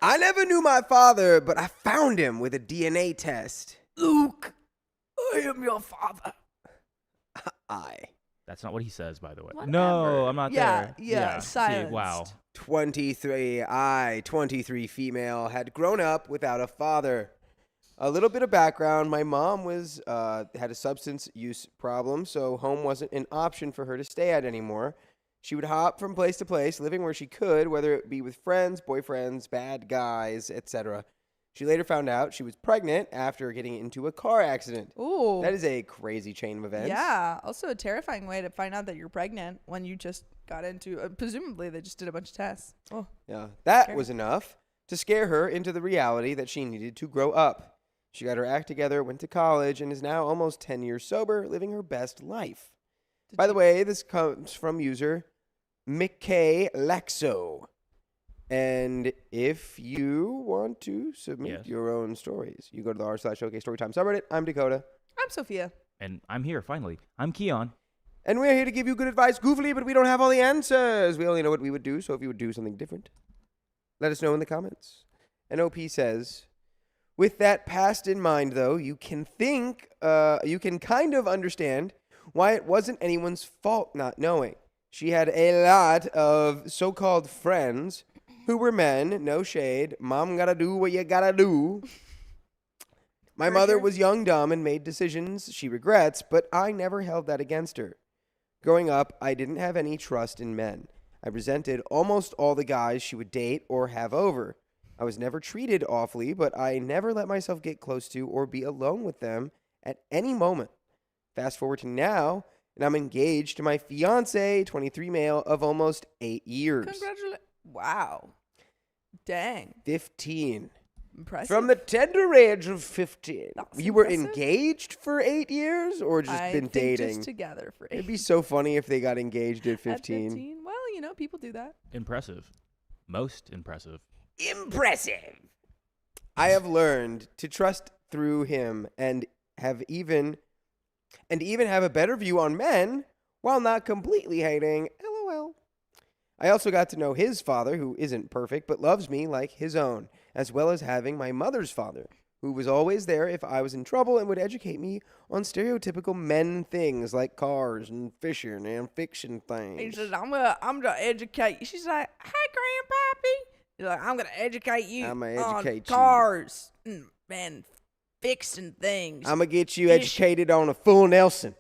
I never knew my father, but I found him with a DNA test. Luke, I am your father. That's not what he says, by the way. Whatever. No, I'm not there. Yeah, See, silenced. wow. 23 female, had grown up without a father. A little bit of background. My mom had a substance use problem, so home wasn't an option for her to stay at anymore. She would hop from place to place, living where she could, whether it be with friends, boyfriends, bad guys, etc. She later found out she was pregnant after getting into a car accident. Ooh. That is a crazy chain of events. Yeah. Also a terrifying way to find out that you're pregnant when you just got into, presumably they just did a bunch of tests. Oh. Yeah. That Scary. was enough to scare her into the reality that she needed to grow up. She got her act together, went to college, and is now almost 10 years sober, living her best life. By the way, this comes from user McKay Laxo. And if you want to submit your own stories, you go to the r/OK Storytime subreddit. I'm Dakota. I'm Sophia. And I'm here, finally. I'm Keon. And we're here to give you good advice goofily, but we don't have all the answers. We only know what we would do, so if you would do something different, let us know in the comments. And OP says, with that past in mind, though, you can kind of understand why it wasn't anyone's fault not knowing. She had a lot of so-called friends who were men, no shade. Mom gotta do what you gotta do. My mother was young, dumb, and made decisions she regrets, but I never held that against her. Growing up, I didn't have any trust in men. I resented almost all the guys she would date or have over. I was never treated awfully, but I never let myself get close to or be alone with them at any moment. Fast forward to now, and I'm engaged to my fiance, 23 male, of almost 8 years. Congratulations. Wow. Dang. 15. Impressive. From the tender age of 15. That's You were impressive. engaged for 8 years or just I been think dating? just together for 8 It'd be so funny if they got engaged at 15. At 15? Well, people do that. Impressive. Most impressive. Impressive. I have learned to trust through him and even have a better view on men while not completely hating. LOL. I also got to know his father, who isn't perfect but loves me like his own, as well as having my mother's father, who was always there if I was in trouble and would educate me on stereotypical men things like cars and fishing and fiction things. He says, I'm gonna educate you. She's like, hey, Grandpappy. He's like, I'm gonna educate you I'ma on educate you. cars and fixing things. I'm going to get you educated on a full Nelson.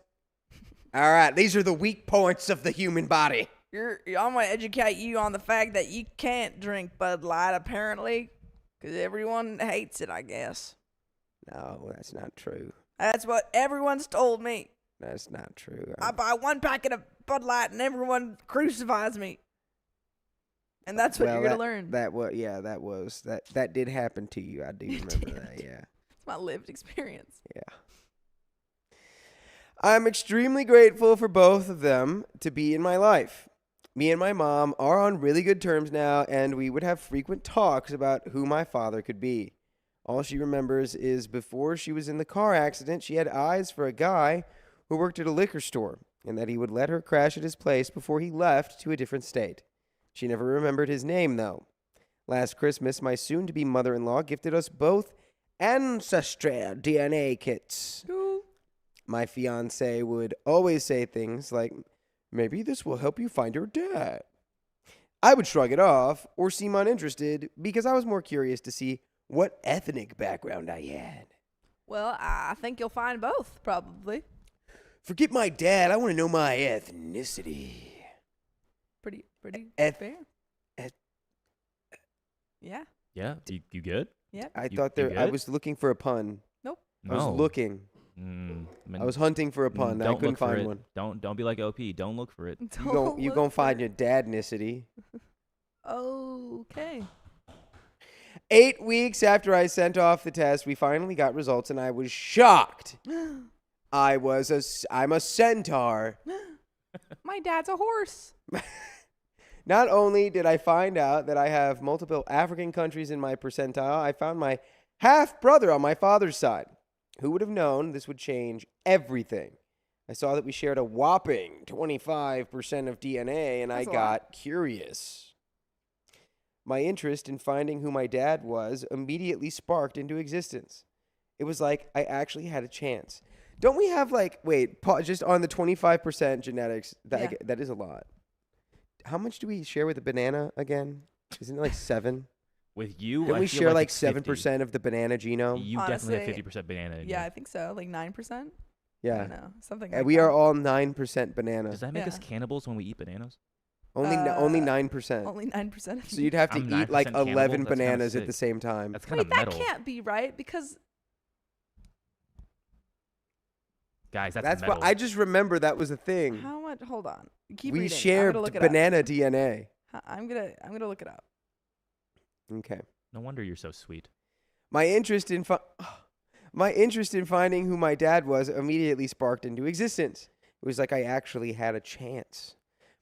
All right, these are the weak points of the human body. I'm gonna educate you on the fact that you can't drink Bud Light, apparently, because everyone hates it, I guess. No, that's not true. That's what everyone's told me. That's not true. I buy one packet of Bud Light and everyone crucifies me. And that's what you're going to learn. That did happen to you. I do remember that, yeah. It's my lived experience. Yeah. I'm extremely grateful for both of them to be in my life. Me and my mom are on really good terms now, and we would have frequent talks about who my father could be. All she remembers is before she was in the car accident, she had eyes for a guy who worked at a liquor store, and that he would let her crash at his place before he left to a different state. She never remembered his name, though. Last Christmas, my soon-to-be mother-in-law gifted us both ancestral DNA kits. Cool. My fiancé would always say things like, maybe this will help you find your dad. I would shrug it off or seem uninterested because I was more curious to see what ethnic background I had. Well, I think you'll find both, probably. Forget my dad. I want to know my ethnicity. Pretty fair. Yeah. Yeah, you good? Yeah. I You I good? was looking for a pun. Nope. I was looking. I was hunting for a pun. I Don't couldn't look for find it. one. Don't be like OP. Don't look for it. You gonna find your dadnicity. Okay. 8 weeks after I sent off the test, we finally got results, and I was shocked. I'm a centaur. My dad's a horse. Not only did I find out that I have multiple African countries in my percentile, I found my half-brother on my father's side. Who would have known this would change everything? I saw that we shared a whopping 25% of DNA, and That's I a got curious. My interest in finding who my dad was immediately sparked into existence. It was like I actually had a chance. Don't we have just on the 25% genetics, that is a lot. How much do we share with the banana again? Isn't it like 7? With you, Don't I we feel share like like it's 50. 7% of the banana genome? You definitely have Honestly, 50% banana. In Yeah, you. I think so. Like 9%. I Yeah. don't know. Something And like we that. are all 9% banana. Does that make us Yeah. cannibals when we eat bananas? Only 9%. Only 9% of So you'd have to I'm eat 9% like cannibal? 11 That's kinda bananas at sick. the same time. That's kind Wait, of that metal. can't be right because Guys, that's That's metal. what I just remember that was a thing. how much? Hold on. Keep We reading. share I'm gonna look it banana DNA. up. I'm gonna look it up. Okay. No wonder you're so sweet. My interest in finding who my dad was immediately sparked into existence. It was like I actually had a chance.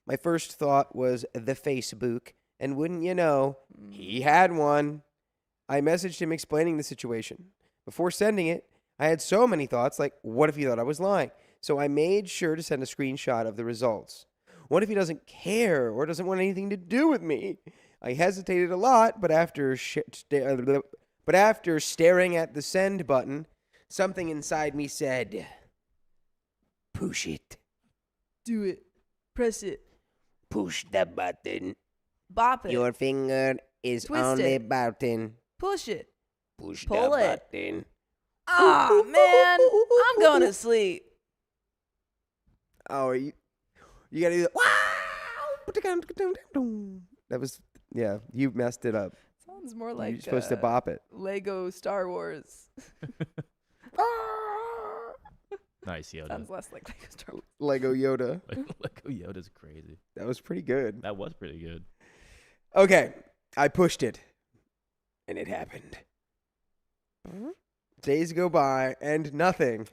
My first thought was the Facebook, and wouldn't you know, he had one. I messaged him explaining the situation. Before sending it, I had so many thoughts, like, what if he thought I was lying? So I made sure to send a screenshot of the results. What if he doesn't care or doesn't want anything to do with me? I hesitated a lot, but after staring at the send button, something inside me said, push it. Do it. Press it. Push the button. Bop it. Your finger is Twist on the it. button. Push it. Push Pull the it. button. Ah, man. I'm going to sleep. Oh, you gotta do that. That was, yeah, you messed it up. Sounds more like You're supposed to bop it. Lego Star Wars. Nice, Yoda. Sounds less like Lego Star Wars. Lego Yoda. Lego Yoda's crazy. That was pretty good. That was pretty good. Okay, I pushed it, and it happened. Days go by, and nothing.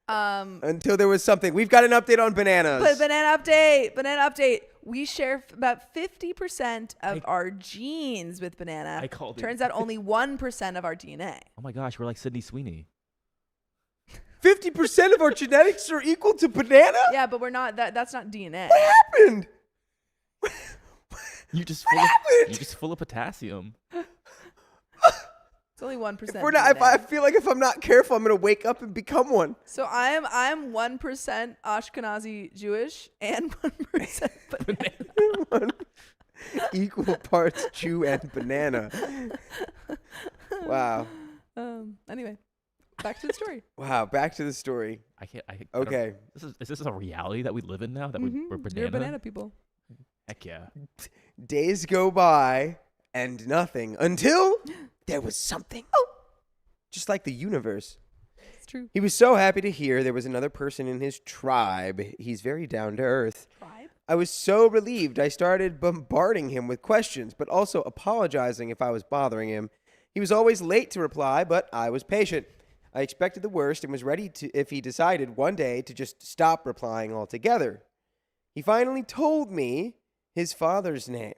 Until there was something. We've got an update on bananas. But banana update. We share about 50% of our genes with banana. I called it. Turns out only 1% of our DNA. Oh my gosh, we're like Sydney Sweeney. 50% of our genetics are equal to banana? Yeah, but we're not. That's not DNA. What happened? You're just full of potassium. It's only 1%. If we're not, I feel like if I'm not careful, I'm gonna wake up and become one. So I'm 1% Ashkenazi Jewish and 1% banana. Equal parts Jew and banana. Wow. Anyway, back to the story. Wow. Back to the story. I don't- Okay. Is this a reality that we live in now? That we're banana? You're banana people. Heck yeah. Days go by and nothing until there was something. Oh, just like the universe. It's true. He was so happy to hear there was another person in his tribe. He's very down to earth. Tribe? I was so relieved. I started bombarding him with questions, but also apologizing if I was bothering him. He was always late to reply, but I was patient. I expected the worst and was ready to, if he decided one day to just stop replying altogether. He finally told me his father's name,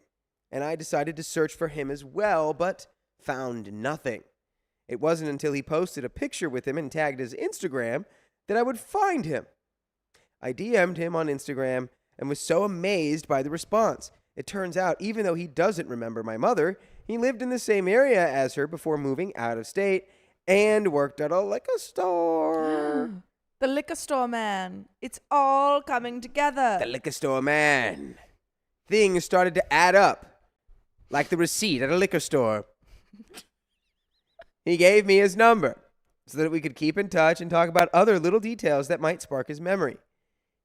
and I decided to search for him as well, but found nothing. It wasn't until he posted a picture with him and tagged his Instagram that I would find him. I DM'd him on Instagram and was so amazed by the response. It turns out, even though he doesn't remember my mother, he lived in the same area as her before moving out of state and worked at a liquor store. The liquor store man. It's all coming together. The liquor store man. Things started to add up, like the receipt at a liquor store. He gave me his number so that we could keep in touch and talk about other little details that might spark his memory.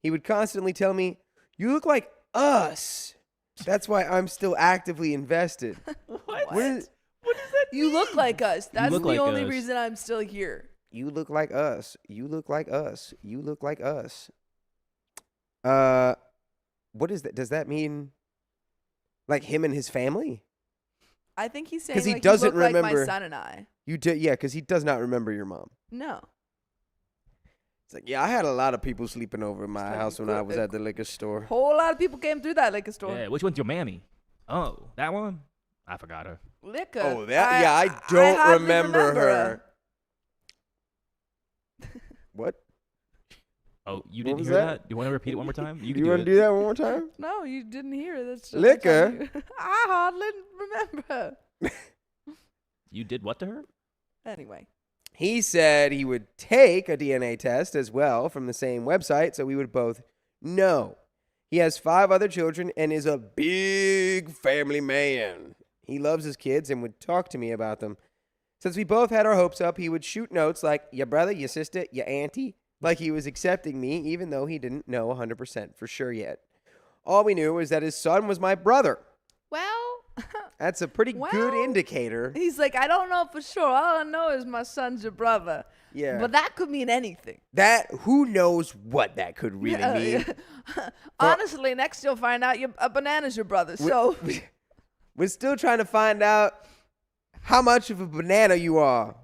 He would constantly tell me, "You look like us." That's why I'm still actively invested. What? What does that You look like us. That's look the like only us. reason I'm still here. You look like us. You look like us. You look like us. What is that? Does that mean like him and his family? I think he's saying 'Cause he like, doesn't you look like remember- my son and I. You do, yeah, because he does not remember your mom. No. It's like, yeah, I had a lot of people sleeping over in my like house when I was at the liquor store. Whole lot of people came through that liquor store. Yeah, which one's your mammy? Oh, that one? I forgot her. Liquor. Oh, that? Yeah, I don't hardly remember her. her. What? Oh, you What didn't was hear that? that? Do you want to repeat it one more time? You Do can you do want it. to do that one more time? No, you didn't hear it. That's Liquor? I hardly remember. You did what to her? Anyway. He said he would take a DNA test as well from the same website so we would both know. He has 5 other children and is a big family man. He loves his kids and would talk to me about them. Since we both had our hopes up, he would shoot notes like, your brother, your sister, your auntie, like he was accepting me, even though he didn't know 100% for sure yet. All we knew was that his son was my brother. Well, That's a pretty good Well, indicator. he's like, I don't know for sure. All I know is my son's your brother. Yeah. But that could mean anything. Who knows what that could really mean. Honestly, next you'll find out a banana's your brother. So We're still trying to find out how much of a banana you are.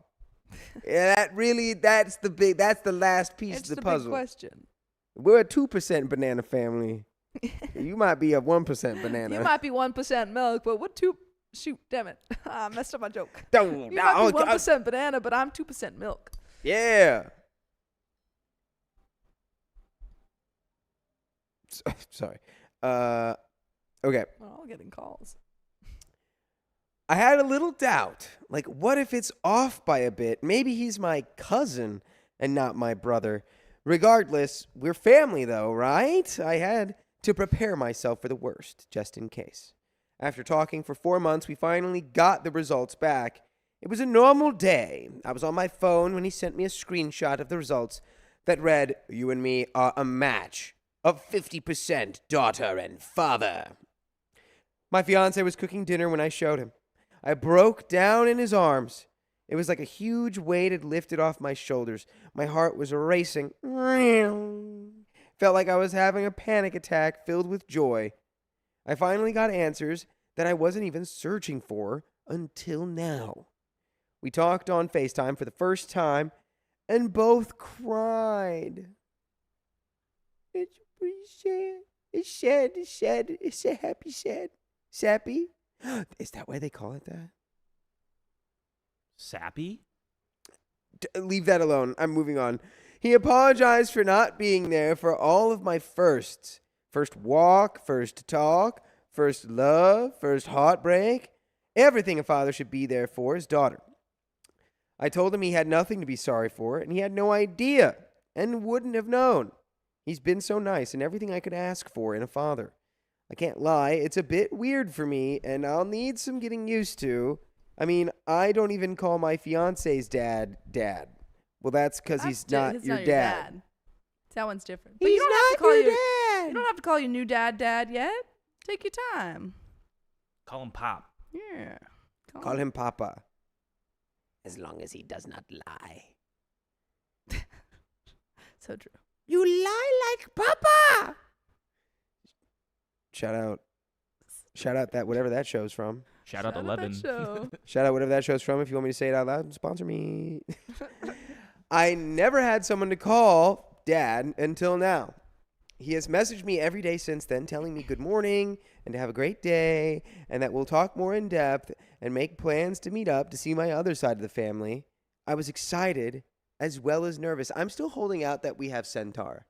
Yeah, that's the last piece it's of the the big puzzle. question. We're a 2% banana family. You might be a 1% banana. You might be 1% milk, but what two? Shoot, damn it! I messed up my joke. Don't. You might be 1% banana, but I'm 2% milk. Yeah. Sorry. Okay. We're all getting calls. I had a little doubt. Like, what if it's off by a bit? Maybe he's my cousin and not my brother. Regardless, we're family though, right? I had to prepare myself for the worst, just in case. After talking for 4 months, we finally got the results back. It was a normal day. I was on my phone when he sent me a screenshot of the results that read, "You and me are a match of 50% daughter and father." My fiance was cooking dinner when I showed him. I broke down in his arms. It was like a huge weight had lifted off my shoulders. My heart was racing. Felt like I was having a panic attack filled with joy. I finally got answers that I wasn't even searching for until now. We talked on FaceTime for the first time and both cried. It's pretty sad. It's sad. It's sad. It's a happy sad. Sappy? Is that why they call it that? Sappy? Leave that alone. I'm moving on. He apologized for not being there for all of my firsts. First walk, first talk, first love, first heartbreak. Everything a father should be there for his daughter. I told him he had nothing to be sorry for, and he had no idea and wouldn't have known. He's been so nice and everything I could ask for in a father. I can't lie, it's a bit weird for me, and I'll need some getting used to. I mean, I don't even call my fiance's dad. Well, that's because he's not your dad. That one's different. He's you don't have not to call your your dad. You don't have to call your new dad yet. Take your time. Call him Pop. Yeah. Call him Papa. As long as he does not lie. So true. You lie like Papa. Shout out that whatever that show's from. Shout out to Levin. Shout out whatever that show's from. If you want me to say it out loud, sponsor me. I never had someone to call dad until now. He has messaged me every day since then, telling me good morning and to have a great day, and that we'll talk more in depth and make plans to meet up to see my other side of the family. I was excited as well as nervous. I'm still holding out that we have Centaur.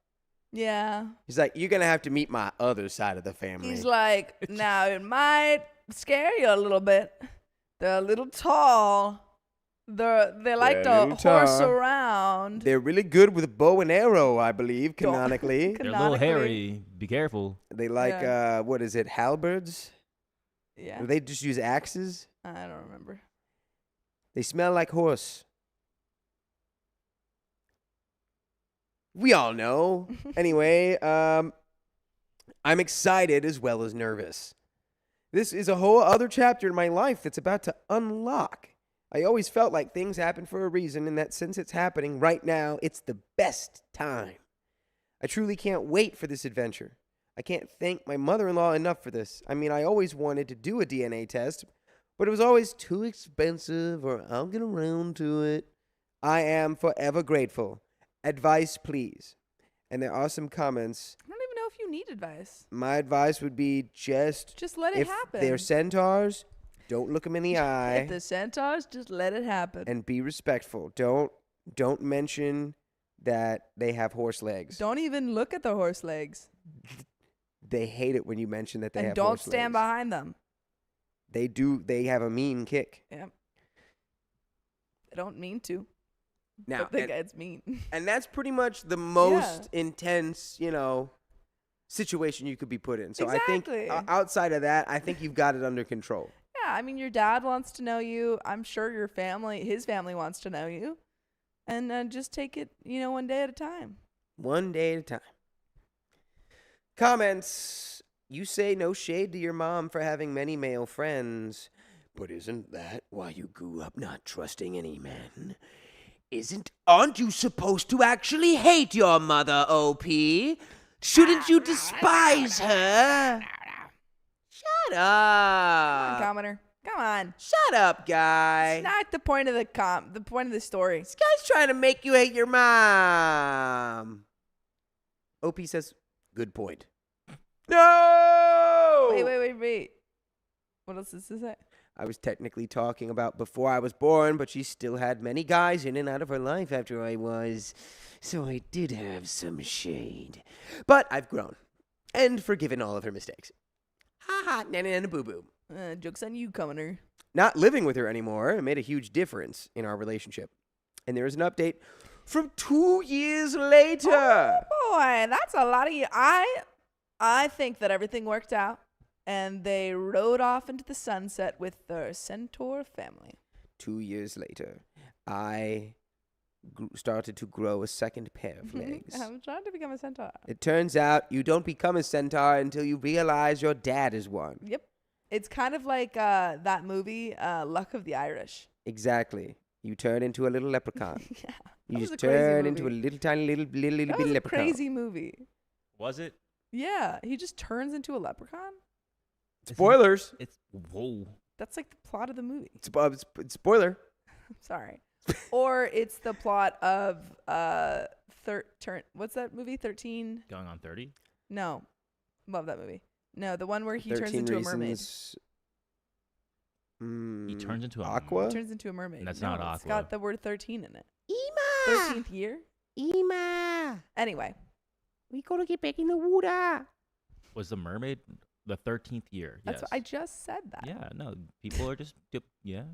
Yeah. He's like, you're going to have to meet my other side of the family. He's like, now it might scare you a little bit. They're a little tall. They like to horse around. They're really good with a bow and arrow, I believe, canonically. They're a little hairy. Be careful. They like, what is it, halberds? Yeah. Or they just use axes? I don't remember. They smell like horse. We all know. Anyway, I'm excited as well as nervous. This is a whole other chapter in my life that's about to unlock. I always felt like things happen for a reason, and that since it's happening right now, it's the best time. I truly can't wait for this adventure. I can't thank my mother-in-law enough for this. I mean, I always wanted to do a DNA test, but it was always too expensive, or I'll get around to it. I am forever grateful. Advice, please. And there are some comments. I don't even know if you need advice. My advice would be just let it if happen. they're centaurs, don't look them in the eye. If the centaurs, just let it happen. And be respectful. Don't mention that they have horse legs. Don't even look at the horse legs. They hate it when you mention that they have don't horse stand legs. behind them. They do. They have a mean kick. Yeah. They don't mean to. Now, But the guy's mean. and that's pretty much the most intense, situation you could be put in. So I think outside of that, I think you've got it under control. Yeah, I mean, your dad wants to know you. I'm sure his family wants to know you. And just take it, one day at a time. One day at a time. Comments. You say no shade to your mom for having many male friends. But isn't that why you grew up not trusting any men? Aren't you supposed to actually hate your mother, OP? Shouldn't you despise her? Shut up. Come on, commenter. Come on. Shut up, guy. It's not the point of the point of the story. This guy's trying to make you hate your mom. OP says, good point. No! Wait. What else does this say? I was technically talking about before I was born, but she still had many guys in and out of her life after I was. So I did have some shade. But I've grown and forgiven all of her mistakes. Ha ha, nana boo boo. Joke's on you, commenter. Not living with her anymore, it made a huge difference in our relationship. And there is an update from 2 years later. Oh boy, that's a lot of you. I think that everything worked out, and they rode off into the sunset with their centaur family. 2 years later, I started to grow a second pair of legs. I'm trying to become a centaur. It turns out you don't become a centaur until you realize your dad is one. Yep. It's kind of like that movie, Luck of the Irish. Exactly. You turn into a little leprechaun. Yeah. You just turn into a little tiny little That bit was a leprechaun. crazy movie. Was it? Yeah, he just turns into a leprechaun. Spoilers. Whoa. That's like the plot of the movie. It's spoiler. Sorry. Or it's the plot of what's that movie? 13? Going on 30? No. Love that movie. No, the one where he 13 turns into a mermaid. reasons. He turns into Aqua? He turns into a mermaid. And that's No, not It's Aqua. got the word 13 in it. Ima! 13th year? Ima! Anyway. We gotta get back in the water. Was the mermaid the 13th year? That's Yes. what I just said that. Yeah, no. People are just, yeah.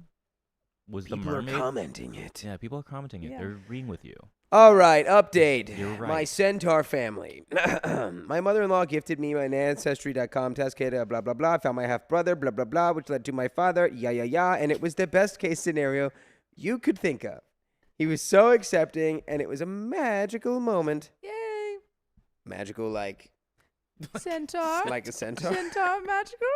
Was People the mermaid? are commenting it. Yeah, people are commenting it. Yeah. They're agreeing with you. All right, update. You're right. My centaur family. My mother-in-law gifted me my Ancestry.com test kit, blah, blah, blah. I found my half-brother, blah, blah, blah, which led to my father, and it was the best-case scenario you could think of. He was so accepting, and it was a magical moment. Yay. Magical like Centaur. like a centaur? Centaur magical?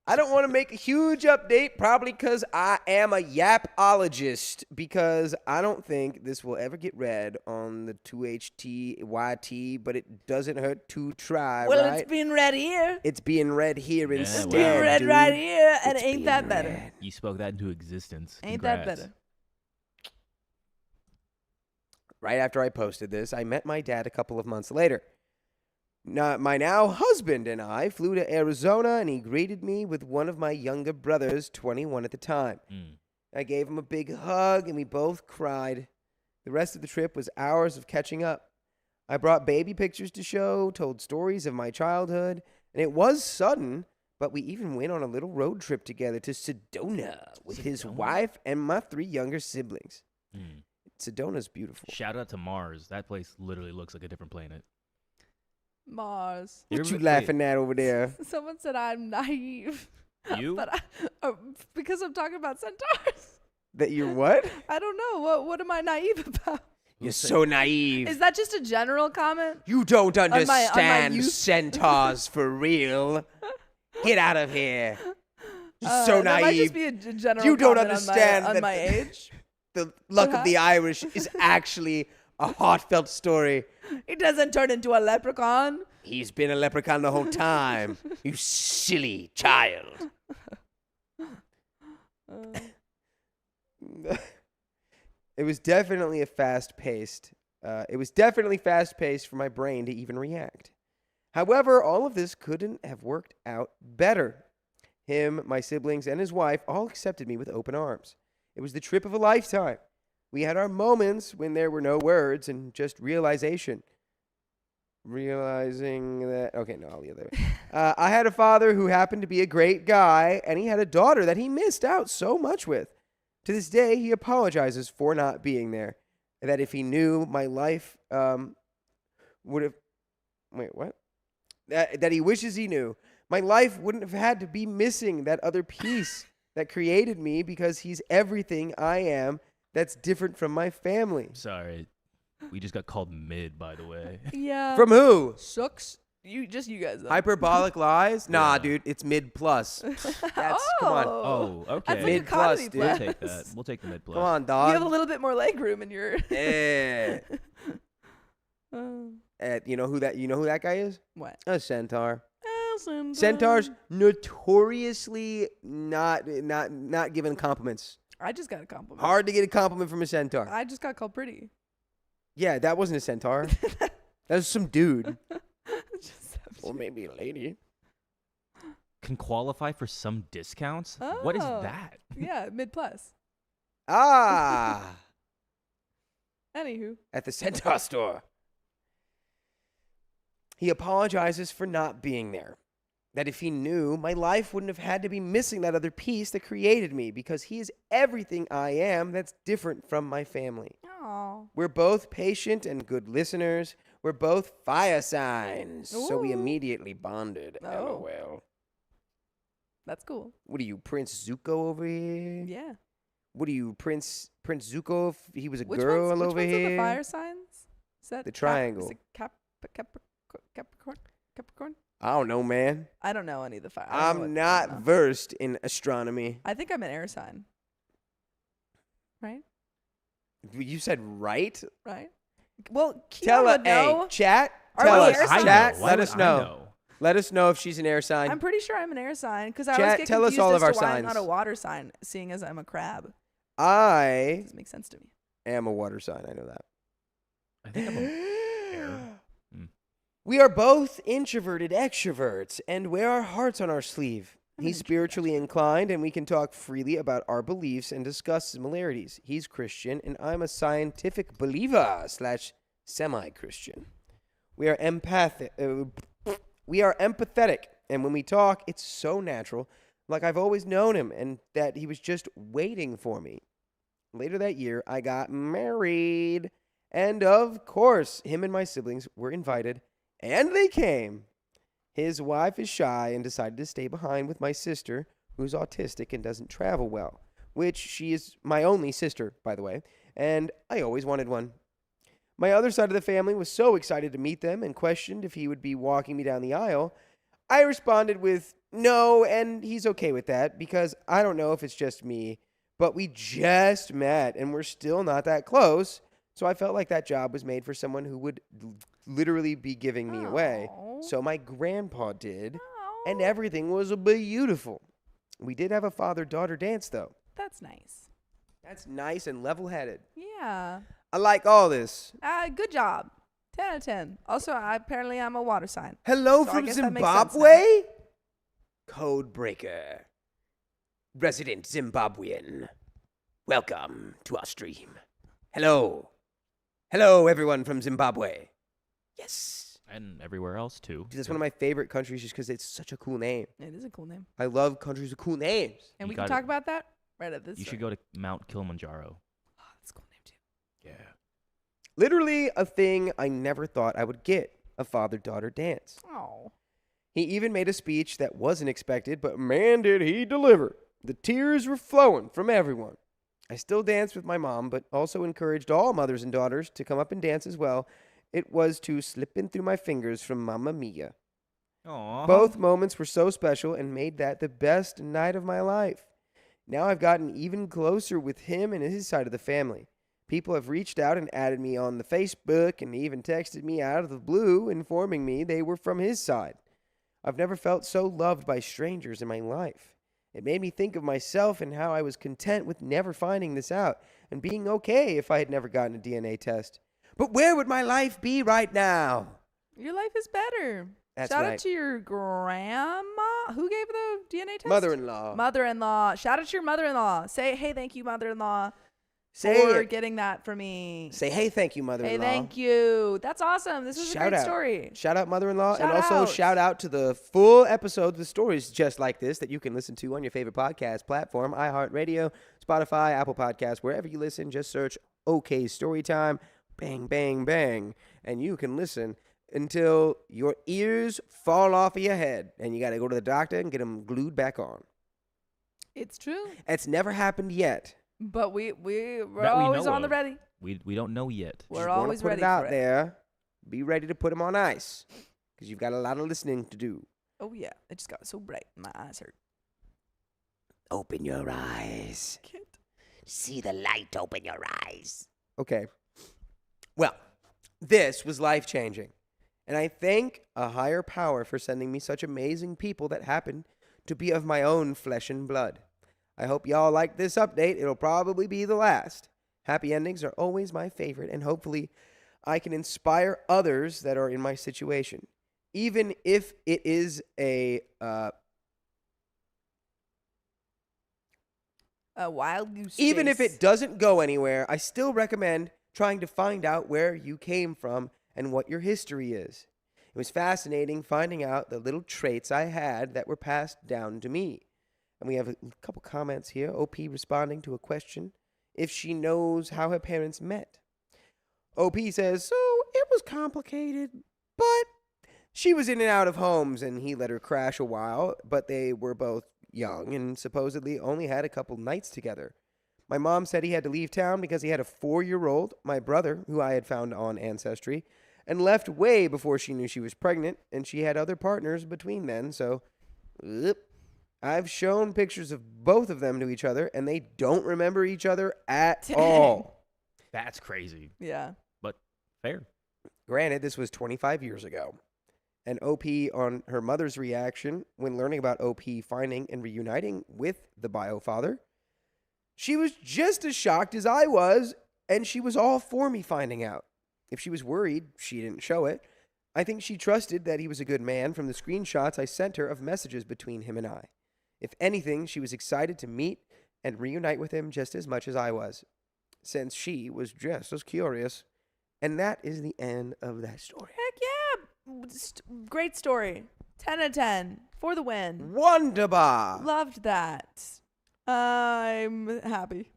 I don't want to make a huge update, probably because I am a yapologist, because I don't think this will ever get read on the 2HTYT, but it doesn't hurt to try, Well, right? it's being read here. It's being read here Yeah, instead, It's being read dude. right here, and It's ain't being that better? read. You spoke that into existence. Ain't that Congrats. better? Right after I posted this, I met my dad a couple of months later. My now husband and I flew to Arizona, and he greeted me with one of my younger brothers, 21 at the time. I gave him a big hug, and we both cried. The rest of the trip was hours of catching up. I brought baby pictures to show, told stories of my childhood, and it was sudden, but we even went on a little road trip together to Sedona with his wife and my 3 younger siblings. Sedona's beautiful. Shout out to Mars. That place literally looks like a different planet. Mars. What you laughing at over there? Someone said I'm naive. You? But because I'm talking about centaurs. That you're what? I don't know. What am I naive about? You're so naive. Is that just a general comment? You don't understand youth? centaurs for real. Get out of here. You're so That might just naive. be a general You don't comment understand on that my age. The luck of the Irish is actually a heartfelt story. He doesn't turn into a leprechaun. He's been a leprechaun the whole time. You silly child. It was definitely fast-paced for my brain to even react. However, all of this couldn't have worked out better. Him, my siblings, and his wife all accepted me with open arms. It was the trip of a lifetime. We had our moments when there were no words and just realization. Realizing that... Okay, no, I'll leave that way. I had a father who happened to be a great guy, and he had a daughter that he missed out so much with. To this day, he apologizes for not being there. That if he knew my life would have... Wait, what? That he wishes he knew. My life wouldn't have had to be missing that other piece that created me because he's everything I am that's different from my family. Sorry. We just got called mid, by the way. Yeah. From who? Sucks. You guys. Though. Hyperbolic lies? Nah, Yeah. dude, it's mid plus. That's come on. Oh, okay. That's like Mid a comedy plus, dude. We'll plus. take that. We'll take the mid plus. Come on, You dog. have a little bit more leg room in your. Yeah. You know who that guy is? What? A centaur. Centaurs. Centaurs notoriously not given compliments. I just got a compliment. Hard to get a compliment from a centaur. I just got called pretty. Yeah, that wasn't a centaur. That was some dude. Just Or maybe a lady. Can qualify for some discounts? What is Oh. that? Yeah, mid plus. Ah. Anywho. At the centaur store. He apologizes for not being there. That if he knew, my life wouldn't have had to be missing that other piece that created me because he is everything I am that's different from my family. Oh. We're both patient and good listeners. We're both fire signs. So we Ooh. immediately bonded. Oh. LOL. That's cool. What are you, Prince Zuko over here? Yeah. What are you, Prince Zuko? If he was a Which girl ones, which over ones are here. the fire signs? Is that The triangle. Is it Capricorn? Capricorn? I don't know, man. I don't know any of the fire. I don't know I'm what- not I don't know. versed in astronomy. I think I'm an air sign. Right? You said right? Right? Well, Tell Kiara us, would know. hey, chat. Are Tell we us, air signs? chat. Why Let would us I know. Let us know if she's an air sign. I'm pretty sure I'm an air sign because I Chat, always get tell us confused all as of our to why I'm not signs. a water sign, seeing as I'm a crab. I Doesn't make sense to me. am a water sign. I know that. I think I'm a air. We are both introverted extroverts and wear our hearts on our sleeve. I'm an He's introvert spiritually inclined and we can talk freely about our beliefs and discuss similarities. He's Christian and I'm a scientific believer / semi-Christian. We are empathetic and when we talk, it's so natural, like I've always known him and that he was just waiting for me. Later that year, I got married and of course, him and my siblings were invited. And they came. His wife is shy and decided to stay behind with my sister, who's autistic and doesn't travel well, which she is my only sister, by the way, and I always wanted one. My other side of the family was so excited to meet them and questioned if he would be walking me down the aisle. I responded with no, and he's okay with that because I don't know if it's just me, but we just met and we're still not that close. So I felt like that job was made for someone who would literally be giving me away. Aw. So my grandpa did, Aw. and everything was beautiful. We did have a father-daughter dance, though. That's nice. That's nice and level-headed. Yeah. I like all this. Good job. 10 out of 10. Also, apparently I'm a water sign. Hello So I from guess that makes sense now. Zimbabwe? Code breaker. Resident Zimbabwean. Welcome to our stream. Hello. Hello, everyone from Zimbabwe. Yes. And everywhere else, too. Dude, that's one of my favorite countries just because it's such a cool name. It is a cool name. I love countries with cool names. And You we can gotta- talk about that right at this You should go to Mount Kilimanjaro. Oh, that's a cool name, too. Yeah. Literally a thing I never thought I would get, a father-daughter dance. Oh. He even made a speech that wasn't expected, but man, did he deliver. The tears were flowing from everyone. I still danced with my mom, but also encouraged all mothers and daughters to come up and dance as well. It was to slipping through my fingers from Mamma Mia. Aww. Both moments were so special and made that the best night of my life. Now I've gotten even closer with him and his side of the family. People have reached out and added me on the Facebook and even texted me out of the blue, informing me they were from his side. I've never felt so loved by strangers in my life. It made me think of myself and how I was content with never finding this out and being okay if I had never gotten a DNA test. But where would my life be right now? Your life is better. That's Shout right. out to your grandma. Who gave the DNA test? Mother-in-law. Mother-in-law. Shout out to your mother-in-law. Say, hey, thank you, mother-in-law. Say for it. getting that for me. Say, hey, thank you, mother-in-law. Hey, thank you. That's awesome. This was a Shout great out. story. Shout out, mother-in-law. And Shout also out. shout out to the full episodes with stories just like this that you can listen to on your favorite podcast platform, iHeartRadio, Spotify, Apple Podcasts, wherever you listen. Just search OK Storytime. Bang, bang, bang. And you can listen until your ears fall off of your head. And you got to go to the doctor and get them glued back on. It's true. It's never happened yet. But we're That we always know on the of. ready. We don't know yet. We're Just wanna always put ready it out for it. there. Be ready to put them on ice because you've got a lot of listening to do. Oh, yeah. It just got so bright. My eyes hurt. Open your eyes. Can't. See the light. Open your eyes. Okay. Well, this was life-changing. And I thank a higher power for sending me such amazing people that happen to be of my own flesh and blood. I hope y'all like this update. It'll probably be the last. Happy endings are always my favorite, and hopefully I can inspire others that are in my situation. Even if it is a Wild goose even if chase. it doesn't go anywhere, I still recommend trying to find out where you came from and what your history is. It was fascinating finding out the little traits I had that were passed down to me. And we have a couple comments here. OP responding to a question if she knows how her parents met. OP says, so it was complicated, but she was in and out of homes and he let her crash a while, but they were both young and supposedly only had a couple nights together. My mom said he had to leave town because he had a 4-year-old, my brother, who I had found on Ancestry, and left way before she knew she was pregnant, and she had other partners between then, so I've shown pictures of both of them to each other, and they don't remember each other at all. That's crazy. Yeah. But fair. Granted, this was 25 years ago. And OP on her mother's reaction when learning about OP finding and reuniting with the bio father, she was just as shocked as I was, and she was all for me finding out. If she was worried, she didn't show it. I think she trusted that he was a good man from the screenshots I sent her of messages between him and I. If anything, she was excited to meet and reunite with him just as much as I was, since she was just as curious. And that is the end of that story. Heck yeah. Great story. 10 out of 10 for the win. Wonderbar. Loved that. I'm happy.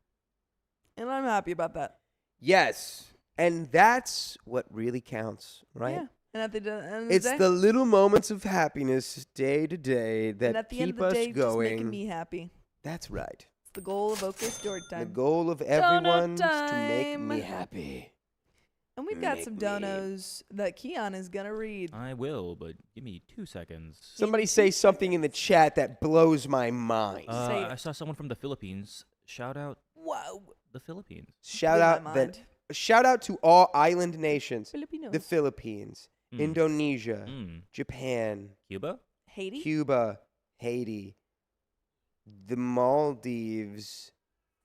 And I'm happy about that. Yes. And that's what really counts, right? Yeah. And at the end of It's the day, the little moments of happiness day to day and that at the end keep of the us day, just making going. me happy. That's right. It's the goal of OK Story The Time. goal of Donut everyone is to make time. me happy. And we've got Make some me- donos that Keon is going to read. I will, but give me 2 seconds. Somebody say something in the chat that blows my mind. Say I it. saw someone from the Philippines. Shout out Whoa. the Philippines. shout Blew my out mind. shout out to all island nations. Filipinos. The Philippines, Mm. Indonesia, Mm. Japan, Cuba? Haiti? Cuba, Haiti, the Maldives,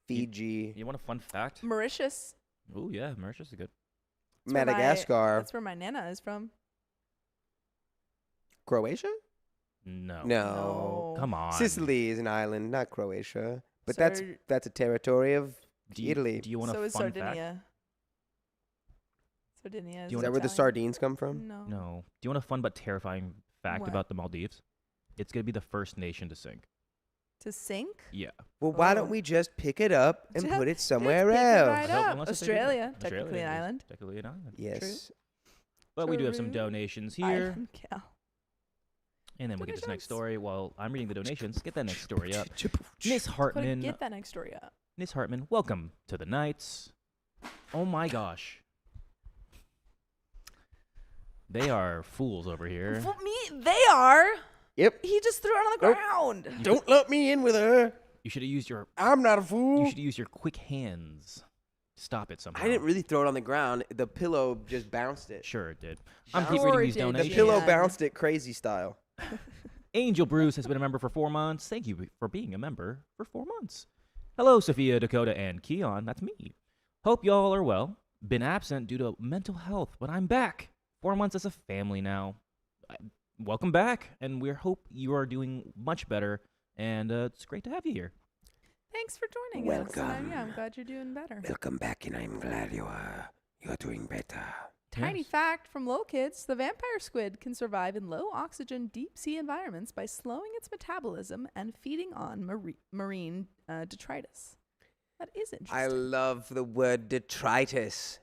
Fiji, You want a fun fact? Mauritius. Oh, yeah. Mauritius is good. That's where Madagascar, That's where my Nana is from. Croatia? No. No. Come on. Sicily is an island, not Croatia. But Sar- that's a territory of Do you, Italy. Do you want so a is fun fact? Sardinia. Sardinia is Do you Is that where the Italian. sardines come from? No. No. Do you want a fun but terrifying fact What? about the Maldives? It's going to be the first nation to sink. To sink? Yeah. Well, why Oh. don't we just pick it up and Just put it Just somewhere pick it else? right Unless- up. unless it's a different- Australia, technically Australia an is island. Technically an island. Yes. But we do have some True. donations here. Island cow. And then we'll get this next Donations. story. While I'm reading the donations, get that next story up. Miss Couldn't Hartman. get that next story up. Miss Hartman, welcome to the Knights. Oh my gosh. They are fools over here. For me, they are. Yep. He just threw it on the Nope. ground. Don't let me in with her. You should have used your I'm not a you fool. should use your quick hands. Stop it somehow. I didn't really throw it on the ground. The pillow just bounced it. Sure it did. I'm Sure keep reading these did, The donations. pillow Yeah. bounced it crazy style. Angel Bruce has been a member for 4 months. Thank you for being a member for 4 months. Hello, Sophia, Dakota, and Keon. That's me. Hope y'all are well. Been absent due to mental health, but I'm back. 4 months as a family now. Welcome back, and we hope you are doing much better. And it's great to have you here. Thanks for joining us. Welcome. Yeah, I'm glad you're doing better. Welcome back, and I'm glad you're doing better. Tiny Yes. fact from Lol Kids, the vampire squid can survive in low oxygen deep sea environments by slowing its metabolism and feeding on marine detritus. That is interesting. I love the word detritus.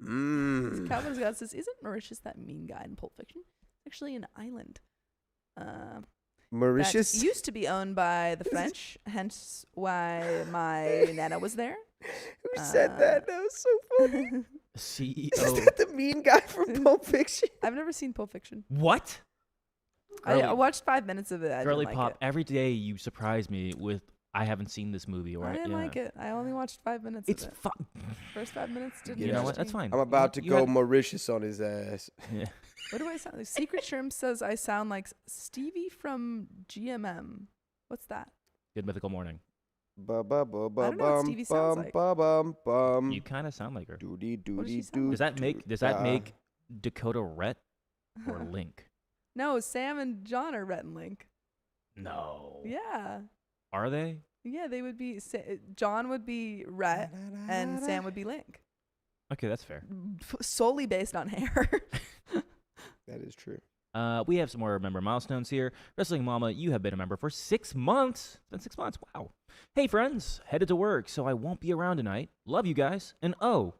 Calvin Scott says, isn't Mauritius that mean guy in Pulp Fiction? Actually an island. Mauritius? That used to be owned by the French, hence why my nana was there. Who said that? That was so funny. Is CEO. that the mean guy from Pulp Fiction? I've never seen Pulp Fiction. What? I watched 5 minutes of it. I Girly didn't Pop, like it. every day you surprise me with I haven't seen this movie. Or I didn't yeah. like it. I only watched 5 minutes It's of it. fun. First 5 minutes didn't You know what? interest That's me. fine. I'm about to You go had- Mauritius on his ass. Yeah. What do I sound like? Secret Shrimp says I sound like Stevie from GMM. What's that? Good Mythical Morning. Ba ba ba ba I don't know what bum Stevie sounds bum like. ba bum bum. You kind of sound like her. Doody What does she doody sound doo. Does that doo, make Dakota Rhett or Link? No, Sam and John are Rhett and Link. No. Yeah. Are they? Yeah, they would be. John would be Rhett and Sam would be Link. Okay, that's fair. Solely based on hair. That is true. We have some more member milestones here. Wrestling Mama, you have been a member for 6 months. It's been 6 months. Wow. Hey, friends. Headed to work, so I won't be around tonight. Love you guys. And oh,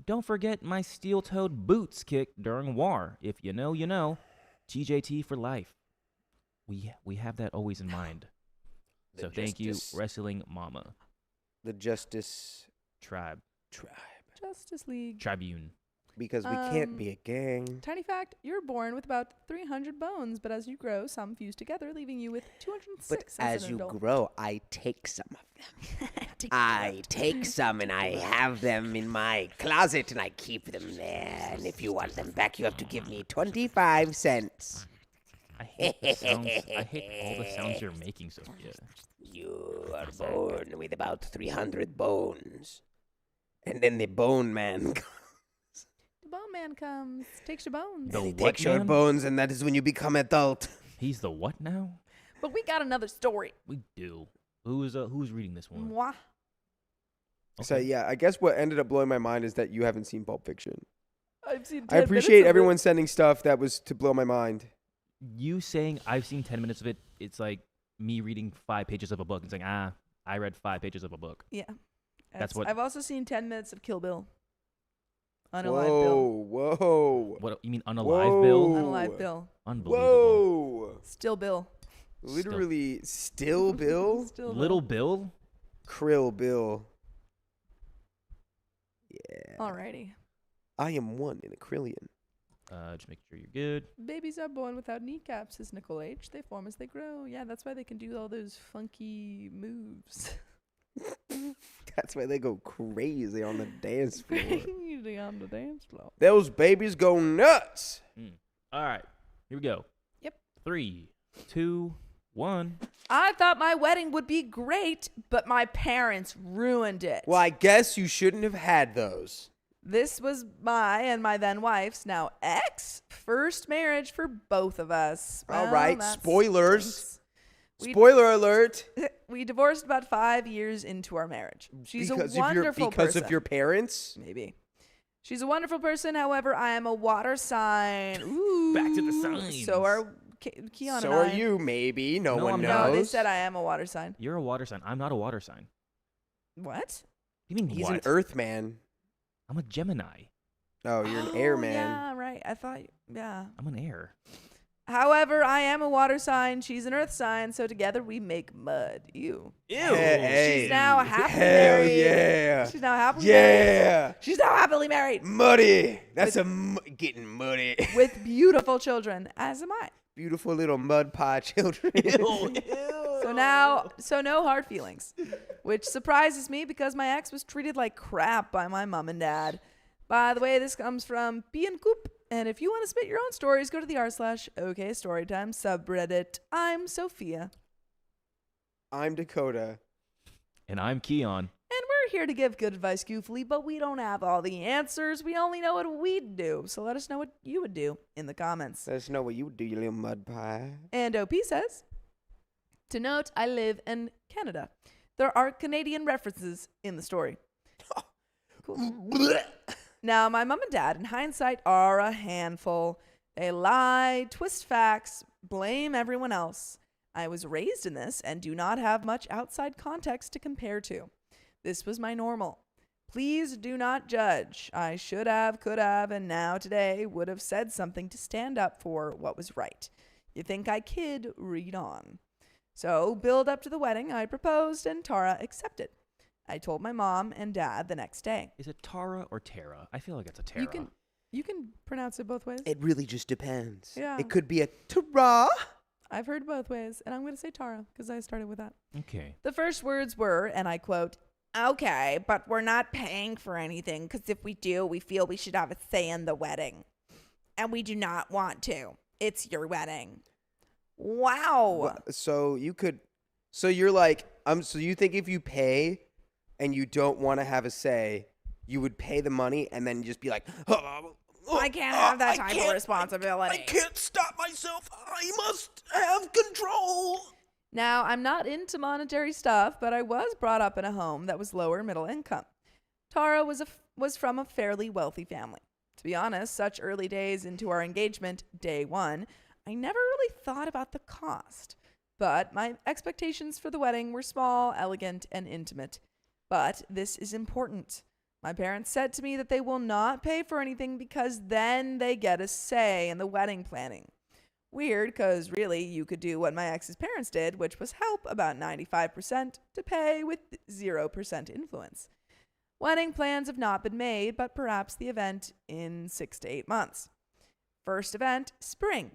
don't forget my steel-toed boots kick during war. If you know, you know. TJT for life. We have that always in mind. So thank you, Wrestling Mama. The Justice Tribe. Justice League. Tribune. Because we can't be a gang. Tiny fact, you're born with about 300 bones, but as you grow, some fuse together, leaving you with 206 But as as an you adult. grow, I take some of them. I take some and I have them in my closet and I keep them there. And if you want them back, you have to give me 25 cents. I hate the sounds. I hate all the sounds you're making, Sophia. You are born with about 300 bones. And then the bone man comes. The bone man comes, takes your bones. The He what takes your man? bones, and that is when you become adult. He's the what now? But we got another story. We do. Who's reading this one? Mwah. So Okay. yeah, I guess what ended up blowing my mind is that you haven't seen Pulp Fiction. I've seen 10 I minutes appreciate of it. everyone sending stuff that was to blow my mind. You saying I've seen 10 minutes of it, it's like me reading 5 pages of a book and saying, I read 5 pages of a book. Yeah. That's what- I've also seen 10 minutes of Kill Bill. Unalive Bill. Whoa. What you mean unalive Bill? Whoa. Unalive Bill. Unbelievable. Whoa. Still Bill. Literally, still Bill? Still Little Bill? Krill Bill. Yeah. Alrighty. I am one in a krillion. Just make sure you're good. Babies are born without kneecaps, says Nicole H. They form as they grow. Yeah, that's why they can do all those funky moves. That's why they go crazy on the dance floor. Crazy on the dance floor. Those babies go nuts. All right. Here we go. Yep. 3, 2, 1. I thought my wedding would be great, but my parents ruined it. Well, I guess you shouldn't have had those. This was my and my then wife's, now ex, first marriage for both of us. All Well, right, that spoilers. stinks. We- Spoiler alert. We divorced about 5 years into our marriage. She's a wonderful because person. of your parents? Maybe. She's a wonderful person. However, I am a water sign. Ooh. Back to the signs. So are Keon So and are I. you, maybe. No No, one I'm knows. not. No, they said I am a water sign. You're a water sign. I'm not a water sign. What? You mean He's what? an earth man. I'm a Gemini. Oh, you're an air man. Yeah, right. I thought, yeah. I'm an air. However, I am a water sign. She's an earth sign. So together we make mud. Ew. Ew. Hey. She's now happily Hell married. yeah. She's now happily married. Yeah. She's now happily married Muddy. That's getting muddy. with beautiful children, as am I. Beautiful little mud pie children. So no hard feelings, which surprises me because my ex was treated like crap by my mom and dad. By the way, this comes from P and Coop. And if you want to spit your own stories, go to the r/OK Storytime subreddit. I'm Sophia. I'm Dakota. And I'm Keon. And we're here to give good advice goofily, but we don't have all the answers. We only know what we'd do. So let us know what you would do in the comments. Let us know what you would do, you little mud pie. And OP says, to note, I live in Canada. There are Canadian references in the story. Cool. Now, my mom and dad, in hindsight, are a handful. They lie, twist facts, blame everyone else. I was raised in this and do not have much outside context to compare to. This was my normal. Please do not judge. I should have, could have, and now today would have said something to stand up for what was right. You think I kid? Read on. So, build up to the wedding, I proposed and Tara accepted. I told my mom and dad the next day. Is it Tara or Tara? I feel like it's a Tara. You can pronounce it both ways. It really just depends. Yeah. It could be a Tara. I've heard both ways, and I'm going to say Tara because I started with that. Okay. The first words were, and I quote, "Okay, but we're not paying for anything because if we do, we feel we should have a say in the wedding. And we do not want to. It's your wedding." Wow. So you're like, so you think if you pay and you don't want to have a say, you would pay the money and then just be like, I can't have that type of responsibility. I can't stop myself. I must have control. Now, I'm not into monetary stuff, but I was brought up in a home that was lower middle income. Tara was from a fairly wealthy family. To be honest, such early days into our engagement, day one, I never really thought about the cost. But my expectations for the wedding were small, elegant, and intimate. But this is important. My parents said to me that they will not pay for anything because then they get a say in the wedding planning. Weird, because really you could do what my ex's parents did, which was help about 95% to pay with 0% influence. Wedding plans have not been made, but perhaps the event in 6 to 8 months. First event, spring.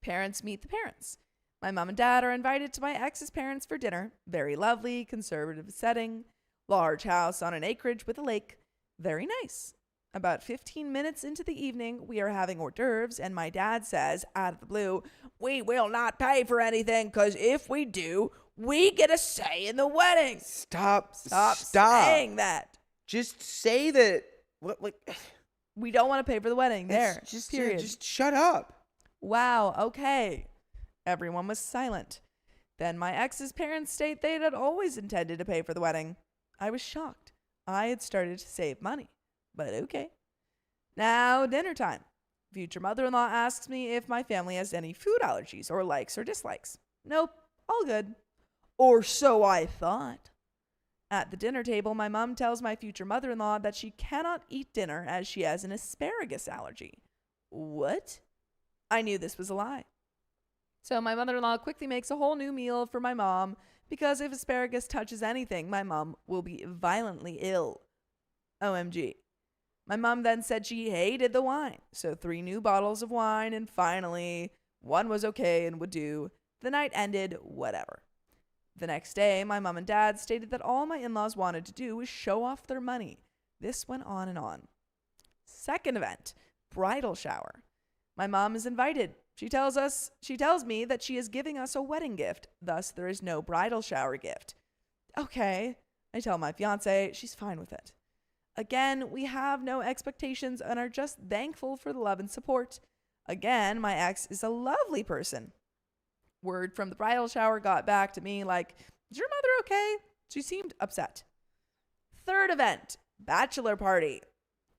Parents meet the parents. My mom and dad are invited to my ex's parents for dinner. Very lovely, conservative setting. Large house on an acreage with a lake. Very nice. About 15 minutes into the evening, we are having hors d'oeuvres, and my dad says, out of the blue, "We will not pay for anything, because if we do, we get a say in the wedding." Stop saying that. Just say that. We don't want to pay for the wedding. There. Just period. Just shut up. Wow. Okay. Everyone was silent. Then my ex's parents state they had always intended to pay for the wedding. I was shocked. I had started to save money. But okay. Now, dinner time. Future mother-in-law asks me if my family has any food allergies or likes or dislikes. Nope, all good. Or so I thought. At the dinner table, my mom tells my future mother-in-law that she cannot eat dinner as she has an asparagus allergy. What? I knew this was a lie. So my mother-in-law quickly makes a whole new meal for my mom because if asparagus touches anything, my mom will be violently ill. OMG. My mom then said she hated the wine, so 3 new bottles of wine, and finally, one was okay and would do. The night ended, whatever. The next day, my mom and dad stated that all my in-laws wanted to do was show off their money. This went on and on. Second event, bridal shower. My mom is invited. She tells me that she is giving us a wedding gift, thus there is no bridal shower gift. Okay, I tell my fiance, she's fine with it. Again, we have no expectations and are just thankful for the love and support. Again, my ex is a lovely person. Word from the bridal shower got back to me like, "Is your mother okay?" She seemed upset. Third event, bachelor party.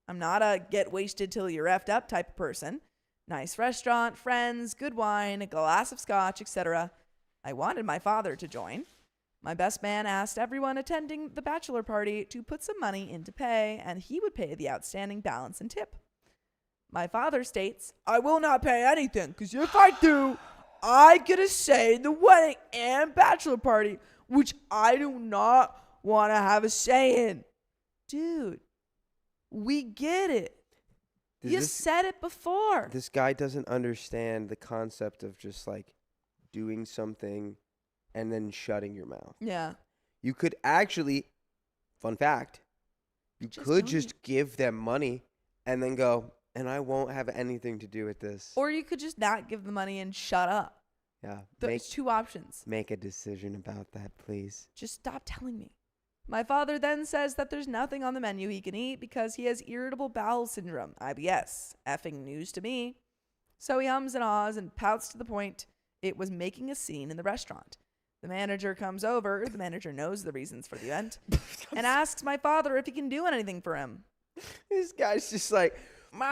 I'm not a get wasted till you're effed up type of person. Nice restaurant, friends, good wine, a glass of scotch, etc. I wanted my father to join. My best man asked everyone attending the bachelor party to put some money in to pay, and he would pay the outstanding balance and tip. My father states, "I will not pay anything, because if I do, I get a say in the wedding and bachelor party, which I do not want to have a say in." Dude, we get it. You said it before. This guy doesn't understand the concept of just like doing something and then shutting your mouth. Yeah. You could actually, fun fact, you could just give them money and then go, "And I won't have anything to do with this." Or you could just not give the money and shut up. Yeah. There's 2 options. Make a decision about that, please. Just stop telling me. My father then says that there's nothing on the menu he can eat because he has irritable bowel syndrome, IBS. Effing news to me. So he hums and ahs and pouts to the point it was making a scene in the restaurant. The manager comes over. The manager knows the reasons for the event and asks my father if he can do anything for him. This guy's just like,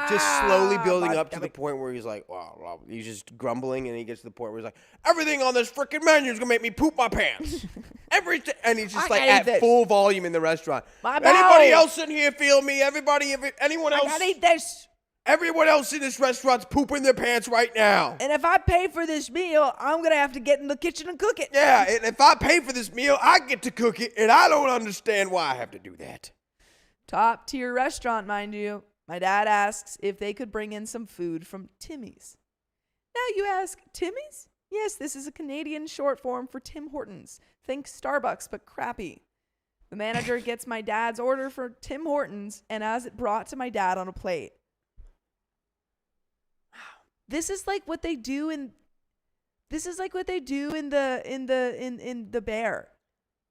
just slowly building up to the point where he's like, wow, he's just grumbling, and he gets to the point where he's like, everything on this freaking menu is gonna make me poop my pants. Everything, and he's just like at full volume in the restaurant. Anybody else in here feel me? Anyone else? I need this. Everyone else in this restaurant's pooping their pants right now. And if I pay for this meal, I'm going to have to get in the kitchen and cook it. Yeah, and if I pay for this meal, I get to cook it, and I don't understand why I have to do that. Top tier restaurant, mind you. My dad asks if they could bring in some food from Timmy's. Now you ask, Timmy's? Yes, this is a Canadian short form for Tim Hortons. Think Starbucks, but crappy. The manager gets my dad's order for Tim Hortons and has it brought to my dad on a plate. This is like what they do in the Bear.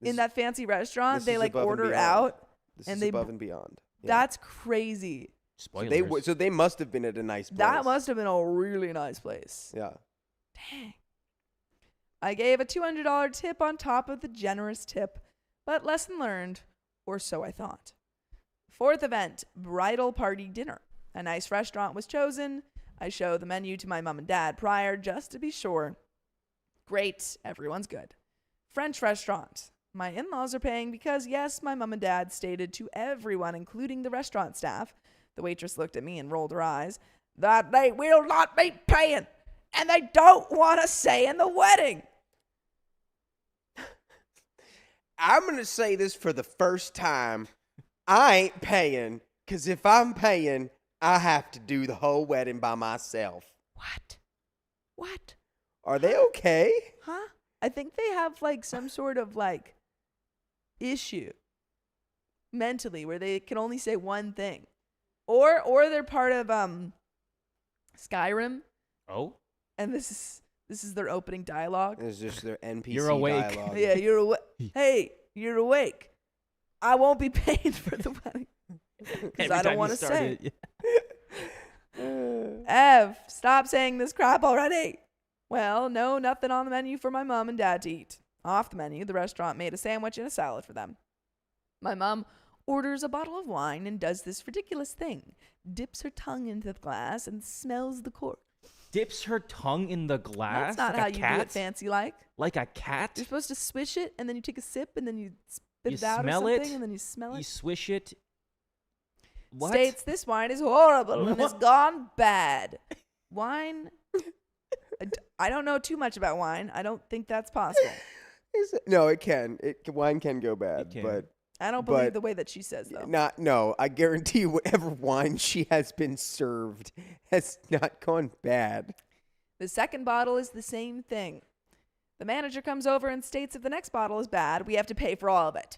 In that fancy restaurant, they like order out. This is above and beyond. Yeah. That's crazy. Spoilers. So they must have been at a nice place. That must have been a really nice place. Yeah. Dang. I gave a $200 tip on top of the generous tip, but lesson learned, or so I thought. Fourth event, bridal party dinner. A nice restaurant was chosen. I show the menu to my mom and dad prior just to be sure. Great, everyone's good. French restaurant. My in-laws are paying because, yes, my mom and dad stated to everyone, including the restaurant staff, the waitress looked at me and rolled her eyes, that they will not be paying, and they don't want to say in the wedding. I'm going to say this for the first time. I ain't paying, because if I'm paying, I have to do the whole wedding by myself. What? Are they okay? Huh? I think they have like some sort of like issue mentally where they can only say one thing. Or they're part of Skyrim. Oh? And this is their opening dialogue. It's just their NPC You're awake. dialogue. Yeah, you're awake. Hey, you're awake. I won't be paid for the wedding. Because I don't want to say. Ev, stop saying this crap already. Well, no, nothing on the menu for my mom and dad to eat. Off the menu, the restaurant made a sandwich and a salad for them. My mom orders a bottle of wine and does this ridiculous thing. Dips her tongue into the glass and smells the cork. Dips her tongue in the glass? That's not like how a you cat? do it fancy like. Like a cat? You're supposed to swish it and then you take a sip and then you spit You it out or smell something it? and then you smell it. You swish it. What? States this wine is horrible and has gone bad. Wine? I don't know too much about wine. I don't think that's possible. No, it can. Wine can go bad, It can. but I don't believe the way that she says, though. no. I guarantee you, whatever wine she has been served has not gone bad. The second bottle is the same thing. The manager comes over and states if the next bottle is bad, we have to pay for all of it.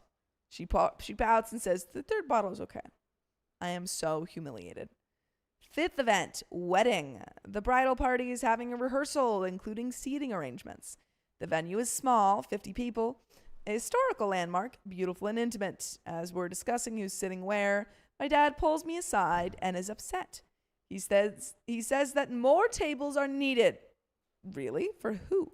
She pouts and says the third bottle is okay. I am so humiliated. Fifth event, wedding. The bridal party is having a rehearsal, including seating arrangements. The venue is small, 50 people. A historical landmark, beautiful and intimate. As we're discussing who's sitting where, my dad pulls me aside and is upset. He says that more tables are needed. Really? For who?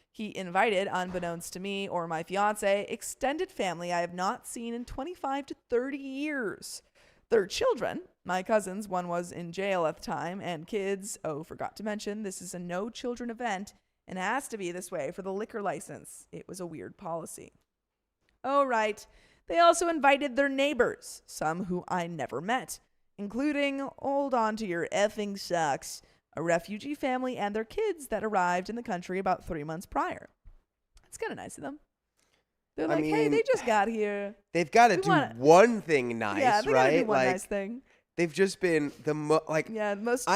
He invited, unbeknownst to me or my fiance, extended family I have not seen in 25 to 30 years. Their children, my cousins, one was in jail at the time, and kids, forgot to mention, this is a no children event and has to be this way for the liquor license. It was a weird policy. Oh, right. They also invited their neighbors, some who I never met, including, hold on to your effing socks, a refugee family and their kids that arrived in the country about 3 months prior. It's kind of nice of them. They're like, hey, they just got here. They've got to do one thing nice, yeah, they right? Gotta do one nice thing. They've just been the most I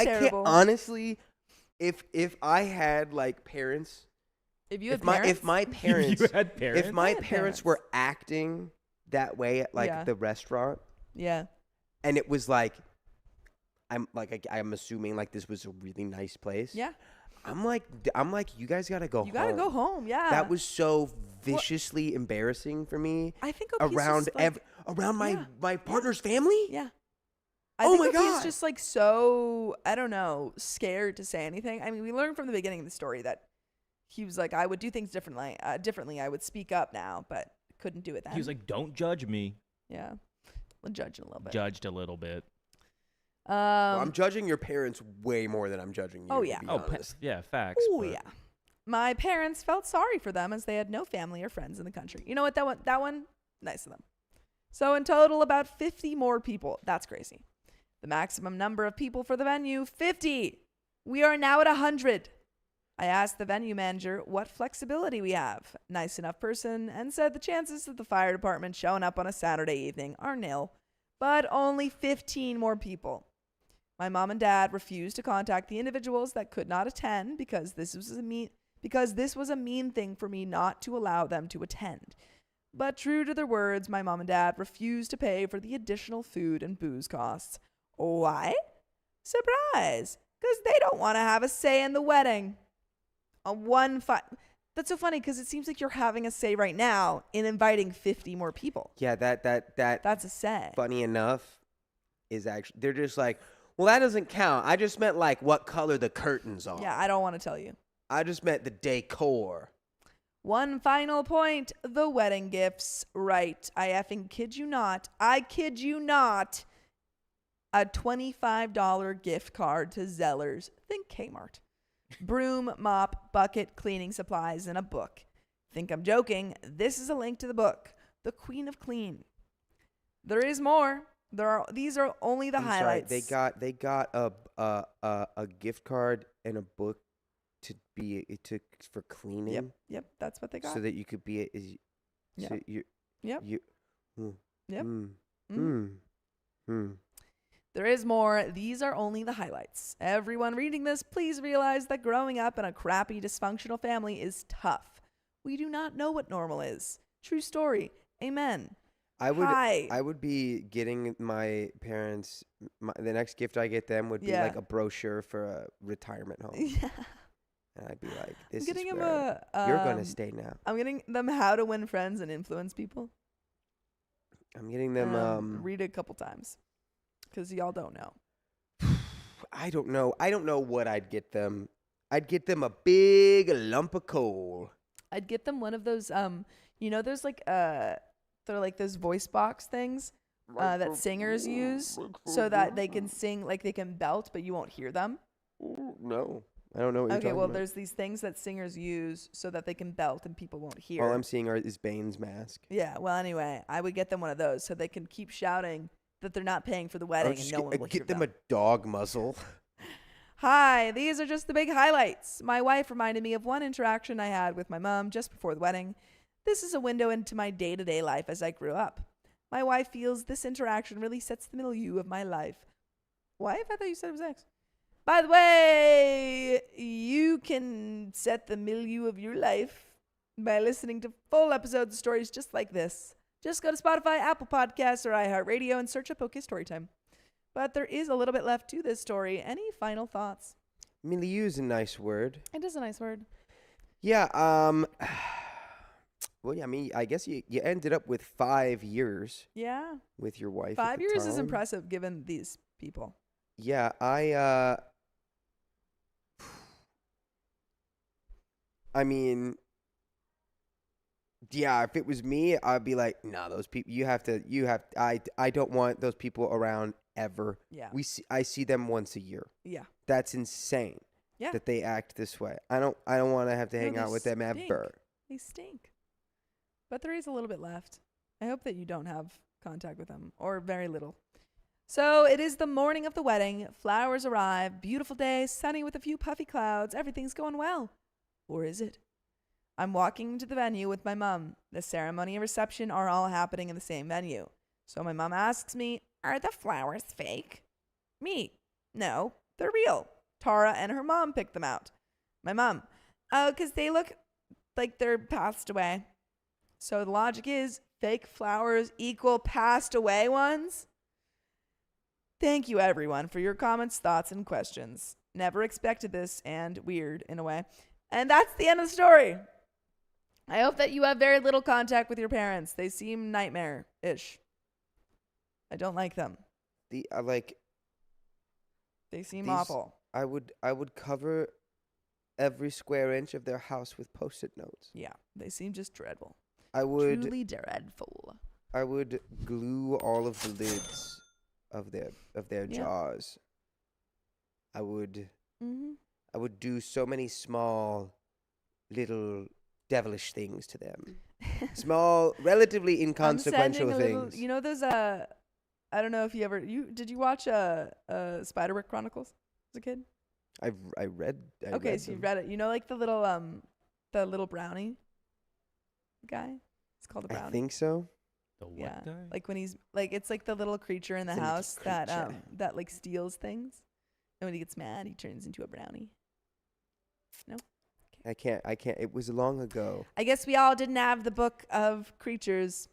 terrible. Can't honestly. If I had like parents, if my parents were acting that way at like the restaurant, and it was like, I'm assuming like this was a really nice place. Yeah. I'm like, you guys gotta go home. You gotta go home, yeah. That was so viciously embarrassing for me. I think OP's around my partner's family. Yeah. I think OP's just like so, I don't know, scared to say anything. I mean, we learned from the beginning of the story that he was like, I would do things differently. I would speak up now, but couldn't do it then. He was like, "Don't judge me." yeah, we'll judge a little bit. Judged a little bit. Well, I'm judging your parents way more than I'm judging you. Oh, yeah. To be Oh, honest. yeah, facts. Oh but- yeah. My parents felt sorry for them as they had no family or friends in the country. You know what? That one, nice of them. So in total, about 50 more people. That's crazy. The maximum number of people for the venue, 50. We are now at 100. I asked the venue manager what flexibility we have. Nice enough person, and said the chances of the fire department showing up on a Saturday evening are nil, but only 15 more people. My mom and dad refused to contact the individuals that could not attend because this was a mean thing for me not to allow them to attend. But true to their words, my mom and dad refused to pay for the additional food and booze costs. Why? Surprise! Because they don't want to have a say in the wedding. That's so funny because it seems like you're having a say right now in inviting 50 more people. Yeah, That's a say. funny enough is actually, they're just like, well, that doesn't count. I just meant like what color the curtains are. Yeah, I don't want to tell you. I just meant the decor. One final point, the wedding gifts. Right. I effing kid you not. I kid you not. A $25 gift card to Zellers. Think Kmart. Broom, mop, bucket, cleaning supplies, and a book. Think I'm joking. This is a link to the book, The Queen of Clean. There is more. These are only the highlights. Sorry, they got a gift card and a book for cleaning. Yep, that's what they got. So that you could be Yep. so you Yep. you Yep. Mm. There is more. These are only the highlights. Everyone reading this, please realize that growing up in a crappy, dysfunctional family is tough. We do not know what normal is. True story. Amen. I would be getting my parents the next gift I get them would be Yeah. like a brochure for a retirement home. Yeah. And I'd be like, this is getting him where you're going to stay now. I'm getting them How to Win Friends and Influence People. I'm getting them read it a couple times because y'all don't know. I don't know. I don't know what I'd get them. I'd get them a big lump of coal. I'd get them one of those those like they're like those voice box things that singers use so that they can sing, like they can belt but you won't hear them. No. I don't know what you're talking about. There's these things that singers use so that they can belt and people won't hear. All I'm seeing is Bane's mask. Yeah, well, anyway, I would get them one of those so they can keep shouting that they're not paying for the wedding and no one will hear Get them them. a dog muzzle. Hi, these are just the big highlights. My wife reminded me of one interaction I had with my mom just before the wedding. This is a window into my day-to-day life as I grew up. My wife feels this interaction really sets the milieu of my life. Wife? I thought you said it was ex. By the way, you can set the milieu of your life by listening to full episodes of stories just like this. Just go to Spotify, Apple Podcasts, or iHeartRadio and search up OK Storytime. But there is a little bit left to this story. Any final thoughts? Milieu is a nice word. It is a nice word. Yeah, well, yeah, I mean, I guess you ended up with 5 years Yeah. with your wife. 5 at the years is time. impressive given these people. Yeah, I mean, yeah, if it was me, I'd be like, nah, those people, I don't want those people around ever. Yeah. I see them once a year. Yeah. That's insane. Yeah. That they act this way. I don't want to have to No, hang they out with them stink. ever. They stink. But there is a little bit left. I hope that you don't have contact with them, or very little. So it is the morning of the wedding. Flowers arrive. Beautiful day, sunny with a few puffy clouds. Everything's going well. Or is it? I'm walking to the venue with my mom. The ceremony and reception are all happening in the same venue. So my mom asks me, are the flowers fake? Me, no, they're real. Tara and her mom picked them out. My mom, oh, because they look like they're passed away. So the logic is fake flowers equal passed away ones? Thank you, everyone, for your comments, thoughts, and questions. Never expected this, and weird in a way. And that's the end of the story. I hope that you have very little contact with your parents. They seem nightmare-ish. I don't like them. They seem awful. I would cover every square inch of their house with post-it notes. Yeah, they seem just dreadful. I would Truly dreadful. I would glue all of the lids of their Yeah. jars. I would Mm-hmm. I would do so many small little devilish things to them. Small, relatively inconsequential things. You know those I don't know if you ever did you watch Spiderwick Chronicles as a kid? I read Okay, so you read it. You know, like the little brownie guy. It's called a brownie. I think so. The what Yeah, guy? like when he's like it's like the little creature in the It's a little house that creature. that like steals things, and when he gets mad, he turns into a brownie. I can't. It was long ago. I guess we all didn't have the book of creatures.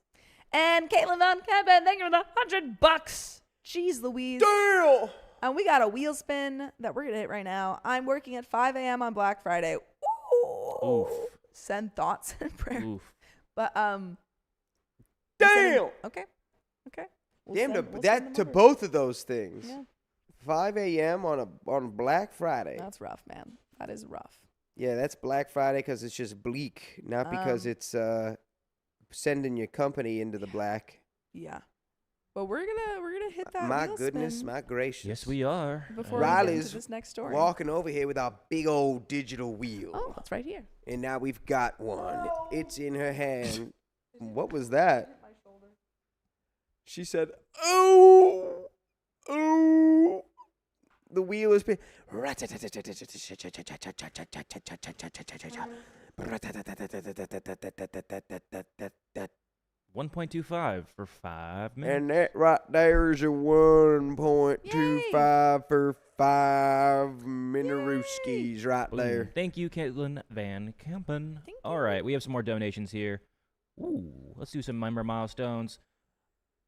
And Caitlin Von Kempen, thank you for the $100. Jeez Louise. Damn! And we got a wheel spin that we're gonna hit right now. I'm working at 5 a.m. on Black Friday. Ooh. Oof. Send thoughts and prayer. Oof. But Damn! Okay. We'll Damn! send- we'll send That them to over. both of those things. Yeah, 5 a.m. on Black Friday. that's rough, man. That is rough. Yeah, that's Black Friday because it's just bleak, not because it's sending your company into the black. Yeah. But we're gonna hit that. My wheel goodness, spin my gracious. Yes, we are. before Riley's we get into this next story. Walking over here with our big old digital wheel. Oh, it's right here. And now we've got one. It's in her hand. What was that? She said, "Oh, oh." The wheel is spinning. 1.25 for 5 minutes. And that right there is a 1.25 for 5 Minarooskies right Boom. there. Thank you, Caitlin Van Kampen. Thank All right, we have some more donations here. Ooh, let's do some member milestones.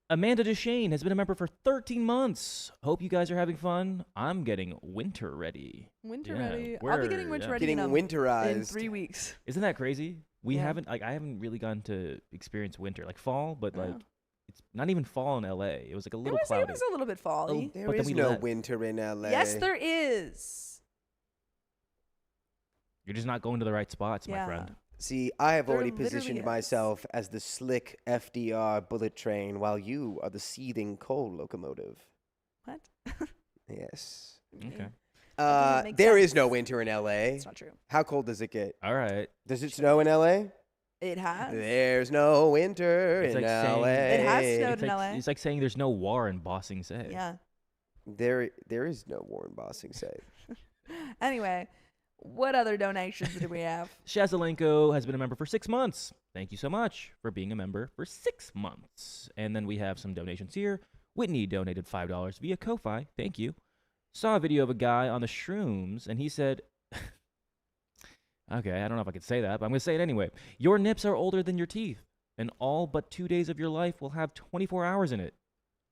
Amanda Deshane has been a member for 13 months. Hope you guys are having fun. I'm getting winter ready. Winter Yeah, ready. I'll be we're- getting winter yeah. ready Getting in winterized. 3 weeks. Isn't that crazy? We Yeah. haven't I haven't really gotten to experience winter, like fall, but like Yeah. it's not even fall in LA. It was like a little It cloudy. was a little bit fally. There But then is we no let- winter in LA. Yes, there is. You're just not going to the right spots, my Yeah. friend. See, I have There already literally positioned is. myself as the slick FDR bullet train while you are the seething coal locomotive. What? Yes. Okay. doesn't make There is sense. no winter in LA. It's not true. How cold does it get? All right. Does it snow in LA? It has. There's no winter It's in like saying- LA. It has snowed It's in like, LA. it's like saying there's no war in Bossing Say. Yeah. There is no war in Bossing Say. Anyway, what other donations do we have? Shazalenko has been a member for 6 months. Thank you so much for being a member for 6 months. And then we have some donations here. Whitney donated $5 via Ko-Fi. Thank you. Saw a video of a guy on the shrooms, and he said, okay, I don't know if I could say that, but I'm going to say it anyway. Your nips are older than your teeth, and all but 2 days of your life will have 24 hours in it.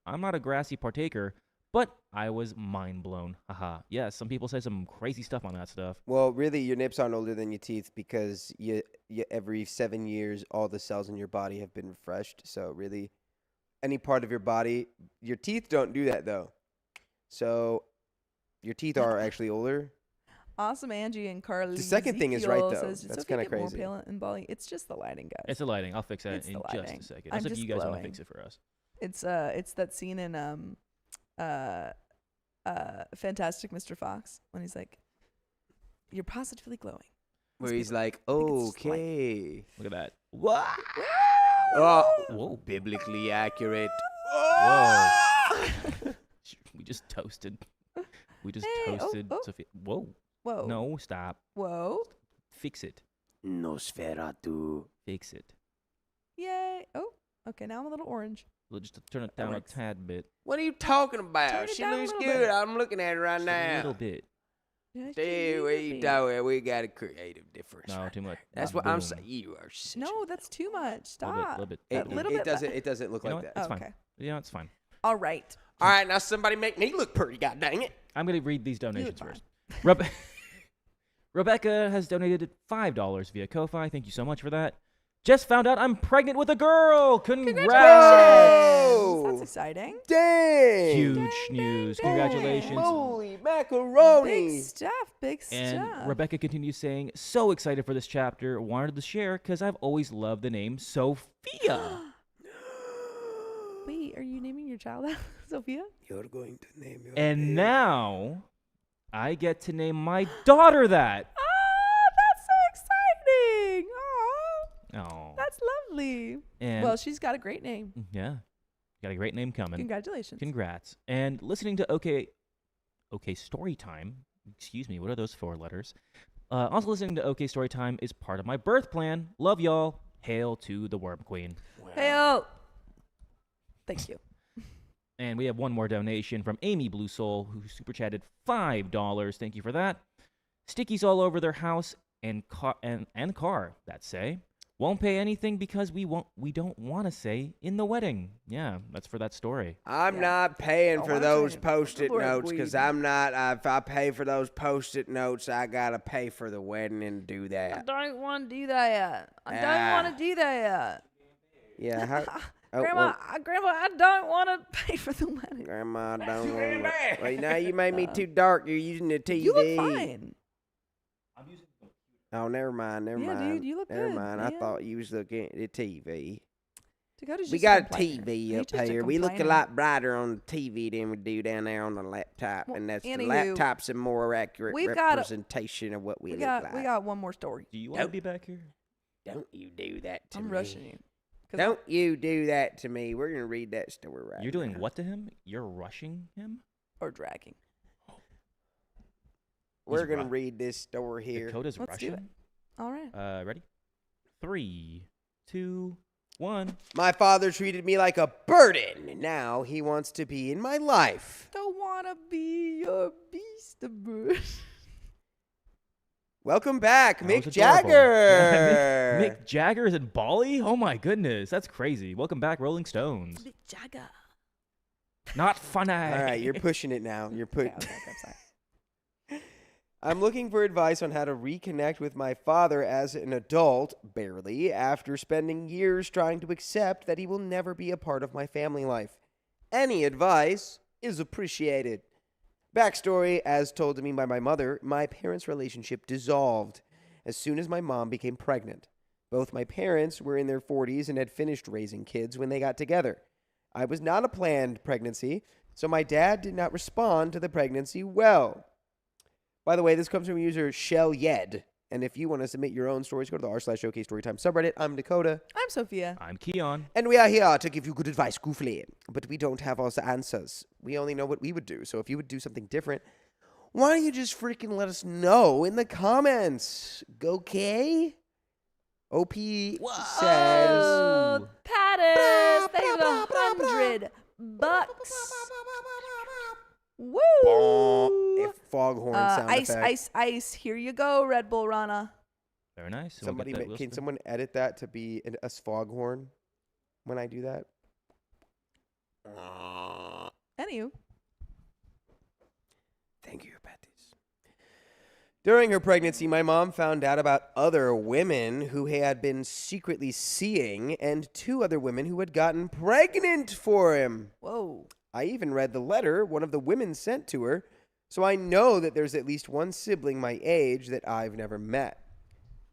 I'm not a grassy partaker, but I was mind blown. Haha. Yes, some people say some crazy stuff on that stuff. Well, really, your nips aren't older than your teeth because you every 7 years, all the cells in your body have been refreshed. So really, any part of your body, your teeth don't do that though. So your teeth are actually older. Awesome Angie and Carly. The second thing is right, Ezekiel though. Says, That's it's okay kinda to get more crazy. pale in Bali. It's just the lighting, guys. It's the lighting. I'll fix that It's in the just lighting. a second. I'm As if just you guys want to glowing. fix it for us. It's that scene in Fantastic Mr. Fox when he's like, "You're positively glowing." Where he's like, think it's just light. okay. Look at that. What? Oh, Whoa. biblically accurate. Whoa. We just toasted. We just Hey, oh, toasted oh. Sophia. Whoa. Whoa. No, stop. Whoa. Fix it. Nosferatu. Fix it. Yay. Oh. Okay. Now I'm a little orange. We'll just turn it down a works. tad bit. What are you talking Turn about? it She down a looks little good. bit. I'm looking at it right Just now. a little bit. Yeah, Hey, what are you talking? We got a creative difference. No, right too much. there. That's Boom. what I'm saying. You are such No, that's too much. A Stop. little bit. It, little it bit doesn't. less. It doesn't look You know like what? that. It's fine. Okay. Yeah, it's fine. All right. All right, now somebody make me look pretty. God dang it! I'm going to read these donations fine. first. Rebecca has donated $5 via Ko-Fi. Thank you so much for that. Just found out I'm pregnant with a girl. Congrats! Whoa! That's exciting. Dang! Huge news. Congratulations. Holy macaroni! Big stuff. Big And stuff. Rebecca continues saying, so excited for this chapter. Wanted to share because I've always loved the name Sophia. Wait, are you naming your child Sophia? You're going to name your And baby. now I get to name my daughter that. Oh, that's so exciting. Oh, Oh. that's lovely. And Well, she's got a great name. yeah. Got a great name coming. Congratulations. Congrats. And listening to OK Storytime. Excuse me, what are those 4 letters? Also listening to OK Storytime is part of my birth plan. Love y'all. Hail to the Worm Queen. Hey, thank you. And we have one more donation from Amy Blue Soul, who super chatted $5. Thank you for that. Stickies all over their house and car, that say. Won't pay anything because we don't want to say in the wedding. Yeah, that's for that story. I'm Yeah. not paying Oh, for I'm those saying, post-it Lord, notes because please. I'm not. If I pay for those post-it notes, I gotta pay for the wedding and do I that. don't want to do that yet. I Ah. don't want to do that Yeah, yet. oh, Grandma, Grandma, I don't want to pay for the wedding. Grandma don't want to. Well, now you made me too dark. You're using the TV. You look fine. Oh, never mind. Never Yeah, mind. dude, you look Never good, mind. I man. thought you was looking at the TV. Dakota's We just got a complainer. TV He's up just a here. We look a complainer. lot brighter on the TV than we do down there on the laptop, Well, and that's the anywho, laptop's a more accurate we've got a- representation of what we We look got like. we got one more story. Do you want to Nope. be back here? Don't you do that to I'm me. rushing you. 'Cause Don't you do that to me. We're gonna read that story right You're doing now. what to him? You're rushing him? or dragging. We're He's gonna ru- read this story here. Dakota's Let's do rushing? All right. Ready? 3, 2, 1. My father treated me like a burden, and now he wants to be in my life. Don't wanna be your beast bird. Welcome back, That Mick was adorable. Jagger. Mick Jagger is in Bali? Oh my goodness, that's crazy. Welcome back, Rolling Stones. Big Jagger. Not funny. All right, you're pushing it now. You're Okay, put. okay, I'm sorry. I'm looking for advice on how to reconnect with my father as an adult, barely, after spending years trying to accept that he will never be a part of my family life. Any advice is appreciated. Backstory, as told to me by my mother, my parents' relationship dissolved as soon as my mom became pregnant. Both my parents were in their 40s and had finished raising kids when they got together. I was not a planned pregnancy, so my dad did not respond to the pregnancy well. By the way, this comes from user Shell Yed. And if you want to submit your own stories, go to the r/OK Storytime subreddit. I'm Dakota. I'm Sophia. I'm Keon. And we are here to give you good advice, goofily. But we don't have all the answers. We only know what we would do. So if you would do something different, why don't you just freaking let us know in the comments? Okay? OP says... Oh, Pattis, thank you for $100. Woo! A foghorn sound ice, effect. ice, ice. Here you go, Red Bull Rana. Very nice. So we'll get that Can listed. someone edit that to be a foghorn when I do that? Anywho. Thank you, Patties. During her pregnancy, my mom found out about other women who had been secretly seeing and 2 other women who had gotten pregnant for him. Whoa. I even read the letter one of the women sent to her, so I know that there's at least one sibling my age that I've never met.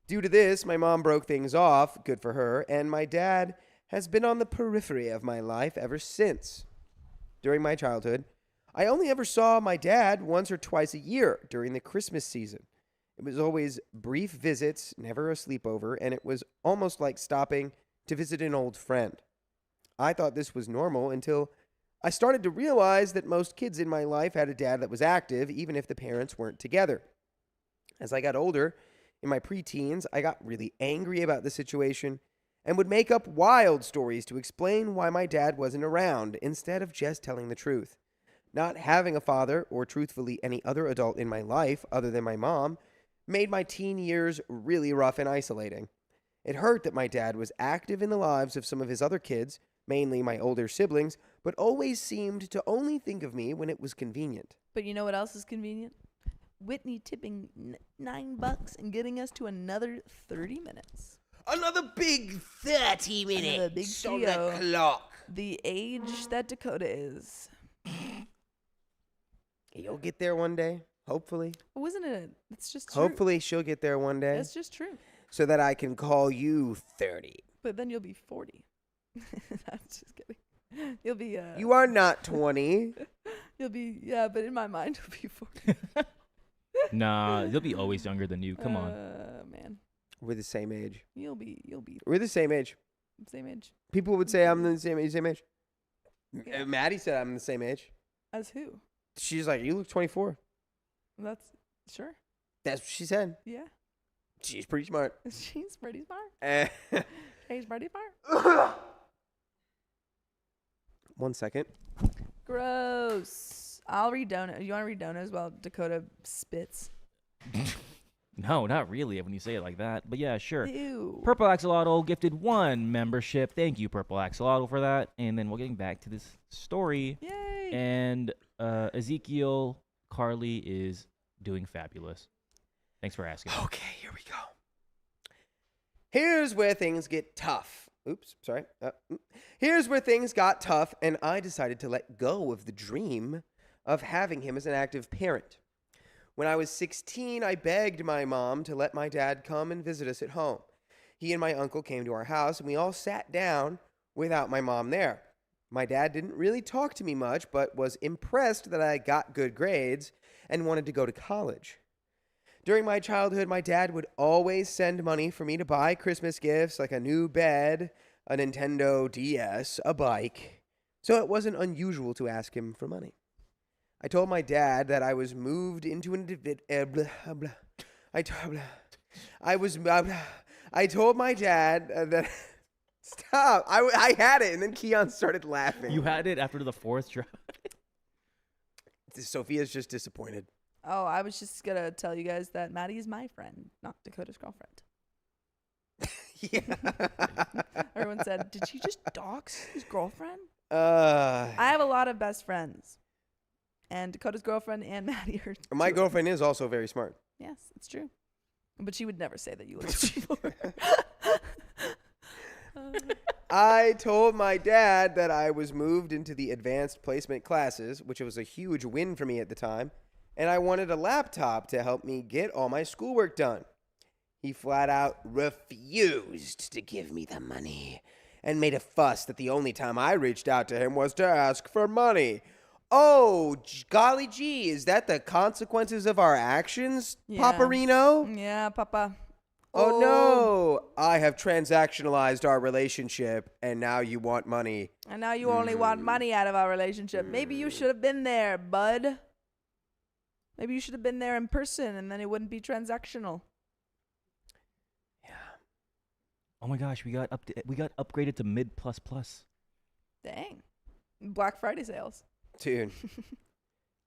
Due to this, my mom broke things off, good for her, and my dad has been on the periphery of my life ever since. During my childhood, I only ever saw my dad once or twice a year during the Christmas season. It was always brief visits, never a sleepover, and it was almost like stopping to visit an old friend. I thought this was normal until I started to realize that most kids in my life had a dad that was active, even if the parents weren't together. As I got older, in my preteens, I got really angry about the situation and would make up wild stories to explain why my dad wasn't around instead of just telling the truth. Not having a father, or truthfully any other adult in my life other than my mom, made my teen years really rough and isolating. It hurt that my dad was active in the lives of some of his other kids, mainly my older siblings, but always seemed to only think of me when it was convenient. But you know what else is convenient? Whitney tipping $9 and getting us to another 30 minutes. Another big 30 minutes Another big on trio. the clock. The age that Dakota is. You'll get there one day, hopefully. Wasn't it? It's just true. Hopefully she'll get there one day That's just true. so that I can call you 30. But then you'll be 40. I'm just kidding. You'll be You are not 20. You'll be but in my mind you'll be 40. Nah, he'll be always younger than you. Come on. Man. We're the same age. You'll be We're the same age. same age. People would say I'm the same age. Yeah. Maddie said I'm the same age. As who? She's like, you look 24. That's sure. That's what she said. Yeah. She's pretty smart. She's pretty smart. Eh. She's pretty smart. 1 second. Gross. I'll read Dona. You want to read Dona's while Dakota spits? No, not really when you say it like that. But yeah, sure. Ew. Purple Axolotl gifted 1 membership. Thank you, Purple Axolotl, for that. And then we're getting back to this story. Yay. And Ezekiel Carly is doing fabulous. Thanks for asking. Okay, here we go. Here's where things get tough. Oops, sorry. Here's where things got tough, and I decided to let go of the dream of having him as an active parent. When I was 16, I begged my mom to let my dad come and visit us at home. He and my uncle came to our house, and we all sat down without my mom there. My dad didn't really talk to me much, but was impressed that I got good grades and wanted to go to college. During my childhood, my dad would always send money for me to buy Christmas gifts like a new bed, a Nintendo DS, a bike, so it wasn't unusual to ask him for money. I told my dad that I was moved into an I told my dad that stop. I had it, and then Keon started laughing. You had it after the 4th try. Sophia's just disappointed. Oh, I was just going to tell you guys that Maddie is my friend, not Dakota's girlfriend. Yeah. Everyone said, did she just dox his girlfriend? I I have a lot of best friends. And Dakota's girlfriend and Maddie are My two- girlfriend is also very smart. Yes, it's true. But she would never say that you look for her. I told my dad that I was moved into the advanced placement classes, which was a huge win for me at the time, and I wanted a laptop to help me get all my schoolwork done. He flat out refused to give me the money and made a fuss that the only time I reached out to him was to ask for money. Oh, golly gee, is that the consequences of our actions, Yeah. Paparino? Yeah, Papa. Oh no, I have transactionalized our relationship and now you want money. And now you only want money out of our relationship. Maybe you should have been there, bud. Maybe you should have been there in person and then it wouldn't be transactional. Yeah. Oh my gosh, we got upgraded to mid plus plus. Dang. Black Friday sales. Dude.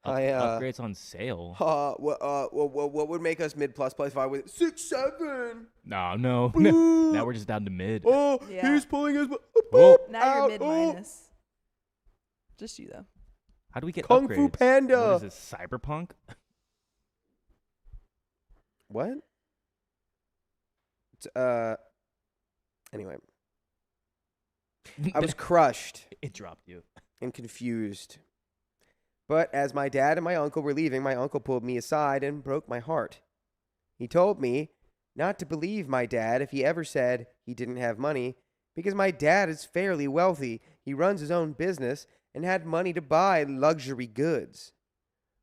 Upgrades on sale. What would make us mid plus if I was 6'7"? No. Boo. Now we're just down to mid. Oh, Yeah. he's pulling his Oh. Now you're out. mid Oh. minus. Just you though. How do we get Kung upgrades? Fu Panda. What is this, Cyberpunk? What? Anyway, I was crushed It dropped you. and confused. But as my dad and my uncle were leaving, my uncle pulled me aside and broke my heart. He told me not to believe my dad if he ever said he didn't have money, because my dad is fairly wealthy. He runs his own business and had money to buy luxury goods.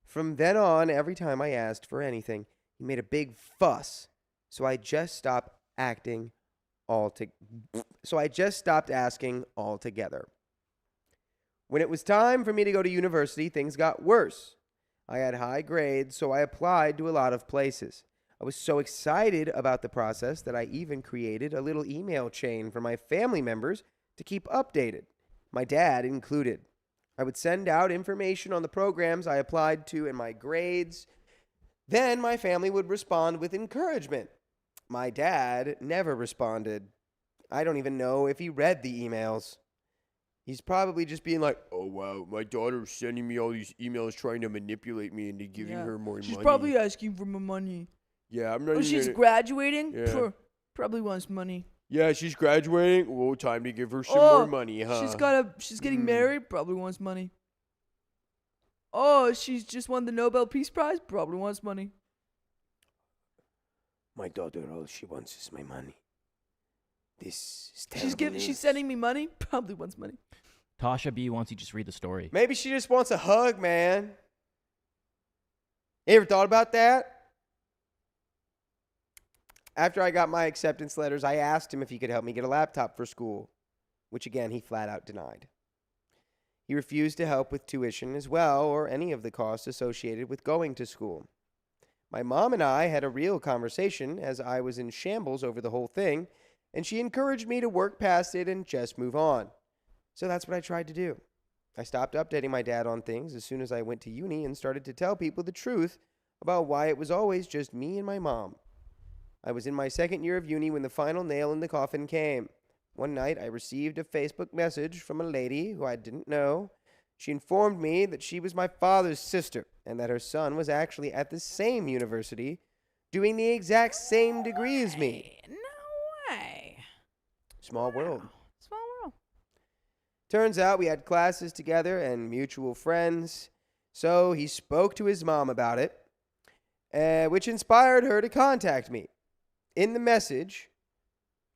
From then on, every time I asked for anything, he made a big fuss. So I just stopped asking altogether. When it was time for me to go to university, things got worse. I had high grades, so I applied to a lot of places. I was so excited about the process that I even created a little email chain for my family members to keep updated, my dad included. I would send out information on the programs I applied to and my grades. Then my family would respond with encouragement. My dad never responded. I don't even know if he read the emails. He's probably just being like, oh, wow, my daughter's sending me all these emails trying to manipulate me into giving her more money. She's probably asking for more money. Yeah, I'm not Oh, even she's gonna... graduating? Yeah. Probably wants money. Yeah, she's graduating. Oh, time to give her some more money, huh? She's getting married. Probably wants money. Oh, she's just won the Nobel Peace Prize. Probably wants money. My daughter, all she wants is my money. This is terrible news. She's sending me money. Probably wants money. Tasha B wants you to just read the story. Maybe she just wants a hug, man. You ever thought about that? After I got my acceptance letters, I asked him if he could help me get a laptop for school, which again, he flat out denied. He refused to help with tuition as well or any of the costs associated with going to school. My mom and I had a real conversation as I was in shambles over the whole thing, and she encouraged me to work past it and just move on. So that's what I tried to do. I stopped updating my dad on things as soon as I went to uni and started to tell people the truth about why it was always just me and my mom. I was in my second year of uni when the final nail in the coffin came. One night, I received a Facebook message from a lady who I didn't know. She informed me that she was my father's sister and that her son was actually at the same university doing the exact same degree as me. No way. Small world. Small world. Turns out we had classes together and mutual friends, so he spoke to his mom about it, which inspired her to contact me. In the message,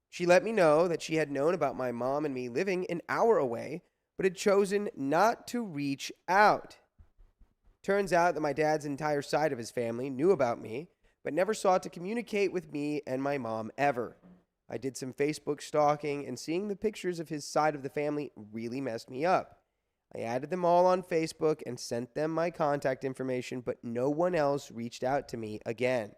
she let me know that she had known about my mom and me living an hour away, but had chosen not to reach out. Turns out that my dad's entire side of his family knew about me, but never sought to communicate with me and my mom ever. I did some Facebook stalking, and seeing the pictures of his side of the family really messed me up. I added them all on Facebook and sent them my contact information, but no one else reached out to me again.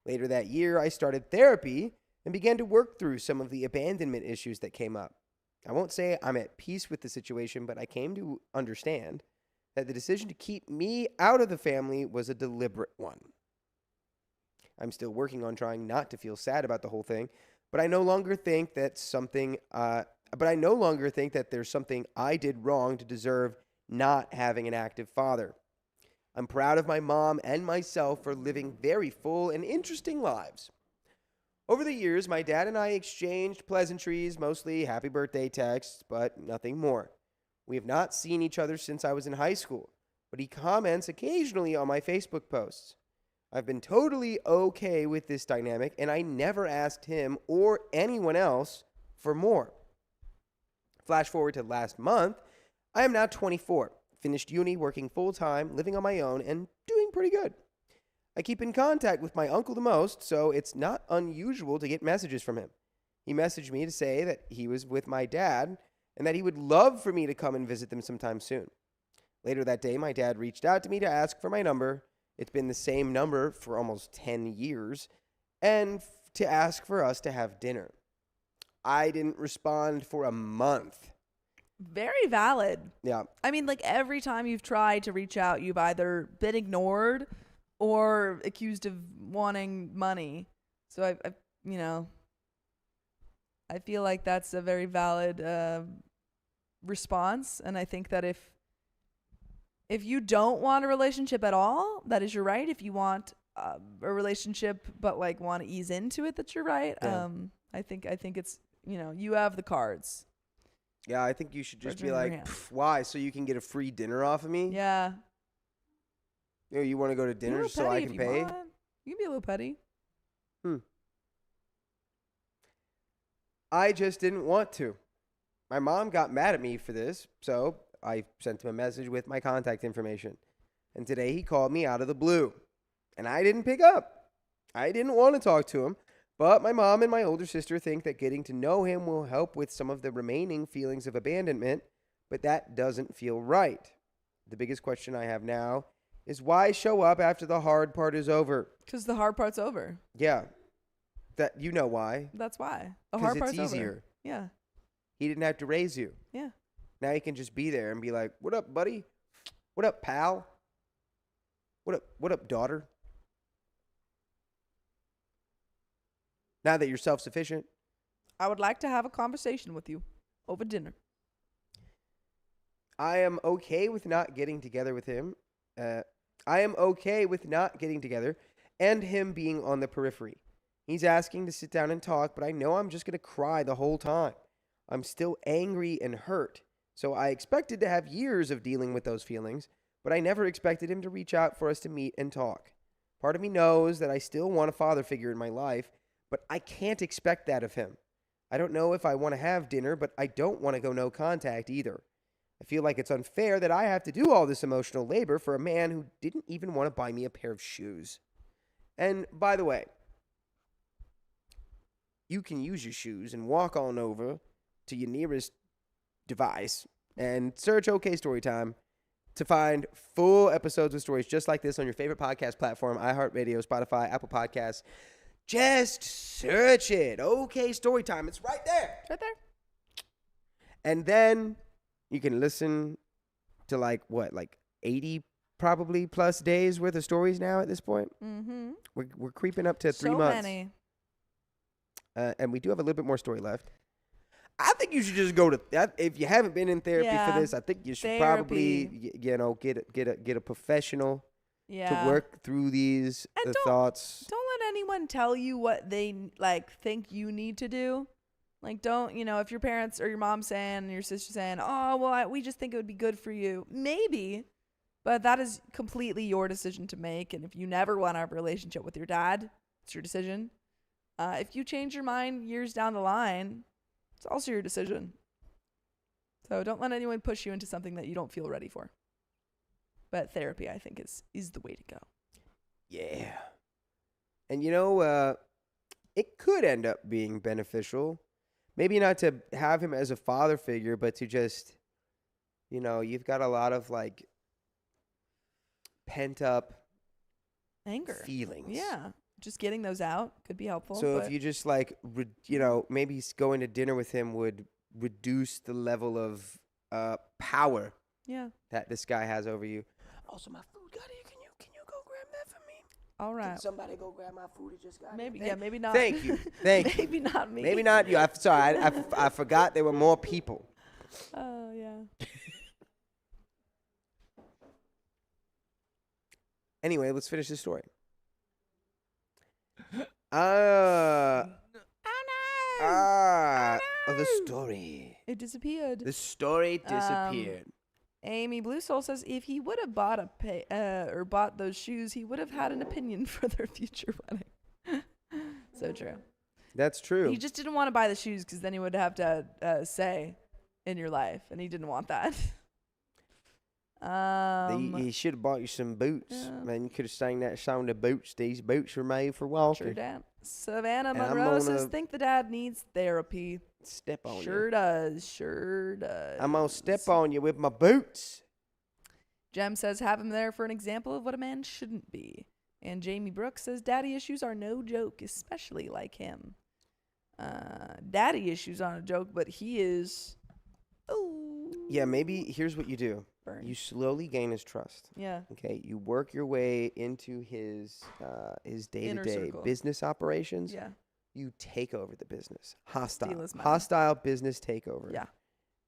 Later that year, I started therapy and began to work through some of the abandonment issues that came up. I won't say I'm at peace with the situation, but I came to understand that the decision to keep me out of the family was a deliberate one. I'm still working on trying not to feel sad about the whole thing, but I no longer think that there's something I did wrong to deserve not having an active father. I'm proud of my mom and myself for living very full and interesting lives. Over the years, my dad and I exchanged pleasantries, mostly happy birthday texts, but nothing more. We have not seen each other since I was in high school, but he comments occasionally on my Facebook posts. I've been totally okay with this dynamic, and I never asked him or anyone else for more. Flash forward to last month, I am now 24, finished uni, working full-time, living on my own, and doing pretty good. I keep in contact with my uncle the most, so it's not unusual to get messages from him. He messaged me to say that he was with my dad and that he would love for me to come and visit them sometime soon. Later that day, my dad reached out to me to ask for my number. It's been the same number for almost 10 years, and to ask for us to have dinner. I didn't respond for a month. Very valid. Yeah. I mean, like every time you've tried to reach out, you've either been ignored or accused of wanting money. So I feel like that's a very valid response, and I think that if you don't want a relationship at all, that is your right. If you want a relationship but like want to ease into it, that's your right. Yeah. I think it's, you have the cards. Yeah, I think you should just Cards be are in your like, hand. why? So you can get a free dinner off of me? Yeah. You want to go to Be a dinner little so I petty can if you pay? want. You can be a little petty. I just didn't want to. My mom got mad at me for this, so I sent him a message with my contact information. And today he called me out of the blue. And I didn't pick up. I didn't want to talk to him, but my mom and my older sister think that getting to know him will help with some of the remaining feelings of abandonment, but that doesn't feel right. The biggest question I have now is why show up after the hard part is over? Because the hard part's over. Yeah. That you know why. That's why. The 'Cause hard it's part's easier. over. Yeah. He didn't have to raise you. Yeah. Now he can just be there and be like, "What up, buddy? What up, pal? What up, daughter?" Now that you're self-sufficient. I would like to have a conversation with you over dinner. I am okay with not getting together with him. I am okay with not getting together and him being on the periphery. He's asking to sit down and talk, but I know I'm just going to cry the whole time. I'm still angry and hurt. So I expected to have years of dealing with those feelings, but I never expected him to reach out for us to meet and talk. Part of me knows that I still want a father figure in my life, but I can't expect that of him. I don't know if I want to have dinner, but I don't want to go no contact either. I feel like it's unfair that I have to do all this emotional labor for a man who didn't even want to buy me a pair of shoes. And by the way, you can use your shoes and walk on over to your nearest device and search OK Storytime to find full episodes of stories just like this on your favorite podcast platform, iHeartRadio, Spotify, Apple Podcasts. Just search it. OK Storytime. It's right there. Right there. And then you can listen to like 80 probably plus days worth of stories now at this point. Mm-hmm. We're creeping up to 3 So months. many. And we do have a little bit more story left. I think you should just go to that. If you haven't been in therapy for this, I think you should probably, get a professional to work through these thoughts. Don't let anyone tell you what they think you need to do. Like, don't, if your parents or your mom saying and your sister saying, oh, well, we just think it would be good for you. Maybe, but that is completely your decision to make. And if you never want to have a relationship with your dad, it's your decision. If you change your mind years down the line, it's also your decision. So don't let anyone push you into something that you don't feel ready for. But therapy, I think, is the way to go. Yeah. And, it could end up being beneficial. Maybe not to have him as a father figure, but to just, you've got a lot of, pent up anger feelings. Yeah. Just getting those out could be helpful. So if you just maybe going to dinner with him would reduce the level of power that this guy has over you. Also, my food got here. Can you go grab that for me? All right. Can somebody go grab my food? It just got maybe here. maybe not. Thank you. Maybe not me. Maybe not you. Sorry, I forgot there were more people. Oh yeah. Anyway, let's finish this story. Oh no! The story. It disappeared. The story disappeared. Amy Blue Soul says if he would have bought those shoes, he would have had an opinion for their future wedding. So true. That's true. He just didn't want to buy the shoes because then he would have to say in your life, and he didn't want that. He should have bought you some boots. Yeah. Man, you could have sang that song, The Boots. These boots were made for walking. Sure did. Savannah Monroe says, think the dad needs therapy. Step on you. Sure does. I'm going to step on you with my boots. Jem says, have him there for an example of what a man shouldn't be. And Jamie Brooks says, daddy issues are no joke, especially like him. Daddy issues aren't a joke, but he is... Oh. Yeah, maybe here's what you do. Burn. You slowly gain his trust. Yeah. Okay. You work your way into his day-to-day business operations. Yeah. You take over the business. Hostile business takeover. Yeah.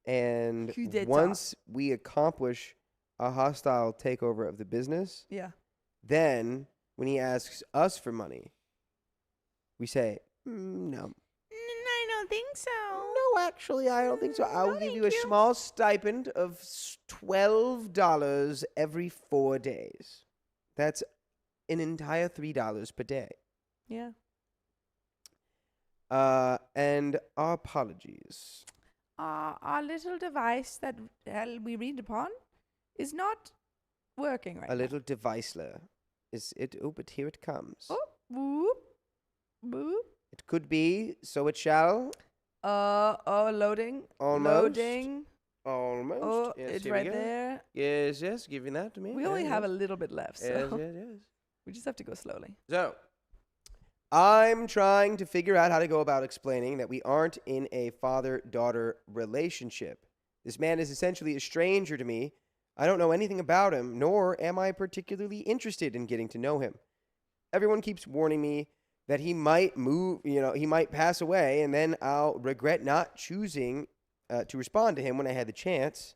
And once we accomplish a hostile takeover of the business, then when he asks us for money, we say, no. I don't think so. No, actually, I don't think so. I will give you a small stipend of $12 every 4 days. That's an entire $3 per day. Yeah. And our apologies. Our little device that we read upon is not working right now. A little deviceler. Is it? Oh, but here it comes. Oh, whoop, whoop. It could be, so it shall. Loading. Almost. Loading. Almost. Oh, yes, it's right there. Yes, giving that to me. We only have a little bit left, so yes. we just have to go slowly. So, I'm trying to figure out how to go about explaining that we aren't in a father-daughter relationship. This man is essentially a stranger to me. I don't know anything about him, nor am I particularly interested in getting to know him. Everyone keeps warning me that he might move, he might pass away, and then I'll regret not choosing to respond to him when I had the chance.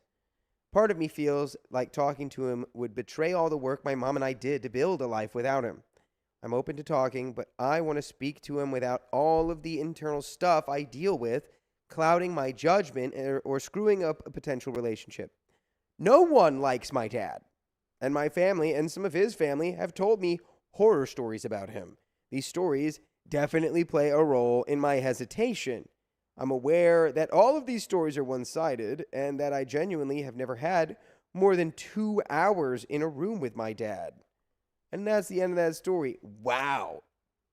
Part of me feels like talking to him would betray all the work my mom and I did to build a life without him. I'm open to talking, but I want to speak to him without all of the internal stuff I deal with clouding my judgment or screwing up a potential relationship. No one likes my dad, and my family and some of his family have told me horror stories about him. These stories definitely play a role in my hesitation. I'm aware that all of these stories are one-sided and that I genuinely have never had more than 2 hours in a room with my dad. And that's the end of that story. Wow.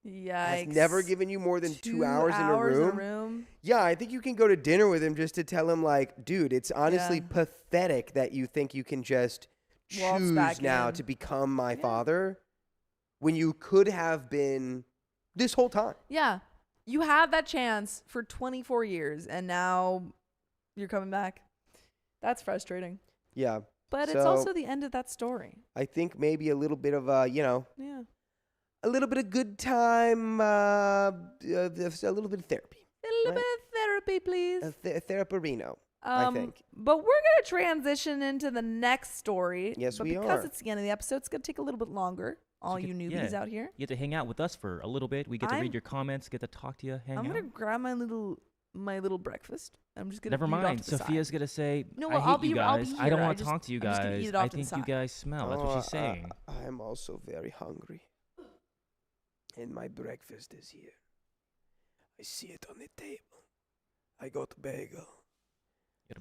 Yikes. Has never given you more than 2 hours in a room? In a room? Yeah, I think you can go to dinner with him just to tell him, like, dude, it's honestly pathetic that you think you can just choose now to become my father when you could have been this whole time. Yeah. You had that chance for 24 years, and now you're coming back. That's frustrating. Yeah. But it's also the end of that story. I think maybe a little bit of, a little bit of good time, a little bit of therapy. A little bit of therapy, please. A theraperino, I think. But we're going to transition into the next story. Yes, we are. Because it's the end of the episode, it's going to take a little bit longer. All you newbies out here. You get to hang out with us for a little bit. We get to read your comments, get to talk to you, hang out. I'm going to grab my little breakfast. I'm just going to Never mind. Sophia's going to say, no, I hate you guys. I don't want to talk to you guys. guys. I think you guys smell. That's what she's saying. I'm also very hungry. And my breakfast is here. I see it on the table. I got bagel.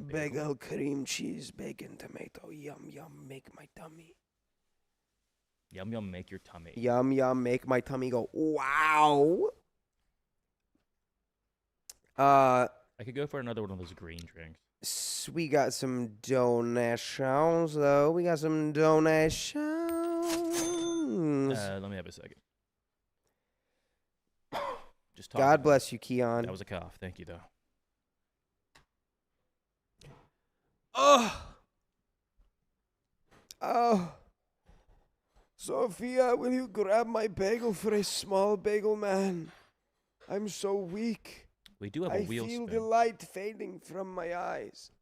Bagel, cream cheese, bacon, tomato. Yum, yum, make my tummy. Yum, yum, make your tummy. Yum, yum, make my tummy go, wow. I could go for another one of those green drinks. We got some donations, though. We got some donations. Let me have a second. Just talk. God bless you, Keon. That was a cough. Thank you, though. Oh. Sophia, will you grab my bagel for a small bagel man? I'm so weak. We do have a wheel I feel spin. the light fading from my eyes.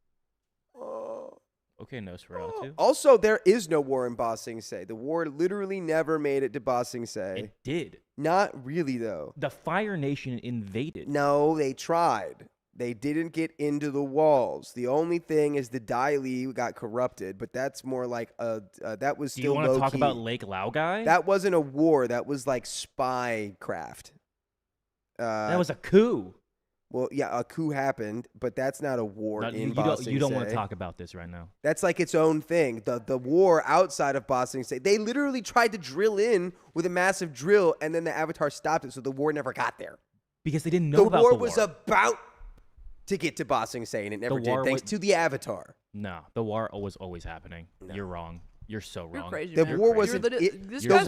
Oh. Okay, Nosferatu. Also, there is no war in Ba Sing Se. The war literally never made it to Ba Sing Se. It did. Not really, though. The Fire Nation invaded. No, they tried. They didn't get into the walls. The only thing is the Dai Li got corrupted, but that's more like that was still low-key. Do you want to talk about Lake Laogai? That wasn't a war. That was like spy craft. That was a coup. Well, yeah, a coup happened, but that's not a war in Ba Sing Se. You don't want to talk about this right now. That's like its own thing. The war outside of Ba Sing Se. They literally tried to drill in with a massive drill, and then the Avatar stopped it, so the war never got there. Because they didn't know about the war. The war was about to get to Ba Sing Se, and it never did, thanks to the Avatar. No, the war was always happening. No. You're wrong. You're so wrong. You're crazy, the man. war wasn't. This guy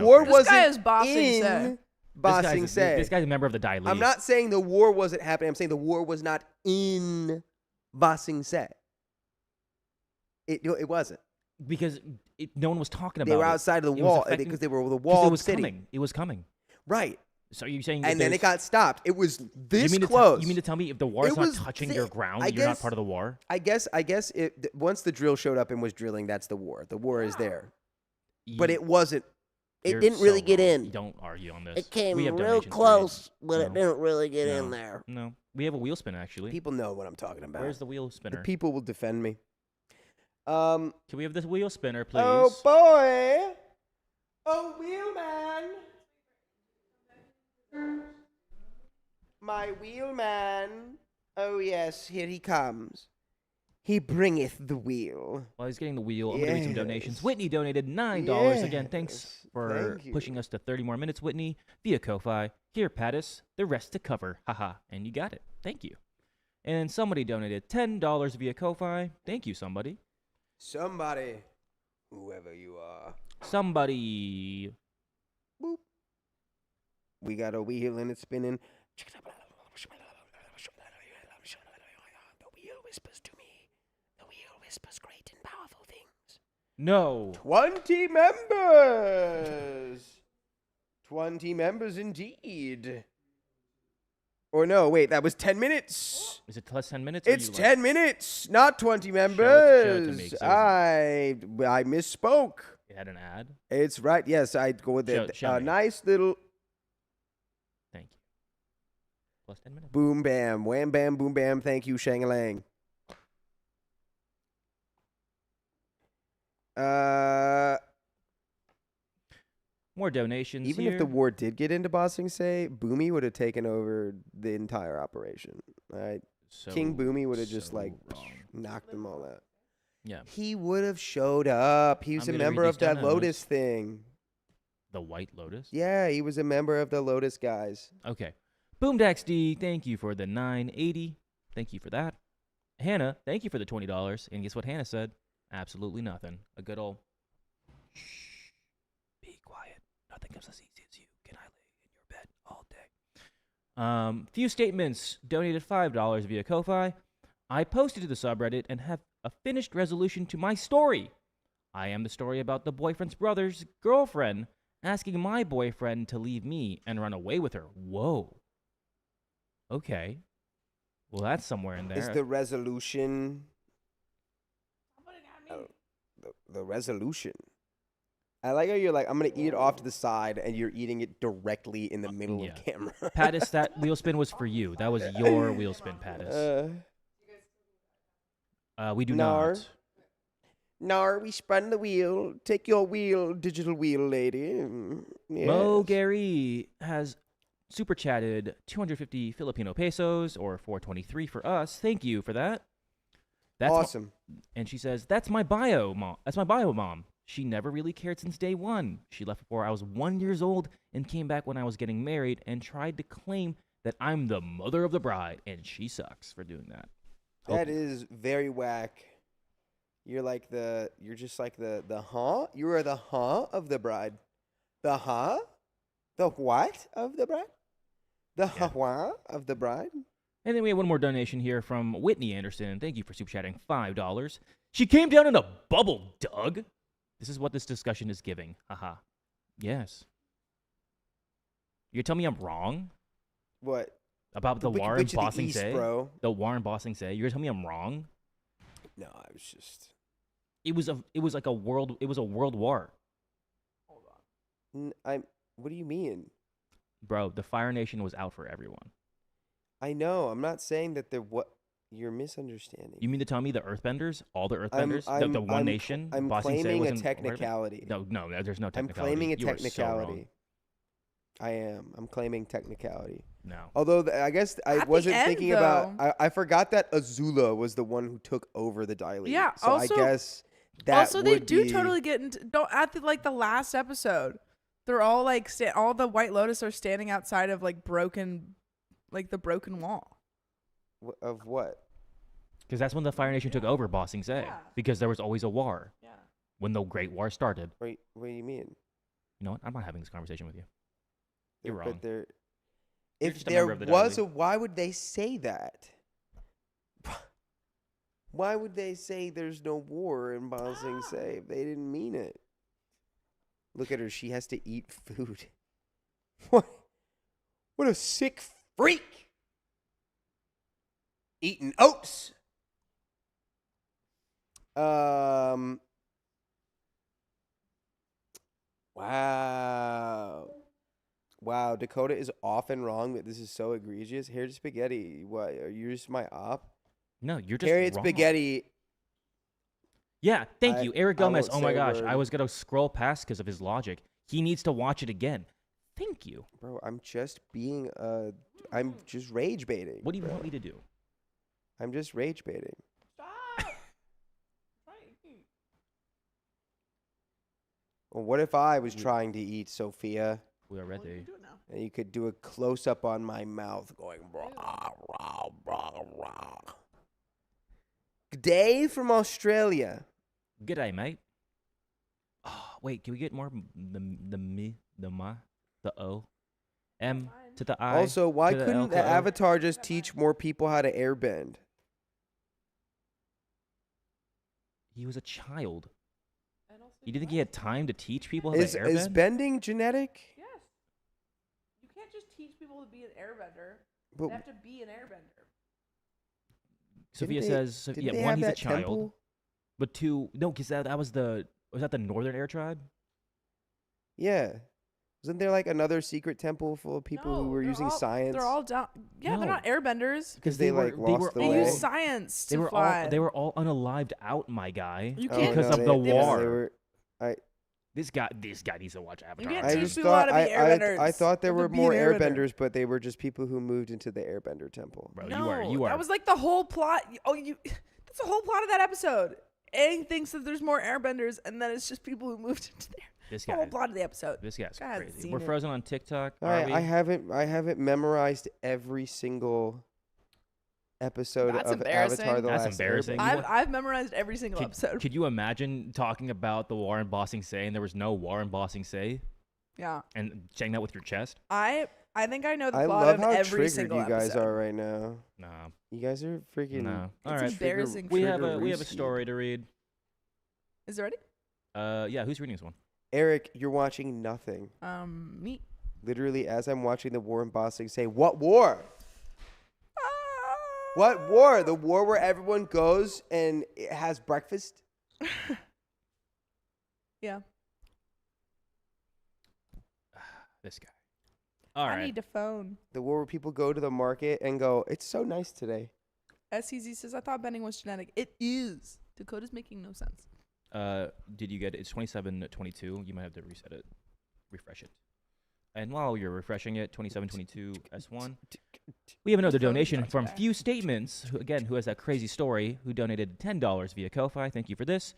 is Ba Sing Se. Ba Sing Se. This guy's a member of the Dai Li. I'm not saying the war wasn't happening. I'm saying the war was not in Ba Sing Se. It wasn't. Because no one was talking about it. They were outside of the wall because they were the walled city. It was coming. Right. So are you saying and then it got stopped. It was this you close. You mean to tell me if the war is not touching your ground, you're not part of the war? I guess once the drill showed up and was drilling, that's the war. The war is there. But it wasn't. It didn't really get in. You don't argue on this. It came real close, but it didn't really get in there. No. We have a wheel spin, actually. People know what I'm talking about. Where's the wheel spinner? The people will defend me. Can we have this wheel spinner, please? Oh, boy. Oh, wheelman. My wheelman. Oh, yes, here he comes. He bringeth the wheel. While he's getting the wheel, I'm going to read some donations. Whitney donated $9. Again, thanks for pushing us to 30 more minutes, Whitney, via Ko-Fi. Here, Pattis, the rest to cover. Haha, and you got it. Thank you. And somebody donated $10 via Ko-Fi. Thank you, somebody. Somebody. Whoever you are. Somebody. Boop. We got a wheel and it's spinning. The wheel whispers to me. The wheel whispers great and powerful things. No. 20 members. 20 members indeed. Or no, wait, that was 10 minutes. Is it plus 10 minutes? It's 10 minutes, not 20 members. Show it to me, I misspoke. It had an ad? It's right. Yes, I'd go with it. Nice little plus 10 minutes. Boom, bam. Wham, bam, boom, bam. Thank you, Shang-a-lang. More donations Even here. if the war did get into Ba Sing Se, Boomy would have taken over the entire operation. All right. King Boomy would have just so like wrong. knocked them all out. Yeah. He would have showed up. He was I'm a gonna member read of these that down Lotus notes. thing. The White Lotus? Yeah, he was a member of the Lotus guys. Okay. Boomdax D, thank you for the $9.80. Thank you for that. Hannah, thank you for the $20. And guess what Hannah said? Absolutely nothing. A good old shh. Be quiet. Nothing comes as easy as you. Can I lay in your bed all day? Few statements. Donated $5 via Ko-Fi. I posted to the subreddit and have a finished resolution to my story. I am the story about the boyfriend's brother's girlfriend asking my boyfriend to leave me and run away with her. Whoa. Okay. Well, that's somewhere in there. Is the resolution... the resolution. I like how you're like, I'm going to eat it off to the side, and you're eating it directly in the middle yeah. of camera. Pattis, that wheel spin was for you. That was your wheel spin, Pattis. We do Nar. not. Nar, we spun the wheel. Take your wheel, digital wheel lady. Mo Yes. Gary has super chatted 250 Filipino pesos, or 423 for us. Thank you for that. That's Awesome. and she says, that's my bio, mom. That's my bio, mom. She never really cared since day one. She left before I was 1 year old and came back when I was getting married and tried to claim that I'm the mother of the bride, and she sucks for doing that. That is very whack. You're just like the huh? You are the huh of the bride. The huh? The what of the bride? The Yeah. huh of the bride? And then we have one more donation here from Whitney Anderson. Thank you for super chatting $5. She came down in a bubble, Doug. This is what this discussion is giving. Haha. Yes. You're telling me I'm wrong What? about the Which- war in which of the Bossing East, Say? bro? The war in Bossing Say. You're telling me I'm wrong? No, I was just. It was a world war. What do you mean? Bro, the Fire Nation was out for everyone. I know. I'm not saying that they're what. You're misunderstanding. You mean to tell me the Earthbers, all the Earthbenders, the One Nation, I'm Bossing Say claiming a wasn't part of it? technicality. No, there's no I'm technicality. claiming a You are so wrong. technicality. I am. I'm claiming technicality. No. Although I guess I At the wasn't end, thinking about. I forgot that Azula was the one who took over the Daily. Yeah, So also- I guess that Also, they would do be- totally get into the last episode. They're all like all the White Lotus are standing outside of like the broken wall. Of what? Because that's when the Fire Nation took over Bossing Say. Yeah. Because there was always a war. Yeah. When the Great War started. Wait, what do you mean? You know what? I'm not having this conversation with you. You're But wrong. there, You're if just a there member of the was Daily. why would they say that? Why would they say there's no war in Ba Sing Se if they didn't mean it? Look at her. She has to eat food. What? What a sick freak. Eating oats. Wow. Wow, Dakota is often wrong, but this is so egregious. Harriet Spaghetti, what? Are you just my op? No, you're just Harriet wrong. Spaghetti. Yeah, thank you. Eric I Gomez. won't Oh my say a gosh. word. I was going to scroll past because of his logic. He needs to watch it again. Thank you. Bro, I'm just being I'm just rage baiting. What do you bro. want me to do? I'm just rage baiting. Stop. Well, what if I was trying to eat, Sophia, We are ready. and you could do a close up on my mouth going rah, rah, rah, rah. G'day from Australia. G'day, mate. Oh, wait, can we get more the me, the ma, the o, m to the i? Also, why to the L couldn't to the O? Avatar just teach more people how to airbend? He was a child. You didn't think he had time to teach people how Is to airbend? is bending genetic? Yes. You can't just teach people to be an airbender. But They have to be an airbender. Sophia didn't they- says, didn't yeah, they one, have he's a that child. temple? But two, no, because that was the Northern Air Tribe? Yeah. Wasn't there like another secret temple full of people who were using science? They're all down. Yeah, No. they're not airbenders. Because they like lost the They way. use science They to were fly. all they were all unalived out, my guy. You Oh, can't because no, of the they- yeah, war. they were- This guy needs to watch Avatar. can't I teach just people how thought to be airbenders. I thought there You have were to be more an airbender. airbenders, but they were just people who moved into the airbender temple. Bro, No, you are. That was like the whole plot. Oh, that's the whole plot of that episode. Aang thinks that there's more airbenders, and then it's just people who moved into there. this The guy. whole plot of the episode. This guy's Guy hasn't crazy. seen We're it. frozen on TikTok. All Are right, we? I haven't memorized every single episode That's of embarrassing. Avatar: The That's Last embarrassing. Airbender. I've memorized every single episode. Could you imagine talking about the war in Bossing Say and there was no war in Bossing Say Yeah, and saying that with your chest? I think I know the I plot love of how every triggered single you guys episode. are right now. Nah. You guys are freaking. No. All It's right. embarrassing. We have trigger a Reese. story to read. Is it ready? Yeah, who's reading this one? Eric, you're watching nothing. Me. Literally, as I'm watching the war in Bossing, say, "What war? Ah. What war? The war where everyone goes and it has breakfast." Yeah. This guy. All I right. need to phone. The war where people go to the market and go, "It's so nice today." SCZ says, I thought bending was genetic. It is. Dakota's making no sense. Did you get it? It's 2722. You might have to reset it. Refresh it. And while you're refreshing it, 2722 S1. We have another Phone donation starts from back. Few Statements, who has that crazy story, who donated $10 via Ko-Fi. Thank you for this.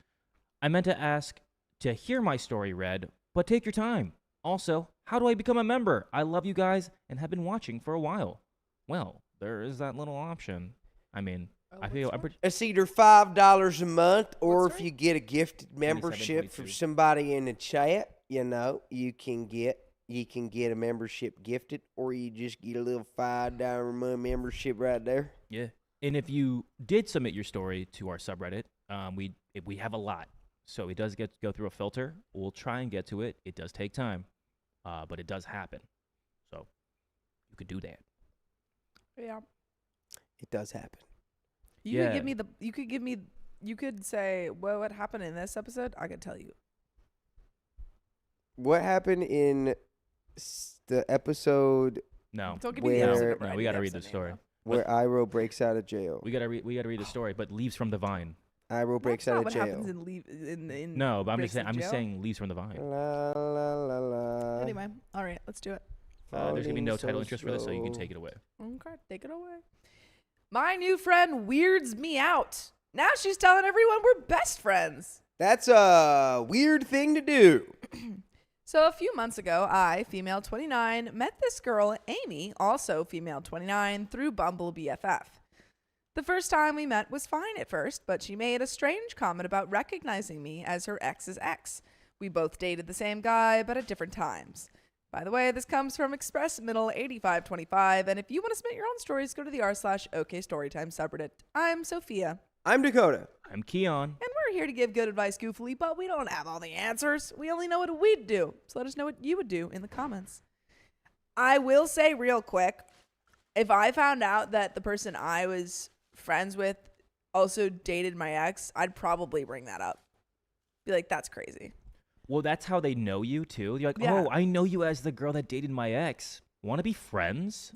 I meant to ask to hear my story read, but take your time. Also, how do I become a member? I love you guys and have been watching for a while. Well, there is that little option. I mean, I feel I'm pretty. It's either $5 a month, or What's if right? you get a gifted membership from 27.22. somebody in the chat, you can get a membership gifted, or you just get a little $5 a month membership right there. Yeah. And if you did submit your story to our subreddit, we have a lot. So it does go through a filter. We'll try and get to it. It does take time, but it does happen. So you could do that. Yeah. It does happen. You Yeah. could give me you could say, well, what happened in this episode? I could tell you. What happened in the episode No. Don't give me the Where- episode. No, we got to read the story. where Iroh breaks out of jail? We got to read the story, but leaves from the vine. Iroh breaks That's out not of what jail. happens in No, but I'm breaks just saying in jail? leaves from the vine. La la la la. Anyway, all right, let's do it. There's gonna be no Falling title so interest for this, so you can slow. take it away. Okay, take it away. My new friend weirds me out. Now she's telling everyone we're best friends. That's a weird thing to do. So a few months ago, I, female 29, met this girl, Amy, also female 29, through Bumble BFF. The first time we met was fine at first, but she made a strange comment about recognizing me as her ex's ex. We both dated the same guy, but at different times. By the way, this comes from Express Middle 8525, and if you want to submit your own stories, go to the r/OK Storytime subreddit. I'm Sophia, I'm Dakota. I'm Keon. and we're here to give good advice goofily, but we don't have all the answers. We only know what we'd do, so let us know what you would do in the comments. I will say real quick, if I found out that the person I was friends with also dated my ex, I'd probably bring that up. Be like, that's crazy. Well, that's how they know you too. You're like, Yeah. oh, I know you as the girl that dated my ex. Want to be friends?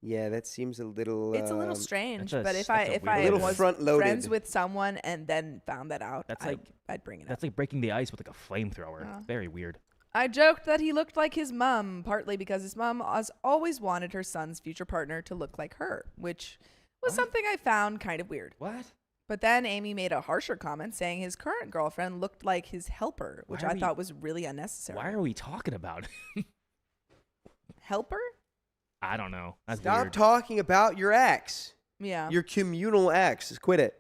Yeah, that seems a little. It's a little strange, that's a- but if that's a I weird was one. front-loaded. friends with someone and then found that out, That's I'd bring it up. That's like breaking the ice with like a flamethrower. Yeah. Very weird. I joked that he looked like his mom, partly because his mom has always wanted her son's future partner to look like her, which was What? something I found kind of weird. What? But then Amy made a harsher comment saying his current girlfriend looked like his helper, which Why are I we- thought was really unnecessary. Why are we talking about it? Helper? I don't know. That's Stop weird. talking about your ex. Yeah. Your communal ex. Quit it.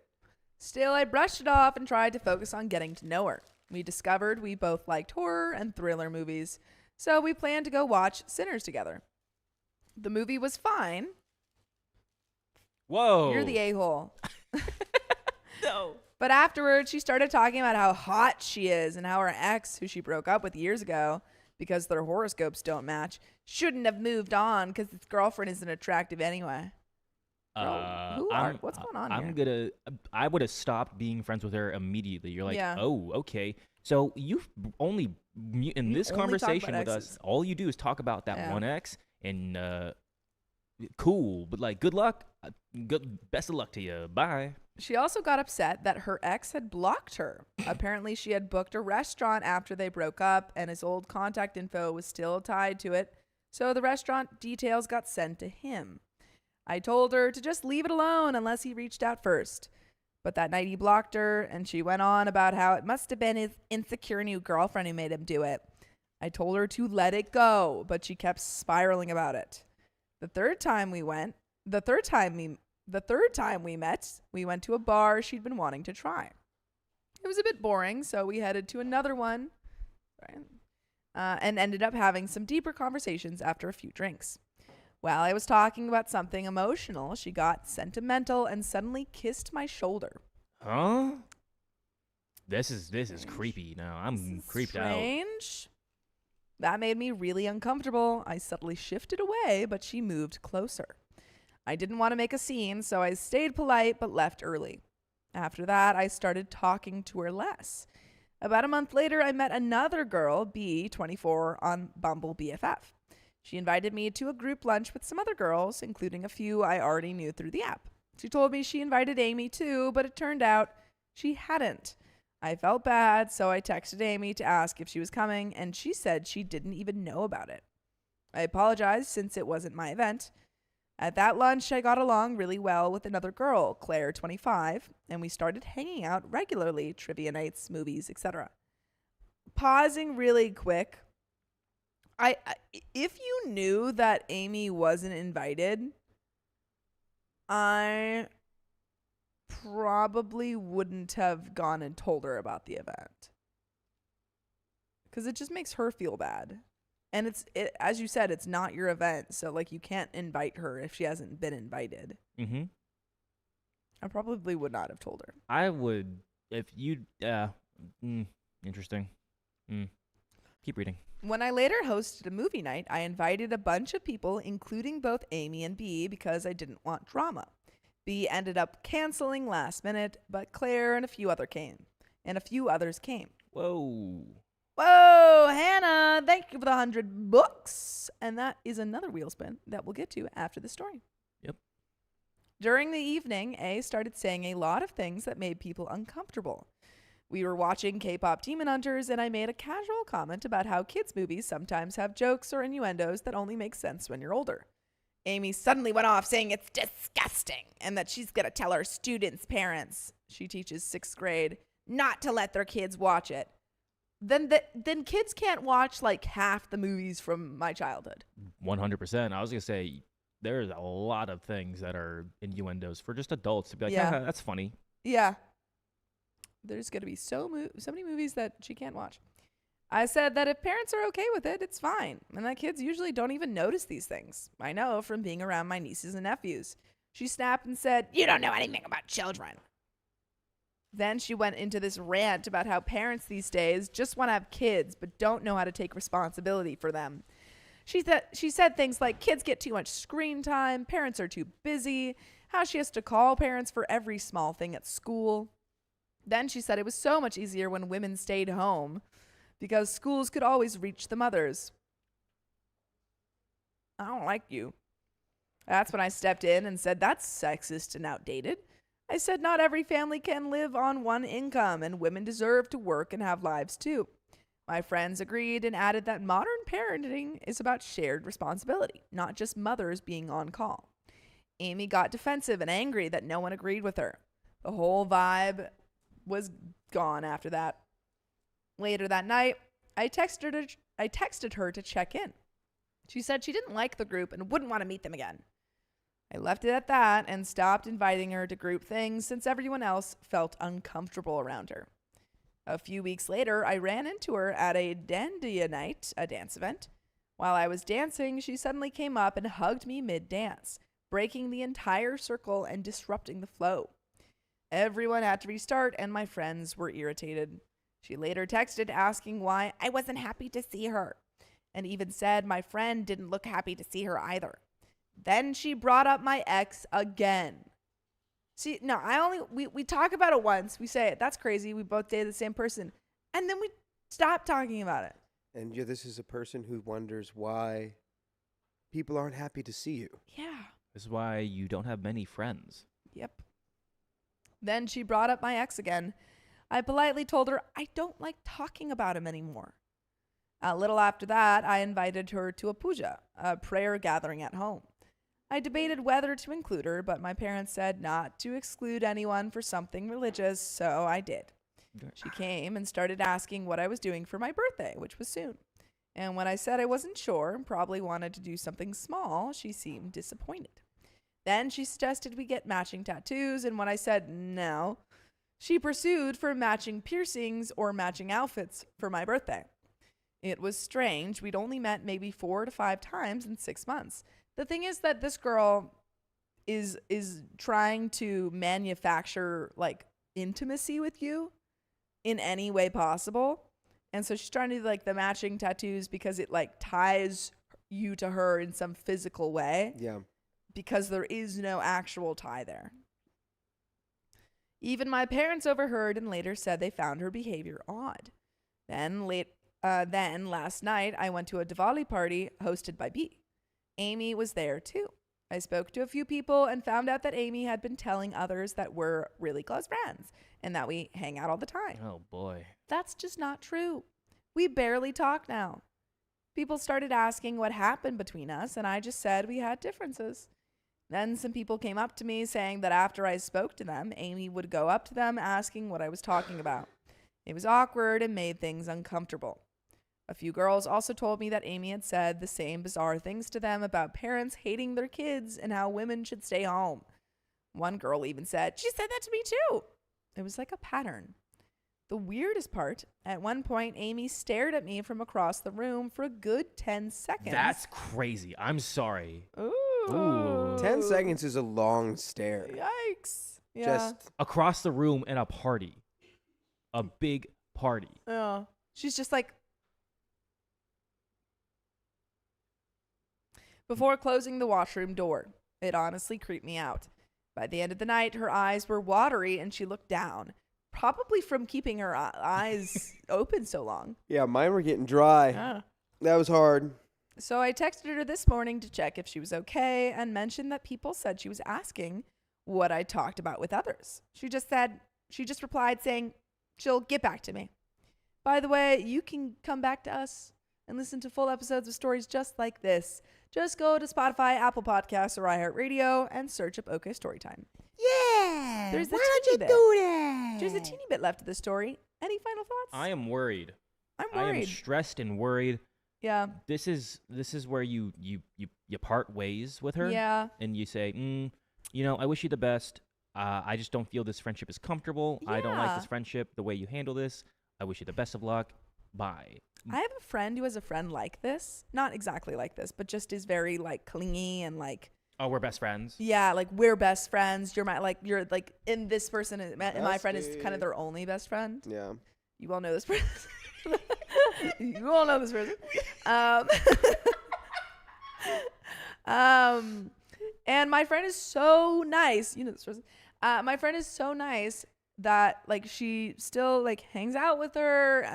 Still, I brushed it off and tried to focus on getting to know her. We discovered we both liked horror and thriller movies, so we planned to go watch Sinners together. The movie was fine. Whoa. You're the a-hole. No. But afterwards, she started talking about how hot she is and how her ex, who she broke up with years ago because their horoscopes don't match, shouldn't have moved on because his girlfriend isn't attractive anyway. What's going on I would have stopped being friends with her immediately. You're like, Yeah. oh, okay. So you've only in We this only talk conversation about with us, exes. all you do is talk about that Yeah. one ex, and cool, but like, good luck, best of luck to you. Bye. She also got upset that her ex had blocked her. Apparently, she had booked a restaurant after they broke up, and his old contact info was still tied to it, so the restaurant details got sent to him. I told her to just leave it alone unless he reached out first. But that night he blocked her, and she went on about how it must have been his insecure new girlfriend who made him do it. I told her to let it go, but she kept spiraling about it. The third time we met, we went to a bar she'd been wanting to try. It was a bit boring, so we headed to another one, right? And ended up having some deeper conversations after a few drinks. While I was talking about something emotional, she got sentimental and suddenly kissed my shoulder. Huh? This is creepy now. I'm creeped out. Strange. That made me really uncomfortable. I subtly shifted away, but she moved closer. I didn't want to make a scene, so I stayed polite but left early. After that, I started talking to her less. About a month later, I met another girl, B, 24, on Bumble BFF. She invited me to a group lunch with some other girls, including a few I already knew through the app. She told me she invited Amy too, but it turned out she hadn't. I felt bad, so I texted Amy to ask if she was coming, and she said she didn't even know about it. I apologized since it wasn't my event. At that lunch, I got along really well with another girl, Claire, 25, and we started hanging out regularly, trivia nights, movies, etc. Pausing really quick, if you knew that Amy wasn't invited, I probably wouldn't have gone and told her about the event. Because it just makes her feel bad. And as you said, it's not your event. So, like, you can't invite her if she hasn't been invited. Mm-hmm. I probably would not have told her. I would, if you, interesting. Keep reading. When I later hosted a movie night, I invited a bunch of people, including both Amy and B, because I didn't want drama. B ended up canceling last minute, but Claire and a few others came. Whoa. Whoa, Hannah, thank you for the 100 books. And that is another wheel spin that we'll get to after the story. Yep. During the evening, A started saying a lot of things that made people uncomfortable. We were watching K-pop Demon Hunters, and I made a casual comment about how kids' movies sometimes have jokes or innuendos that only make sense when you're older. Amy suddenly went off saying it's disgusting and that she's going to tell her students' parents, she teaches 6th grade, not to let their kids watch it. Then kids can't watch like half the movies from my childhood. 100%. I was going to say, there's a lot of things that are innuendos for just adults to be like, Yeah. yeah, that's funny. Yeah. There's going to be so many movies that she can't watch. I said that if parents are okay with it, it's fine. And that kids usually don't even notice these things. I know from being around my nieces and nephews. She snapped and said, "You don't know anything about children." Then she went into this rant about how parents these days just want to have kids but don't know how to take responsibility for them. She said things like kids get too much screen time, parents are too busy, how she has to call parents for every small thing at school. Then she said it was so much easier when women stayed home because schools could always reach the mothers. I don't like you. That's when I stepped in and said that's sexist and outdated. I said not every family can live on one income and women deserve to work and have lives too. My friends agreed and added that modern parenting is about shared responsibility, not just mothers being on call. Amy got defensive and angry that no one agreed with her. The whole vibe was gone after that. Later that night, I texted her to check in. She said she didn't like the group and wouldn't want to meet them again. I left it at that and stopped inviting her to group things since everyone else felt uncomfortable around her. A few weeks later, I ran into her at a Dandia night, a dance event. While I was dancing, she suddenly came up and hugged me mid-dance, breaking the entire circle and disrupting the flow. Everyone had to restart, and my friends were irritated. She later texted asking why I wasn't happy to see her, and even said my friend didn't look happy to see her either. Then she brought up my ex again. See, no, we talk about it once. We say, that's crazy. We both dated the same person. And then we stopped talking about it. And this is a person who wonders why people aren't happy to see you. Yeah. This is why you don't have many friends. Yep. Then she brought up my ex again. I politely told her I don't like talking about him anymore. A little after that, I invited her to a puja, a prayer gathering at home. I debated whether to include her, but my parents said not to exclude anyone for something religious, so I did. She came and started asking what I was doing for my birthday, which was soon. And when I said I wasn't sure and probably wanted to do something small, she seemed disappointed. Then she suggested we get matching tattoos, and when I said no, she pursued for matching piercings or matching outfits for my birthday. It was strange. We'd only met maybe 4 to 5 times in 6 months. The thing is that this girl is trying to manufacture like intimacy with you in any way possible. And so she's trying to do like the matching tattoos because it like ties you to her in some physical way. Yeah. Because there is no actual tie there. Even my parents overheard and later said they found her behavior odd. Then last night, I went to a Diwali party hosted by B. Amy was there too. I spoke to a few people and found out that Amy had been telling others that we're really close friends and that we hang out all the time. Oh, boy. That's just not true. We barely talk now. People started asking what happened between us, and I just said we had differences. Then some people came up to me saying that after I spoke to them, Amy would go up to them asking what I was talking about. It was awkward and made things uncomfortable. A few girls also told me that Amy had said the same bizarre things to them about parents hating their kids and how women should stay home. One girl even said, "She said that to me too." It was like a pattern. The weirdest part, at one point, Amy stared at me from across the room for a good 10 seconds. That's crazy. I'm sorry. Ooh. 10 seconds is a long stare. Yikes. Yeah. Just Across the room in a party. A big party. Yeah. She's just like, before closing the washroom door. It honestly creeped me out. By the end of the night, her eyes were watery and she looked down, probably from keeping her eyes open so long. yeah, mine were getting dry. Yeah. That was hard. So I texted her this morning to check if she was okay and mentioned that people said she was asking what I talked about with others. She just replied saying she'll get back to me. By the way, you can come back to us and listen to full episodes of stories just like this. Just go to Spotify, Apple Podcasts, or iHeartRadio and search up OK Storytime. Yeah. There's a why don't teeny you bit. do that? There's a teeny bit left of the story. Any final thoughts? I am worried. I'm I am worried. stressed and worried. Yeah. This is where you part ways with her. Yeah. And you say, I wish you the best. I just don't feel this friendship is comfortable. I don't like Yeah. this friendship, the way you handle this. I wish you the best of luck. Bye. I have a friend who has a friend like this. Not exactly like this, but just is very like clingy and like, Oh, we're best friends. yeah, like we're best friends. You're like, and this person, and my friend is kind Bestie. of their only best friend. Yeah. You all know this person. You all know this person. And my friend is so nice. You know this person. My friend is so nice that like she still like hangs out with her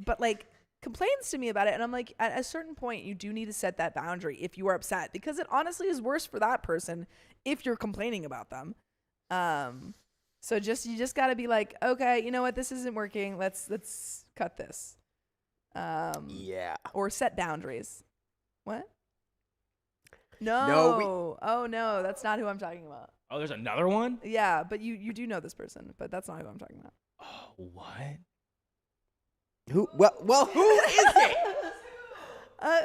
but like complains to me about it. And I'm like, at a certain point, you do need to set that boundary if you are upset, because it honestly is worse for that person if you're complaining about them. So you just got to be like, okay, you know what? This isn't working. Let's cut this. Yeah. Or set boundaries. What? No, No. Oh no, that's not who I'm talking about. Oh, there's another one? Yeah, but you do know this person, but that's not who I'm talking about. Oh, what? Who? Well, who is it?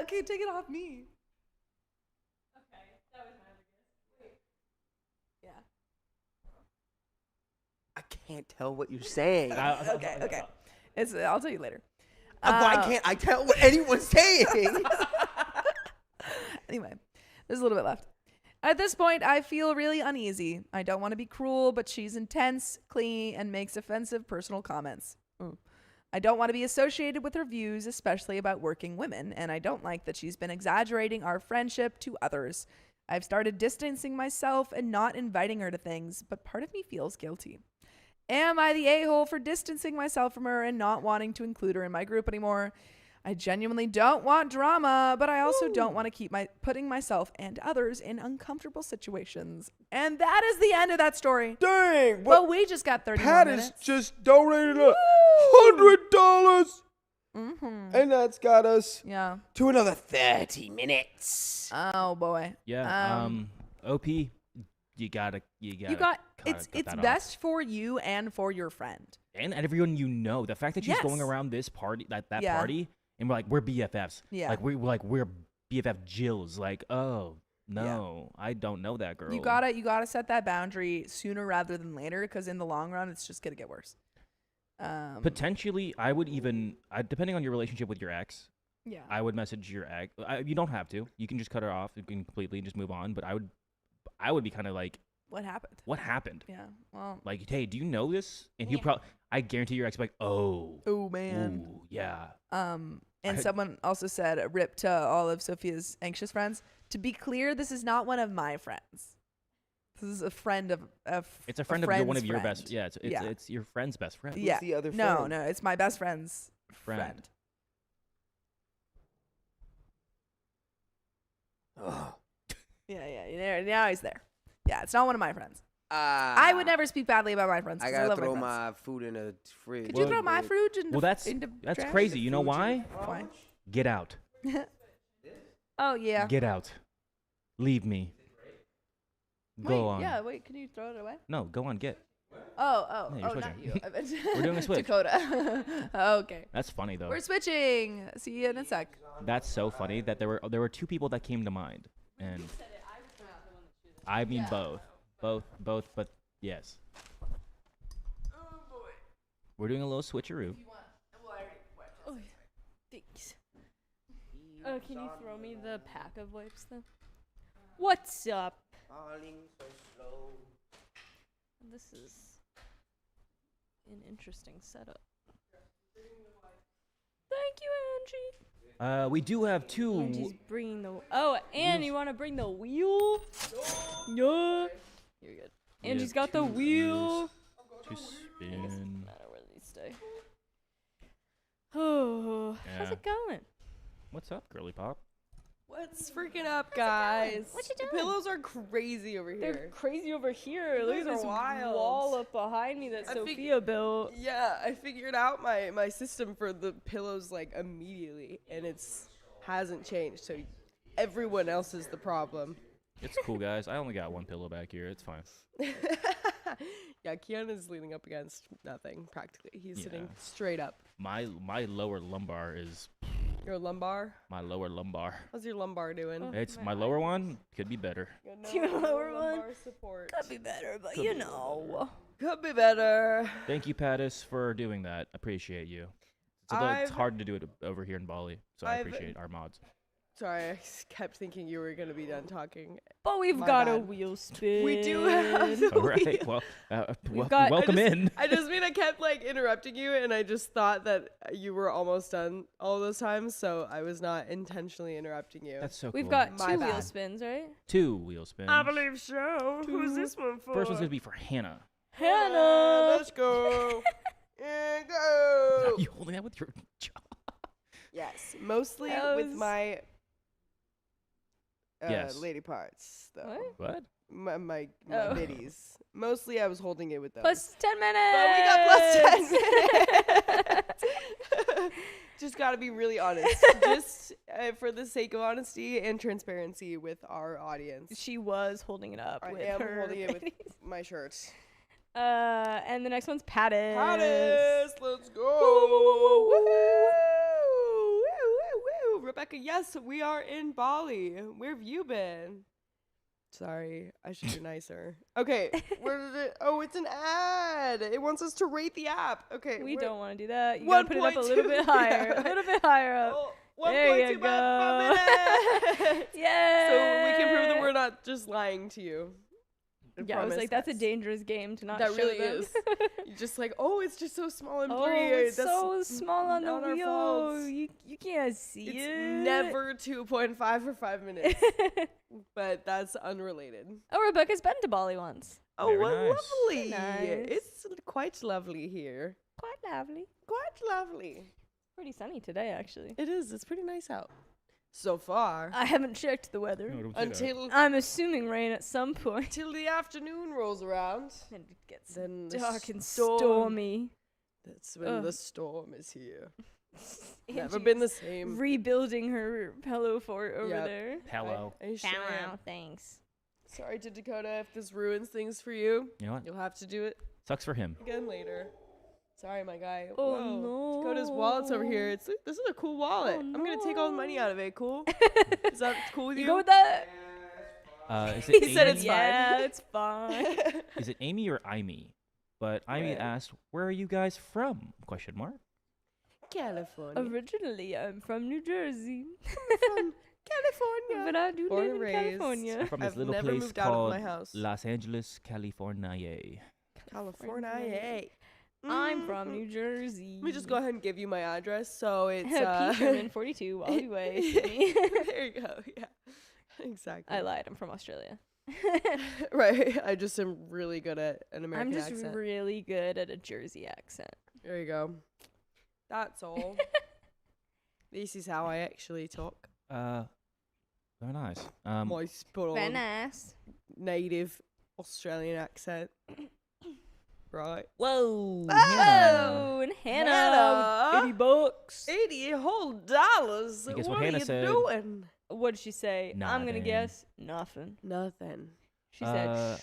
Okay, take it off me. Okay, that was my other guess. Yeah. I can't tell what you're saying. Okay. I'll tell you later. Why can't I tell what anyone's saying? Anyway, there's a little bit left. At this point, I feel really uneasy. I don't want to be cruel, but she's intense, clingy, and makes offensive personal comments. I don't want to be associated with her views, especially about working women, and I don't like that she's been exaggerating our friendship to others. I've started distancing myself and not inviting her to things, but part of me feels guilty. Am I the a-hole for distancing myself from her and not wanting to include her in my group anymore? I genuinely don't want drama, but I also don't want to keep putting myself and others in uncomfortable situations. And that is the end of that story. Dang! But we just got 30 Pat more has minutes. just donated $100, and that's got us Yeah. to another 30 minutes. Oh boy. Yeah. OP, you gotta. It's best for you and for your friend. And everyone you know. The fact that she's going Yes. around this party, that Yeah. party, and we're like, we're BFFs. Yeah. Like we're BFF Jills. Like, oh no, I don't know that girl. You gotta set that boundary sooner rather than later, because in the long run, it's just gonna get worse. Potentially, I would even, depending on your relationship with your ex, Yeah. I would message your ex. You don't have to. You can just cut her off completely and just move on. But I would be kind of like, What happened? what happened? Yeah. Well. Like, hey, do you know this? And he'll probably, I guarantee your ex will be like, oh, Oh man. ooh, yeah. And someone also said, "Rip to all of Sophia's anxious friends." To be clear, this is not one of my friends. This is a friend of It's a friend of one of your best. Yeah, Yeah. it's your friend's best friend. Yeah. the other No, friend? no, it's my best friend's friend. Ugh. Yeah. Now he's there. Yeah, it's not one of my friends. I would never speak badly about my friends. I 'cause gotta love throw friends. my food in the fridge. Could you throw my fruit into Well, that's trash? crazy. You know why? Why? Get out. Oh yeah. Get out. Leave me. Go on. Yeah. Wait. Can you throw it away? No, go on. Get. Oh. Yeah, you're Not switching. you. I meant We're doing a switch. Dakota. Okay. That's funny though. We're switching. See you in a sec. That's so funny that there were two people that came to mind, and I mean both, but yes. We're doing a little switcheroo. Oh, thanks. Can you throw me the pack of wipes though? What's up? Falling so slow. This is an interesting setup. Thank you, Angie. We do have two. Angie's bringing the. Oh, and you want to bring the wheel? Yeah. You're good. Angie's got the wheel. To spin. Doesn't matter where these stay. Oh, how's Yeah. it going? What's up, girly pop? What's freaking up, guys? What you The doing? pillows are crazy over They're here. crazy over here. Look at Those are this wild. wall up behind me that I Sophia built. Yeah, I figured out my system for the pillows like immediately, and hasn't changed. So everyone else is the problem. It's cool, guys. I only got one pillow back here. It's fine. Yeah, Keanu's leaning up against nothing practically. He's sitting Yeah. straight up. My lower lumbar is Your lumbar? my lower lumbar. How's your lumbar doing? Oh. It's my lower one could be better. Your lower one? lumbar support. Could be better, but Could you be know. Could be better. Thank you, Pattis, for doing that. Appreciate you. It's I've- hard to do it over here in Bali, so I I've- appreciate our mods. Sorry, I kept thinking you were gonna be done talking. But we've My got a bad. wheel spin. We do have the All right. wheel. Well, got- welcome I just, in. I just mean I kept like interrupting you, and I just thought that you were almost done all those times, so I was not intentionally interrupting you. That's so We've cool. got My two wheel bad. spins, right? 2 wheel spins. so. Who's this one for? First one's gonna be for Hannah. Hannah! Let's go. And Are go. you holding that with your jaw? Yes, mostly That with was- my Yes. lady parts, though. What? What? My Oh. middies. Mostly I was holding it with those. Plus 10 minutes! But we got plus 10 minutes. Just gotta be really honest. Just for the sake of honesty and transparency with our audience. She was holding it up I with am her holding it with ladies. my shirt. And the next one's Pattis. Pattis, let's go. Woo-hoo. Woo, woo, woo. Rebecca, yes, we are in Bali. Where have you been? Sorry, I should be nicer. Okay, where did it? Oh, it's an ad. It wants us to rate the app. Okay, We where- don't want to do that. You gotta put it up a 1.2, little bit higher. yeah. A little bit higher up. Oh, There 1.2 you by minute. Yeah. So we can prove that we're not just lying to you. Yeah, I was promise like, that's a us. dangerous game to not That show really them. is. You're just like, oh, it's just so small and Oh, blurry. it's That's so small on the not our wheel. fault. You can't see It's it. never 2.5 for 5 minutes, but that's unrelated. Oh, Rebecca's been to Bali once. Oh, Very well, nice. lovely. Nice. It's quite lovely here. Quite lovely. Quite lovely. Pretty sunny today, actually. It is. It's pretty nice out. So far. I haven't checked the weather. Until I'm assuming rain at some point. till the afternoon rolls around. And it gets Then the dark and storm- stormy. That's when Ugh. the storm is here. And Never she's been the same. rebuilding her pillow fort over Yep. there. Hello. I sure am. Thanks. Sorry to Dakota if this ruins things for you. You know what? You'll have to do it Sucks for him. again later. Sorry, my guy. Oh, Whoa. no. Dakota's wallet's over here. This is a cool wallet. Oh, I'm gonna take all the money out of it. Cool? Is that cool with you? You go with that? Is it He said Amy? it's Yeah, fine. it's fine. Is it Amy or Amy? But Amy Where? asked, "Where are you guys from?" Question mark. California. Originally, I'm from New Jersey, From California. but I do Born live and in raised. California. From this I've little never place moved out of called my house. Los Angeles, California. California. I'm from New Jersey. Let me just go ahead and give you my address. So it's P. Sherman, 42, Wally Way, Sydney. There you go. Yeah. Exactly. I lied. I'm from Australia. Right. I just am really good at an American I'm just accent. really good at a Jersey accent. There you go. That's all. This is how I actually talk. Very nice. My spot Very on nice. native Australian accent. Right. Whoa. Oh, and Hannah, Hannah. 80 bucks. $80 whole dollars. And guess what what are Hannah you said? doing? What did she say? I'm gonna Nothing. guess nothing. Nothing. She said, Uh,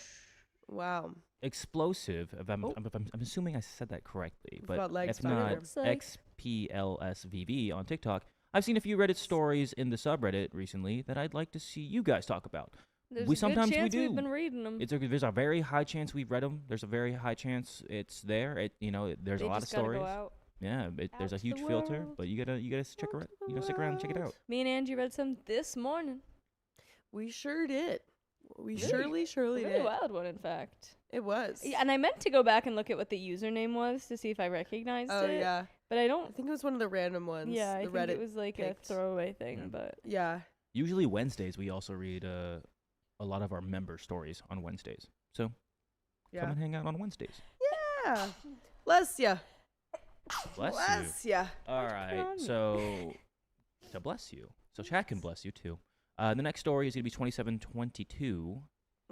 Wow. Explosive. If I'm, Oh. I'm assuming I said that correctly, We've but got legs if back not, there. Looks like- XPLSVV on TikTok. I've seen a few Reddit stories in the subreddit recently that I'd like to see you guys talk about. There's We a sometimes good we chance do. We've been reading them. There's a very high chance we've read them. There's a very high chance it's there. There's They a lot of just gotta stories. go out. Yeah, there's a out to huge the filter, world. but you gotta check Out it. to the You know, stick around and check it out. Me and Angie read some this morning. We sure did. We Really? surely A really did. wild one, in fact. It was. Yeah, and I meant to go back and look at what the username was to see if I recognized Oh it. yeah. But I I don't. think it was one of the random ones. Yeah, I the think Reddit. it was like picked. a throwaway thing. Yeah. But Yeah. Usually Wednesdays we also read a lot of our member stories on Wednesdays. So come Yeah. and hang out on Wednesdays. Yeah. Bless ya. Bless you. Bless ya. All on right, me. so to bless you. So chat can bless you too. The next story is gonna be 2722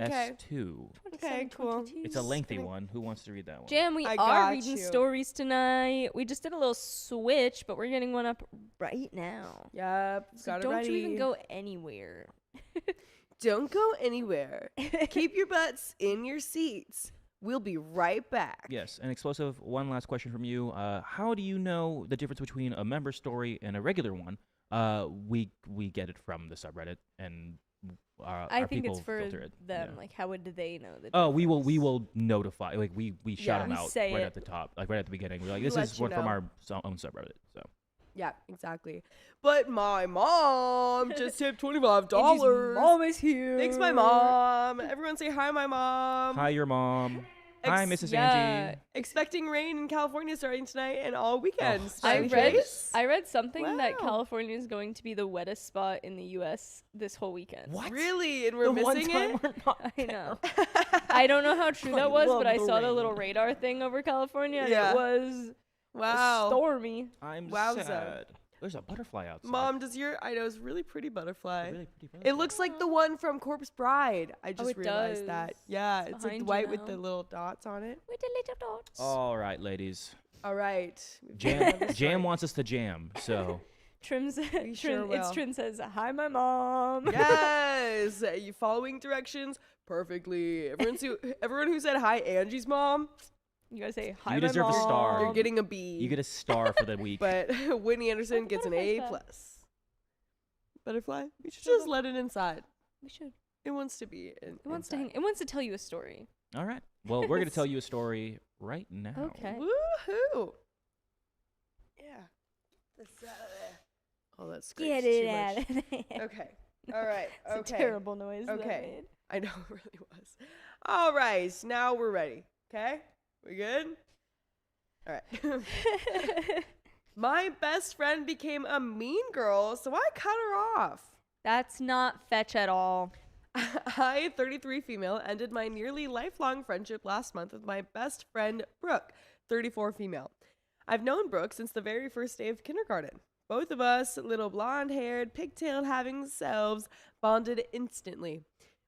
Okay. S2. Okay, cool. It's a lengthy gonna- one. Who wants to read that one? Jam, we I are got reading you. stories tonight. We just did a little switch, but we're getting one up right now. Yep. So Got it don't ready. you even go anywhere. Don't go anywhere. Keep your butts in your seats. We'll be right back. Yes, and Explosive, one last question from you. How do you know the difference between a member story and a regular one? We get it from the subreddit, and I our think people it's for filter it. them. Yeah. Like, how would they know the Oh, we difference? will notify. Like we shout Yeah. them We out say right it. at the top, like right at the beginning. We're like, this Let is you one from know. our own subreddit. So Yeah, exactly. But my mom just tipped $25. Angie's mom is here. Thanks, my mom. Everyone say hi, my mom. hi, your mom. Hi, Ex- Mrs. yeah. Angie. Expecting rain in California starting tonight and all weekend. Oh, I Sunny read face. I read something that Wow. California is going to be the wettest spot in the U.S. this whole weekend. What? Really? And we're The one missing time it? we're not I know. I don't know how true I that was, love but I the saw the rain. little radar thing over California, and Yeah. it was Wow. stormy. I'm Wowza. sad. There's a butterfly outside. Mom, does your I know it's a really pretty butterfly. Really pretty It butterfly. looks like the one from Corpse Bride. I just it realized that. does. Yeah, It's it's like behind you white with now. the little dots on it. With the little dots. All right, ladies. All right. we've got Jam another Jam story. wants us to jam. So Trim, sure will. Trim says, hi, my mom. Yes, you following directions perfectly. Everyone who said hi, Angie's mom, You gotta say, hi, my deserve a mom. star. you're getting a B. you get a star for the week. But Whitney Anderson gets an A butterfly's that? plus. Butterfly, we should just let it inside. We should. It wants to be. It wants to hang. It wants to tell you a story. All right. Well, we're gonna tell you a story right now. Okay. Woohoo! Yeah. This out of there. Oh, that's Get too it much. out of there. Okay. All right. It's Okay. a terrible noise. that Okay. made. I know it really was. All right. Now we're ready. Okay. We good? All right. My best friend became a mean girl, so I cut her off. That's not fetch at all. I, 33 female, ended my nearly lifelong friendship last month with my best friend, Brooke, 34 female. I've known Brooke since the very first day of kindergarten. Both of us, little blonde-haired, pigtail having selves, bonded instantly.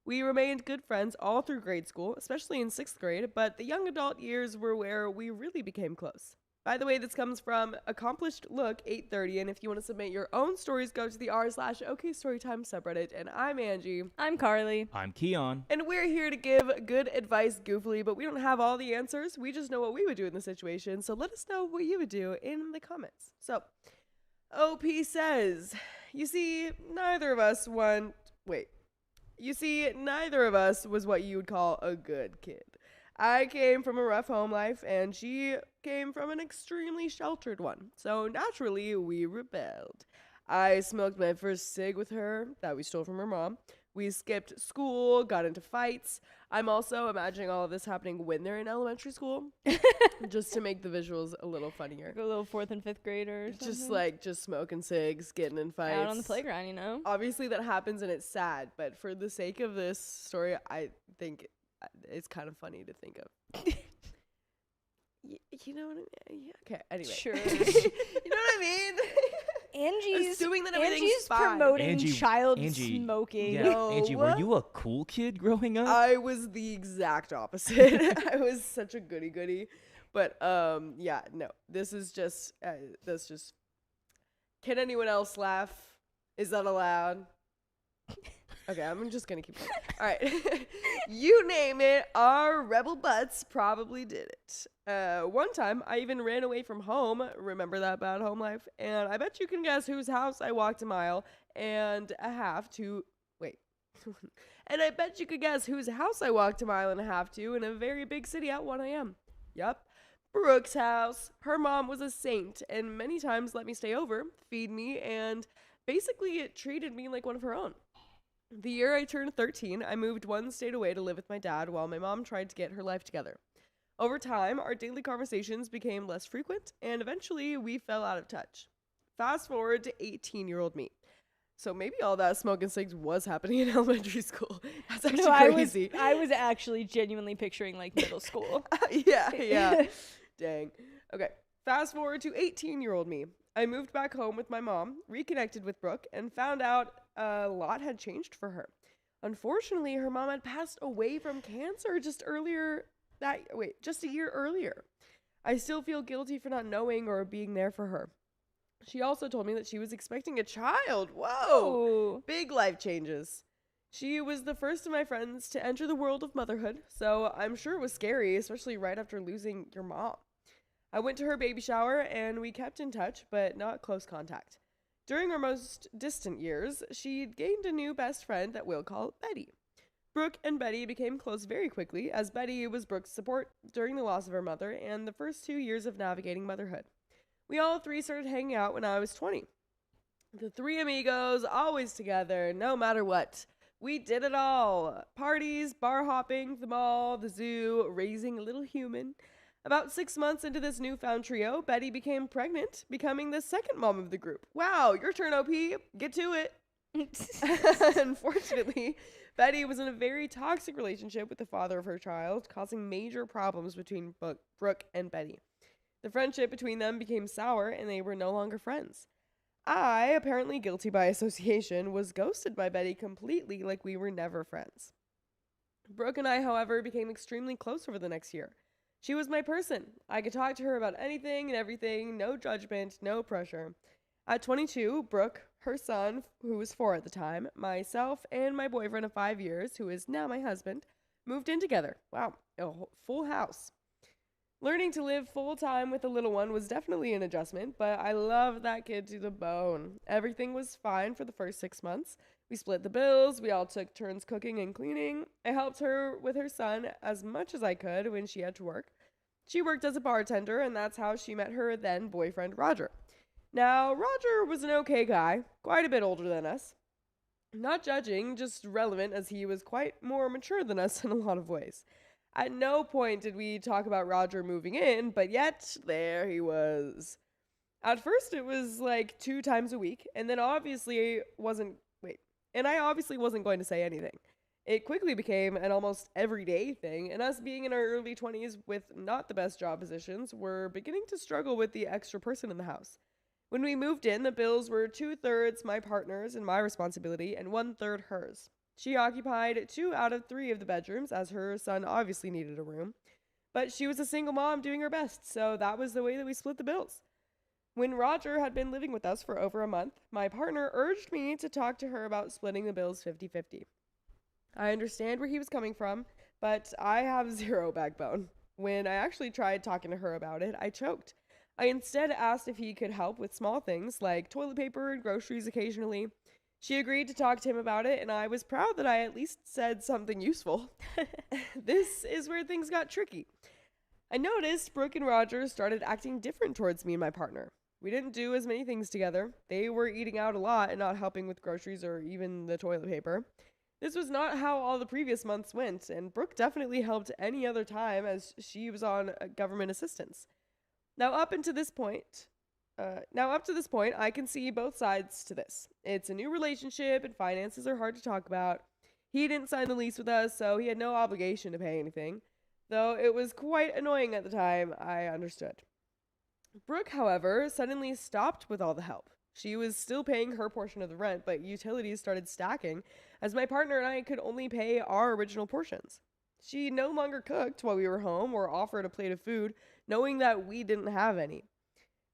We remained good friends all through grade school, especially in 6th grade, but the young adult years were where we really became close. By the way, this comes from Accomplished Look 830, and if you want to submit your own stories, go to the r/OKStorytime subreddit, and I'm Angie. I'm Carly. I'm Keon. And we're here to give good advice goofily, but we don't have all the answers. We just know what we would do in the situation, so let us know what you would do in the comments. So, OP says, you see, neither of us was what you would call a good kid. I came from a rough home life, and she came from an extremely sheltered one. So naturally, we rebelled. I smoked my first cig with her that we stole from her mom. We skipped school, got into fights. I'm also imagining all of this happening when they're in elementary school, just to make the visuals a little funnier. Like a little 4th and 5th grader or something. Just smoking cigs, getting in fights. Out on the playground, you know? Obviously that happens and it's sad, but for the sake of this story, I think it's kind of funny to think of. You know what I mean? Yeah, okay, anyway. Sure. You know what I mean? Assuming that everything's fine. promoting Angie- child Angie- smoking. Yeah, No. Angie, were you a cool kid growing up? I was the exact opposite. I was such a goody-goody. But, yeah, no. This is just, can anyone else laugh? Is that allowed? Okay, I'm just gonna keep going. All right. You name it, our rebel butts probably did it. One time, I even ran away from home. Remember that bad home life? And I bet you can guess whose house I walked a mile and a half to. Wait. And I bet you could guess whose house I walked a mile and a half to in a very big city at 1 a.m. Yup. Brooke's house. Her mom was a saint and many times let me stay over, feed me, and basically it treated me like one of her own. The year I turned 13, I moved one state away to live with my dad while my mom tried to get her life together. Over time, our daily conversations became less frequent, and eventually we fell out of touch. Fast forward to 18-year-old me. So maybe all that smoking cigs was happening in elementary school. That's actually crazy. I was actually genuinely picturing like middle school. Yeah. Dang. Okay. Fast forward to 18-year-old me. I moved back home with my mom, reconnected with Brooke, and found out a lot had changed for her. Unfortunately, her mom had passed away from cancer just a year earlier. I still feel guilty for not knowing or being there for her. She also told me that she was expecting a child. Whoa! Ooh. Big life changes. She was the first of my friends to enter the world of motherhood, so I'm sure it was scary, especially right after losing your mom. I went to her baby shower and we kept in touch, but not close contact. During our most distant years, she'd gained a new best friend that we'll call Betty. Brooke and Betty became close very quickly, as Betty was Brooke's support during the loss of her mother and the first 2 years of navigating motherhood. We all three started hanging out when I was 20. The three amigos, always together, no matter what. We did it all. Parties, bar hopping, the mall, the zoo, raising a little human. About 6 months into this newfound trio, Betty became pregnant, becoming the second mom of the group. Wow, your turn, OP. Get to it. Unfortunately, Betty was in a very toxic relationship with the father of her child, causing major problems between Brooke and Betty. The friendship between them became sour, and they were no longer friends. I, apparently guilty by association, was ghosted by Betty completely, like we were never friends. Brooke and I, however, became extremely close over the next year. She was my person. I could talk to her about anything and everything, no judgment, no pressure. At 22, Brooke, her son, who was 4 at the time, myself, and my boyfriend of 5 years, who is now my husband, moved in together. Wow, a full house. Learning to live full-time with a little one was definitely an adjustment, but I loved that kid to the bone. Everything was fine for the first 6 months. We split the bills, we all took turns cooking and cleaning. I helped her with her son as much as I could when she had to work. She worked as a bartender, and that's how she met her then boyfriend, Roger. Now, Roger was an okay guy, quite a bit older than us. Not judging, just relevant as he was quite more mature than us in a lot of ways. At no point did we talk about Roger moving in, but yet there he was. At first it was like 2 times a week, and then I obviously wasn't going to say anything. It quickly became an almost everyday thing, and us being in our early 20s with not the best job positions, were beginning to struggle with the extra person in the house. When we moved in, the bills were 2/3 my partner's and my responsibility, and 1/3 hers. She occupied 2 out of 3 of the bedrooms, as her son obviously needed a room. But she was a single mom doing her best, so that was the way that we split the bills. When Roger had been living with us for over a month, my partner urged me to talk to her about splitting the bills 50-50. I understand where he was coming from, but I have zero backbone. When I actually tried talking to her about it, I choked. I instead asked if he could help with small things like toilet paper and groceries occasionally. She agreed to talk to him about it, and I was proud that I at least said something useful. This is where things got tricky. I noticed Brooke and Roger started acting different towards me and my partner. We didn't do as many things together. They were eating out a lot and not helping with groceries or even the toilet paper. This was not how all the previous months went, and Brooke definitely helped any other time as she was on government assistance. Now up to this point, I can see both sides to this. It's a new relationship, and finances are hard to talk about. He didn't sign the lease with us, so he had no obligation to pay anything. Though it was quite annoying at the time, I understood. Brooke, however, suddenly stopped with all the help. She was still paying her portion of the rent, but utilities started stacking, as my partner and I could only pay our original portions. She no longer cooked while we were home or offered a plate of food, knowing that we didn't have any.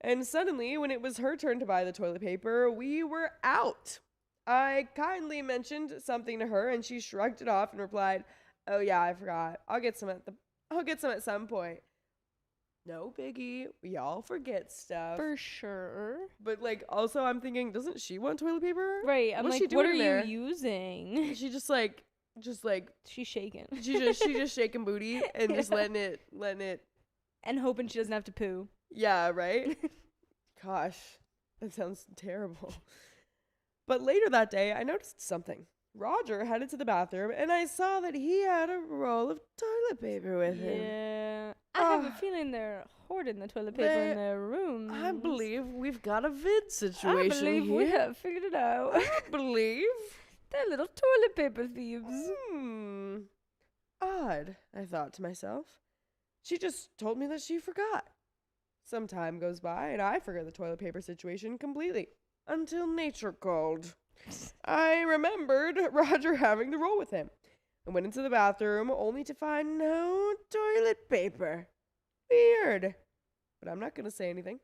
And suddenly, when it was her turn to buy the toilet paper, we were out. I kindly mentioned something to her, and she shrugged it off and replied, "Oh yeah, I forgot. I'll get some at some point." No biggie. We all forget stuff. For sure. But also I'm thinking, doesn't she want toilet paper? Right. I'm What's like, she what doing are there? you using? She just She's shaking. she just shaking booty and just letting it. And hoping she doesn't have to poo. Yeah, right? Gosh, that sounds terrible. But later that day, I noticed something. Roger headed to the bathroom, and I saw that he had a roll of toilet paper with him. Yeah. I have a feeling they're hoarding the toilet paper in their rooms. I believe we've got a vid situation I believe here. we have figured it out. I believe. They're little toilet paper thieves. Odd, I thought to myself. She just told me that she forgot. Some time goes by, and I forget the toilet paper situation completely. Until nature called. I remembered Roger having the roll with him. I went into the bathroom only to find no toilet paper. Weird. But I'm not going to say anything.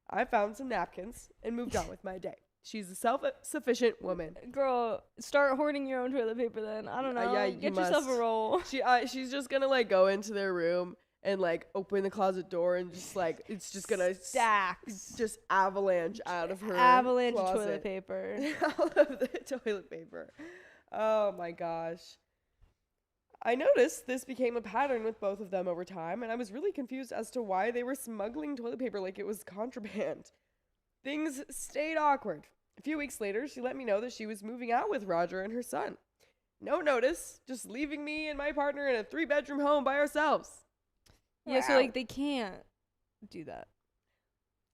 I found some napkins and moved on with my day. She's a self-sufficient woman. Girl, start hoarding your own toilet paper then. I don't know. Yeah, you Get yourself a must. roll. She's just going to go into their room and open the closet door and just it's just going to Stacks. just avalanche out of her Avalanche of closet. toilet paper. All of the toilet paper. Oh my gosh. I noticed this became a pattern with both of them over time, and I was really confused as to why they were smuggling toilet paper like it was contraband. Things stayed awkward. A few weeks later, she let me know that she was moving out with Roger and her son. No notice, just leaving me and my partner in a 3-bedroom home by ourselves. Yeah, so Wow. they can't do that.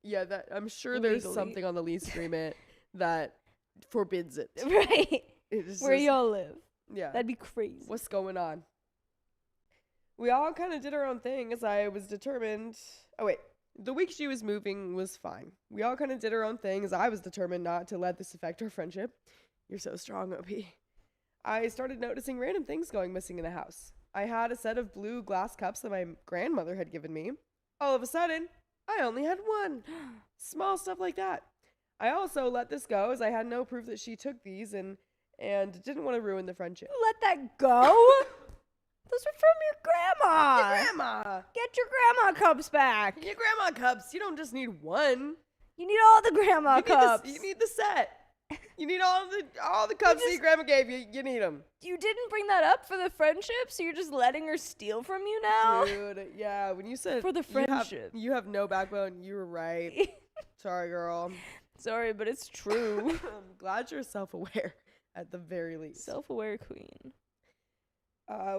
Yeah, that I'm sure there's Legally. something on the lease agreement that forbids it. Right. It's Where just- y'all live. Yeah. That'd be crazy. What's going on? We all kind of did our own thing as I was determined. Oh, wait. The week she was moving was fine. We all kind of did our own thing as I was determined not to let this affect our friendship. You're so strong, OP. I started noticing random things going missing in the house. I had a set of blue glass cups that my grandmother had given me. All of a sudden, I only had one. Small stuff like that. I also let this go as I had no proof that she took these and didn't want to ruin the friendship. Let that go? Those are from your grandma. Grandma! Get your grandma cups back. Your grandma cups. You don't just need one. You need all the grandma cups. You need the set. You need all the cups that your grandma gave you. You need them. You didn't bring that up for the friendship, so you're just letting her steal from you now? Dude, yeah, when you said For the you have- friendship. you have no backbone, you were right. Sorry, girl. Sorry, but it's true. I'm glad you're self-aware at the very least. Self-aware queen.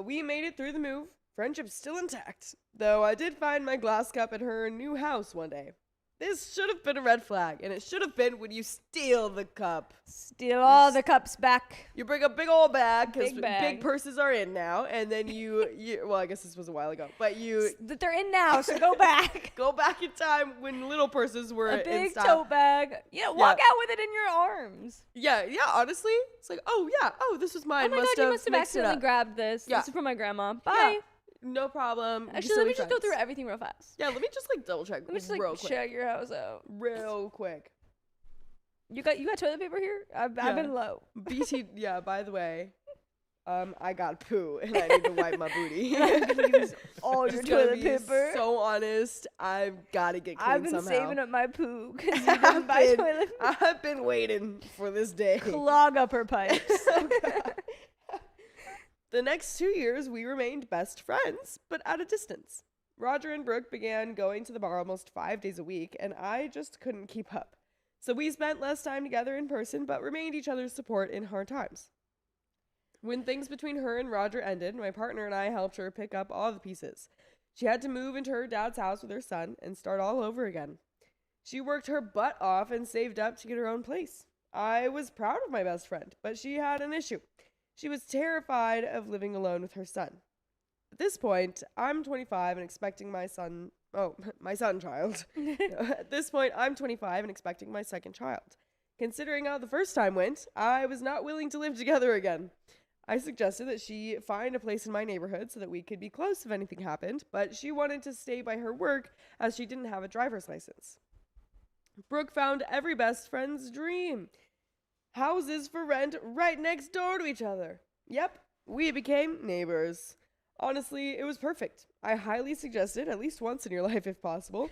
We made it through the move. Friendship's still intact. Though I did find my glass cup at her new house one day. This should have been a red flag, and it should have been when you steal the cup. Steal all the cups back. You bring a big old bag because Big bag. big purses are in now, and then you well, I guess this was a while ago, but you That they're in now, so go back. go back in time when little purses were A in big style. tote bag. Yeah, walk out with it in your arms. Yeah, honestly, it's like, oh yeah, this was mine. Oh my god, you must have mixed it accidentally up. grabbed this. Yeah. This is from my grandma. Bye. Yeah, no problem. Actually, let me just go through everything real fast. Yeah, let me just like double check. Let me just like real quick. check your house out. Real quick. You got toilet paper here? I've been low. BT, yeah, by the way, I got poo and I need to wipe my booty. Use all your Just gonna toilet be paper. so honest, I've got to get clean I've been somehow. saving up my poo because you didn't buy toilet paper. I've been waiting for this day. Clog up her pipes. The next 2 years, we remained best friends, but at a distance. Roger and Brooke began going to the bar almost 5 days a week, and I just couldn't keep up. So we spent less time together in person, but remained each other's support in hard times. When things between her and Roger ended, my partner and I helped her pick up all the pieces. She had to move into her dad's house with her son and start all over again. She worked her butt off and saved up to get her own place. I was proud of my best friend, but she had an issue. She was terrified of living alone with her son. At this point, I'm 25 and expecting my son child. At this point, I'm 25 and expecting my second child. Considering how the first time went, I was not willing to live together again. I suggested that she find a place in my neighborhood so that we could be close if anything happened, but she wanted to stay by her work as she didn't have a driver's license. Brooke found every best friend's dream. Houses for rent right next door to each other. Yep, we became neighbors. Honestly, it was perfect. I highly suggest it at least once in your life if possible.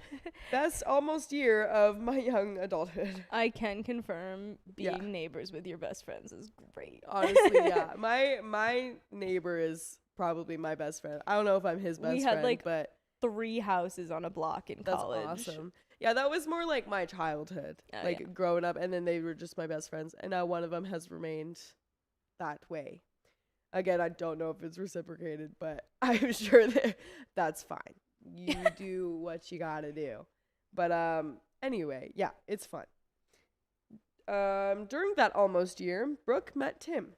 Best almost year of my young adulthood. I can confirm being Yeah. neighbors with your best friends is great. Honestly, yeah. My neighbor is probably my best friend. I don't know if I'm his best We had, friend, like, but 3 houses on a block in that's college. awesome. Yeah, that was more like my childhood, Oh, like yeah. growing up, and then they were just my best friends, and now one of them has remained that way. Again, I don't know if it's reciprocated, but I'm sure that that's fine. You do what you gotta do. But anyway, yeah, it's fun. During that almost year, Brooke met Tim.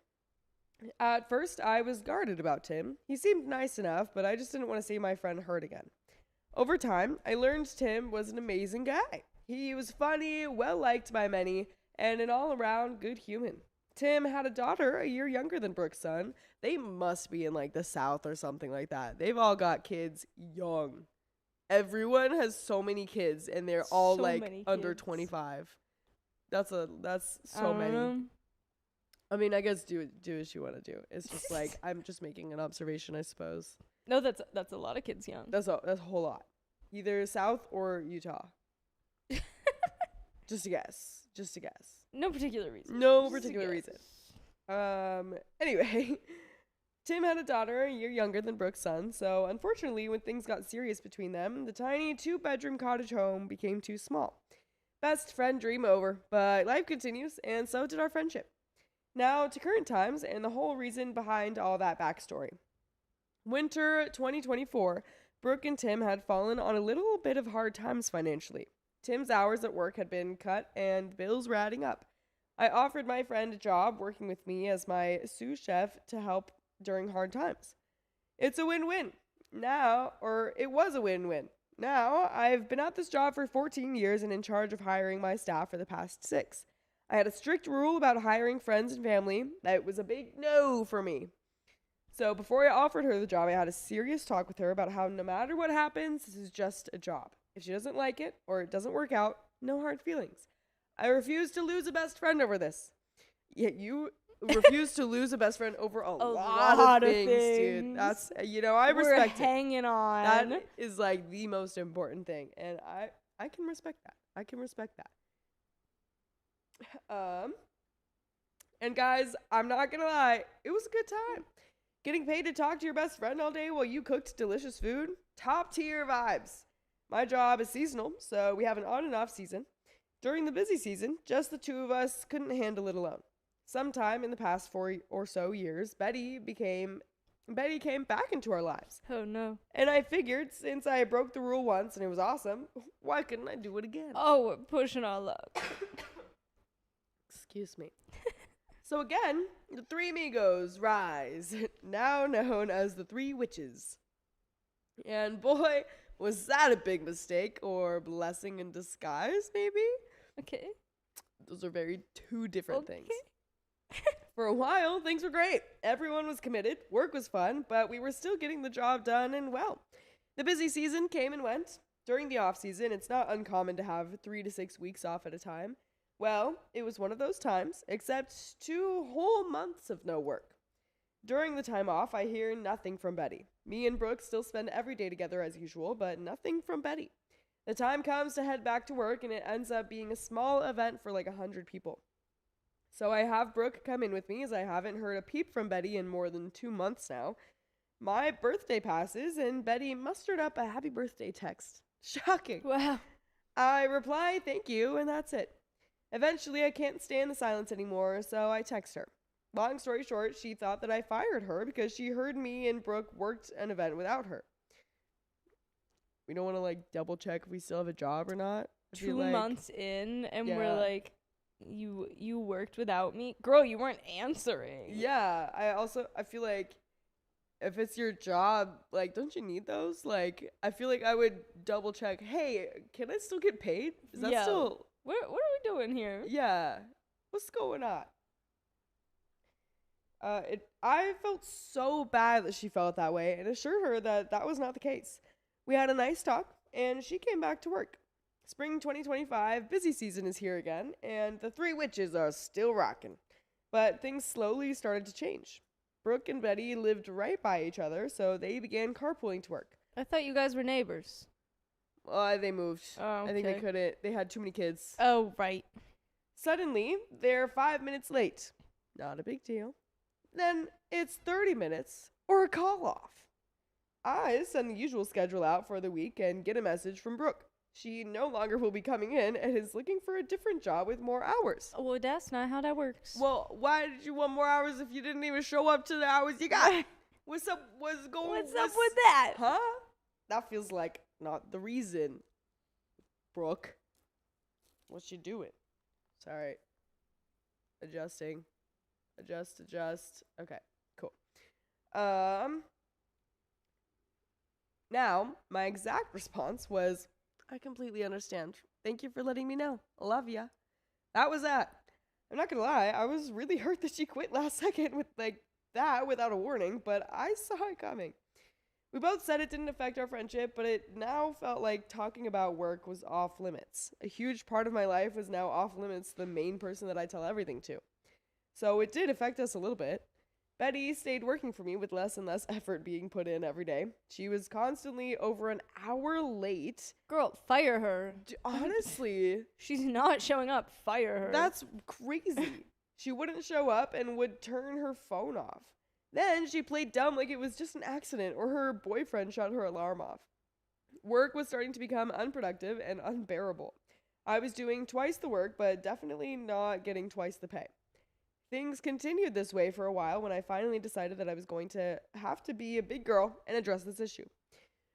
At first, I was guarded about Tim. He seemed nice enough, but I just didn't want to see my friend hurt again. Over time, I learned Tim was an amazing guy. He was funny, well-liked by many, and an all-around good human. Tim had a daughter a year younger than Brooke's son. They must be in like the South or something like that. They've all got kids young. Everyone has so many kids, and they're all So like many under kids. 25. That's so I don't many. know. I mean, I guess do as you want to do. It's just like I'm just making an observation, I suppose. No, that's a lot of kids young. That's a whole lot. Either South or Utah. Just a guess. Just a guess. No particular reason. No Just a particular guess. reason. Anyway, Tim had a daughter a year younger than Brooke's son, so unfortunately, when things got serious between them, the tiny 2-bedroom cottage home became too small. Best friend dream over, but life continues, and so did our friendship. Now to current times and the whole reason behind all that backstory. Winter 2024, Brooke and Tim had fallen on a little bit of hard times financially. Tim's hours at work had been cut and bills were adding up. I offered my friend a job working with me as my sous chef to help during hard times. It's a win-win. It was a win-win. Now, I've been at this job for 14 years and in charge of hiring my staff for the past 6. I had a strict rule about hiring friends and family that was a big no for me. So before I offered her the job, I had a serious talk with her about how no matter what happens, this is just a job. If she doesn't like it or it doesn't work out, no hard feelings. I refuse to lose a best friend over this. Yet you refuse to lose a best friend over a lot of things, dude. That's, I respect We're hanging on. That is like the most important thing. And I can respect that. I can respect that. And guys, I'm not gonna lie, it was a good time. Getting paid to talk to your best friend all day while you cooked delicious food, top tier vibes. My job is seasonal, so we have an on and off season. During the busy season, just the two of us couldn't handle it alone. Sometime in the past 4 or so years, Betty became Betty came back into our lives. Oh no. And I figured since I broke the rule once and it was awesome, why couldn't I do it again? Oh, we're pushing our luck. Excuse me. So again, the three amigos rise, now known as the three witches. And boy, was that a big mistake or blessing in disguise, maybe? Okay. Those are very two different things. For a while, things were great. Everyone was committed, work was fun, but we were still getting the job done and well. The busy season came and went. During the off season, it's not uncommon to have 3 to 6 weeks off at a time. Well, it was one of those times, except 2 whole months of no work. During the time off, I hear nothing from Betty. Me and Brooke still spend every day together as usual, but nothing from Betty. The time comes to head back to work, and it ends up being a small event for like 100 people. So I have Brooke come in with me, as I haven't heard a peep from Betty in more than 2 months now. My birthday passes, and Betty mustered up a happy birthday text. Shocking. Wow. I reply, thank you, and that's it. Eventually, I can't stand the silence anymore, so I text her. Long story short, she thought that I fired her because she heard me and Brooke worked an event without her. We don't want to, like, double check if we still have a job or not. 2 months in, and Yeah. we're like, you worked without me? Girl, you weren't answering. Yeah, I feel like if it's your job, like, don't you need those? Like, I feel like I would double check, hey, can I still get paid? Is that Yeah. still... What are we doing here? Yeah. What's going on? I felt so bad that she felt that way and assured her that that was not the case. We had a nice talk, and she came back to work. Spring 2025 busy season is here again, and the three witches are still rocking. But things slowly started to change. Brooke and Betty lived right by each other, so they began carpooling to work. I thought you guys were neighbors. They moved. Oh, I think they okay. couldn't. They had too many kids. Oh, right. Suddenly, they're 5 minutes late. Not a big deal. Then it's 30 minutes or a call off. I send the usual schedule out for the week and get a message from Brooke. She no longer will be coming in and is looking for a different job with more hours. Well, that's not how that works. Well, why did you want more hours if you didn't even show up to the hours you got? What's up? What's up with that? Huh? That feels like not the reason, Brooke. What's she doing? Sorry. Adjusting. Adjust. Okay, cool. Now, my exact response was, I completely understand. Thank you for letting me know. Love ya. That was that. I'm not gonna lie, I was really hurt that she quit last second with like that without a warning, but I saw it coming. We both said it didn't affect our friendship, but it now felt like talking about work was off limits. A huge part of my life was now off limits to the main person that I tell everything to. So it did affect us a little bit. Betty stayed working for me with less and less effort being put in every day. She was constantly over an hour late. Girl, fire her. Honestly, She's not showing up. Fire her. that's crazy. She wouldn't show up and would turn her phone off. Then she played dumb like it was just an accident or her boyfriend shut her alarm off. Work was starting to become unproductive and unbearable. I was doing twice the work, but definitely not getting twice the pay. Things continued this way for a while when I finally decided that I was going to have to be a big girl and address this issue.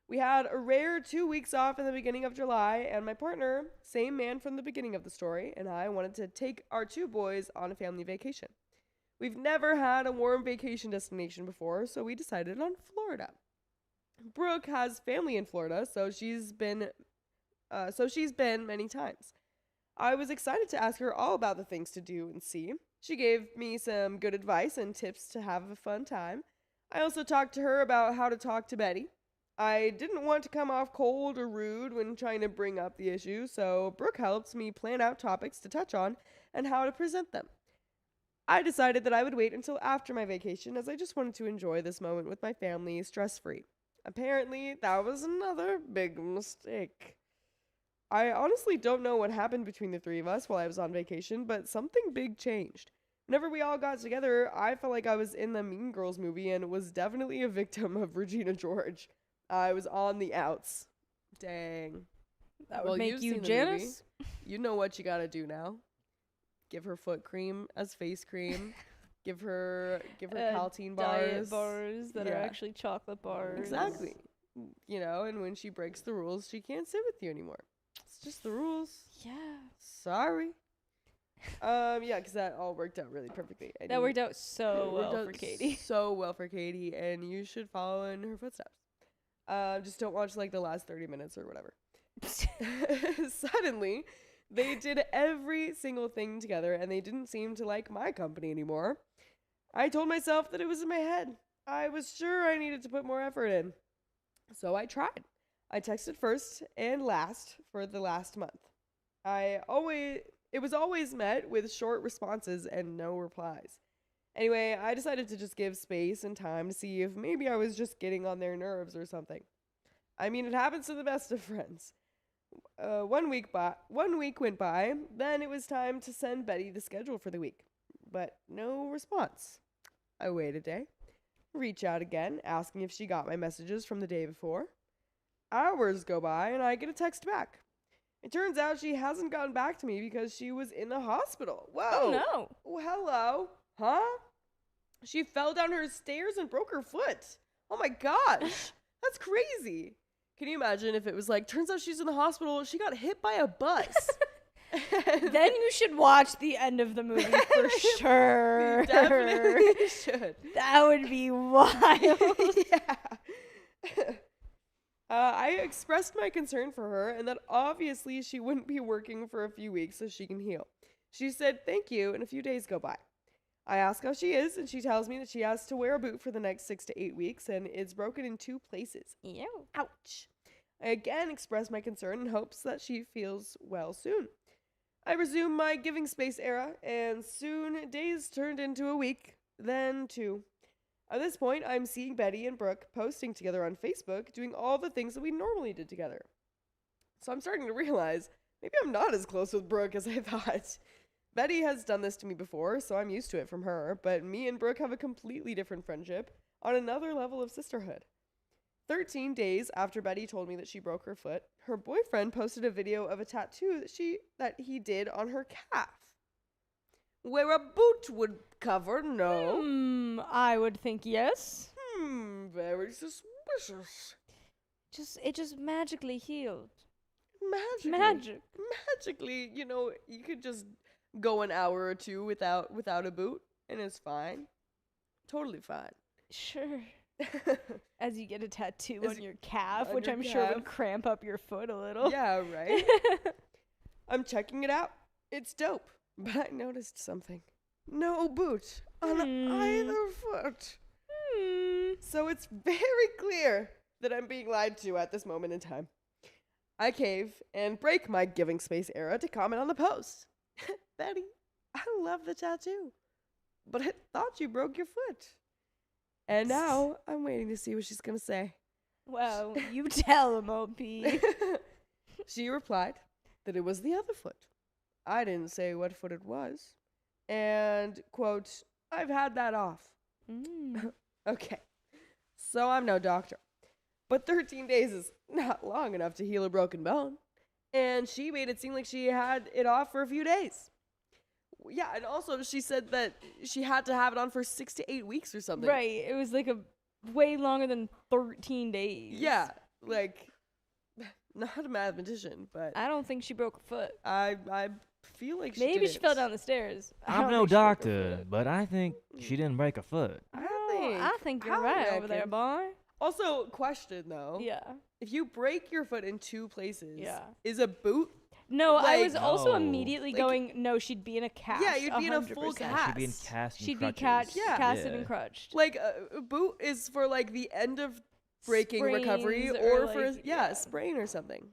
We had a rare 2 weeks off in the beginning of July, and my partner, same man from the beginning of the story, and I wanted to take our 2 boys on a family vacation. We've never had a warm vacation destination before, so we decided on Florida. Brooke has family in Florida, so she's been many times. I was excited to ask her all about the things to do and see. She gave me some good advice and tips to have a fun time. I also talked to her about how to talk to Betty. I didn't want to come off cold or rude when trying to bring up the issue, so Brooke helped me plan out topics to touch on and how to present them. I decided that I would wait until after my vacation as I just wanted to enjoy this moment with my family stress-free. Apparently, that was another big mistake. I honestly don't know what happened between the 3 of us while I was on vacation, but something big changed. Whenever we all got together, I felt like I was in the Mean Girls movie and was definitely a victim of Regina George. I was on the outs. Dang. that would make you've you seen the Janice. movie. You know what you gotta do now. Give her foot cream as face cream. Give her Caltine Diet bars. bars that are Yeah. actually chocolate bars. Exactly. You know, and when she breaks the rules, she can't sit with you anymore. It's just the rules. Yeah. Sorry. Yeah, because that all worked out really perfectly. And That you- worked out so it worked well out for Katie. So well for Katie, and you should follow in her footsteps. Just don't watch like the last 30 minutes or whatever. Suddenly, they did every single thing together, and they didn't seem to like my company anymore. I told myself that it was in my head. I was sure I needed to put more effort in. So I tried. I texted first and last for the last month. It was always met with short responses and no replies. Anyway, I decided to just give space and time to see if maybe I was just getting on their nerves or something. I mean, it happens to the best of friends. 1 week went by, then it was time to send Betty the schedule for the week. But no response. I wait a day, reach out again, asking if she got my messages from the day before. Hours go by, and I get a text back. It turns out she hasn't gotten back to me because she was in the hospital. Whoa. Oh no. Oh, hello. Huh? She fell down her stairs and broke her foot. Oh my gosh. That's crazy. Can you imagine if it was like, turns out she's in the hospital, she got hit by a bus. Then you should watch the end of the movie for sure. You definitely should. That would be wild. Yeah. I expressed my concern for her and that obviously she wouldn't be working for a few weeks so she can heal. She said thank you, and a few days go by. I ask how she is, and she tells me that she has to wear a boot for the next 6 to 8 weeks and it's broken in 2 places. Ew. Ouch. I again express my concern in hopes that she feels well soon. I resume my giving space era, and soon days turned into a week, then 2. At this point, I'm seeing Betty and Brooke posting together on Facebook, doing all the things that we normally did together. So I'm starting to realize maybe I'm not as close with Brooke as I thought. Betty has done this to me before, so I'm used to it from her, but me and Brooke have a completely different friendship on another level of sisterhood. 13 days after Betty told me that she broke her foot, her boyfriend posted a video of a tattoo that he did on her calf. Where a boot would cover, no. I would think yes. Very suspicious. It just magically healed. Magically, you know, you could just go an hour or 2 without a boot, and it's fine. Totally fine. Sure. As you get a tattoo As on your calf, on which your I'm sure calf. would cramp up your foot a little. Yeah, right? I'm checking it out. It's dope. But I noticed something. No boot on either foot. So it's very clear that I'm being lied to at this moment in time. I cave and break my giving space era to comment on the post. Betty, I love the tattoo, but I thought you broke your foot. And now I'm waiting to see what she's going to say. Well, you tell him, OP. She replied that it was the other foot. I didn't say what foot it was. And, quote, I've had that off. Okay, so I'm no doctor. But 13 days is not long enough to heal a broken bone. And she made it seem like she had it off for a few days. Yeah, and also she said that she had to have it on for 6 to 8 weeks or something. Right. It was like a way longer than 13 days. Yeah, like, not a mathematician, but I don't think she broke a foot. I feel like she Maybe she didn't. fell down the stairs. I I'm don't no think she broke her doctor, foot. but I think she didn't break a foot. I think you're right over there, reckon. boy. Also, question though. Yeah. If you break your foot in 2 places, Yeah. is a boot? No, I Like- was also No. immediately Like- going, no, she'd be in a cast. Yeah, you'd be in a full 100%. cast. She'd be in cast and She'd be crutches. Yeah. casted and crutched. Like a boot is for like the end of breaking recovery, Sprains or or, for like, yeah, yeah. sprain or something.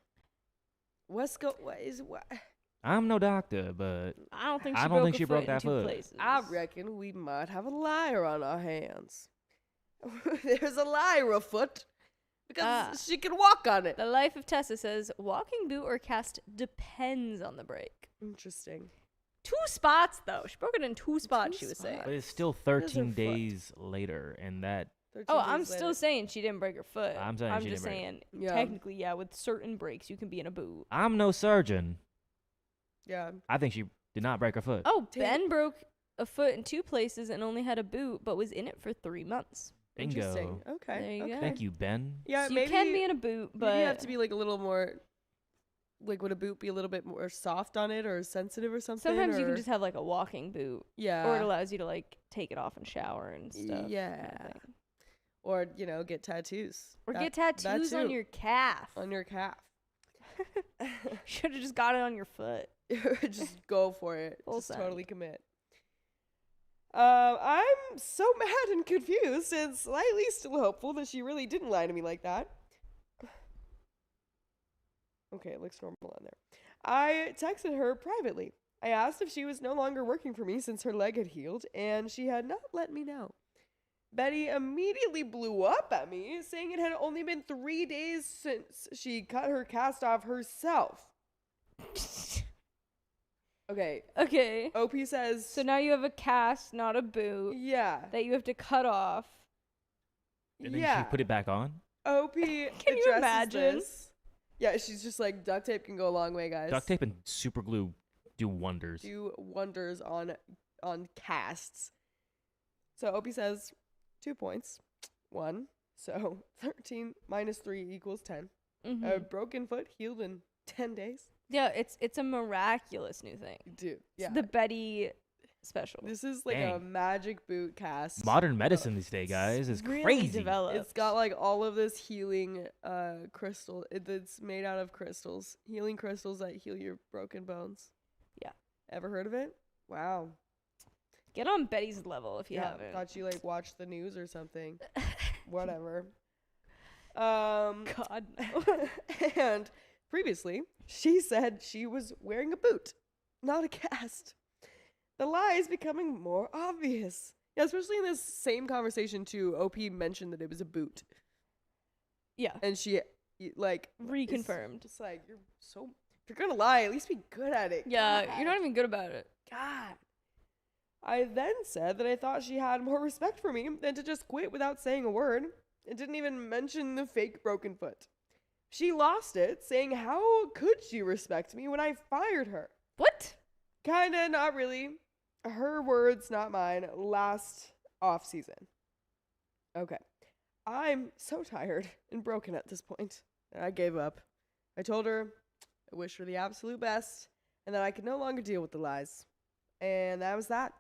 What? I'm no doctor, but I don't think I she don't broke think a she foot broke in that 2 foot. places. I reckon we might have a liar on our hands. There's a liar afoot because she can walk on it. The Life of Tessa says, walking boot or cast depends on the break. Interesting. 2 spots, though. She broke it in 2 spots, she was saying. but it's still It is her 13 foot. days later, and that 13 Oh, days I'm later. still saying she didn't break her foot. I'm saying she just didn't break saying, Yeah. technically, yeah, with certain breaks, you can be in a boot. I'm no surgeon. Yeah. I think she did not break her foot. Oh, Take- Ben broke a foot in 2 places and only had a boot, but was in it for 3 months. Interesting. Bingo. Okay. There you okay. go. Thank you, Ben. Yeah, So maybe you can be in a boot, but maybe you have to be like a little more. Like, would a boot be a little bit more soft on it or sensitive or something? sometimes you or- can just have like a walking boot, yeah. or it allows you to like take it off and shower and stuff. Yeah. thing. Or get tattoos. Or That- get that tattoos on too. your calf. on your calf. Should have just got it on your foot. Just go for it. Full Just send. totally commit. I'm so mad and confused and slightly still hopeful that she really didn't lie to me like that. Okay, it looks normal on there. I texted her privately. I asked if she was no longer working for me since her leg had healed, and she had not let me know. Betty immediately blew up at me, saying it had only been 3 days since she cut her cast off herself. Okay, Okay. OP says, So now you have a cast, not a boot, yeah, that you have to cut off. And then yeah. she put it back on. OP Can you addresses imagine? this. Yeah, she's just like, duct tape can go a long way, guys. Duct tape and super glue do wonders. Do wonders on casts. So OP says 2 points. 1. So 13 minus 3 equals 10. Mm-hmm. A broken foot healed in 10 days. Yeah, it's a miraculous new thing. Dude, yeah. It's the Betty special. This is like a Dang. magic boot cast. Modern medicine these days, guys, is really crazy. developed. It's got like all of this healing crystal. It's made out of crystals. Healing crystals that heal your broken bones. Yeah. Ever heard of it? Wow. Get on Betty's level if you Yeah, haven't. thought you like watched the news or something. Whatever. God no. And previously, she said she was wearing a boot, not a cast. The lie is becoming more obvious. Yeah, especially in this same conversation too, OP mentioned that it was a boot. Yeah. And she like Reconfirmed. It's like if you're gonna lie, at least be good at it. Yeah, God. you're not even good about it. God. I then said that I thought she had more respect for me than to just quit without saying a word. It didn't even mention the fake broken foot. She lost it, saying how could she respect me when I fired her? What? Kinda, not really. Her words, not mine, last off season. Okay. I'm so tired and broken at this point. I gave up. I told her I wish her the absolute best and that I could no longer deal with the lies. And that was that.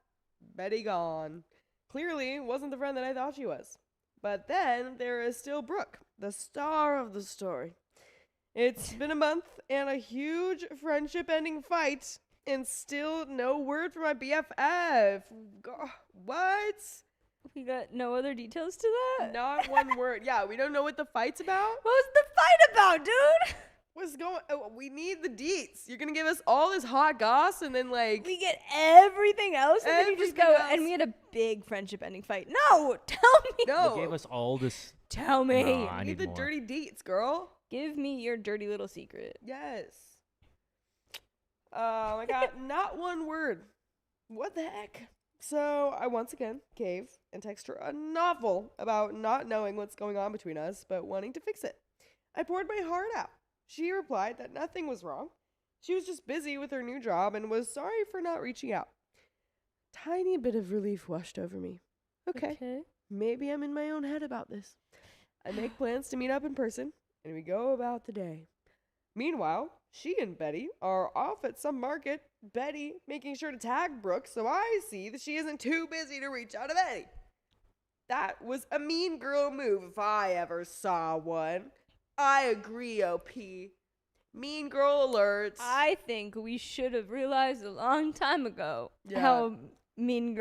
Betty gone. Clearly wasn't the friend that I thought she was. But then there is still Brooke, the star of the story. It's been a month and a huge friendship-ending fight, and still no word from my BFF. What? We got no other details to that? Not one word. Yeah, we don't know what the fight's about. What was the fight about, dude? What's going? We need the deets. You're gonna give us all this hot goss, and then like We get everything else, and then you just Everything go, else. and we had a big friendship ending fight. No, tell me. no, They gave us all this. Tell me. Nah, I we need need the more. dirty deets, girl. Give me your dirty little secret. Yes. I got not one word. What the heck? So I once again gave and texted her a novel about not knowing what's going on between us, but wanting to fix it. I poured my heart out. She replied that nothing was wrong. She was just busy with her new job and was sorry for not reaching out. Tiny bit of relief washed over me. Okay. Maybe I'm in my own head about this. I make plans to meet up in person, and we go about the day. Meanwhile, she and Betty are off at some market, Betty making sure to tag Brooke so I see that she isn't too busy to reach out to Betty. That was a mean girl move if I ever saw one. I agree, OP. Mean girl alerts. I think we should have realized a long time ago Yeah. how the mean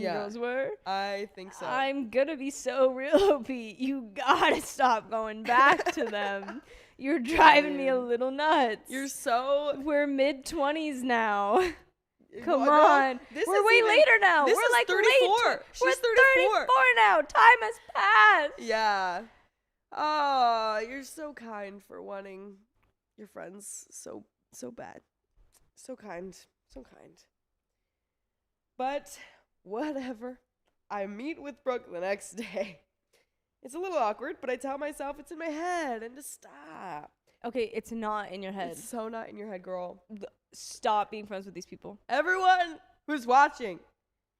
Yeah. girls were. I think so. I'm gonna be so real, OP. You gotta stop going back to them. You're driving me a Dude. little nuts. You're so... We're mid-20s now. Come Well, no, on. this We're is way even- later now. this We're is like 34. late. She's We're 34. now. Time has passed. Yeah. Oh, you're so kind for wanting your friends so bad. So kind. So kind. But whatever. I meet with Brooke the next day. It's a little awkward, but I tell myself it's in my head and to stop. Okay, it's not in your head. It's so not in your head, girl. Stop being friends with these people. Everyone who's watching,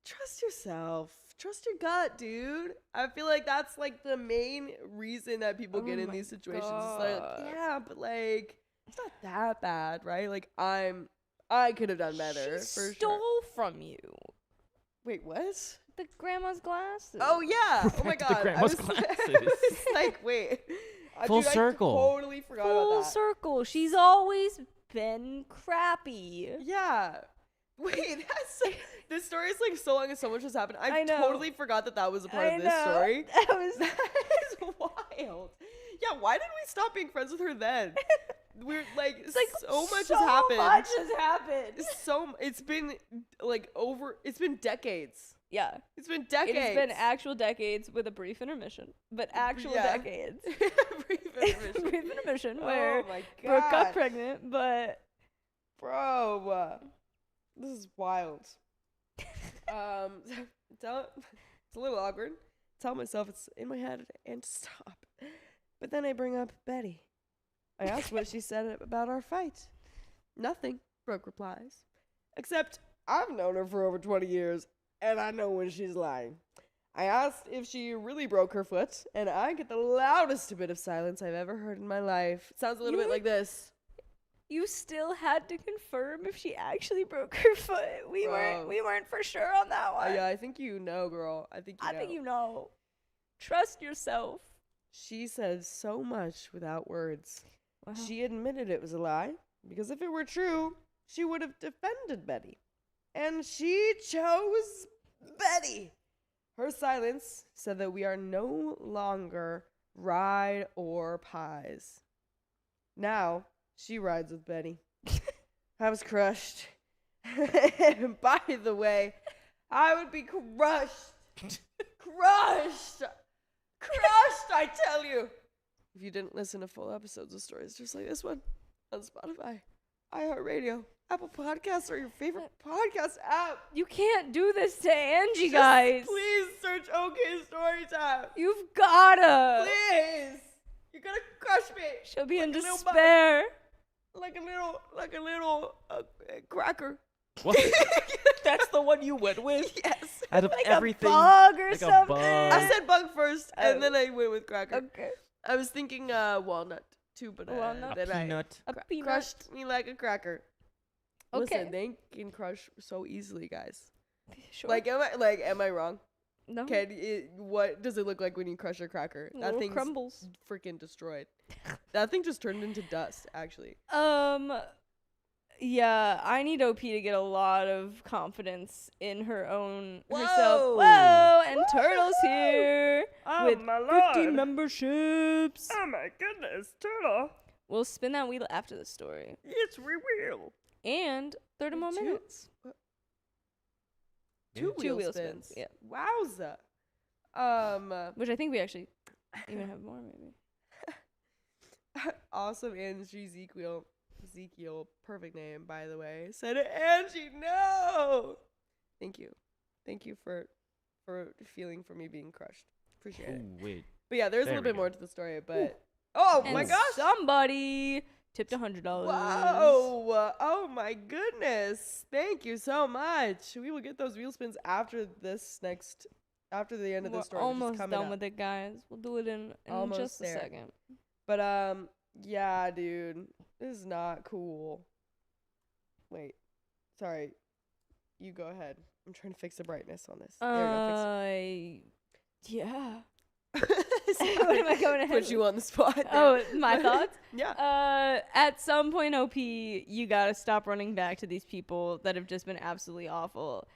trust yourself. Trust your gut, dude. I feel like that's like the main reason that people get in these situations. It's like, yeah, but like it's not that bad, right? Like I could have done better. She for stole sure. from you Wait, what? the grandma's glasses. Oh yeah! Oh my The god! I grandma's was, glasses. I was like, wait. Full Dude, circle. I totally forgot Full about that. circle. She's always been crappy. Yeah. Wait, this story is like so long and so much has happened. I know. totally forgot that was a part I of this know. story. That was That is wild. Yeah, why didn't we stop being friends with her then? We're like, like so much so has happened. much has happened. It's been like it's been decades. Yeah. It's been decades. It has been actual decades with a brief intermission, but actual Yeah. decades. Brief intermission. Brief intermission where Oh my Brooke got God. pregnant, but Bro, this is wild. It's a little awkward. Tell myself it's in my head and to stop. But then I bring up Betty. I asked what she said about our fight. Nothing, Brooke replies. Except I've known her for over 20 years, and I know when she's lying. I asked if she really broke her foot, and I get the loudest bit of silence I've ever heard in my life. It sounds a little You bit like this. you still had to confirm if she actually broke her foot. We Bro. weren't for sure on that one. Yeah, I think you know, girl. I think you know. Trust yourself. She says so much without words. Wow. She admitted it was a lie, because if it were true, she would have defended Betty. And she chose Betty. Her silence said that we are no longer ride or pies. Now, she rides with Betty. I was crushed. By the way, I would be crushed. Crushed! Crushed, I tell you! If you didn't listen to full episodes of stories just like this one on Spotify, iHeartRadio, Apple Podcasts, or your favorite podcast app, You can't do this to Angie, just guys. please search OK Storytime. You've gotta. Please! You're gonna crush me! She'll be in Like a little despair. Like a little cracker. What? That's the one you went with? Yes. Out of Like everything. a bug or like a something. bug. I said bug first, Oh. and then I went with cracker. Okay. I was thinking walnut too, but Walnut. A then I peanut. A peanut. crushed me like a cracker. Okay. Listen, they can crush so easily, guys. Sure. Like, am I wrong? no. What does it look like when you crush a cracker? That Little thing's crumbles. freaking destroyed. That thing just turned into dust, actually. Yeah, I need OP to get a lot of confidence in her own Whoa. herself. Whoa! And Turtle's here Oh, with my 50 lord. memberships. Oh my goodness, Turtle. We'll spin that wheel after the story. Yes, we will. And 30 more Two- minutes. Two Two wheel wheel spins. spins, Wowza. Which I think we actually even have more, maybe. Awesome Angie Ezekiel, perfect name, by the way. Said Angie, no. Thank you for feeling for me being crushed. Appreciate it. Ooh, wait. But yeah, there's a There little we bit go. more to the story, but oh And my gosh. somebody tipped $100. Wow. Oh my goodness. Thank you so much. We will get those wheel spins after the end of We're this story. which is almost coming done up. with it, guys. We'll do it in Almost just a there. second. But yeah, dude, this is not cool. Wait, sorry, you go ahead. I'm trying to fix the brightness on this. There Yeah. we go. Fix it. What am I going ahead Put you with? on the spot. there. Oh, my thoughts? Yeah. At some point, OP, you gotta stop running back to these people that have just been absolutely awful.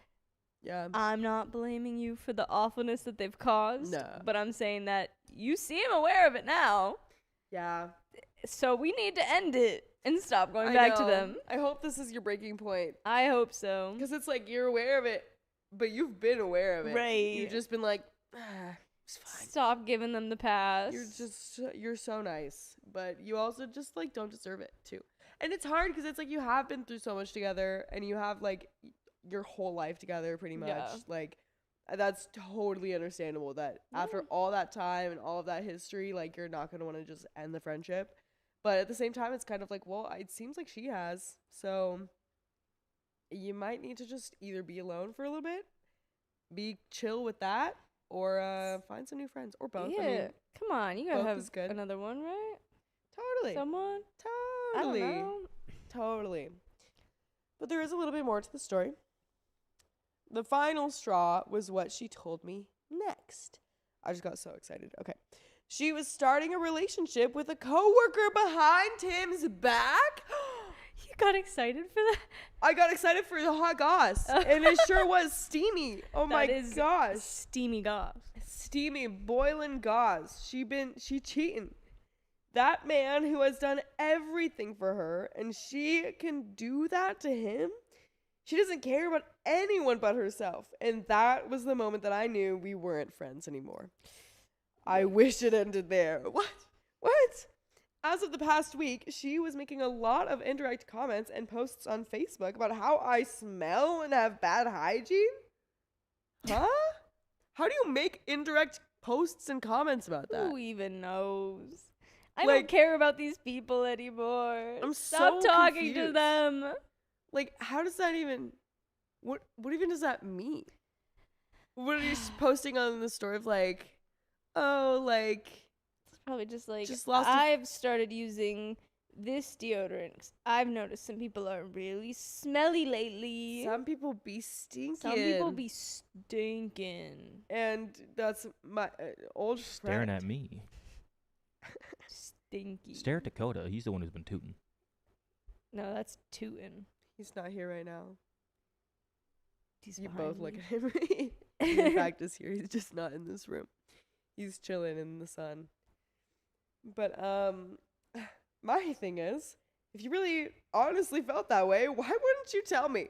Yeah. I'm not blaming you for the awfulness that they've caused. No. But I'm saying that you seem aware of it now. Yeah. So we need to end it and stop going I back to know. them. I hope this is your breaking point, I hope so. because it's like you're aware of it, but you've been aware of it. Right. You've just been like, it's fine. Stop giving them the pass. You're so nice, but you also just like don't deserve it too. And it's hard because it's like you have been through so much together, and you have like your whole life together pretty much. Yeah. Like that's totally understandable that after all that time and all of that history, like you're not gonna want to just end the friendship. But at the same time, it's kind of like, well, it seems like she has, so you might need to just either be alone for a little bit be chill with that, or find some new friends, or both. Yeah. I mean, Come on, you gotta both is have good. another one, right? totally, Someone? totally, I don't know. totally. But there is a little bit more to the story. The final straw was what she told me next. I just got so excited. Okay. She was starting a relationship with a coworker behind Tim's back. You got excited for that? I got excited for the hot goss, and it sure was steamy. Oh my That is gosh. steamy goss. Steamy, boiling gauze. She cheating. That man who has done everything for her, and she can do that to him. She doesn't care about anyone but herself. And that was the moment that I knew we weren't friends anymore. I wish it ended there. What? As of the past week, she was making a lot of indirect comments and posts on Facebook about how I smell and have bad hygiene. Huh? How do you make indirect posts and comments about that? Who even knows? I Like, don't care about these people anymore. I'm Stop so talking to confused. them. Like, how does that even... What even does that mean? What are you posting on the story of, like... Oh, like... It's probably just like, Just lost a- I've started using this deodorant 'cause I've noticed some people are really smelly lately. Some people be stinking. Some people be stinking. And that's my old Staring friend. at me. Stinky. Stare at Dakota. He's the one who's been tooting. No, that's tootin'. He's not here right now. He's You behind both look me. at him. He in fact is here. He's just not in this room. He's chilling in the sun. But my thing is, if you really honestly felt that way, why wouldn't you tell me?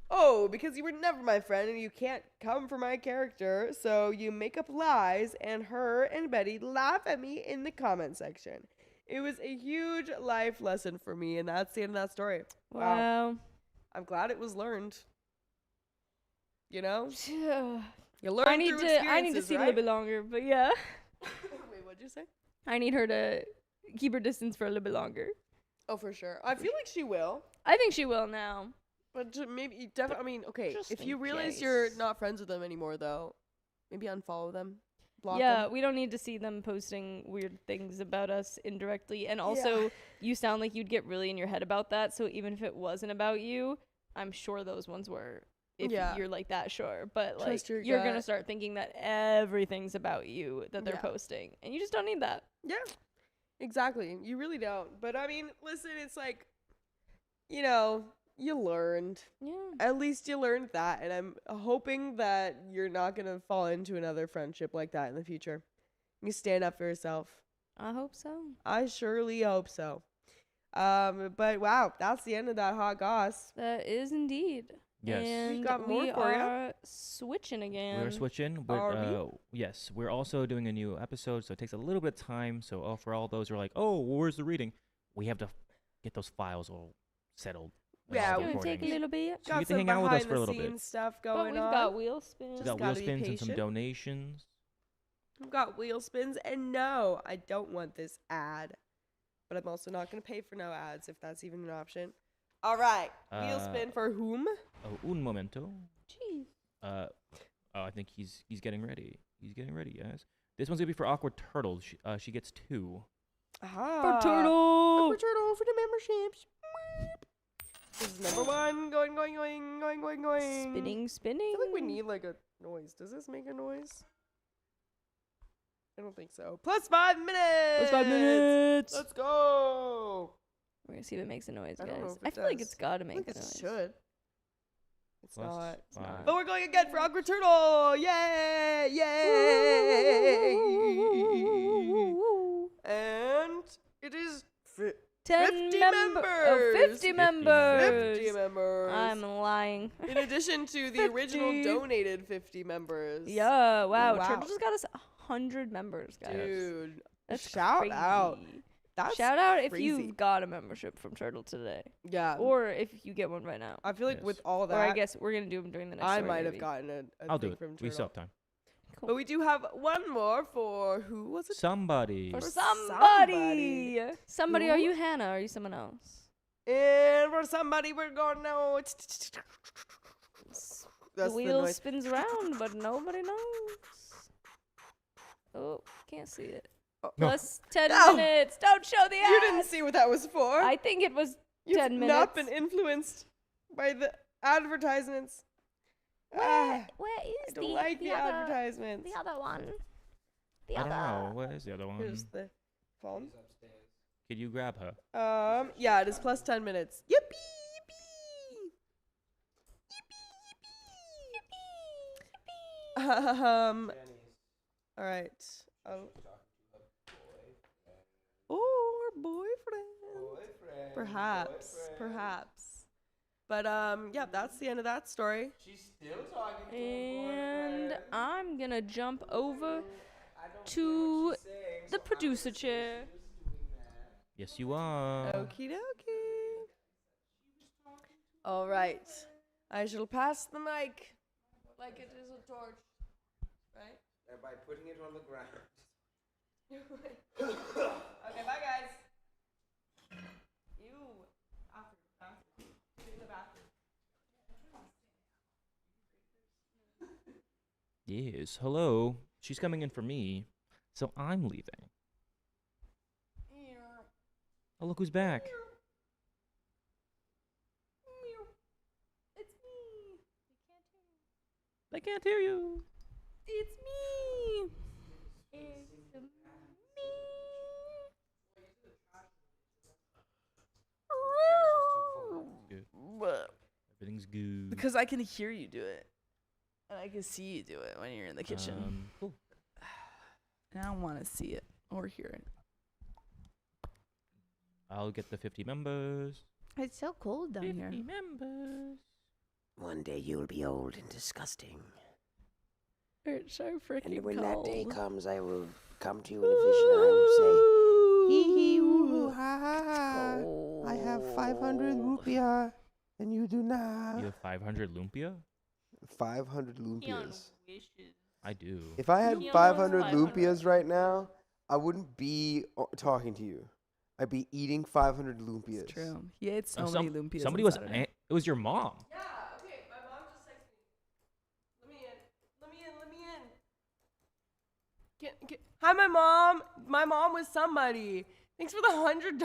Oh, because you were never my friend and you can't come for my character, so you make up lies, and her and Betty laugh at me in the comment section. It was a huge life lesson for me, and that's the end of that story. Wow. Wow. I'm glad it was learned. You know? I You learn need through to experiences, see a right? little bit longer, but yeah. Wait, what'd you say? I need her to keep her distance for a little bit longer. Oh, for sure. I feel like she will. I think she will now. But maybe, I mean, okay, Just if you in realize you're case. not friends with them anymore, though, maybe unfollow them, block Yeah, them. we don't need to see them posting weird things about us indirectly. And also, you sound like you'd get really in your head about that. So even if it wasn't about you, I'm sure those ones were. If Yeah. you're like that, sure. But like, Trust your you're gut. gonna start thinking that everything's about you that they're Yeah. posting, and you just don't need that. Yeah, exactly. You really don't. But I mean, listen, it's like, you know, you learned. Yeah. At least you learned that. And I'm hoping that you're not going to fall into another friendship like that in the future. You stand up for yourself. I hope so. I surely hope so. But wow, that's the end of that hot goss. That is indeed. Yes. And We've got more we for ya. are switching again. We're switching. Are But, yes, we're also doing a new episode, so it takes a little bit of time. So for all those who are like, oh, where's the reading? We have to get those files all settled. and Yeah, all It's the gonna take a recordings. little bit. So you get to hang out with us for a little bit. behind-the-scenes stuff But going we've on. got wheel spins. We Just got gotta wheel be spins and some patient. donations. We've got wheel spins, and no, I don't want this ad. But I'm also not going to pay for no ads if that's even an option. All right, wheel spin for whom? Oh, un momento. Jeez. Oh, I think he's getting ready. He's getting ready, guys. This one's gonna be for Awkward Turtle. She gets 2. Ah, For turtle. Awkward Turtle for the memberships. This is number 1. Going. Spinning, I spinning. feel like we need like a noise. Does this make a noise? I don't think so. +5 minutes. Plus 5 minutes. Let's go. We're gonna see if it makes a noise, I guys. don't know if I it feel like does. it's gotta I make think a it noise. should. It's Plus not. It's not. 5. But we're going again for Awkward Turtle. Yay! Yay! And it is 10 50 members. Oh, 50 50 members. 50 members. I'm lying. In addition to the original 50. donated 50 members. Yeah, wow. Wow. Turtle just got us 100 members, guys. Dude. That's shout crazy. out. That's Shout out if crazy. you've got a membership from Turtle today. Yeah. Or if you get one right now. I feel like Yes. with all that, Or I guess we're going to do them during the next I story, might have maybe. gotten a I'll thing do it. from We still Turtle. have time. Cool. But we do have one more for who was it? Somebody. For For somebody. Somebody, are Who? you Hannah? Or are you someone else? And for somebody, we're going now. The That's the wheel noise. spins around, but nobody knows. Oh, can't see it. Plus 10 No. minutes. Don't show the ads. You didn't see what that was for. I think it was You've 10 not minutes. been influenced by the advertisements. Where I is don't like the advertisements. the other one? The I don't other. know. Where is the other one? Here's the phone. Could you grab her? Yeah, it is plus 10 minutes. Yippee! Yippee! All right. Oh, her boyfriend. Perhaps. But yeah, that's the end of that story. She's still talking to And I'm gonna jump over to the producer chair. Yes, you are. Okie dokie. All right. I shall pass the mic like it is a torch. Right? By putting it on the ground. Okay, bye guys. You. After. In the bathroom. Yes. Hello. She's coming in for me, so I'm leaving. Oh, look who's back. It's me. They can't hear you. It's me. It's me. Good. Everything's good. Because I can hear you do it. And I can see you do it when you're in the kitchen. Cool. And I don't want to see it or hear it. I'll get the 50 members. It's so cold down 50 here. members. One day you'll be old and disgusting. It's so freaking And when cold. that day comes, I will come to you in a vision and I will say, hee hee woo ha ha ha. I have 500 rupiah and you do not. You have 500 lumpia? 500 lumpias. I do. If I had Keon 500 wants lumpias right now, I wouldn't be talking to you. I'd be eating 500 lumpias. It's true. He ate so many lumpias. Somebody on was. Saturday. It was your mom. Yeah, okay, my mom just texted me. Let me in. Hi, my mom. My mom was somebody. Thanks for the $100.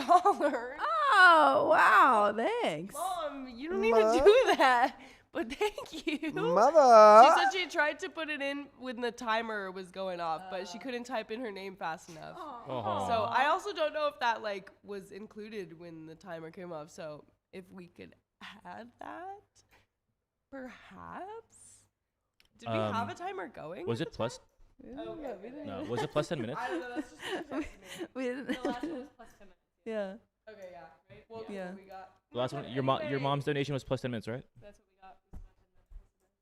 Oh, wow. Thanks. Mom, you don't need to do that. But thank you. Mother! She said she tried to put it in when the timer was going off, but she couldn't type in her name fast enough. Aw. So I also don't know if that like was included when the timer came off. So if we could add that, perhaps. Did we have a timer going? Was at it the plus? time? Okay, we didn't. No. Was it plus 10 minutes? I don't know. That's just what she texted me. We didn't. The last one was plus 10 minutes. Yeah. Okay, yeah. Right. Well, Yeah. what we got. The last one. Your Anyway. mom's donation was plus 10 minutes, right? That's what we got.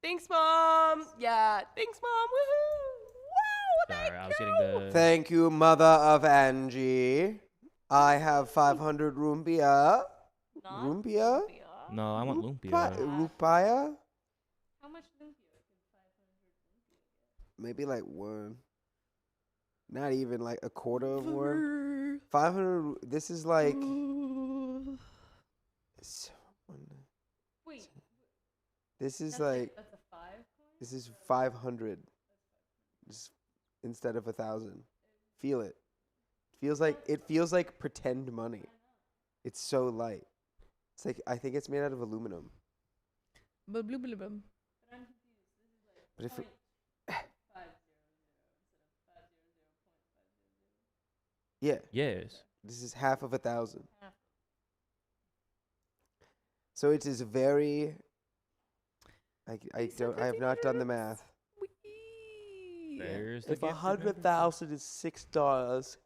Thanks, mom. Yeah. Thanks, mom. Woohoo! Woo! Sorry, I was getting the. Thank you, mother of Angie. I have 500 rumpia. Not Rumpia? lumpia. No, I want lumpia. Rupaya? How much lumpia could 500 Maybe like one. Not even like a quarter of one. 500. This is like. Wait, This is that's like. that's a 5 coin? This is 500. Just instead of 1,000. Feel it. It feels like pretend money. It's so light. It's like I think it's made out of aluminum. But if it, yeah, Yes. this is half of 1,000. So it is very. I have not done the math. There's the If gift, 100,000 is $6,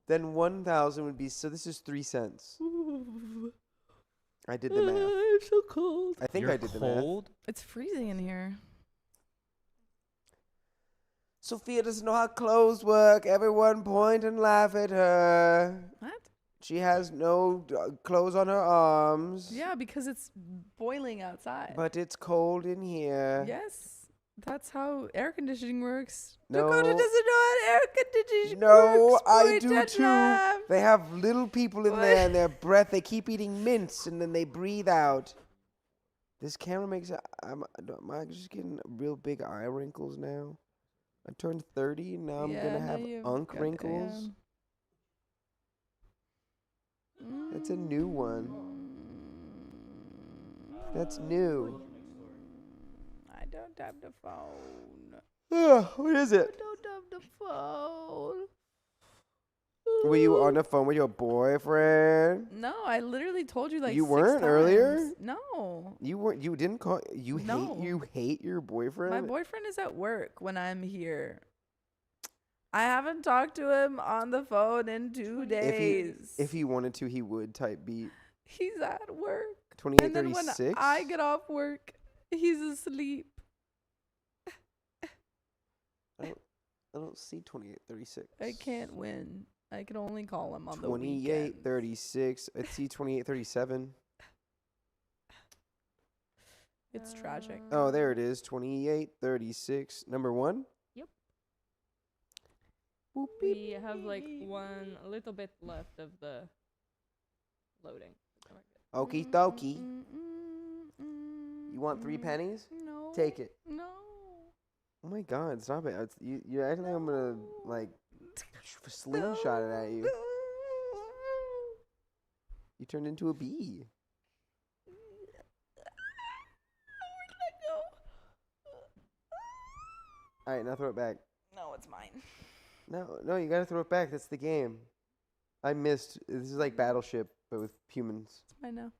then 1,000 would be. So this is 3 cents. I did the math. I'm so cold. I think You're I did the math. cold? It's freezing in here. Sophia doesn't know how clothes work. Everyone point and laugh at her. What? She has no clothes on her arms. Yeah, because it's boiling outside. But it's cold in here. Yes, that's how air conditioning works. No. Dakota doesn't know how air conditioning No, works. I Point do and too. laugh. They have little people in there and their breath, they keep eating mints and then they breathe out. This camera makes I'm just getting real big eye wrinkles now. I turned 30 and now I'm Yeah, gonna now have you've unk got- wrinkles. yeah. That's a new one. That's new. I don't have the phone. What is it? Don't have the phone. Were you on the phone with your boyfriend? No, I literally told you like You 6 weren't earlier? times. No. You weren't. You didn't call. No. You hate your boyfriend. My boyfriend is at work when I'm here. I haven't talked to him on the phone in 2 days. If he wanted to, he would type beat He's at work. 2836. And then when I get off work, he's asleep. I don't see 2836. I can't win. I can only call him on the weekend. 2836. I see 2837. It's tragic. Oh, there it is. 2836. Number 1. Boop, beep. We have like a little bit left of the loading. Okie dokie. You want 3 pennies? No. Take it. No. Oh my God! Stop it! You're acting like I'm gonna like slingshot it at you. You turned into a bee. All right, now throw it back. No, it's mine. No, you gotta throw it back. That's the game. I missed. This is like Battleship, but with humans. It's mine now.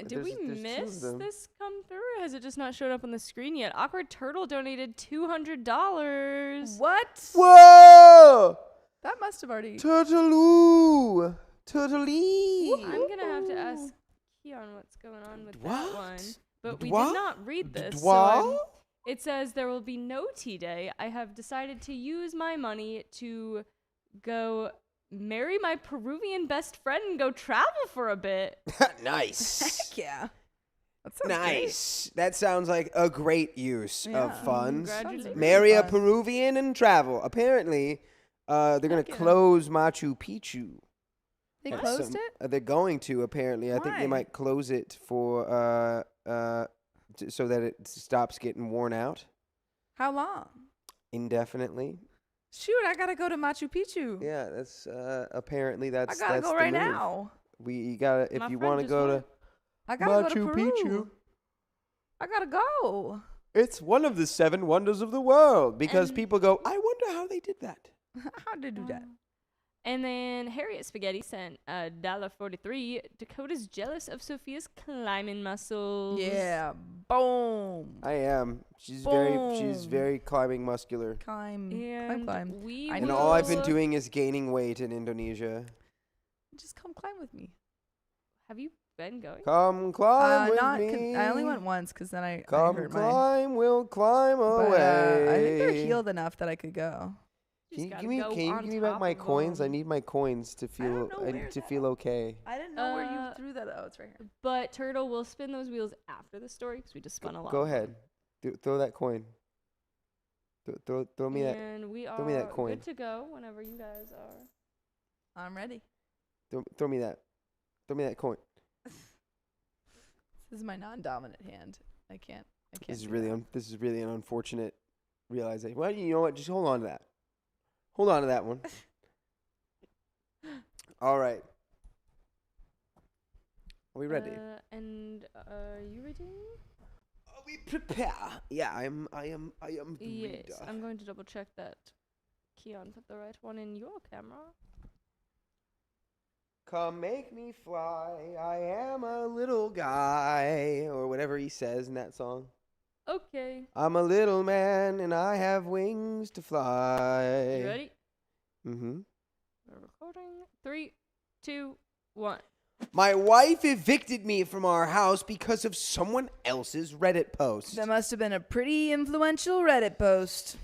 Did we there's 2 of miss them. this come through, or has it just not showed up on the screen yet? Awkward Turtle donated $200. What? Whoa! That must have already. Turtaloo! Turtlee! I'm gonna have to ask Keon what's going on with that one. But we Dwa? did not read this. So Dwa? it says there will be no tea day. I have decided to use my money to go marry my Peruvian best friend and go travel for a bit. Nice. Heck yeah. That sounds Nice. That sounds like a great use Yeah. of funds. Congratulations. Marry a fun. Peruvian and travel. Apparently, they're gonna Heck yeah. close Machu Picchu. They at closed some- it? They're going to apparently. I think they Why? might close it for so that it stops getting worn out How long? indefinitely. Shoot, I gotta go to Machu Picchu. Yeah, that's apparently that's. I gotta that's go the right move. now. You gotta if My you friend want to just go went. to I gotta go to Machu Peru. Picchu. I gotta go. It's one of the 7 wonders of the world because And- people go, I wonder how they did that. How'd they do that? And then Harriet Spaghetti sent $1.43. Dakota's jealous of Sophia's climbing muscles. Yeah. Boom. I am. She's Boom. very climbing muscular. Climb. And Climb. we I And know. all I've been will- doing is gaining weight in Indonesia. Just come climb with me. Have you been going? Come climb with Not. me. I only went once because then I Come hurt my. climb, we'll climb But, away. I think they're healed enough that I could go. Can you Just give me? gotta go Can you on give me back top my of coins? I them. need my coins to feel. don't know I where need to that- feel okay. I didn't know where you Uh, threw that. Oh, it's right here. But Turtle will spin those wheels after the story because we just spun a lot. Go ahead. Throw that coin. Throw me that. And we throw me that are coin. good to go whenever you guys are. I'm ready. Throw me that. Throw me that coin. This is my non-dominant hand. I can't. This is do really that. this is really an unfortunate realization. Well, you know what? Just hold on to that. Hold on to that one. All right. Are we ready? And you ready? Are we prepare? Yeah, I am the Yes. reader. I'm going to double check that Keon put the right one in your camera. Come make me fly. I am a little guy, or whatever he says in that song. Okay. I'm a little man and I have wings to fly. You ready? Mm-hmm. We're recording. 3, 2, 1. My wife evicted me from our house because of someone else's Reddit post. That must have been a pretty influential Reddit post.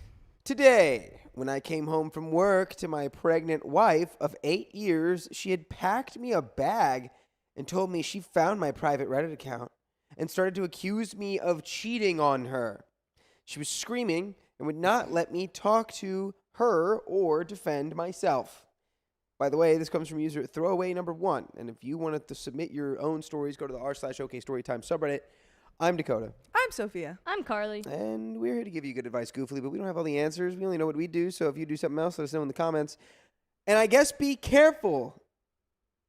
Today, when I came home from work to my pregnant wife of 8 years, she had packed me a bag and told me she found my private Reddit account and started to accuse me of cheating on her. She was screaming and would not let me talk to her or defend myself. By the way, this comes from user throwaway number 1. And if you wanted to submit your own stories, go to the r/OK Storytime subreddit. I'm Dakota. I'm Sophia. I'm Carly. And we're here to give you good advice, goofily, but we don't have all the answers. We only know what we do. So if you do something else, let us know in the comments. And I guess be careful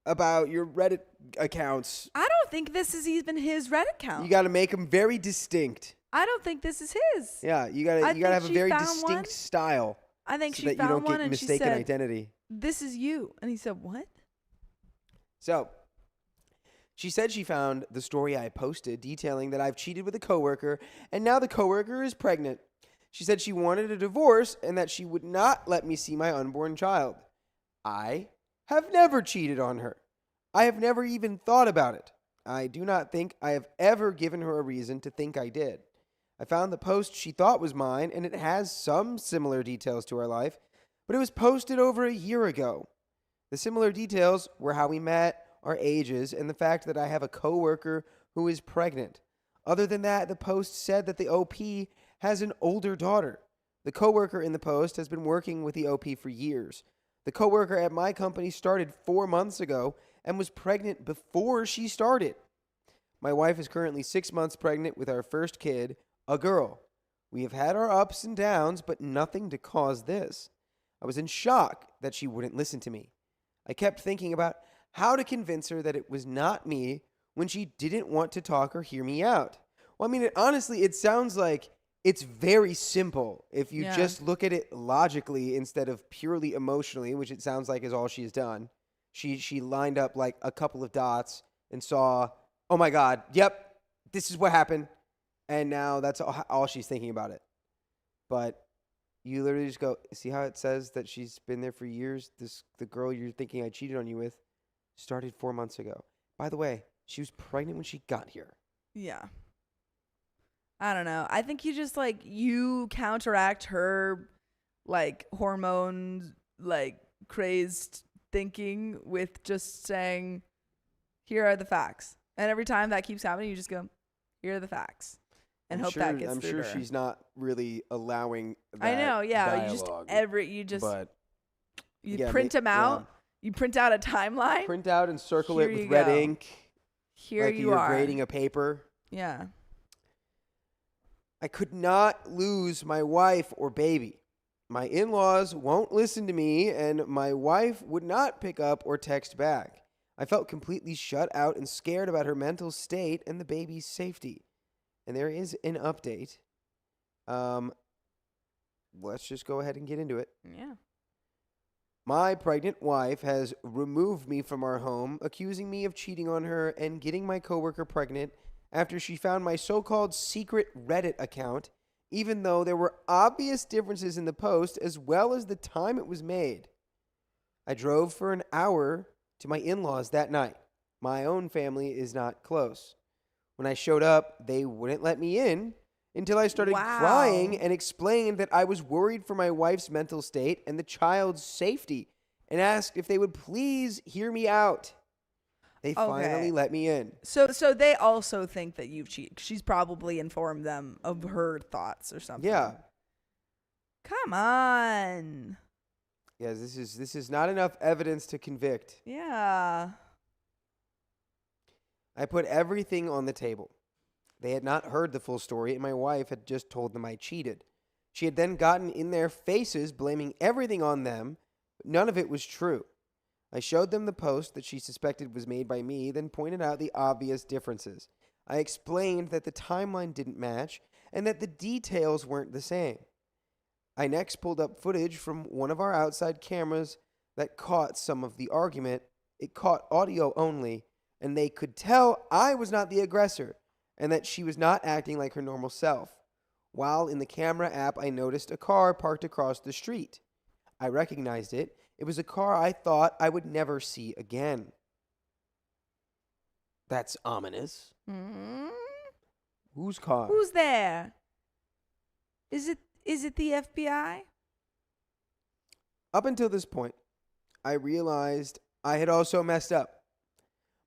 about your Reddit accounts. I don't think this is even his Reddit account. You got to make them very distinct. I don't think this is his. Yeah, you I gotta think have a she very found distinct one. style I think so she that you found don't one get and she mistaken said, identity. "This is you," and he said, "What?" So, she said she found the story I posted detailing that I've cheated with a coworker and now the coworker is pregnant. She said she wanted a divorce and that she would not let me see my unborn child. I have never cheated on her. I have never even thought about it. I do not think I have ever given her a reason to think I did. I found the post she thought was mine, and it has some similar details to our life, but it was posted over a year ago. The similar details were how we met, our ages, and the fact that I have a coworker who is pregnant. Other than that, the post said that the OP has an older daughter. The coworker in the post has been working with the OP for years. The coworker at my company started 4 months ago and was pregnant before she started. My wife is currently 6 months pregnant with our first kid, a girl. We have had our ups and downs, but nothing to cause this. I was in shock that she wouldn't listen to me. I kept thinking about how to convince her that it was not me when she didn't want to talk or hear me out. Well, I mean, honestly, it sounds like it's very simple if you just look at it logically instead of purely emotionally, which it sounds like is all she's done. She lined up like a couple of dots and saw, oh my God, yep, this is what happened. And now that's all she's thinking about it. But you literally just go, see how it says that she's been there for years? The girl you're thinking I cheated on you with started 4 months ago. By the way, she was pregnant when she got here. Yeah. I don't know. I think you just you counteract her hormone crazed thinking with just saying, here are the facts. And every time that keeps happening, you just go, here are the facts. And hope that gets through I'm sure to her. she's not really allowing that I know, yeah. dialogue, You print them out. You print out a timeline. Print out and circle Here it with you red go. ink. Here like you you're are. grading a paper. Yeah. I could not lose my wife or baby. My in-laws won't listen to me, and my wife would not pick up or text back. I felt completely shut out and scared about her mental state and the baby's safety. And there is an update. Let's just go ahead and get into it. Yeah. My pregnant wife has removed me from our home, accusing me of cheating on her and getting my coworker pregnant after she found my so-called secret Reddit account, even though there were obvious differences in the post as well as the time it was made. I drove for an hour to my in-laws that night. My own family is not close. When I showed up, they wouldn't let me in until I started crying and explained that I was worried for my wife's mental state and the child's safety and asked if they would please hear me out. They finally let me in. So they also think that you've cheated. She's probably informed them of her thoughts or something. Yeah. Come on. Yes, this is not enough evidence to convict. Yeah. I put everything on the table. They had not heard the full story, and my wife had just told them I cheated. She had then gotten in their faces, blaming everything on them, but none of it was true. I showed them the post that she suspected was made by me, then pointed out the obvious differences. I explained that the timeline didn't match and that the details weren't the same. I next pulled up footage from one of our outside cameras that caught some of the argument. It caught audio only, and they could tell I was not the aggressor and that she was not acting like her normal self. While in the camera app, I noticed a car parked across the street. I recognized it. It was a car I thought I would never see again. That's ominous. Mm-hmm. Whose car? Who's there? Is it the FBI? Up until this point, I realized I had also messed up.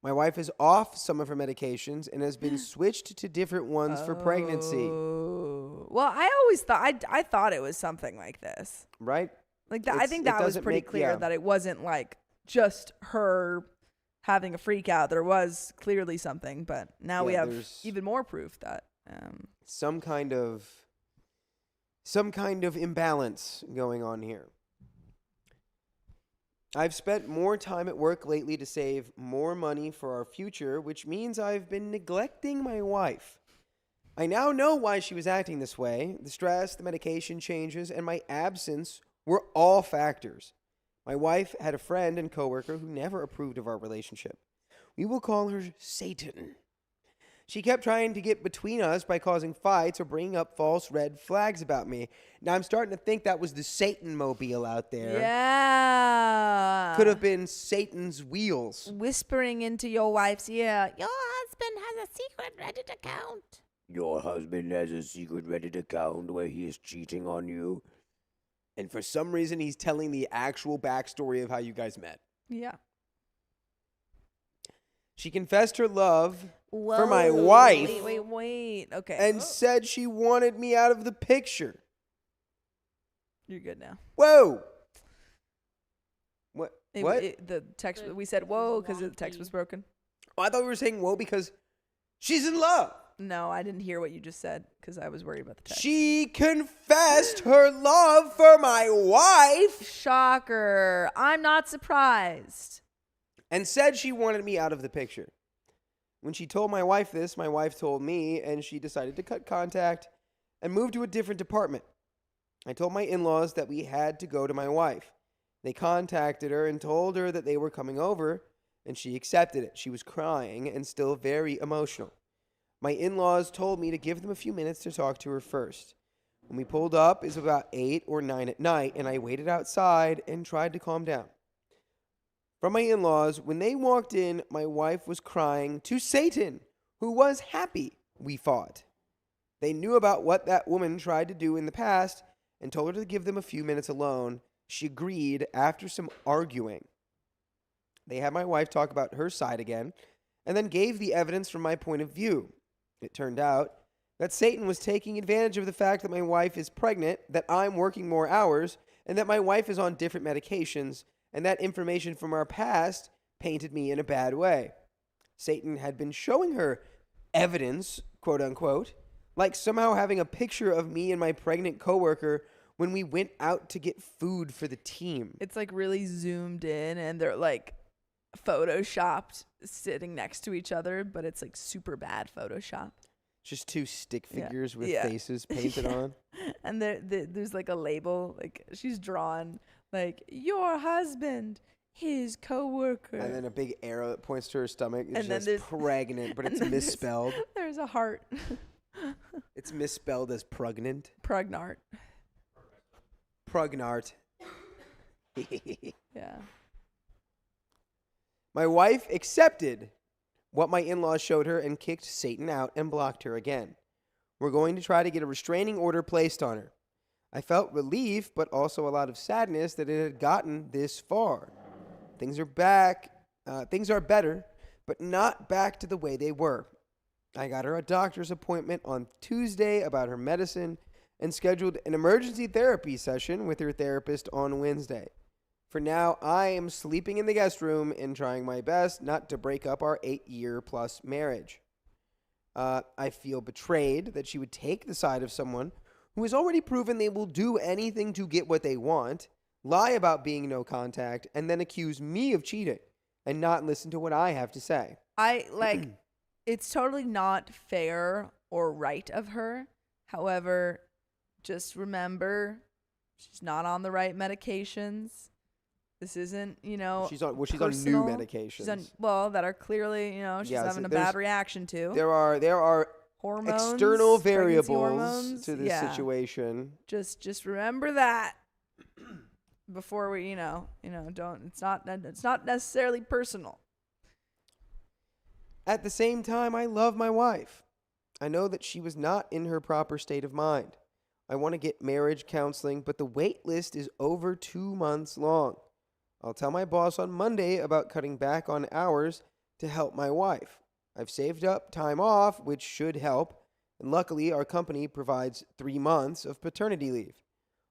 My wife is off some of her medications and has been switched to different ones for pregnancy. Well, I always thought I thought it was something like this. Right? Like that, I think that was pretty clear that it wasn't like just her having a freak out. There was clearly something, but now we Yeah, have there's- even more proof that some kind of imbalance going on here. I've spent more time at work lately to save more money for our future, which means I've been neglecting my wife. I now know why she was acting this way. The stress, the medication changes, and my absence were all factors. My wife had a friend and coworker who never approved of our relationship. We will call her Satan. She kept trying to get between us by causing fights or bringing up false red flags about me. Now I'm starting to think that was the Satan mobile out there. yeah, Could have been Satan's wheels. whispering into your wife's ear. Your husband has a secret Reddit account. Your husband has a secret Reddit account where he is cheating on you. And for some reason, he's telling the actual backstory of how you guys met. Yeah. She confessed her love Whoa. my wife. Wait. Okay. and said she wanted me out of the picture. You're good now. Whoa. What? What? The text, we said whoa because the text was broken. Oh, I thought we were saying whoa because she's in love. No, I didn't hear what you just said because I was worried about the text. She confessed her love for my wife Shocker. I'm not surprised. and said she wanted me out of the picture. When she told my wife this, my wife told me, and she decided to cut contact and move to a different department. I told my in-laws that we had to go to my wife. They contacted her and told her that they were coming over, and she accepted it. She was crying and still very emotional. My in-laws told me to give them a few minutes to talk to her first. When we pulled up, it was about 8 or 9 at night, and I waited outside and tried to calm down. From my in-laws, when they walked in, my wife was crying to Satan, who was happy we fought. They knew about what that woman tried to do in the past and told her to give them a few minutes alone. She agreed after some arguing. They had my wife talk about her side again and then gave the evidence from my point of view. It turned out that Satan was taking advantage of the fact that my wife is pregnant, that I'm working more hours, and that my wife is on different medications, and that information from our past painted me in a bad way. Satan had been showing her evidence, quote unquote, like somehow having a picture of me and my pregnant coworker when we went out to get food for the team. It's like really zoomed in and they're like photoshopped sitting next to each other, but it's like super bad Photoshop. Just two stick Yeah. figures with Yeah. faces painted Yeah. on. And there's like a label, like she's drawn like your husband, his coworker. And then a big arrow that points to her stomach. It's And then just there's- pregnant, but and it's then there's- misspelled. There's a heart. It's misspelled as pregnant. Pregnart. Prugnart. Yeah. My wife accepted what my in-laws showed her and kicked Satan out and blocked her again. We're going to try to get a restraining order placed on her. I felt relief, but also a lot of sadness that it had gotten this far. Things are back. Things are better, but not back to the way they were. I got her a doctor's appointment on Tuesday about her medicine and scheduled an emergency therapy session with her therapist on Wednesday. For now, I am sleeping in the guest room and trying my best not to break up our 8-year-plus marriage. I feel betrayed that she would take the side of someone who has already proven they will do anything to get what they want, lie about being no contact, and then accuse me of cheating and not listen to what I have to say. I like it's totally not fair or right of her. However, just remember she's not on the right medications. This isn't, She's on new personal. medications. She's on that are clearly, she's Yeah, so having a there's- bad reaction to. There are Hormones, external pregnancy variables hormones. to this Yeah. situation. Just remember that before we, don't. It's not necessarily personal. At the same time, I love my wife. I know that she was not in her proper state of mind. I want to get marriage counseling, but the wait list is over 2 months long. I'll tell my boss on Monday about cutting back on hours to help my wife. I've saved up time off, which should help, and luckily our company provides 3 months of paternity leave.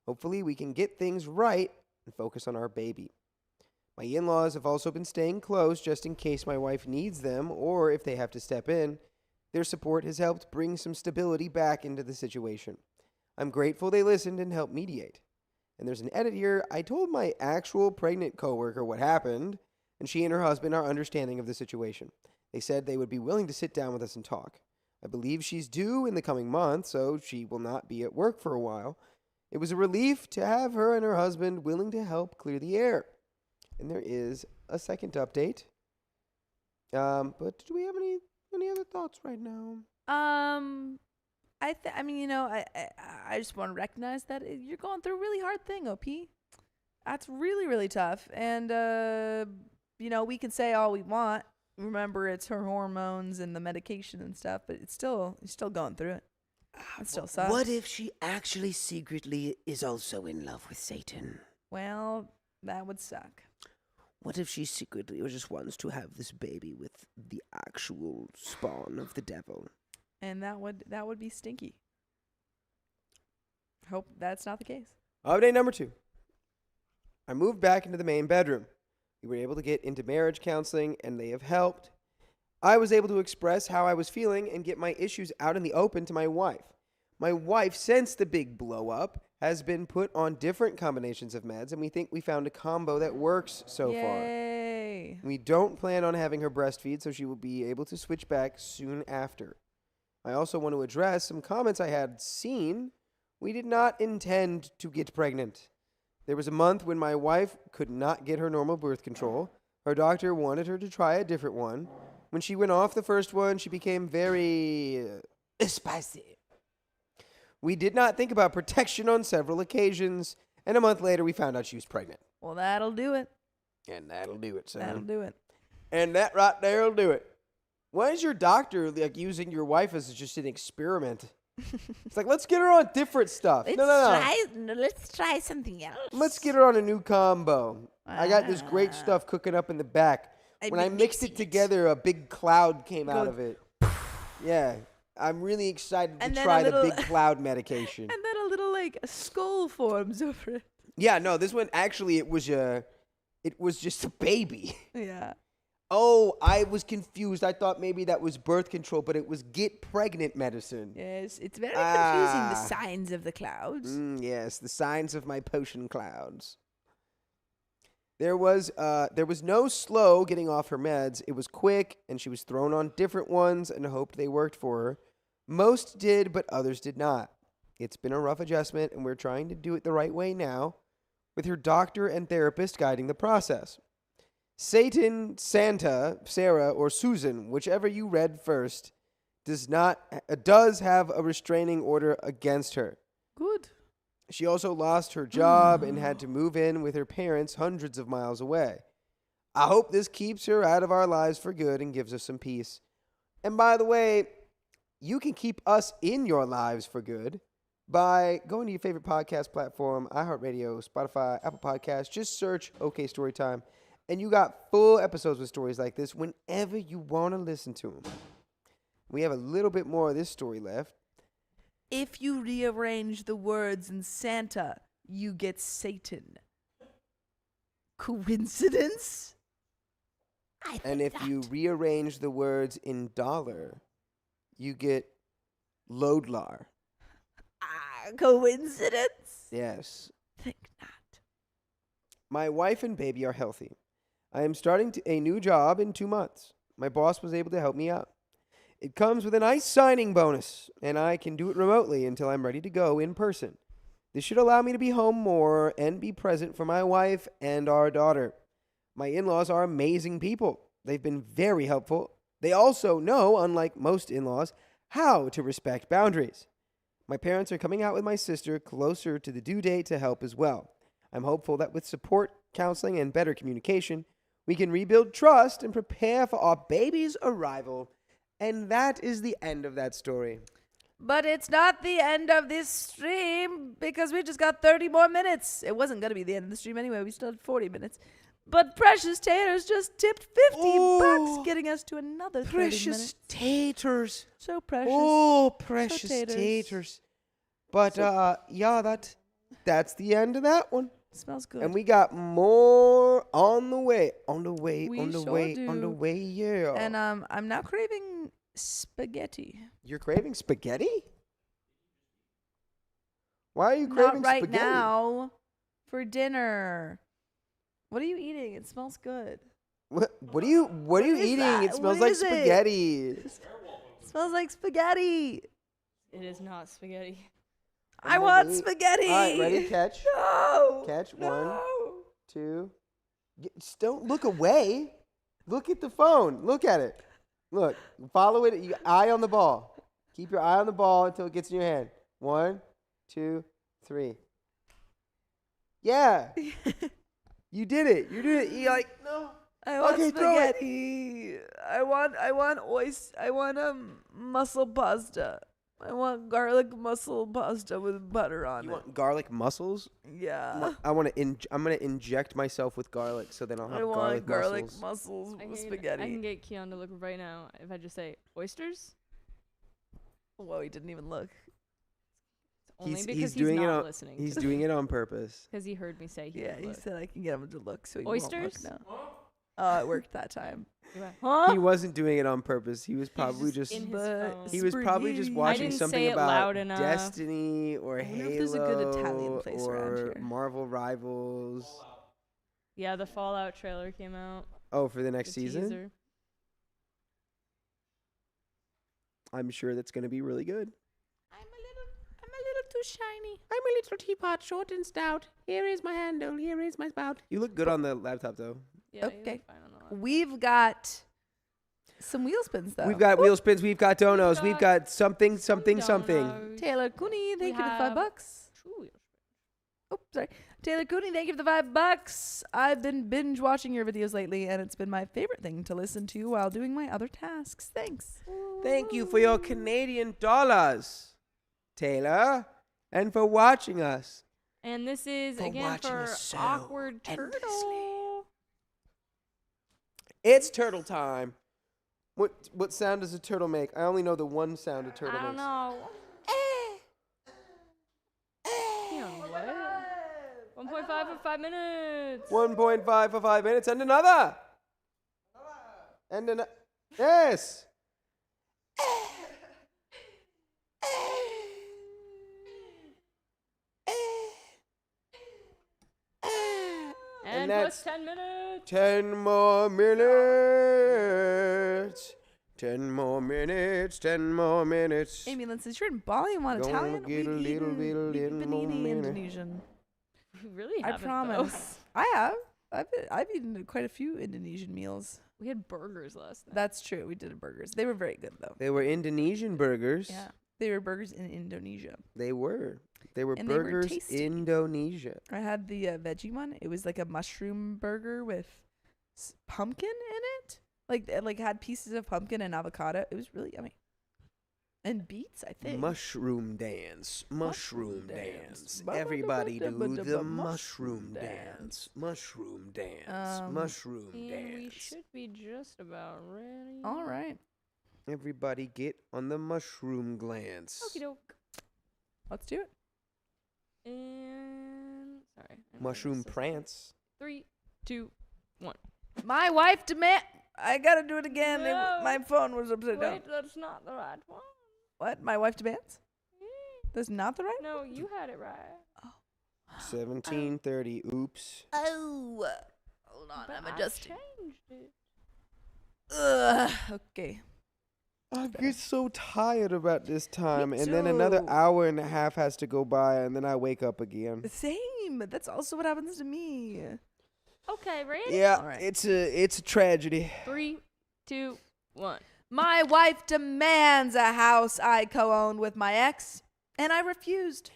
Hopefully we can get things right and focus on our baby. My in-laws have also been staying close just in case my wife needs them or if they have to step in. Their support has helped bring some stability back into the situation. I'm grateful they listened and helped mediate. And there's an edit here. I told my actual pregnant coworker what happened, and she and her husband are understanding of the situation. They said they would be willing to sit down with us and talk. I believe she's due in the coming month, so she will not be at work for a while. It was a relief to have her and her husband willing to help clear the air. And there is a second update. But do we have any other thoughts right now? I mean, you know, I just want to recognize that you're going through a really hard thing, OP. That's really, really tough. And, you know, we can say all we want. Remember, it's her hormones and the medication and stuff, but you're still going through it. It still sucks. What if she actually secretly is also in love with Satan? Well, that would suck. What if she secretly just wants to have this baby with the actual spawn of the devil? And that would be stinky. Hope that's not the case. Update number 2. I moved back into the main bedroom. We were able to get into marriage counseling, and they have helped. I was able to express how I was feeling and get my issues out in the open to my wife. My wife, since the big blow up, has been put on different combinations of meds, and we think we found a combo that works so far. Yay. We don't plan on having her breastfeed, so she will be able to switch back soon after. I also want to address some comments I had seen. We did not intend to get pregnant. There was a month when my wife could not get her normal birth control. Her doctor wanted her to try a different one. When she went off the first one, she became very spicy. We did not think about protection on several occasions, and a month later we found out she was pregnant. Well, that'll do it. And that'll do it, son. That'll do it. And that right there'll do it. Why is your doctor like using your wife as just an experiment? It's like, let's get her on different stuff. Let's try something else. Let's get her on a new combo. I got this great stuff cooking up in the back. When I mixed it together, a big cloud came out of it. Yeah. I'm really excited to try the big cloud medication. And then a little, like, a skull forms over it. Yeah, no, this one, actually, it was just a baby. Yeah. Oh, I was confused. I thought maybe that was birth control, but it was get pregnant medicine. Yes, it's very confusing, the signs of the clouds. Yes, the signs of my potion clouds. There was no slow getting off her meds. It was quick, and she was thrown on different ones and hoped they worked for her. Most did, but others did not. It's been a rough adjustment, and we're trying to do it the right way now, with her doctor and therapist guiding the process. Satan, Santa, Sarah, or Susan, whichever you read first, does have a restraining order against her. Good. She also lost her job and had to move in with her parents hundreds of miles away. I hope this keeps her out of our lives for good and gives us some peace. And by the way, you can keep us in your lives for good by going to your favorite podcast platform, iHeartRadio, Spotify, Apple Podcasts. Just search OK Storytime. And you got full episodes with stories like this whenever you want to listen to them. We have a little bit more of this story left. If you rearrange the words in Santa, you get Satan. Coincidence? And if you rearrange the words in dollar, you get Lodlar. Coincidence? Yes. Think not. My wife and baby are healthy. I am starting a new job in 2 months. My boss was able to help me out. It comes with a nice signing bonus, and I can do it remotely until I'm ready to go in person. This should allow me to be home more and be present for my wife and our daughter. My in-laws are amazing people. They've been very helpful. They also know, unlike most in-laws, how to respect boundaries. My parents are coming out with my sister closer to the due date to help as well. I'm hopeful that with support, counseling, and better communication, we can rebuild trust and prepare for our baby's arrival. And that is the end of that story. But it's not the end of this stream because we just got 30 more minutes. It wasn't going to be the end of the stream anyway. We still had 40 minutes. But Precious Taters just tipped $50, getting us to another 30 minutes. Precious taters. So precious. Oh, precious taters. taters. But, yeah, that's the end of that one. Smells good. And we got more on the way. On the way. We On the sure way. On the do. way. Yeah. And I'm now craving spaghetti. You're craving spaghetti? Why are you craving Not right spaghetti? now. For dinner. What are you eating? It smells good. What are you is eating? that? It smells What like is it? spaghetti. It smells like spaghetti. It is not spaghetti. I I'm want gonna eat- spaghetti. All right, ready? Catch. No. Catch. No. 1, 2. Just don't look away. Look at the phone. Look at it. Look. Follow it. You eye on the ball. Keep your eye on the ball until it gets in your hand. 1, 2, 3. Yeah. You did it. You did it. You're like, no. I want Okay, throw it. spaghetti. I want oyster. I want mussel pasta. I want garlic mussel pasta with butter on You it. want garlic mussels? Yeah. I'm gonna inject myself with garlic, so then I'll have I want garlic mussels. mussels I with can spaghetti. get Keon to look right now. If I just say oysters, Whoa, he didn't even look. it's only He's because he's doing it not on- listening. He's doing it on purpose. Because he heard me say he Yeah, would he look. said I can get him to look, so he won't Oysters? look now. Oh, it worked that time. He went, huh? He wasn't doing it on purpose. He was He's probably just just in his But phone. he was probably just Spaghetti. watching didn't something say it about loud enough. Destiny or I wonder Halo if there's a good Italian place around or here. Marvel Rivals. Yeah, the Fallout trailer came out. Oh, for the next the season? teaser. I'm sure that's going to be really good. I'm a little too shiny. I'm a little teapot, short and stout. Here is my handle. Here is my spout. You look good on the laptop though. Yeah, he Okay. looked fine on the laptop. We've got some wheel spins though. We've got wheel spins, we've got donos, we've got got something. Donuts. Taylor Cooney, thank you for the have- $5. True. Oh, sorry. Taylor Cooney, thank you for the $5. I've been binge watching your videos lately, and it's been my favorite thing to listen to while doing my other tasks. Thanks. Thank you for your Canadian dollars, Taylor, and for watching us. And this is For again watching for us so awkward endlessly. turtle. It's turtle time. What sound does a turtle make? I only know the one sound a turtle I don't makes. know. Keon, what? 1.5 for 5 minutes. 1.5 for 5 minutes and another. And another. Yes. And that's plus 10 minutes. 10 more minutes. 10 more minutes. 10 more minutes. Amy Lynn says, you're in Bali and want Gonna Italian? get a little bit we've been more eating minute. Indonesian. We really I haven't, though. promise. I have. I've eaten quite a few Indonesian meals. We had burgers last night. That's true. We did burgers. They were very good though. They were Indonesian burgers. Yeah. They were burgers in Indonesia. They were. They were And they were burgers tasty. Indonesia. I had the veggie one. It was like a mushroom burger with pumpkin in it. Like it had pieces of pumpkin and avocado. It was really yummy. And beets, I think. Mushroom dance. Mushroom dance. Everybody do the mushroom dance. Mushroom dance. Mushroom and we dance. should be just about ready. All right. Everybody get on the mushroom glance. Okie doke. Let's do it. And sorry. I know Mushroom this is- prance. 3, 2, 1. My wife demand. I gotta do it again. No. My phone was upside down. Wait, that's not the right one. What? My wife demands? That's not the right? No, you had it right. 1730. Oops. Oh. Hold on. But I'm I adjusting. changed it. Ugh. Okay. I get so tired about this time, Me and then another too. hour and a half has to go by, and then I wake up again. Same. That's also what happens to me. Okay, ready? Yeah, All right. it's a tragedy. 3, 2, 1. My wife demands a house I co-own with my ex, and I refused.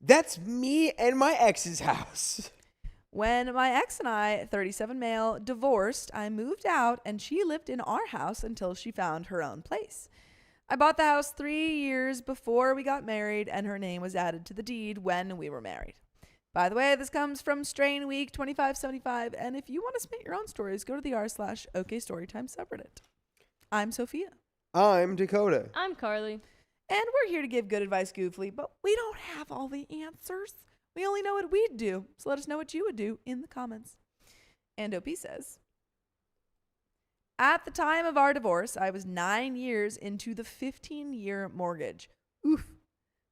That's me and my ex's house. When my ex and I, 37 male, divorced, I moved out and she lived in our house until she found her own place. I bought the house 3 years before we got married, and her name was added to the deed when we were married. By the way, this comes from Strain Week 2575, and if you want to submit your own stories, go to the r/OKStorytime subreddit. I'm Sophia. I'm Dakota. I'm Carly. And we're here to give good advice goofily, but we don't have all the answers. We only know what we'd do, so let us know what you would do in the comments. And OP says, at the time of our divorce, I was 9 years into the 15-year mortgage. Oof.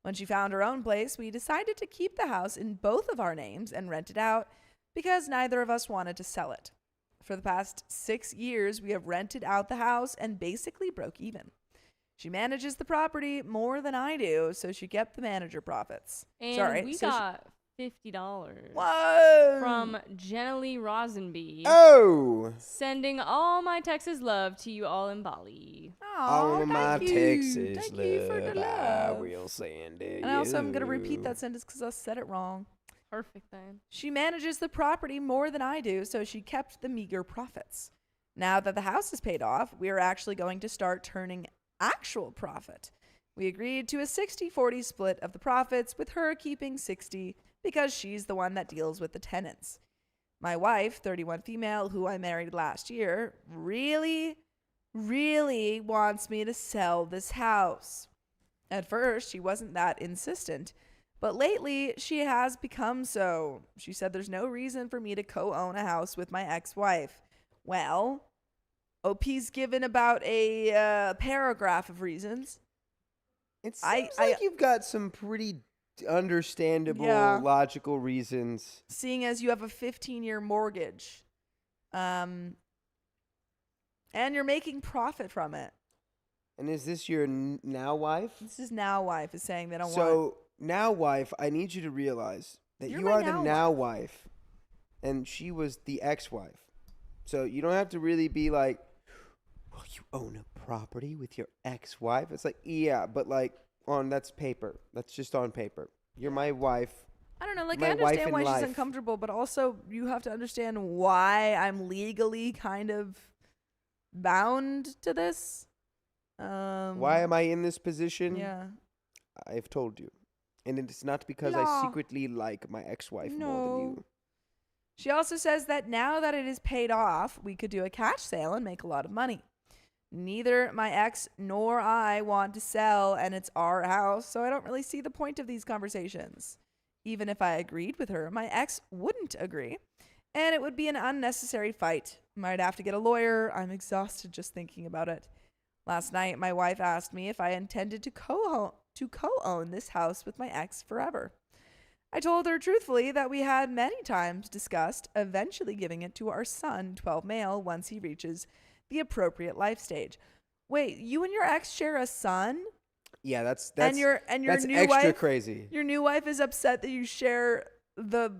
When she found her own place, we decided to keep the house in both of our names and rent it out because neither of us wanted to sell it. For the past 6 years, we have rented out the house and basically broke even. She manages the property more than I do, so she kept the manager profits. And we got $50 Whoa! from Jenna Lee Rosenby. Oh! Sending all my Texas love to you all in Bali. All of my Texas Thank you for the love. We'll send it. And I also am going to repeat that sentence because I said it wrong. Perfect then. She manages the property more than I do, so she kept the meager profits. Now that the house is paid off, we are actually going to start turning actual profit. We agreed to a 60-40 split of the profits, with her keeping 60 because she's the one that deals with the tenants. My wife, 31 female, who I married last year, really wants me to sell this house. At first, she wasn't that insistent, but lately she has become so. She said there's no reason for me to co-own a house with my ex-wife. Well, OP's given about a paragraph of reasons. It seems like you've got some pretty understandable, logical reasons. Seeing as you have a 15-year mortgage, and you're making profit from it. And is this your now wife? This is now wife is saying they don't want. So now wife, I need you to realize that You're you my are the now now wife, and she was the ex-wife. So you don't have to really be like, well, you own a property with your ex-wife. It's like, yeah, but like that's paper. That's just on paper. You're my wife. I don't know, like my I wife understand in why life. she's uncomfortable, but also you have to understand why I'm legally kind of bound to this. Why am I in this position? Yeah. I've told you. And it's not because I No. secretly like my ex-wife more than you. She also says that now that it is paid off, we could do a cash sale and make a lot of money. Neither my ex nor I want to sell, and it's our house, so I don't really see the point of these conversations. Even if I agreed with her, my ex wouldn't agree, and it would be an unnecessary fight. Might have to get a lawyer. I'm exhausted just thinking about it. Last night, my wife asked me if I intended to co-own this house with my ex forever. I told her truthfully that we had many times discussed eventually giving it to our son, 12 male, once he reaches the appropriate life stage. Wait, you and your ex share a son? Yeah, that's and your that's new extra wife, crazy. Your new wife is upset that you share the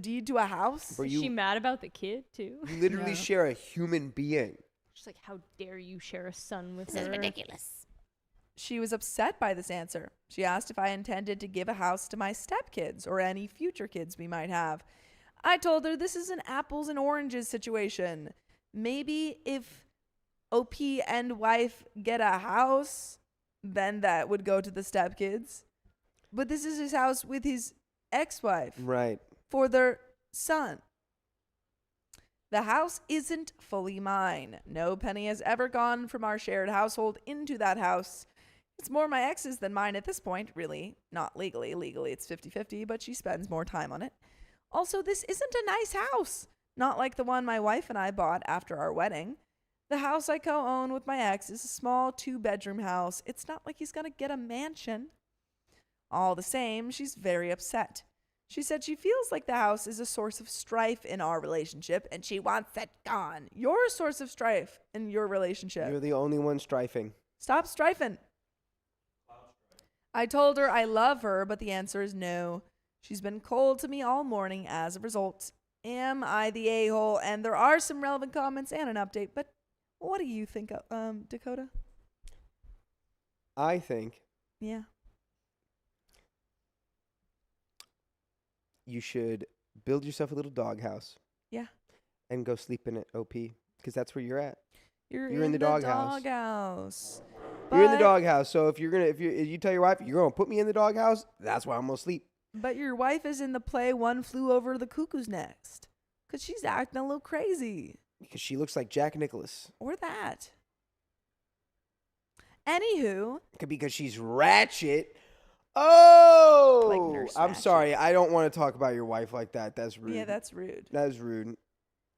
deed to a house? Bro, Is she mad about the kid too? You literally Yeah. share a human being. She's like, how dare you share a son with This her? is ridiculous. She was upset by this answer. She asked if I intended to give a house to my stepkids or any future kids we might have. I told her this is an apples and oranges situation. Maybe if OP and wife get a house, then that would go to the stepkids. But this is his house with his ex-wife Right. for their son. The house isn't fully mine. No penny has ever gone from our shared household into that house. It's more my ex's than mine at this point, really. Not legally. Legally, it's 50-50, but she spends more time on it. Also, this isn't a nice house. Not like the one my wife and I bought after our wedding. The house I co-own with my ex is a small 2-bedroom house. It's not like he's going to get a mansion. All the same, she's very upset. She said she feels like the house is a source of strife in our relationship, and she wants it gone. You're a source of strife in your relationship. You're the only one strifing. Stop strifing. I told her I love her, but the answer is no. She's been cold to me all morning as a result. Am I the a-hole? And there are some relevant comments and an update, but what do you think, Dakota? I think Yeah. you should build yourself a little doghouse. Yeah. And go sleep in it, OP, because that's where you're at. You're in the doghouse. doghouse. You're in the But- doghouse. So if you tell your wife you're gonna put me in the doghouse, that's where I'm gonna sleep. But your wife is in the play One Flew Over the Cuckoo's Nest. Because she's acting a little crazy. Because she looks like Jack Nicholas. Or that. Anywho, Because she's ratchet. Oh, nurse I'm matches. sorry. I don't want to talk about your wife like that. That's rude. Yeah, that's rude. That is rude.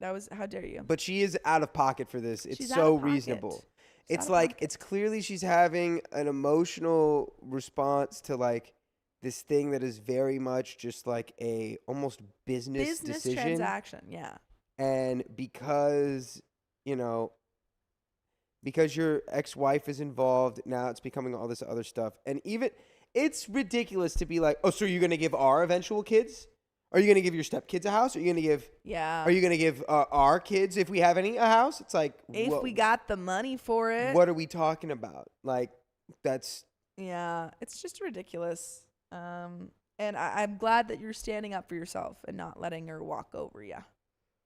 That was, how dare you? But she is out of pocket for this. It's She's out so of pocket. reasonable. She's It's out of like pocket. it's clearly she's having an emotional response to like this thing that is very much just like a almost business decision. transaction, yeah. And because, you know, because your ex-wife is involved, now it's becoming all this other stuff. And even it's ridiculous to be like, oh, so you're going to give our eventual kids? Are you going to give your stepkids a house? Are you going to give Yeah. Are you going to give our kids, if we have any, a house? It's like, If we got the money for it. what are we talking about? Like, that's Yeah, it's just ridiculous. And I'm glad that you're standing up for yourself and not letting her walk over you.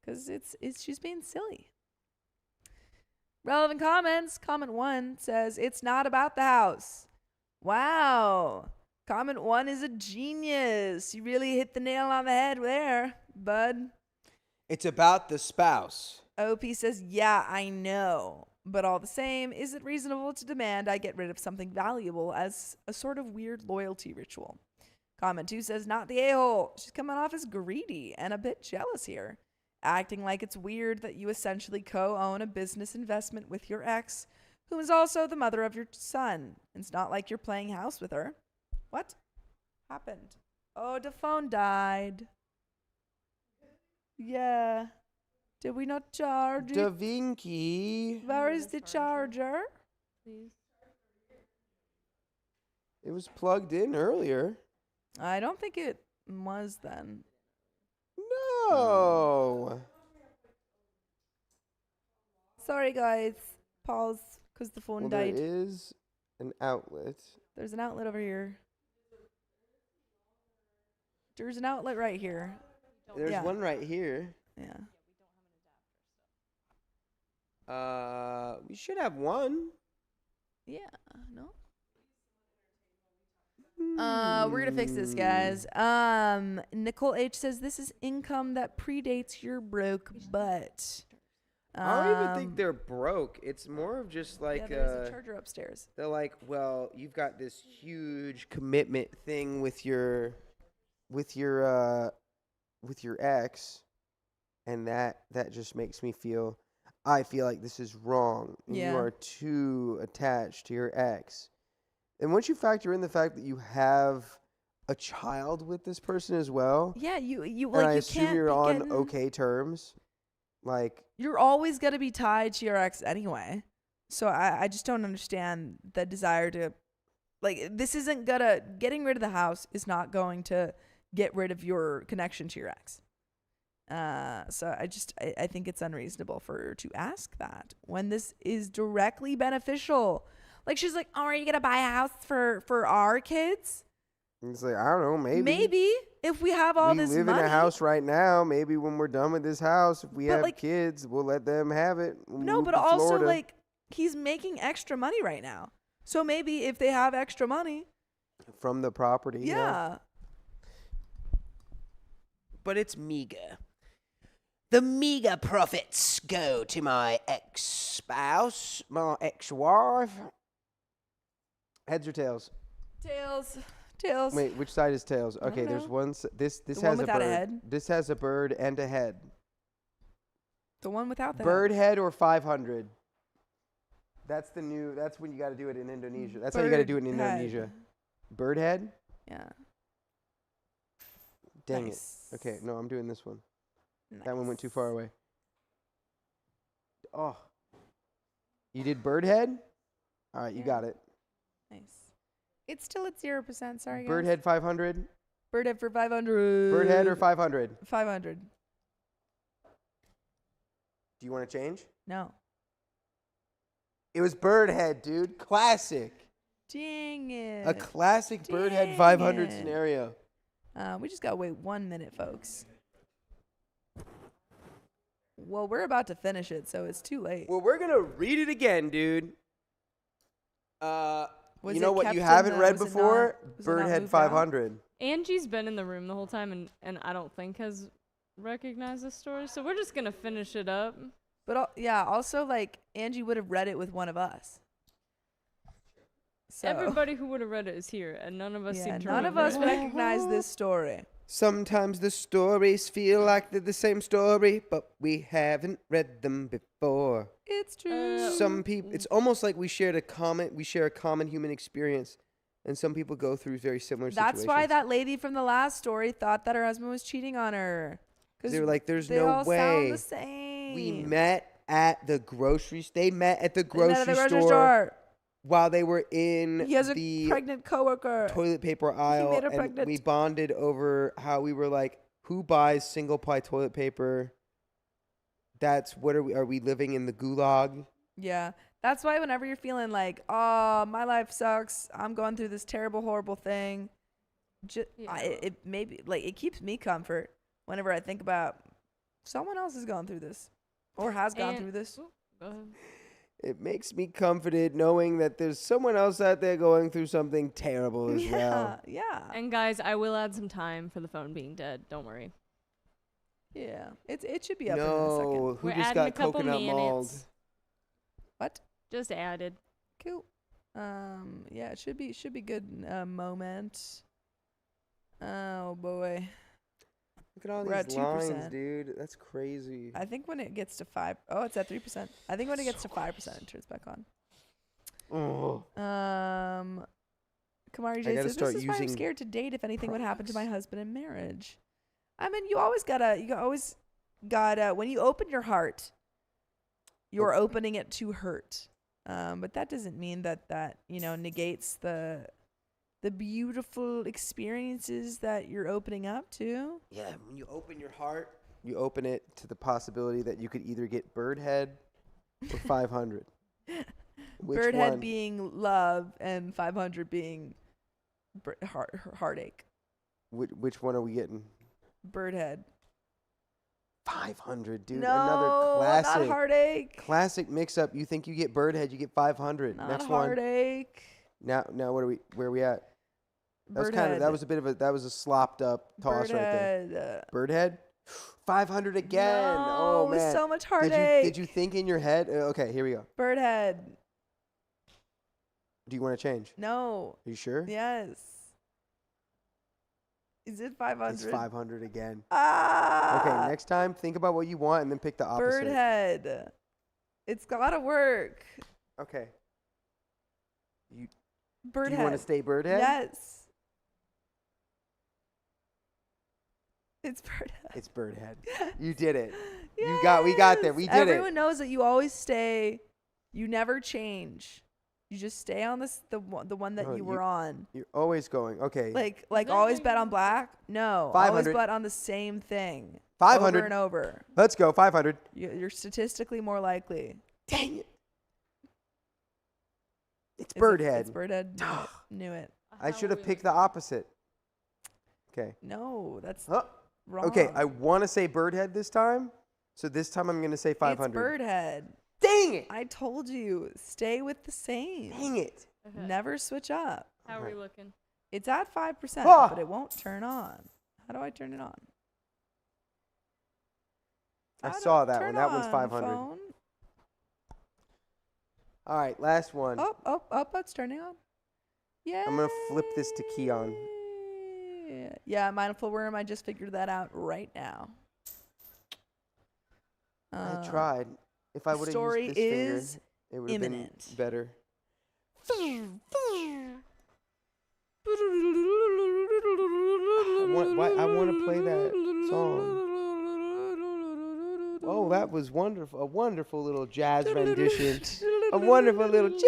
Because it's she's being silly. Relevant comments. Comment 1 says, it's not about the house. Wow. Comment 1 is a genius. You really hit the nail on the head there, bud. it's about the spouse. OP says, yeah, I know. But all the same, is it reasonable to demand I get rid of something valuable as a sort of weird loyalty ritual? Comment 2 says, not the a-hole. She's coming off as greedy and a bit jealous here. Acting like it's weird that you essentially co-own a business investment with your ex, who is also the mother of your son. It's not like you're playing house with her. What happened? Oh, the phone died. Yeah. Did we not charge Da it? Vinci. Where is the charger? Please. It was plugged in earlier. I don't think it was then. No. Sorry, guys. Pause, because the phone Well, there died. is an outlet. There's an outlet over here. There's an outlet right here. There's Yeah. one right here. Yeah. We should have one. Yeah. No? We're gonna fix this, Hmm. guys. Nicole H says this is income that predates your broke butt. I don't even think they're broke. It's more of just like yeah, there's a charger upstairs. they're like, well, you've got this huge commitment thing with your ex, and that just makes me feel. I feel like this is wrong. And Yeah. You are too attached to your ex. And once you factor in the fact that you have a child with this person as well, Yeah, you and like I you assume can't you're be on getting- okay terms, like, You're always gonna be tied to your ex anyway. So I just don't understand the desire to, like, this isn't gonna, getting rid of the house is not going to get rid of your connection to your ex. So I think it's unreasonable for her to ask that when this is directly beneficial. Like, she's like, oh, are you gonna buy a house for our kids? it's like, I don't know, Maybe if we have all we this live money. in a house right now. Maybe when we're done with this house, if we But, have like- kids, we'll let them have it. We'll No, move but to also Florida. like he's making extra money right now. So maybe if they have extra money, from the property. yeah. But it's meager. The meager profits go to my ex-spouse, my ex-wife. Heads or tails? Tails. Wait, which side is tails? I Okay, don't there's know. one. This The has one a without bird. a head? This has a bird and a head. The one without the Bird head or 500. That's the new. That's when you got to do it in Indonesia. That's how you got to do it in Bird head. Indonesia. Bird head. Yeah. Dang Nice. it. Okay, no, I'm doing this one. That one went too far away. Oh. You did bird head? All right, you Yeah. got it. Nice. It's still at 0%. Sorry, guys. Bird head 500. Bird head for 500. Bird head or 500. 500. Do you want to change? No. It was bird head, dude. Classic. Dang it. A classic bird head Dang 500 it. scenario. We just gotta wait 1 minute, folks. Well, we're about to finish it, so it's too late. Well, we're gonna read it again, dude. Was You know it what kept you in haven't the- read was it before? not- was it Bird not head moved out? 500. Angie's been in the room the whole time and I don't think has recognized this story. So we're just going to finish it up. But yeah, also like Angie would have read it with one of us. So Everybody who would have read it is here, and none of us yeah, seem to none of remember us it. recognize this story. Sometimes the stories feel like they're the same story, but we haven't read them before. It's true. Some people, it's almost like we share a common human experience, and some people go through very similar situations. That's why that lady from the last story thought that her husband was cheating on her. They were like, "There's they no all way." sound the same. We met at the grocery. They met at the They met grocery, at the grocery store while they were in He has a the pregnant coworker. toilet paper aisle, made her and pregnant. we bonded over how we were like, "Who buys single ply toilet paper?" That's what are we living in the gulag? Yeah. That's why whenever you're feeling like, oh, my life sucks, I'm going through this terrible, horrible thing, it keeps me comfort whenever I think about someone else is going through this or has gone through this. Go ahead. It makes me comforted knowing that there's someone else out there going through something terrible as well. Yeah. And guys, I will add some time for the phone being dead. Don't worry. Yeah. It should be up in a second. No, who We're just adding a got couple coconut mauled? minutes. What? Just added. Cool. Yeah, it should be good moment. Oh boy. Look at all We're at these 2%. lines, dude. That's crazy. I think when it gets to 5, it's at 3%. I think when it gets to 5%, it turns back on. Oh. Kamari I J gotta says, start this is why I'm using scared to date if anything would happen to my products. husband in marriage. I mean, you always gotta, when you open your heart, you're opening it to hurt. But that doesn't mean that negates the beautiful experiences that you're opening up to. Yeah, when you open your heart, you open it to the possibility that you could either get bird head or 500. Which Bird head one? being love and 500 being heartache. Which one are we getting? Bird head. 500, dude. No, Another classic. not heartache. Classic mix-up. You think you get bird head, you get 500. Not Next one. heartache. Now, where are we at? That was Bird kind of head. that was a slopped up toss Bird right there. head. Bird head. 500 again. No, Oh man. so much heartache. Did you think in your head? Okay, here we go. Bird head. Do you want to change? No. Are you sure? Yes. Is it 500? It's 500 again. Ah. Okay, next time think about what you want and then pick the opposite. Bird head. It's gotta work. Okay. Bird Do you head. want to stay bird head? Yes. It's bird head. It's bird head. You did it. Yes. We got there. We did it. Everyone knows that you always stay. You never change. You just stay on the one that No, you were on. You're always going. Okay. Like that always how bet you- on black? No. 500. Always bet on the same thing. 500. Over and over. Let's go. 500. You're statistically more likely. Dang it. It's Is it- bird head. It's bird head. Knew it. I How should are have we picked the looking? opposite. Okay. No, that's Huh. wrong. Okay, I want to say bird head this time. So this time I'm going to say 500. It's bird head. Dang it. I told you, stay with the same. Dang it. Okay. Never switch up. How are we looking? It's at 5%, Ah! but it won't turn on. How do I turn it on? I How do saw I that turn one. That one's on, 500. phone? All right, last one. Oh, it's turning on. Yeah. I'm going to flip this to Keon. Yeah, mindful worm. I just figured that out right now. I tried. If I would have story used this finger, is it would have been imminent. better. I want to play that song. Oh, that was wonderful. A wonderful little jazz rendition. A wonderful little It's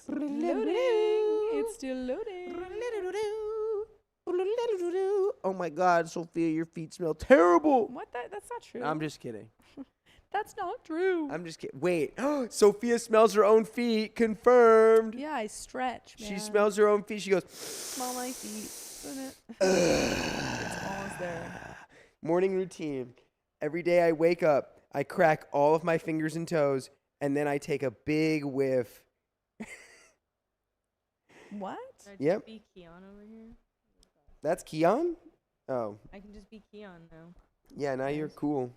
loading. It's still loading. Oh my God, Sophia, your feet smell terrible. What? That's not true. I'm just kidding. That's not true. I'm just kidding. Wait, Sophia smells her own feet. Confirmed. Yeah, I stretch, man. She smells her own feet. She goes, Smell my feet. It's almost there. morning routine. Every day I wake up, I crack all of my fingers and toes, and then I take a big whiff. What? Should I just Yep. be Keon over here? That's Keon? Oh. I can just be Keon now. Yeah, now you're cool.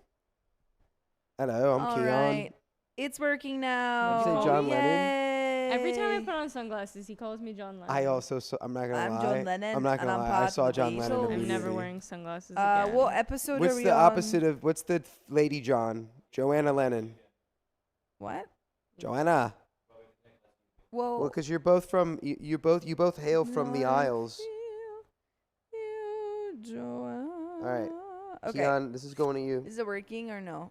Hello, I'm All Keon. right. It's working now. What'd you say, John Lennon? Yay. Every time I put on sunglasses, he calls me John Lennon. I also I'm not gonna I'm lie. John Lennon, I'm not and gonna I'm lie. I part saw of the John Lennon Beatles. I'm immediately. never wearing sunglasses again. What episode What's are we the on? opposite of what's the Lady John? Joanna Lennon. What? Joanna. Well, Well, because you're both from you both hail from the Isles. All right. Okay. Keon, this is going to you. Is it working or no?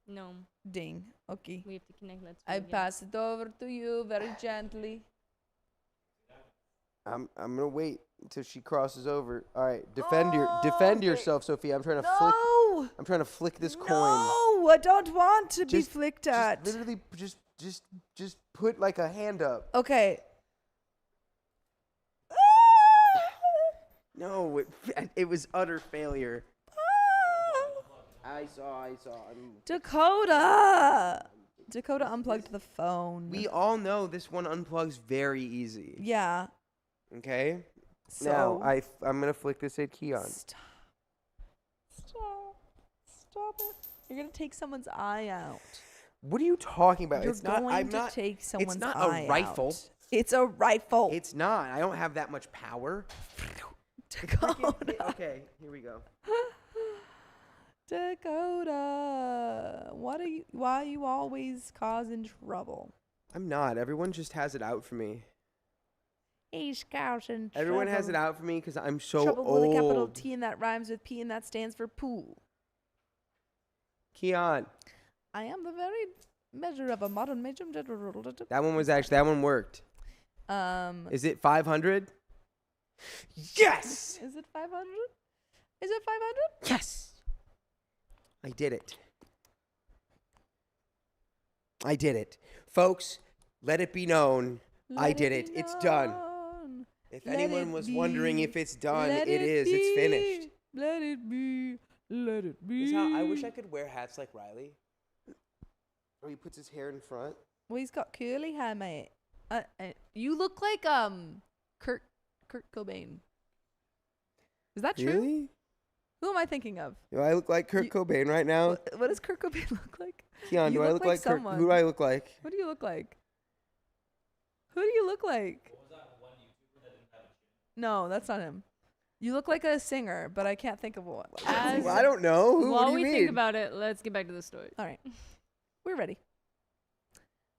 No, Ding. Okay. we have to connect. Let's I begin. pass it over to you very gently. I'm gonna wait until she crosses over. All right, Oh, defend okay. yourself, Sophia. I'm trying to No! I'm trying to flick this coin. No, I don't want to be Just- flicked at. Just literally, just put like a hand up. Okay. No, it was utter failure. I saw. Dakota unplugged the phone. We all know this one unplugs very easy. Yeah. Okay. So Now I'm gonna flick this at Keon. Stop it. You're gonna take someone's eye out. What are you talking about? You're It's not. going I'm to not. take someone's not eye a rifle. out. It's a rifle. It's not. I don't have that much power. Dakota. Okay, here we go. Dakota. Why are you always causing trouble? I'm not. Everyone just has it out for me. He's causing trouble. Everyone has it out for me because I'm so Trouble old. with a capital T and that rhymes with P and that stands for pool. Keon, I am the very measure of a modern major. that one worked. Is it 500? Yes! Is it 500? Is it 500? Yes! I did it. I did it. Folks, let it be known. I did it. It's done. If Let anyone it was be. wondering if it's done, Let it is. It's finished. Let it be. Let it be. I wish I could wear hats like Riley. Where he puts his hair in front. Well, he's got curly hair, mate. You look like Kurt Cobain. Is that true? Really? Who am I thinking of? Do I look like Kurt Cobain right now? What does Kurt Cobain look like? Keon, You do I look look like like Kurt? someone. Who do I look like? What do you look like? Who do you look like? No, that's not him. You look like a singer, but I can't think of what. As- Well, I don't know. Who? While What do we you think mean? about it, let's get back to the story. All right. We're ready.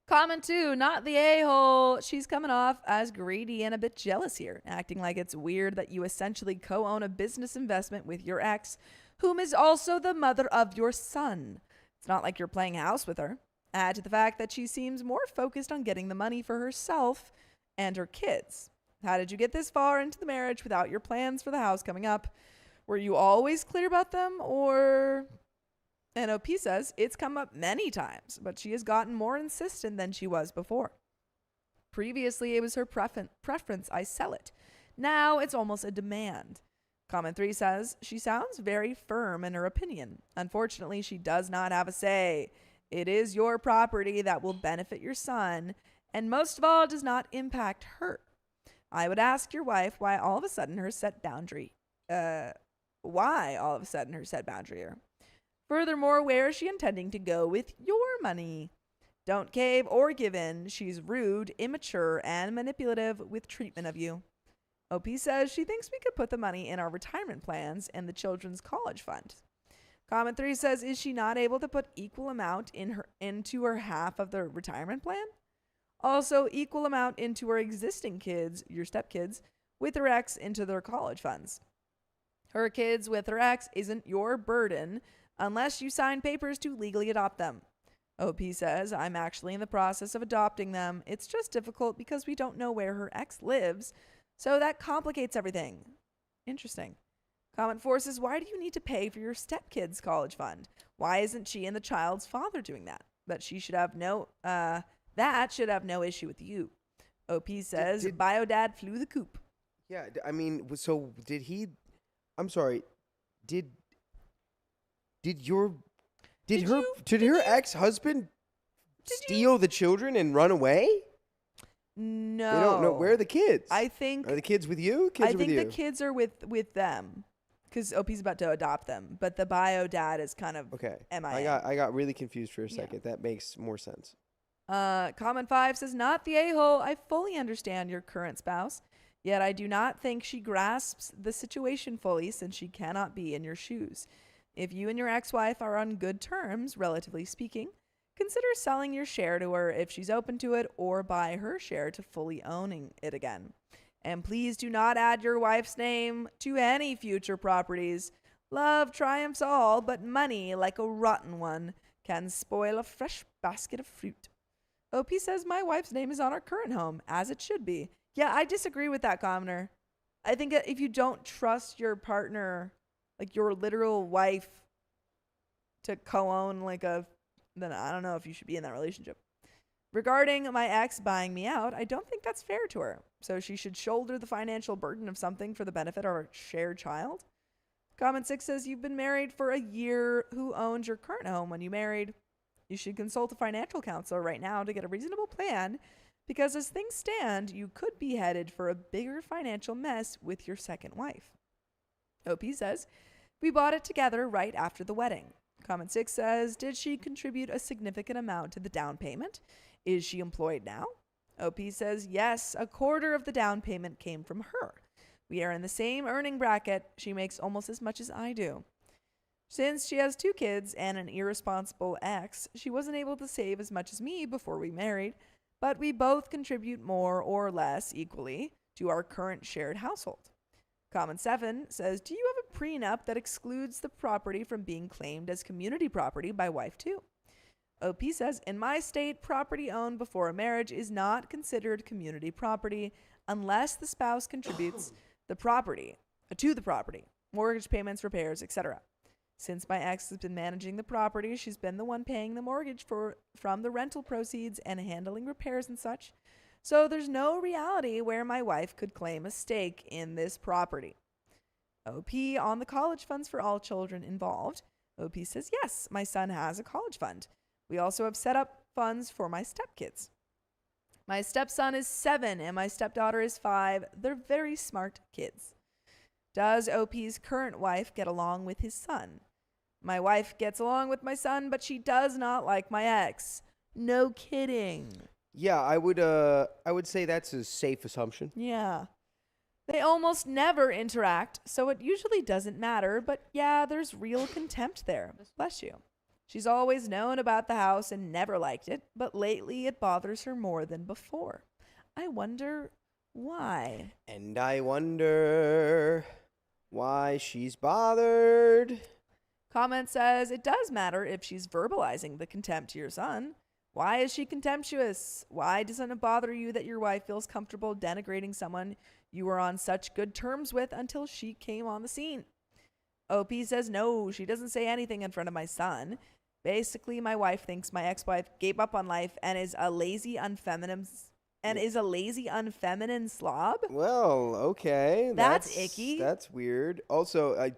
Comment 2, not the a-hole. She's coming off as greedy and a bit jealous here, acting like it's weird that you essentially co-own a business investment with your ex, whom is also the mother of your son. It's not like you're playing house with her. Add to the fact that she seems more focused on getting the money for herself and her kids. How did you get this far into the marriage without your plans for the house coming up? Were you always clear about them, or... NOP says it's come up many times, but she has gotten more insistent than she was before. Previously, it was her preference, I sell it. Now it's almost a demand. Comment 3 says she sounds very firm in her opinion. Unfortunately, she does not have a say. It is your property that will benefit your son, and most of all, does not impact her. I would ask your wife why all of a sudden her set boundary. Here. Furthermore, where is she intending to go with your money? Don't cave or give in. She's rude, immature, and manipulative with treatment of you. OP says she thinks we could put the money in our retirement plans and the children's college fund. Comment 3 says, is she not able to put equal amount into her half of the retirement plan? Also, equal amount into her existing kids, your stepkids, with her ex into their college funds. Her kids with her ex isn't your burden unless you sign papers to legally adopt them. OP says, I'm actually in the process of adopting them. It's just difficult because we don't know where her ex lives, so that complicates everything. Interesting. Comment 4 says, why do you need to pay for your stepkid's college fund? Why isn't she and the child's father doing that? That should have no issue with you. OP says, Biodad flew the coop. Yeah, I mean, so did he? I'm sorry. Did her ex-husband steal the children and run away? No. They don't know. Where are the kids? I think Are the kids with you? Kids I are with think you. the kids are with them because OP's about to adopt them, but the bio dad is kind of Okay. MIA. I got really confused for a Yeah. second. That makes more sense. Comment 5 says, not the a-hole. I fully understand your current spouse, yet I do not think she grasps the situation fully since she cannot be in your shoes. If you and your ex-wife are on good terms, relatively speaking, consider selling your share to her if she's open to it, or buy her share to fully owning it again. And please do not add your wife's name to any future properties. Love triumphs all, but money, like a rotten one, can spoil a fresh basket of fruit. OP says my wife's name is on our current home, as it should be. Yeah, I disagree with that commenter. I think that if you don't trust your partner, like your literal wife, to co-own then I don't know if you should be in that relationship. Regarding my ex buying me out, I don't think that's fair to her. So she should shoulder the financial burden of something for the benefit of our shared child. Comment 6 says you've been married for a year. Who owns your current home when you married? You should consult a financial counselor right now to get a reasonable plan, because as things stand, you could be headed for a bigger financial mess with your second wife. OP says, we bought it together right after the wedding. Comment 6 says, did she contribute a significant amount to the down payment? Is she employed now? OP says, yes, a quarter of the down payment came from her. We are in the same earning bracket. She makes almost as much as I do. Since she has 2 kids and an irresponsible ex, she wasn't able to save as much as me before we married, but we both contribute more or less equally to our current shared household. Comment 7 says, do you have a prenup that excludes the property from being claimed as community property by wife 2? OP says, in my state, property owned before a marriage is not considered community property unless the spouse contributes the property to the property, mortgage payments, repairs, etc. Since my ex has been managing the property, she's been the one paying the mortgage from the rental proceeds and handling repairs and such. So there's no reality where my wife could claim a stake in this property. OP on the college funds for all children involved. OP says, yes, my son has a college fund. We also have set up funds for my stepkids. My stepson is 7 and my stepdaughter is 5. They're very smart kids. Does OP's current wife get along with his son? My wife gets along with my son, but she does not like my ex. No kidding. Yeah, I would say that's a safe assumption. Yeah. They almost never interact, so it usually doesn't matter, but yeah, there's real contempt there. Bless you. She's always known about the house and never liked it, but lately it bothers her more than before. I wonder why. And I wonder why she's bothered. Comment says, it does matter if she's verbalizing the contempt to your son. Why is she contemptuous? Why doesn't it bother you that your wife feels comfortable denigrating someone you were on such good terms with until she came on the scene? OP says, no, she doesn't say anything in front of my son. Basically, my wife thinks my ex-wife gave up on life and is a lazy, unfeminine slob. Well, okay. That's icky. That's weird. Also, I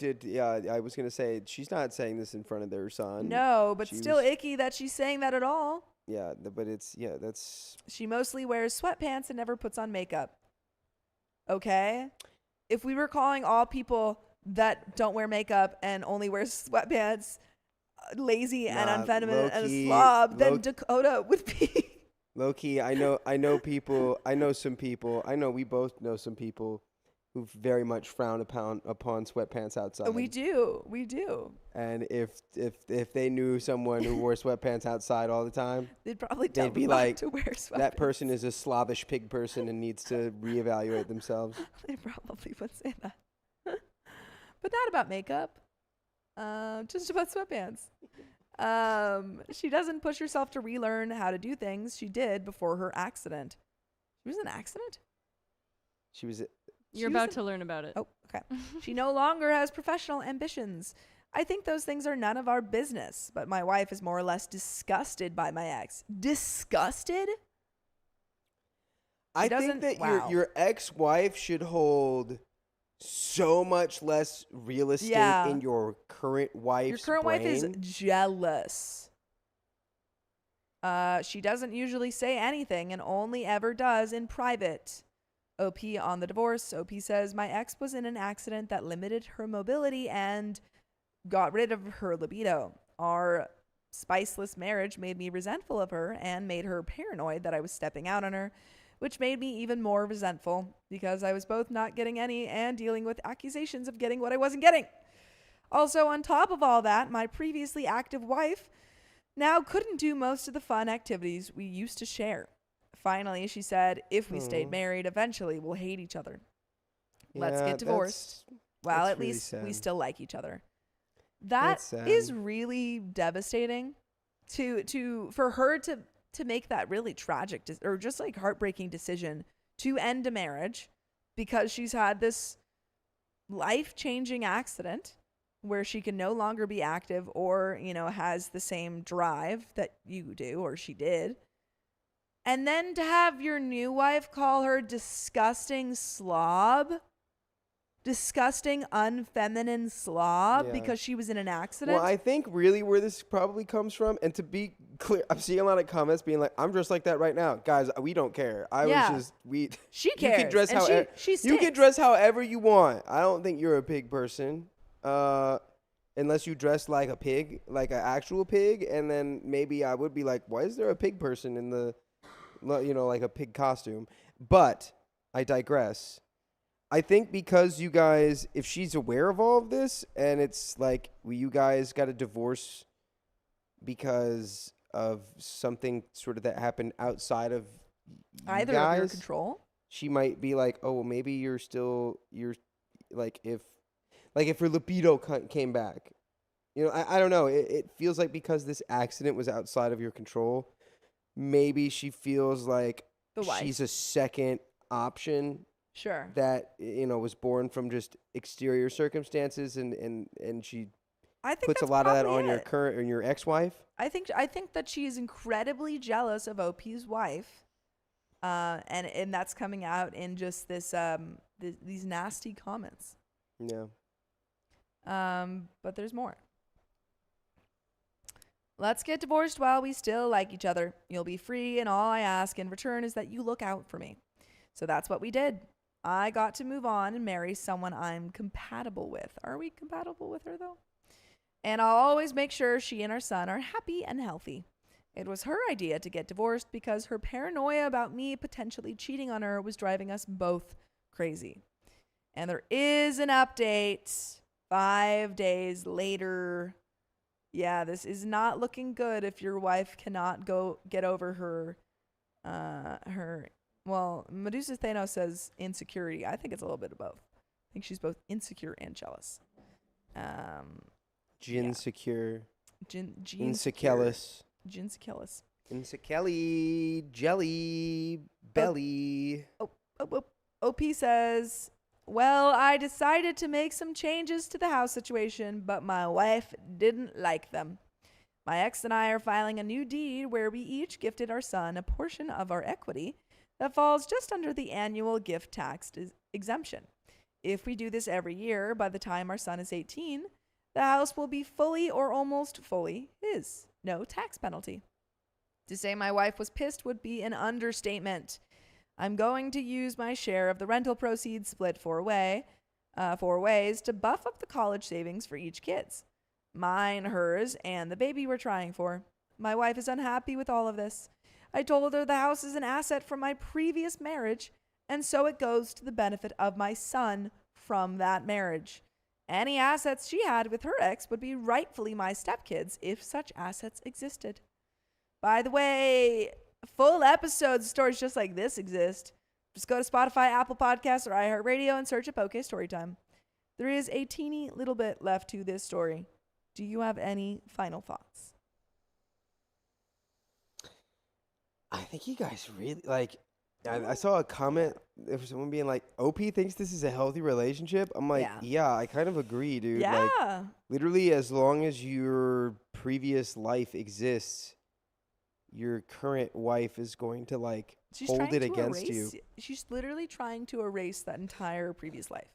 was going to say, she's not saying this in front of their son. No, but still icky that she's saying that at all. Yeah, but that's... She mostly wears sweatpants and never puts on makeup. Okay? If we were calling all people that don't wear makeup and only wear sweatpants lazy and unfeminine and a slob, then Dakota would be... Low-key, I know some people, we both know some people who very much frown upon sweatpants outside. We do. And if they knew someone who wore sweatpants outside all the time, they'd probably tell they'd be them like, not to wear sweatpants. that person is a slavish pig person and needs to reevaluate themselves. They probably would say that. But not about makeup. Just about sweatpants. She doesn't push herself to relearn how to do things she did before her accident. She was in an accident? You're about to learn about it. Oh, okay. She no longer has professional ambitions. I think those things are none of our business, but my wife is more or less disgusted by my ex. Disgusted? I think that your ex-wife should hold so much less real estate in your current wife's Your current wife is jealous. She doesn't usually say anything and only ever does in private. OP on the divorce. OP says, my ex was in an accident that limited her mobility and got rid of her libido. Our spiceless marriage made me resentful of her and made her paranoid that I was stepping out on her, which made me even more resentful because I was both not getting any and dealing with accusations of getting what I wasn't getting. Also, on top of all that, my previously active wife now couldn't do most of the fun activities we used to share. Finally, she said, if we stayed married, eventually we'll hate each other. Let's get divorced. Well, that's at really least we sad. still like each other. That That's is sad. really devastating for her to make that really tragic or just like heartbreaking decision to end a marriage because she's had this life-changing accident where she can no longer be active or, has the same drive that you do or she did. And then to have your new wife call her disgusting slob, disgusting unfeminine slob Yeah. because she was in an accident. Well, I think really where this probably comes from, and to be clear, I'm seeing a lot of comments being like, "I'm dressed like that right now, guys. We don't care. She You cares. can dress and however she you stinks. can dress however you want. I don't think you're a pig person, unless you dress like a pig, like an actual pig, and then maybe I would be like, why is there a pig person in the, like a pig costume? But I digress. I think because you guys, if she's aware of all of this, and it's like you guys got a divorce because of something sort of that happened outside of you Either guys, of your control. she might be like, oh, well, maybe you're like if her libido came back, I don't know. It feels like because this accident was outside of your control, maybe she feels like The wife. she's a second option Sure. that was born from just exterior circumstances, and she I think puts a that's lot of that probably on your it. current and your ex-wife. I think that she is incredibly jealous of OP's wife, and that's coming out in just this these nasty comments. Yeah. But there's more. Let's get divorced while we still like each other. You'll be free, and all I ask in return is that you look out for me. So that's what we did. I got to move on and marry someone I'm compatible with. Are we compatible with her, though? And I'll always make sure she and our son are happy and healthy. It was her idea to get divorced because her paranoia about me potentially cheating on her was driving us both crazy. And there is an update 5 days later. Yeah, this is not looking good if your wife cannot get over her well, Medusa Thanos says insecurity. I think it's a little bit of both. I think she's both insecure and jealous. Ginsecure. Insecurus. Insecellus. Insekelly. Jelly. Belly. OP says, well, I decided to make some changes to the house situation, but my wife didn't like them. My ex and I are filing a new deed where we each gifted our son a portion of our equity that falls just under the annual gift tax exemption. If we do this every year, by the time our son is 18, the house will be fully or almost fully his. No tax penalty. To say my wife was pissed would be an understatement. I'm going to use my share of the rental proceeds split four ways to buff up the college savings for each kid's. Mine, hers, and the baby we're trying for. My wife is unhappy with all of this. I told her the house is an asset from my previous marriage, and so it goes to the benefit of my son from that marriage. Any assets she had with her ex would be rightfully my stepkids if such assets existed. By the way, full episodes of stories just like this exist. Just go to Spotify, Apple Podcasts, or iHeartRadio and search up OK Storytime. There is a teeny little bit left to this story. Do you have any final thoughts? I think you guys really I saw a comment of someone being like, OP thinks this is a healthy relationship. I'm like, yeah, I kind of agree, dude. Yeah. Like, literally, as long as your previous life exists, your current wife is going to hold it against you. She's literally trying to erase that entire previous life.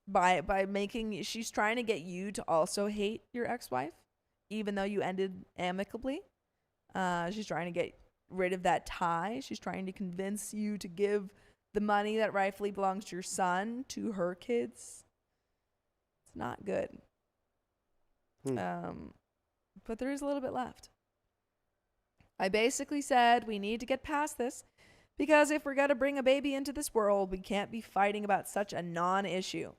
By making, she's trying to get you to also hate your ex-wife, even though you ended amicably. She's trying to get rid of that tie. She's trying to convince you to give the money that rightfully belongs to your son to her kids. It's not good. But there is a little bit left. I basically said we need to get past this because if we're going to bring a baby into this world, we can't be fighting about such a non-issue.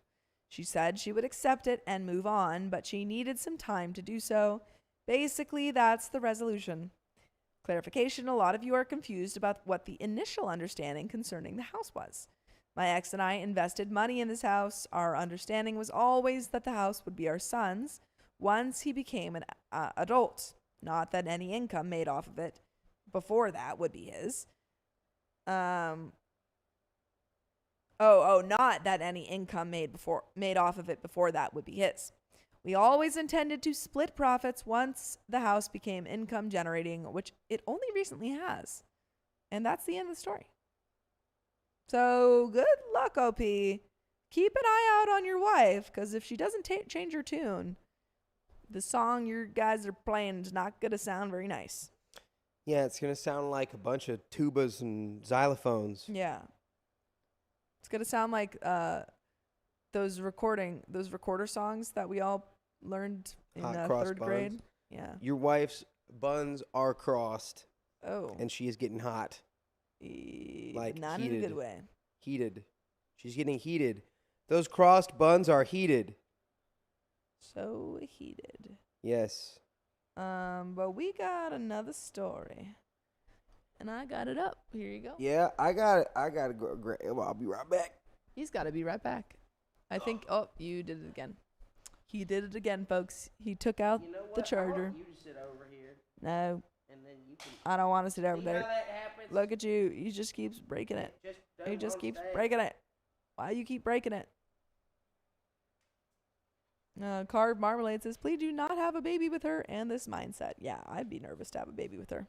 She said she would accept it and move on, but she needed some time to do so. Basically, that's the resolution. Clarification, a lot of you are confused about what the initial understanding concerning the house was. My ex and I invested money in this house. Our understanding was always that the house would be our son's once he became an adult. Not that any income made off of it before that would be his. Not that any income made off of it before that would be his. We always intended to split profits once the house became income generating, which it only recently has. And that's the end of the story. So good luck, OP. Keep an eye out on your wife, because if she doesn't change her tune, the song you guys are playing is not going to sound very nice. Yeah, it's going to sound like a bunch of tubas and xylophones. Yeah. It's going to sound like those recorder songs that we all learned in third grade. Yeah. Your wife's buns are crossed. Oh. And she is getting hot. Like not heated. in a good way. Heated. She's getting heated. Those crossed buns are heated. So heated. Yes. But we got another story. And I got it up. Here you go. Yeah, I got it. I got to go. Well, I'll be right back. He's got to be right back. I think, oh, you did it again. He did it again, folks. He took out the charger. You to sit over here, No, and then you can. I don't want to sit over See how there. that happens? Look at you. He just keeps breaking it. He just keeps breaking it. Why you keep breaking it? Carved Marmalade says, please do not have a baby with her and this mindset. Yeah, I'd be nervous to have a baby with her.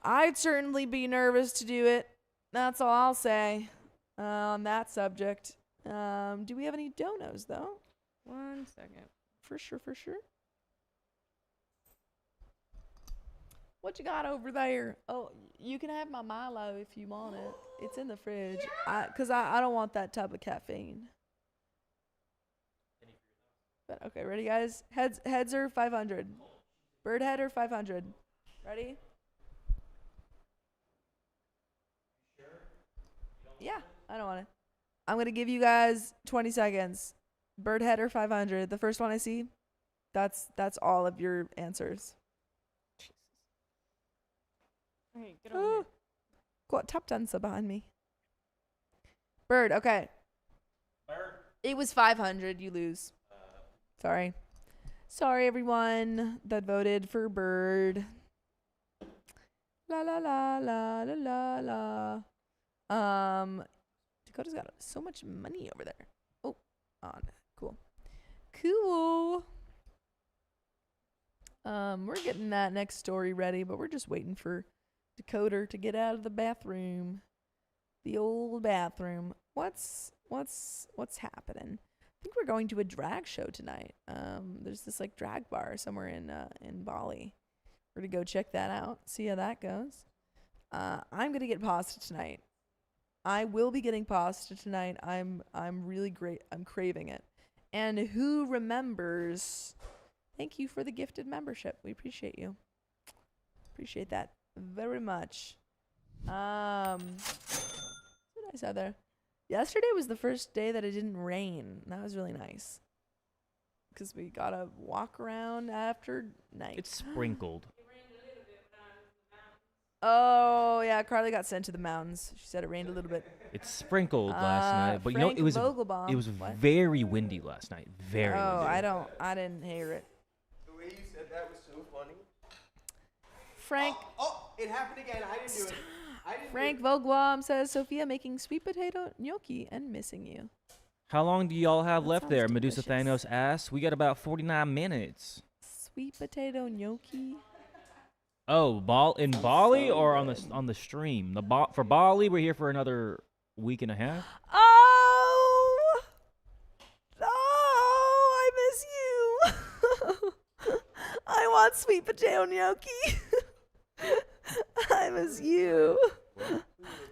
I'd certainly be nervous to do it. That's all I'll say on that subject. Do we have any donos, though? 1 second. For sure. What you got over there? Oh, you can have my Milo if you want it. It's in the fridge. Because I don't want that type of caffeine. But okay, ready, guys? Heads are 500. Bird head are 500. Ready? Yeah, I don't want it. I'm going to give you guys 20 seconds. Bird head or 500. The first one I see, that's all of your answers. Okay, get over here. Got tap dancer behind me. Bird, okay. Bird. It was 500. You lose. Sorry. Sorry, everyone that voted for Bird. La la la la la la la. Dakota's got so much money over there. Oh, on. Cool. We're getting that next story ready, but we're just waiting for Dakota to get out of the bathroom. The old bathroom. What's happening? I think we're going to a drag show tonight. There's this like drag bar somewhere in Bali. We're gonna go check that out, see how that goes. I'm gonna get pasta tonight. I will be getting pasta tonight. I'm really great. I'm craving it. And who remembers? Thank you for the gifted membership. We appreciate you. Appreciate that very much. What did I say there? Yesterday was the first day that it didn't rain. That was really nice. Because we got to walk around after night. It's sprinkled. Oh, yeah. Carly got sent to the mountains. She said it rained a little bit. It sprinkled last night, but Frank it was Vogelbaum. What? very windy last night. Very windy. I didn't hear it. The way you said that was so funny. Frank Oh, it happened again. I didn't do it. Frank Vogelbaum says, Sophia making sweet potato gnocchi and missing you. How long do y'all have That left sounds there? Medusa delicious. Thanos asks. We got about 49 minutes. Sweet potato gnocchi. Oh, in Bali So or good. on the stream? For Bali, we're here for another week and a half. Oh, I miss you. I want sweet potato gnocchi. miss you.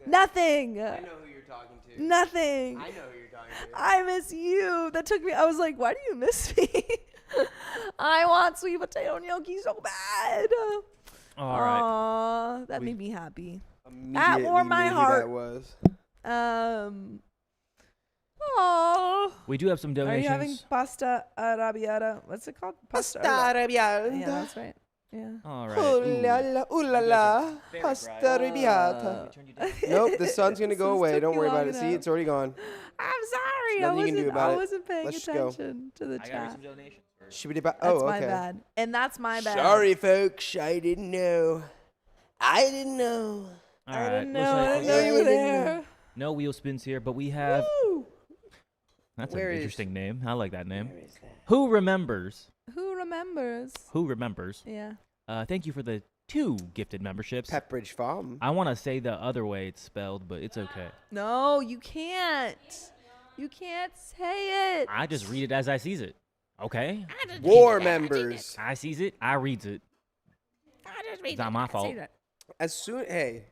Nothing. I know who you're talking to. Nothing. I know who you're talking to. I miss you. That took me. I was like, why do you miss me? I want sweet potato gnocchi so bad. All right. Aw, that made me happy. Immediately warmed my knew who heart. That was. Oh. We do have some Are donations. you having pasta arrabbiata? What's it called? Pasta arrabbiata. arrabbiata. Yeah, that's right. Yeah. All right. Oh Ooh. la la, ooh la la. Pasta arrabbiata. Nope, the sun's gonna go This away. took Don't you worry about long it. See, enough. it's already gone. I'm sorry. Nothing you can do about I it. wasn't paying Let's go. attention to the I got chat. some donations. Shibbity That's oh, my okay. bad. And that's my bad. Sorry, folks. I didn't know. I didn't know. All I right. didn't know. looks I like didn't know you were there. no wheel spins here, but we have. Woo. That's Where an is- interesting name. I like that name. Where is that? Who remembers? Who remembers? Who remembers? Yeah. Thank you for the 2 gifted memberships. Pepperidge Farm. I want to say the other way it's spelled, but it's okay. No, you can't. You can't say it. I just read it as I sees it. Okay? War members. I sees it. I reads it. It's not my fault. As soon, hey.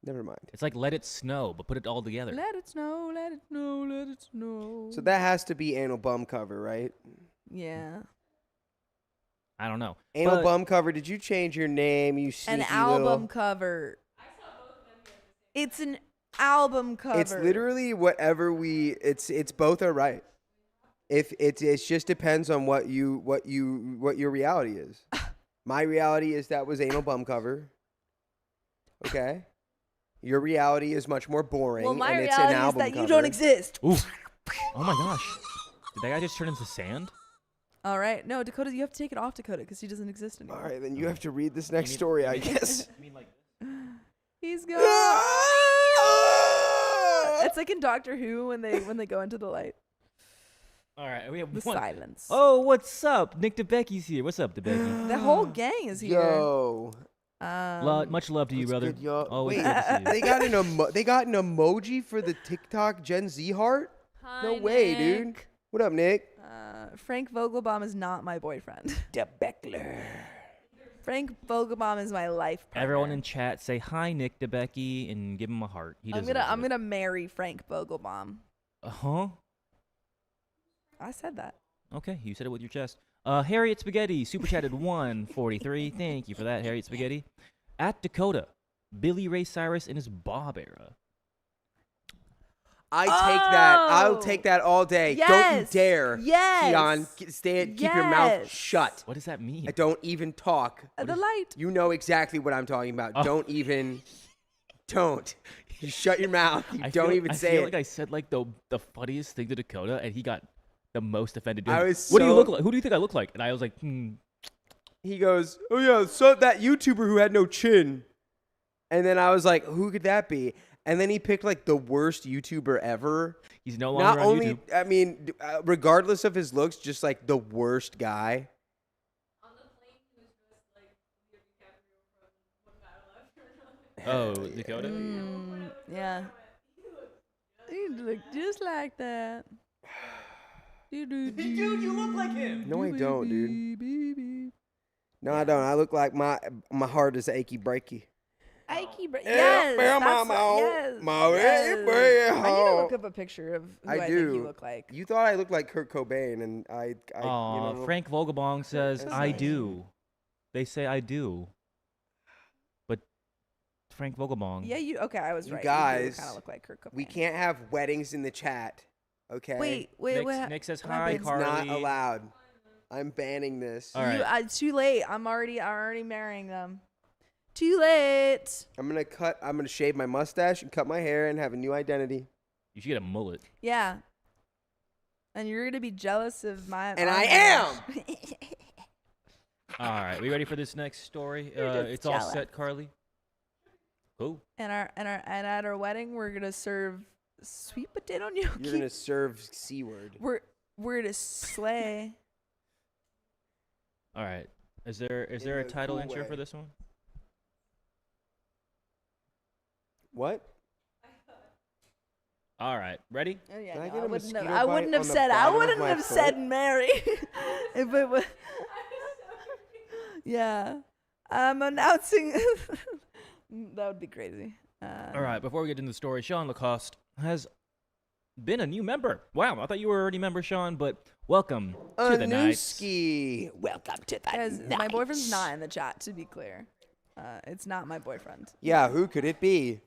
Never mind. It's like let it snow, but put it all together. Let it snow, let it snow, let it snow. So that has to be anal bum cover, right? Yeah. I don't know. Anal But- bum cover. Did you change your name? You sneaky An album little. cover. It's an album cover. It's literally whatever we. It's both are right. If it just depends on what your reality is. My reality is that was anal bum cover. Okay. Your reality is much more boring. Well, my and it's an reality is album that cover. you don't exist. Ooh. Oh my gosh. Did that guy just turn into sand? All right. No, Dakota, you have to take it off Dakota because he doesn't exist anymore. All right, then you have to read this next story, I guess. I mean, like. He's gone. It's like in Doctor Who when they go into the light. All right, we have The one. silence. Oh, what's up? Nick DeBecky's here. What's up, DeBecky? The whole gang is here. Yo. Much love to you, What's brother. good, y'all? Always Wait, good to see you. they got an emoji for the TikTok Gen Z heart? No way, dude. What up, Nick? Frank Vogelbaum is not my boyfriend. De Beckler. Frank Vogelbaum is my life partner. Everyone in chat say hi, Nick DeBecky, and give him a heart. He I'm deserves gonna it. marry Frank Vogelbaum. Huh? I said that. Okay, you said it with your chest. Harriet Spaghetti super chatted 143. Thank you for that, Harriet Spaghetti. At Dakota, Billy Ray Cyrus in his Bob era. I take that. I'll Oh. take that all day. Don't you Yes. dare. Yes. Keon, keep your mouth Yes. shut. What does that mean? I don't even talk. The light. You know exactly what I'm talking about. Oh. Don't even. Don't. You shut your mouth. You don't even I say feel it. like I said like the funniest thing to Dakota, and he got the most offended. I was What do you so- look like? Who do you think I look like? And I was like, He goes, "Oh yeah, so that YouTuber who had no chin." And then I was like, "Who could that be?" And then he picked like the worst YouTuber ever. he's no longer Not on only, YouTube. I mean, regardless of his looks, just like the worst guy. Oh, Dakota. Yeah. You look just like that. Dude, you look like him. No, I don't, dude. No, I don't. I look like my heart is achy breaky. Yes. That's yes. yes. I need to look up a picture of who I think you look like. You thought I looked like Kurt Cobain, and I Aw, you know, Frank Vogelbong says, That's I nice. do. They say I do. But Frank Vogelbong. Yeah, you. Okay, I was You right. guys, kind of look like Kurt Cobain. we can't have weddings in the chat. Okay. Wait. Nick says what hi, happens? Carly. Not allowed. I'm banning this. All right. It's too late. I'm already marrying them. Too late. I'm gonna shave my mustache and cut my hair and have a new identity. You should get a mullet. Yeah. And you're gonna be jealous of my. And I am. All right, we ready for this next story? You're just It's all jealous. set, Carly. Who? And at our wedding, we're gonna serve sweet potato gnocchi. You're gonna serve C-word. We're gonna slay. All right. Is there In a a title cool intro way. for this one? What? All right, ready? Oh yeah, Can I no, get I a wouldn't mosquito have. I bite wouldn't have on the said. I bottom of wouldn't my have said foot? Mary if it was. Yeah. I'm announcing. That would be crazy. All right, before we get into the story, Sean Lacoste has been a new member. Wow, I thought you were already a member, Sean, but welcome to the night. Anooski. Welcome to the Guys, my night. boyfriend's not in the chat, to be clear. It's not my boyfriend. Yeah, who could it be?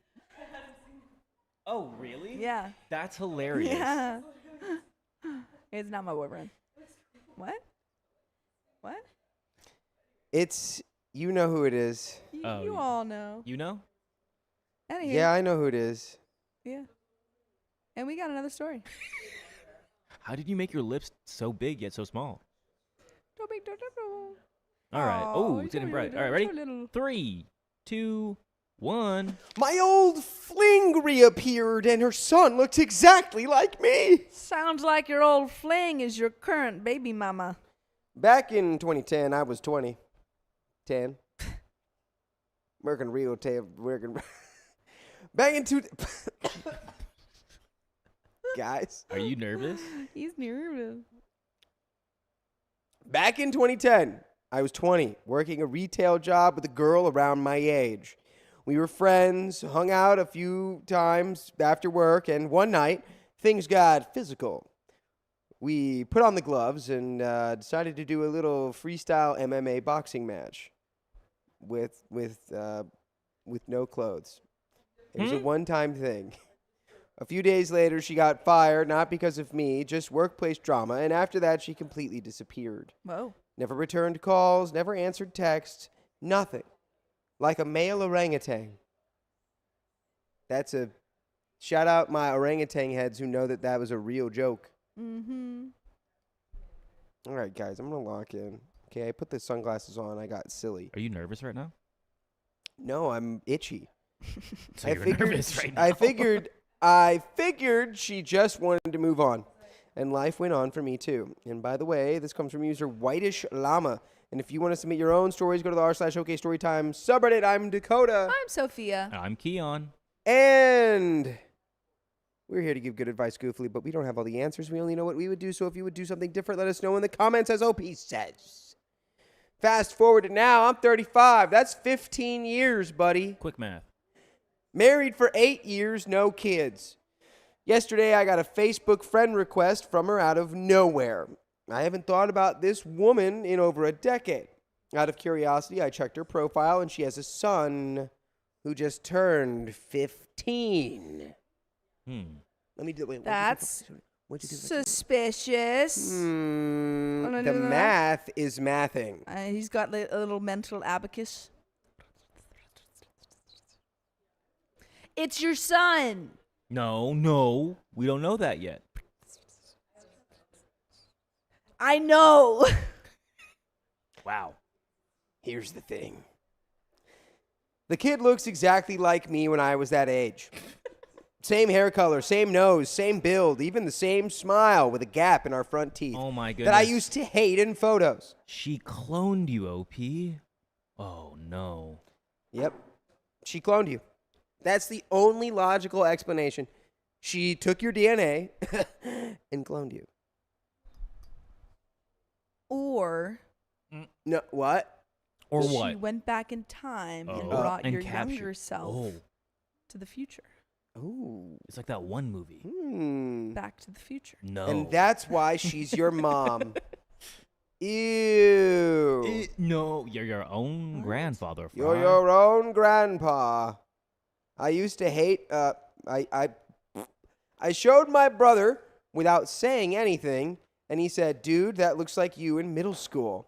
Oh, really? Yeah. That's hilarious. Yeah. It's not my boyfriend. What? What? It's, you know who it is. Oh, You all know. You know? Anywho, Yeah, I know who it is. yeah. And we got another story. How did you make your lips so big yet so small? Don't be- don't- don't- All right. Aw, Oh, you're it's getting so bright. little, All right, you're ready? so little. 3, 2, 1. My old fling reappeared, and her son looks exactly like me. Sounds like your old fling is your current baby mama. Back in 2010, I was 20. 10. Working real tail. Working. Back in Guys. Are you nervous? He's nervous. Back in 2010, I was 20, working a retail job with a girl around my age. We were friends, hung out a few times after work, and one night, things got physical. We put on the gloves and decided to do a little freestyle MMA boxing match with no clothes. It was a one-time thing. A few days later, she got fired, not because of me, just workplace drama, and after that, she completely disappeared. Whoa. Never returned calls, never answered texts, nothing. Like a male orangutan. That's a shout out my orangutan heads who know that that was a real joke. Mm-hmm. All right, guys, I'm going to lock in. Okay, I put the sunglasses on. I got silly. Are you nervous right now? No, I'm itchy. So you're nervous right now. I figured she just wanted to move on. And life went on for me too. And by the way, this comes from user Whitish Llama. And if you want to submit your own stories, go to the r/OK Storytime subreddit. I'm Dakota. I'm Sophia. I'm Keon. And we're here to give good advice goofily, but we don't have all the answers. We only know what we would do. So if you would do something different, let us know in the comments, as OP says. Fast forward to now, I'm 35. That's 15 years, buddy. Quick math. Married for 8 years, no kids. Yesterday, I got a Facebook friend request from her out of nowhere. I haven't thought about this woman in over a decade. Out of curiosity, I checked her profile, and she has a son who just turned 15. Let me do it. That's suspicious. Wanna The do that? math is mathing. He's got a little mental abacus. It's your son. No, we don't know that yet. I know. Wow. Here's the thing. The kid looks exactly like me when I was that age. Same hair color, same nose, same build, even the same smile with a gap in our front teeth. Oh my goodness. That I used to hate in photos. She cloned you, OP. Oh no. Yep. She cloned you. That's the only logical explanation. She took your DNA and cloned you. Or No, what? Or she what? went back in time and Oh. brought And your captured- younger self Oh, to the future. Ooh. it's like that one movie. Back to the future. No. And that's why she's your mom. Ew. No, you're your own grandfather. You're Fry. your own grandpa. I used to hate, I showed my brother without saying anything, and he said, dude, that looks like you in middle school.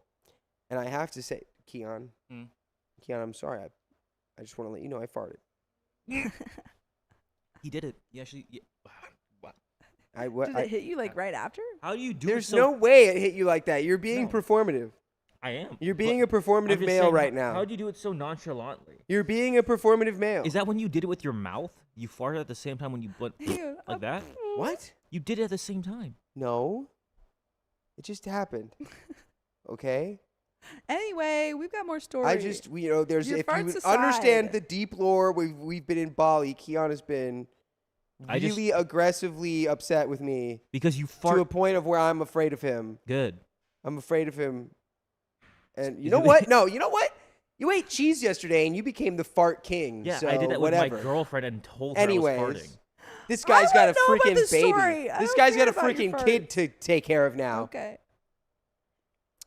And I have to say, Keon, Keon, I'm sorry. I just want to let you know I farted. He did it. Yeah, she. Yeah. Did it hit you like right after? How do you do There's it so no way it hit you like that. You're being No. performative. I am. You're but being a I'm performative just male saying, right now. How do you do it so nonchalantly? You're being a performative male. Is that when you did it with your mouth? You farted at the same time when you went Ew. like that? What? You did it at the same time. No. It just happened. Okay? Anyway, we've got more stories. I just, there's, Your if you farts would understand aside. the deep lore, we've been in Bali. Keon has been I just- really aggressively upset with me Because you to a fart. point of where I'm afraid of him. Good. I'm afraid of him. And you Is know it- what? No, you know what? You ate cheese yesterday and you became the fart king. Yeah, so I did that whatever. with my girlfriend and told her I was farting. Anyways, this guy's got a don't know about freaking this baby. story. I This don't guy's got care a about your freaking kid farts. to take care of now. Okay.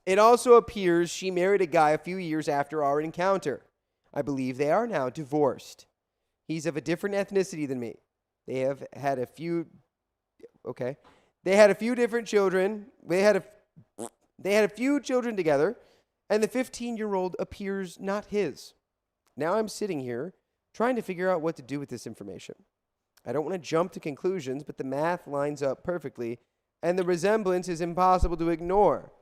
It also appears she married a guy a few years after our encounter. I believe they are now divorced. He's of a different ethnicity than me. They have had a few. Okay, they had a few different children. They had a few children together, and the 15-year-old appears not his. Now I'm sitting here trying to figure out what to do with this information. I don't want to jump to conclusions, but the math lines up perfectly, and the resemblance is impossible to ignore.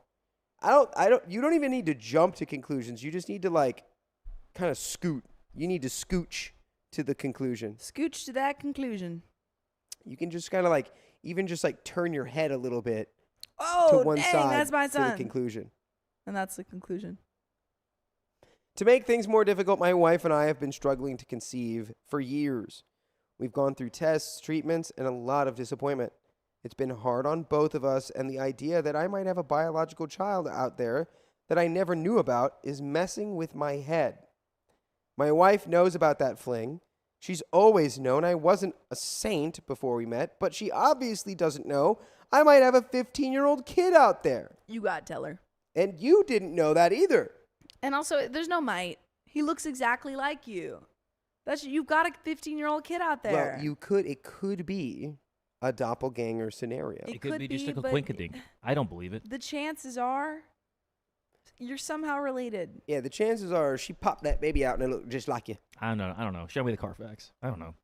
You don't even need to jump to conclusions. You just need to kind of scoot. You need to scooch to the conclusion. Scooch to that conclusion. You can just kind of even just turn your head a little bit Oh, to one dang, side that's my to the son. conclusion. And that's the conclusion. To make things more difficult, my wife and I have been struggling to conceive for years. We've gone through tests, treatments, and a lot of disappointment. It's been hard on both of us, and the idea that I might have a biological child out there that I never knew about is messing with my head. My wife knows about that fling. She's always known I wasn't a saint before we met, but she obviously doesn't know I might have a 15-year-old kid out there. You got to tell her. And you didn't know that either. And also, there's no might. He looks exactly like you. You've got a 15-year-old kid out there. Well, it could be a doppelganger scenario. It It could could be just be, a but- quinkadink. I don't believe it. The chances are you're somehow related. Yeah, the chances are she popped that baby out and it looked just like you. I don't know. Show me the Carfax. I don't know.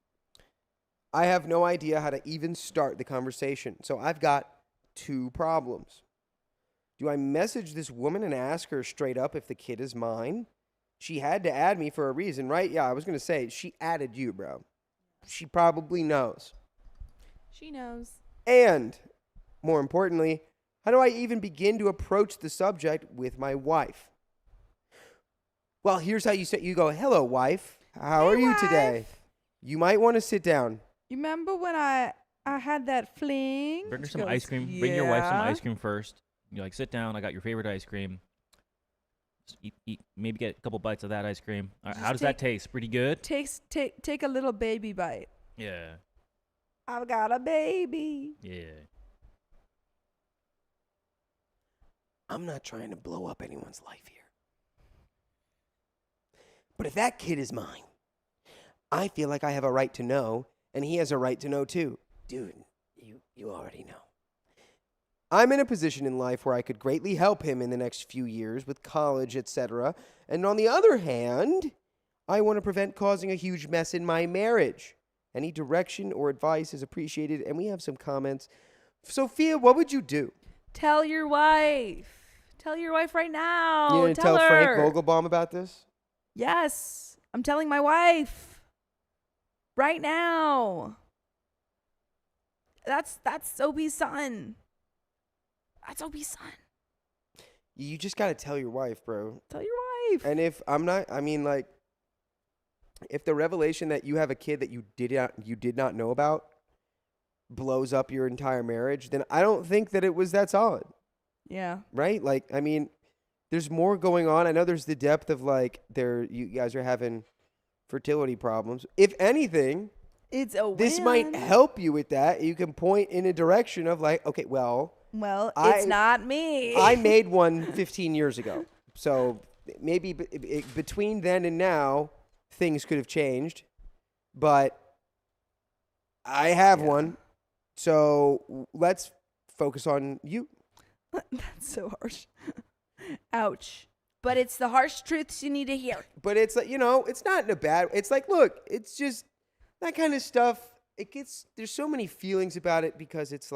I have no idea how to even start the conversation, so I've got two problems. Do I message this woman and ask her straight up if the kid is mine? She had to add me for a reason, right? Yeah, I was going to say, she added you, bro. She probably knows. She knows. And, more importantly, how do I even begin to approach the subject with my wife? Well, here's how you say, you go, hello, wife. How are you today? You might want to sit down. You remember when I had that fling? Bring her She some goes, ice cream. Bring your wife some "Yeah." ice cream first. You sit down. I got your favorite ice cream. Just eat. Maybe get a couple bites of that ice cream. All right, Just how does that taste? Pretty good. Take a little baby bite. Yeah. I've got a baby. Yeah. I'm not trying to blow up anyone's life here. But if that kid is mine, I feel like I have a right to know, and he has a right to know too. Dude, you already know. I'm in a position in life where I could greatly help him in the next few years with college, etc. And on the other hand, I want to prevent causing a huge mess in my marriage. Any direction or advice is appreciated, and we have some comments. Sophia, what would you do? Tell your wife. Tell your wife right now. You gonna tell her. Frank Vogelbaum about this? Yes. I'm telling my wife. Right now. That's Sophie's son. That's Opie's son. You just got to tell your wife, bro. Tell your wife. And if if the revelation that you have a kid that you did not know about blows up your entire marriage, then I don't think that it was that solid, Yeah. right? There's more going on. I know there's the depth of you guys are having fertility problems. If anything, It's a this win. might help you with that. You can point in a direction of okay, well, Well, I- it's not me. I made one 15 years ago. So maybe between then and now, things could have changed. But I have one. So let's focus on you. That's so harsh. Ouch. But it's the harsh truths you need to hear. But it's it's not in a bad. It's look, it's just that kind of stuff. There's so many feelings about it because it's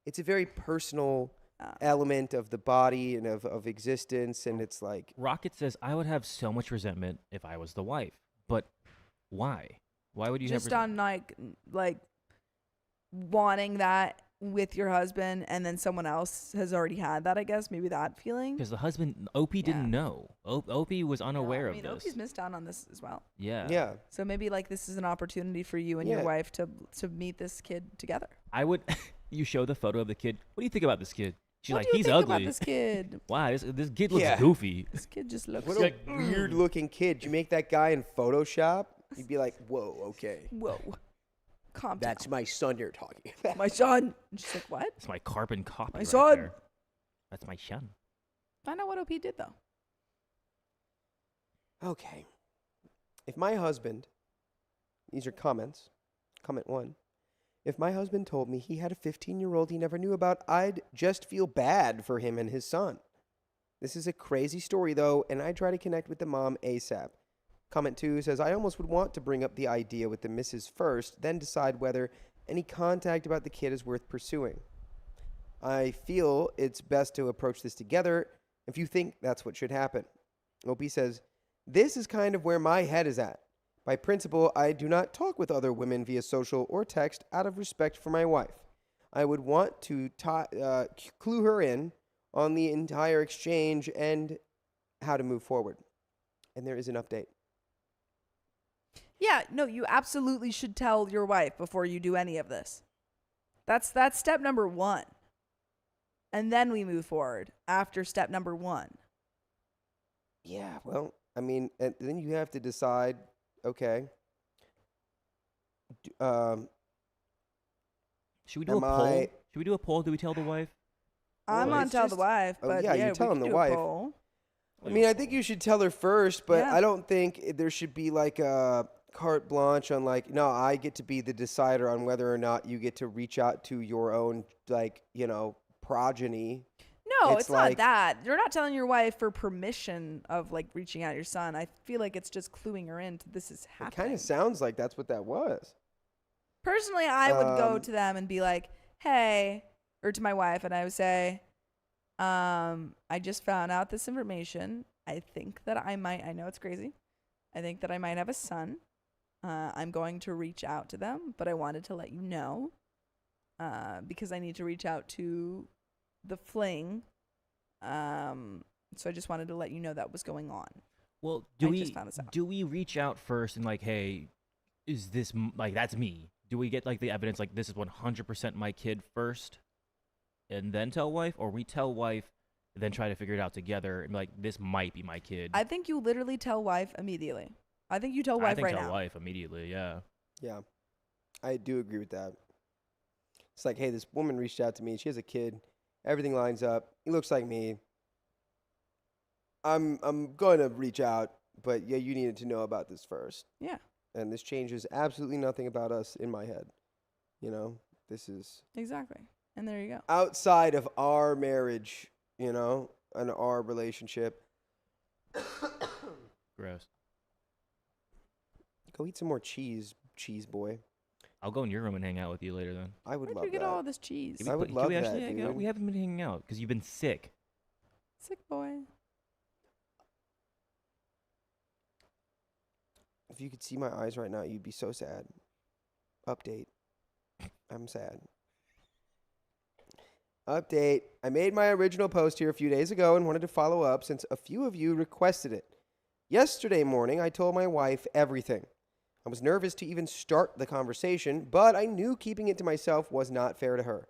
it's a very personal element of the body and of existence, and it's Rocket says, I would have so much resentment if I was the wife. But why? Why would you have Just on wanting that with your husband, and then someone else has already had that, I guess. Maybe that feeling. Because the husband, Opie didn't know. Opie was unaware of this. Opie's missed out on this as well. Yeah. yeah. So maybe this is an opportunity for you and Yeah. your wife to meet this kid together. I would, you show the photo of the kid. What do you think about this kid? She's What like, do you he's think ugly. about this kid? Wow, this kid looks Yeah. goofy. This kid just looks What a weird looking kid. You make that guy in Photoshop, you'd be like, whoa, okay. whoa. Calm down. That's my son you're talking about. My son. And she's like, what? It's my carbon copy. My right son. there. That's my son. Find out what OP did though. Okay. If my husband, these are comments. Comment 1. If my husband told me he had a 15-year-old he never knew about, I'd just feel bad for him and his son. This is a crazy story, though, and I try to connect with the mom ASAP. Comment 2 says, I almost would want to bring up the idea with the missus first, then decide whether any contact about the kid is worth pursuing. I feel it's best to approach this together if you think that's what should happen. OP says, this is kind of where my head is at. By principle, I do not talk with other women via social or text out of respect for my wife. I would want to clue her in on the entire exchange and how to move forward. And there is an update. Yeah, no, you absolutely should tell your wife before you do any of this. That's step number 1. And then we move forward after step number 1. Yeah, well, I mean, and then you have to decide, okay, Should we do a Am poll? I- Should we do a poll? Do we tell the wife? I'm Well, on it's tell just- the wife, oh, but yeah, you yeah, telling we the could do a wife. poll. I mean, I think you should tell her first, but Yeah. I don't think there should be like a carte blanche on like, no, I get to be the decider on whether or not you get to reach out to your own, like, you know, progeny. No, It's it's like- not that. You're not telling your wife for permission of like reaching out to your son. I feel like it's just cluing her into this is It happening. kind of sounds like that's what that was. Personally, I would go Um, to them and be like, "Hey," or to my wife, and I would say, "I just found out this information. I think that I might. I know it's crazy. I think that I might have a son. I'm going to reach out to them, but I wanted to let you know, because I need to reach out to the fling. So I just wanted to let you know that was going on." Well, I just found this out. do we reach out first and like, hey, is this like that's me? Do we get like the evidence like this is 100% my kid first, and then tell wife, or we tell wife, and then try to figure it out together and be like this might be my kid? I think you literally tell wife immediately. I think you tell I wife think right tell now. wife immediately. Yeah. Yeah, I do agree with that. It's like, hey, this woman reached out to me. She has a kid. Everything lines up. He looks like me. I'm going to reach out, but yeah, you needed to know about this first. Yeah, And this changes absolutely nothing about us in my head. You know, this is exactly. And there you go. outside of our marriage, you know, and our relationship. Gross. Go eat some more cheese boy. I'll go in your room and hang out with you later then. I would Where'd love you get that. all this cheese? Can we I would can love we that, actually hang out? dude. We haven't been hanging out because you've been sick. Sick boy. If you could see my eyes right now, you'd be so sad. Update. I'm sad. Update. I made my original post here a few days ago and wanted to follow up since a few of you requested it. Yesterday morning, I told my wife everything. I was nervous to even start the conversation, but I knew keeping it to myself was not fair to her.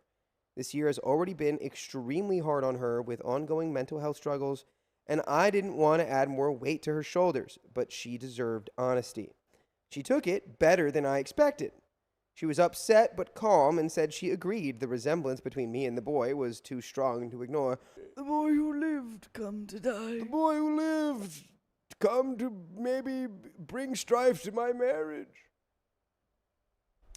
This year has already been extremely hard on her with ongoing mental health struggles, and I didn't want to add more weight to her shoulders, but she deserved honesty. She took it better than I expected. She was upset but calm and said she agreed the resemblance between me and the boy was too strong to ignore. The boy who lived come to die. The boy who lived come to maybe bring strife to my marriage.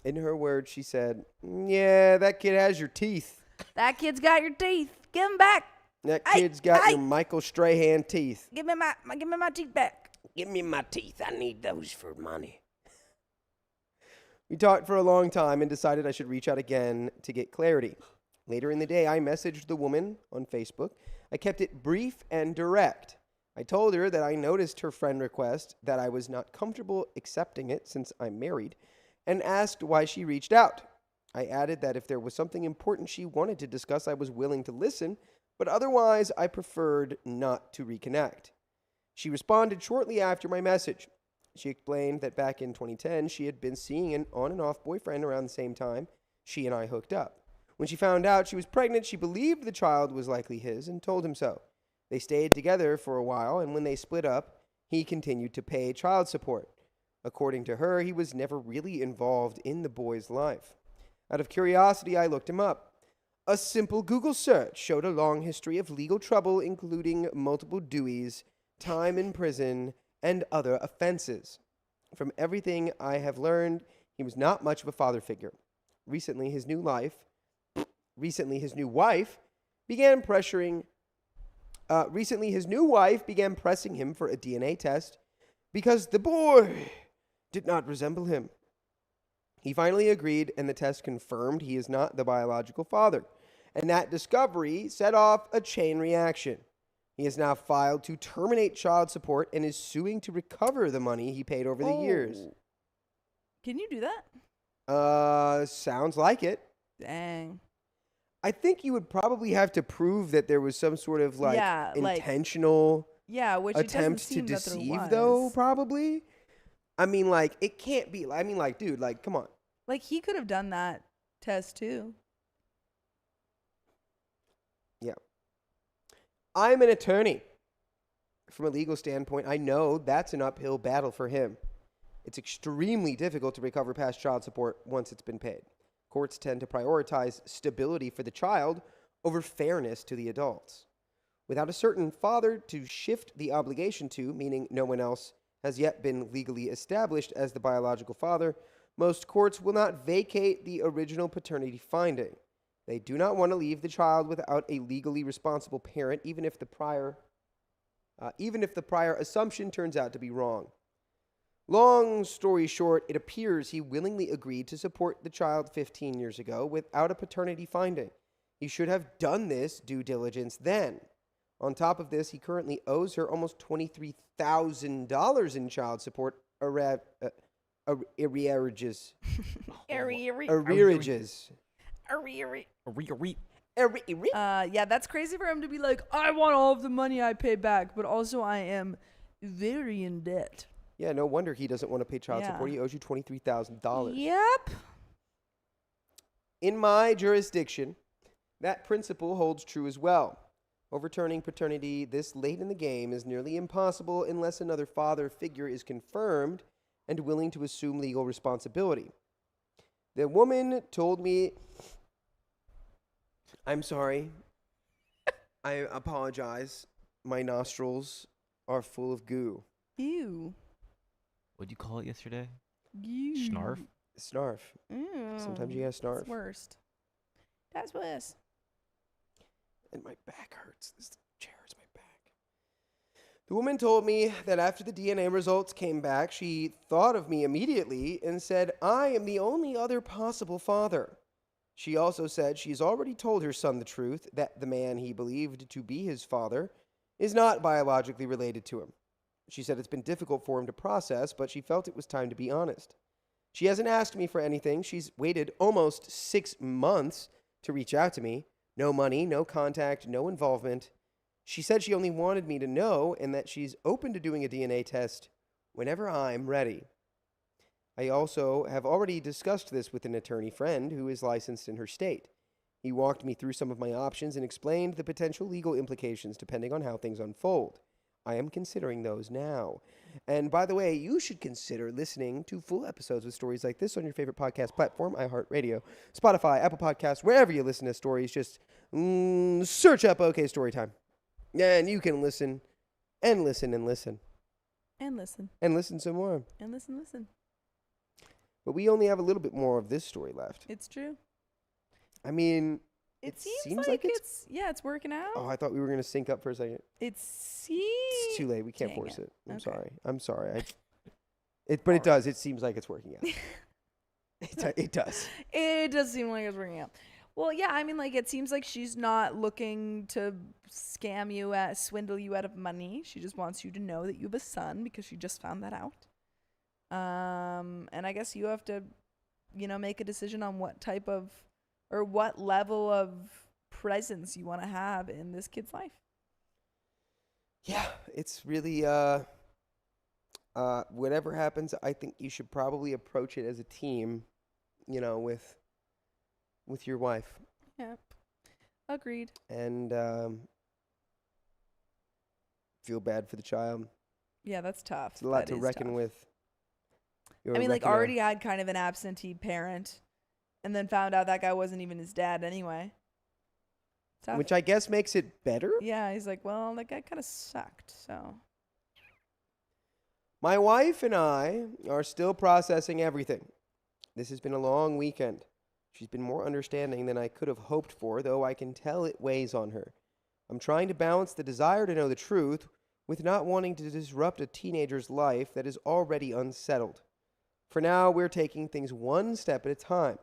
In her words, she said, yeah, that kid has your teeth. That kid's got your teeth. Give him back. That Hey, kid's got hey. your Michael Strahan teeth. Give me my teeth back. Give me my teeth. I need those for money. We talked for a long time and decided I should reach out again to get clarity. Later in the day, I messaged the woman on Facebook. I kept it brief and direct. I told her that I noticed her friend request, that I was not comfortable accepting it since I'm married, and asked why she reached out. I added that if there was something important she wanted to discuss, I was willing to listen, but otherwise I preferred not to reconnect. She responded shortly after my message. She explained that back in 2010, she had been seeing an on and off boyfriend around the same time she and I hooked up. When she found out she was pregnant, she believed the child was likely his and told him so. They stayed together for a while, and when they split up, he continued to pay child support. According to her, he was never really involved in the boy's life. Out of curiosity, I looked him up. A simple Google search showed a long history of legal trouble, including multiple Deweys, time in prison, and other offenses. From everything I have learned, he was not much of a father figure. Recently, his new wife began pressing him for a DNA test because the boy did not resemble him. He finally agreed, and the test confirmed he is not the biological father. And that discovery set off a chain reaction. He has now filed to terminate child support and is suing to recover the money he paid over the years. Can you do that? Sounds like it. Dang. I think you would probably have to prove that there was some sort of intentional Yeah, which it doesn't attempt to seem that there deceive, though, was. probably. I mean, like, it can't be. I mean, like, dude, like, come on. Like, he could have done that test too. Yeah. I'm an attorney. From a legal standpoint, I know that's an uphill battle for him. It's extremely difficult to recover past child support once it's been paid. Courts tend to prioritize stability for the child over fairness to the adults. Without a certain father to shift the obligation to, meaning no one else has yet been legally established as the biological father, most courts will not vacate the original paternity finding. They do not want to leave the child without a legally responsible parent, even if the prior assumption turns out to be wrong. Long story short, it appears he willingly agreed to support the child 15 years ago without a paternity finding. He should have done this due diligence then. On top of this, he currently owes her almost $23,000 in child support arrearages. Yeah, that's crazy for him to be like, I want all of the money I pay back, but also I am very in debt. Yeah, no wonder he doesn't want to pay child support. He owes you $23,000. Yep. In my jurisdiction, that principle holds true as well. Overturning paternity this late in the game is nearly impossible unless another father figure is confirmed and willing to assume legal responsibility. The woman told me, I'm sorry. I apologize. My nostrils are full of goo. Ew. What'd you call it yesterday? Ew. Snarf? Snarf. Ew. Sometimes you gotta snarf. That's worst. That's worse. And my back hurts. This chair hurts my back. The woman told me that after the DNA results came back, she thought of me immediately and said, I am the only other possible father. She also said she's already told her son the truth, that the man he believed to be his father is not biologically related to him. She said it's been difficult for him to process, but she felt it was time to be honest. She hasn't asked me for anything. She's waited almost 6 months to reach out to me. No money, no contact, no involvement. She said she only wanted me to know and that she's open to doing a DNA test whenever I'm ready. I also have already discussed this with an attorney friend who is licensed in her state. He walked me through some of my options and explained the potential legal implications depending on how things unfold. I am considering those now. And by the way, you should consider listening to full episodes with stories like this on your favorite podcast platform, iHeartRadio, Spotify, Apple Podcasts, wherever you listen to stories. Just search up OK Storytime. And you can listen and listen and listen. And listen. And listen some more. And listen. But we only have a little bit more of this story left. It's true. I mean, It seems like it's working out. Oh, I thought we were going to sync up for a second. It's too late. We can't Dang force it. it. I'm Okay. sorry. I'm sorry. But it does. It seems like it's working out. It does. It does seem like it's working out. Well, yeah, I mean, like, it seems like she's not looking to swindle you out of money. She just wants you to know that you have a son because she just found that out. And I guess you have to, make a decision on what type of, or what level of presence you want to have in this kid's life. Yeah, it's really, whatever happens, I think you should probably approach it as a team, with your wife. Yep. Agreed. And feel bad for the child. Yeah, that's tough. It's a lot That to is reckon tough. with. I mean, like, already had kind of an absentee parent, and then found out that guy wasn't even his dad anyway. Tough. Which I guess makes it better. Yeah, he's like, well, that guy kind of sucked, so. My wife and I are still processing everything. This has been a long weekend. She's been more understanding than I could have hoped for, though I can tell it weighs on her. I'm trying to balance the desire to know the truth with not wanting to disrupt a teenager's life that is already unsettled. For now, we're taking things one step at a time.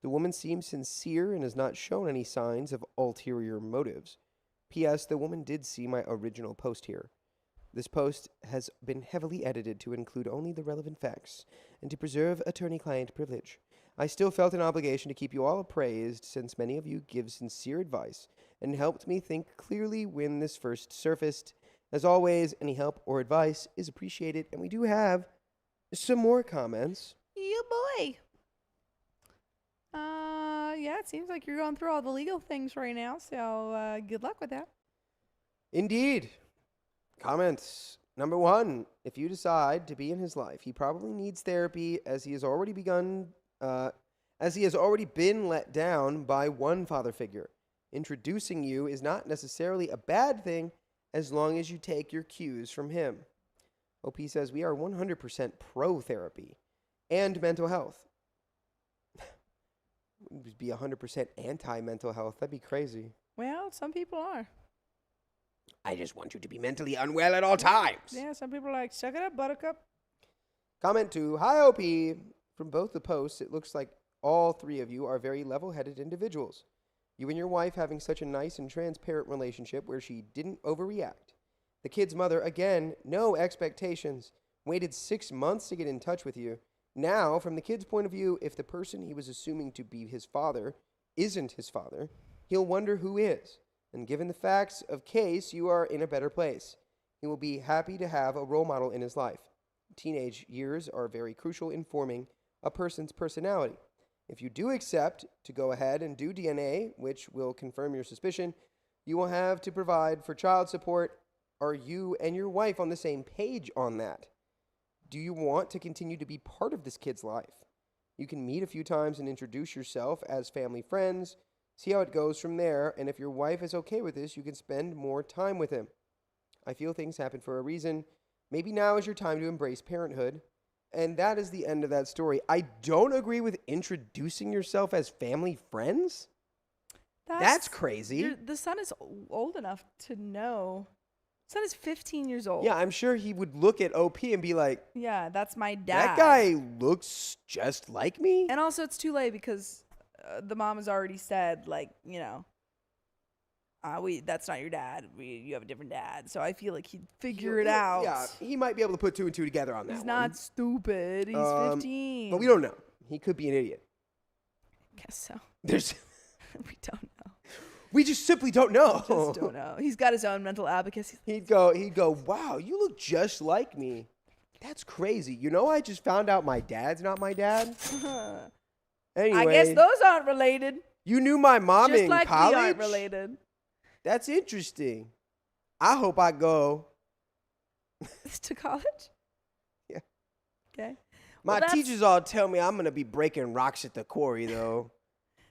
The woman seems sincere and has not shown any signs of ulterior motives. P.S. The woman did see my original post here. This post has been heavily edited to include only the relevant facts and to preserve attorney-client privilege. I still felt an obligation to keep you all appraised, since many of you give sincere advice and helped me think clearly when this first surfaced. As always, any help or advice is appreciated, and we do have some more comments. Yeah, boy. Yeah, it seems like you're going through all the legal things right now, so good luck with that. Indeed. Comments. Number 1, if you decide to be in his life, he probably needs therapy, as he has already been let down by one father figure. Introducing you is not necessarily a bad thing as long as you take your cues from him. OP says we are 100% pro therapy and mental health. Wouldn't be 100% anti mental health. That'd be crazy. Well, some people are. I just want you to be mentally unwell at all times. Yeah, some people are like, suck it up, buttercup. Comment 2. Hi, OP. From both the posts, it looks like all 3 of you are very level-headed individuals. You and your wife having such a nice and transparent relationship where she didn't overreact. The kid's mother, again, no expectations, waited 6 months to get in touch with you. Now, from the kid's point of view, if the person he was assuming to be his father isn't his father, he'll wonder who is. And given the facts of case, you are in a better place. He will be happy to have a role model in his life. Teenage years are very crucial in forming a person's personality. If you do accept to go ahead and do DNA, which will confirm your suspicion, you will have to provide for child support. Are you and your wife on the same page on that? Do you want to continue to be part of this kid's life? You can meet a few times and introduce yourself as family friends. See how it goes from there, and if your wife is okay with this, you can spend more time with him. I feel things happen for a reason. Maybe now is your time to embrace parenthood. And that is the end of that story. I don't agree with introducing yourself as family friends. That's crazy. The son is old enough to know. Son is 15 years old. Yeah, I'm sure he would look at OP and be like, yeah, that's my dad. that guy looks just like me. And also, it's too late because the mom has already said, like, you know, that's not your dad. You have a different dad. So I feel like he'd figure it out. Yeah, he might be able to put 2 and 2 together on that. He's not stupid. He's 15. But we don't know. He could be an idiot. Guess so. There's We don't know. We just simply don't know. We just don't know. He's got his own mental advocacy. He'd go, wow, you look just like me. That's crazy. You know, I just found out my dad's not my dad. Anyway, I guess those aren't related. You knew my mom Just in like college? we aren't related. That's interesting. I hope I go. To college? Yeah. Okay. My Well, that's- teachers all tell me I'm going to be breaking rocks at the quarry, though.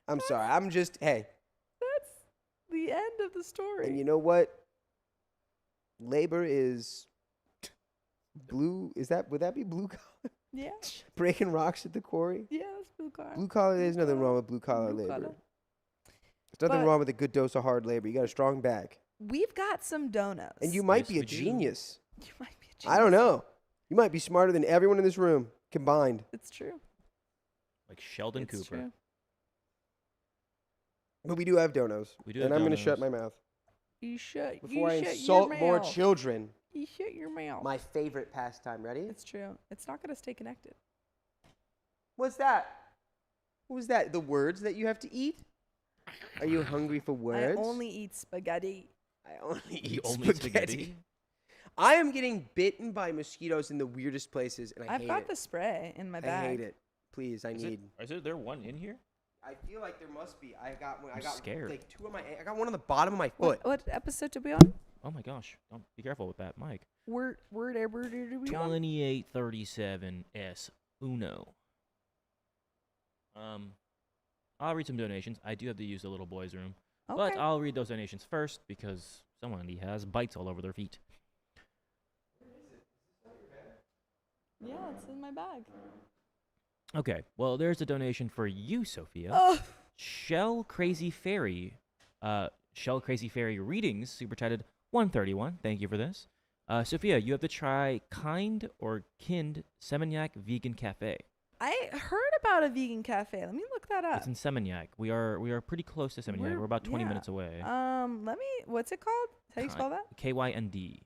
I'm sorry. I'm just, hey. That's the end of the story. And you know what? Labor is blue. Would that be blue collar? Yeah. Breaking rocks at the quarry? Yeah, that's blue collar. Blue collar, there's nothing collar. wrong with blue collar Blue labor. collar. There's nothing But- wrong with a good dose of hard labor. You got a strong back. We've got some donuts. And you might Yes, be a we do. genius. You might be a genius. I don't know. You might be smarter than everyone in this room combined. It's true. Like Sheldon It's Cooper. true. But we do have donos. We do And have I'm going to shut donos. my mouth. You Before I shut insult your more mouth. children. You shut your mouth. My favorite pastime. Ready? It's true. It's not going to stay connected. What's that? What was that? The words that you have to eat? Are you hungry for words? I only eat spaghetti. I only You eat only spaghetti. I am getting bitten by mosquitoes in the weirdest places, and I I've hate got it. the spray in my bag. I hate it. Please, I need. Is there one in here? I feel like there must be. I got one. I I'm got scared. like 2 on my. I got one on the bottom of my foot. What episode did we on? Oh my gosh! Don't be careful with that, Mike. Word did we on? 2837 S Uno. I'll read some donations. I do have to use the little boy's room, but Okay. I'll read those donations first because somebody has bites all over their feet. Yeah, it's in my bag. Okay, well, there's a donation for you, Sophia. Oh, Shell Crazy Fairy Readings, super chatted 131. Thank you for this. Sophia, you have to try Kind or Kind Seminyak Vegan Cafe. I heard about a vegan cafe. Let me look that up. It's in Seminyak. We are pretty close to Seminyak. We're about 20 yeah. minutes away. Let me. What's it called? How do you spell that? KYND.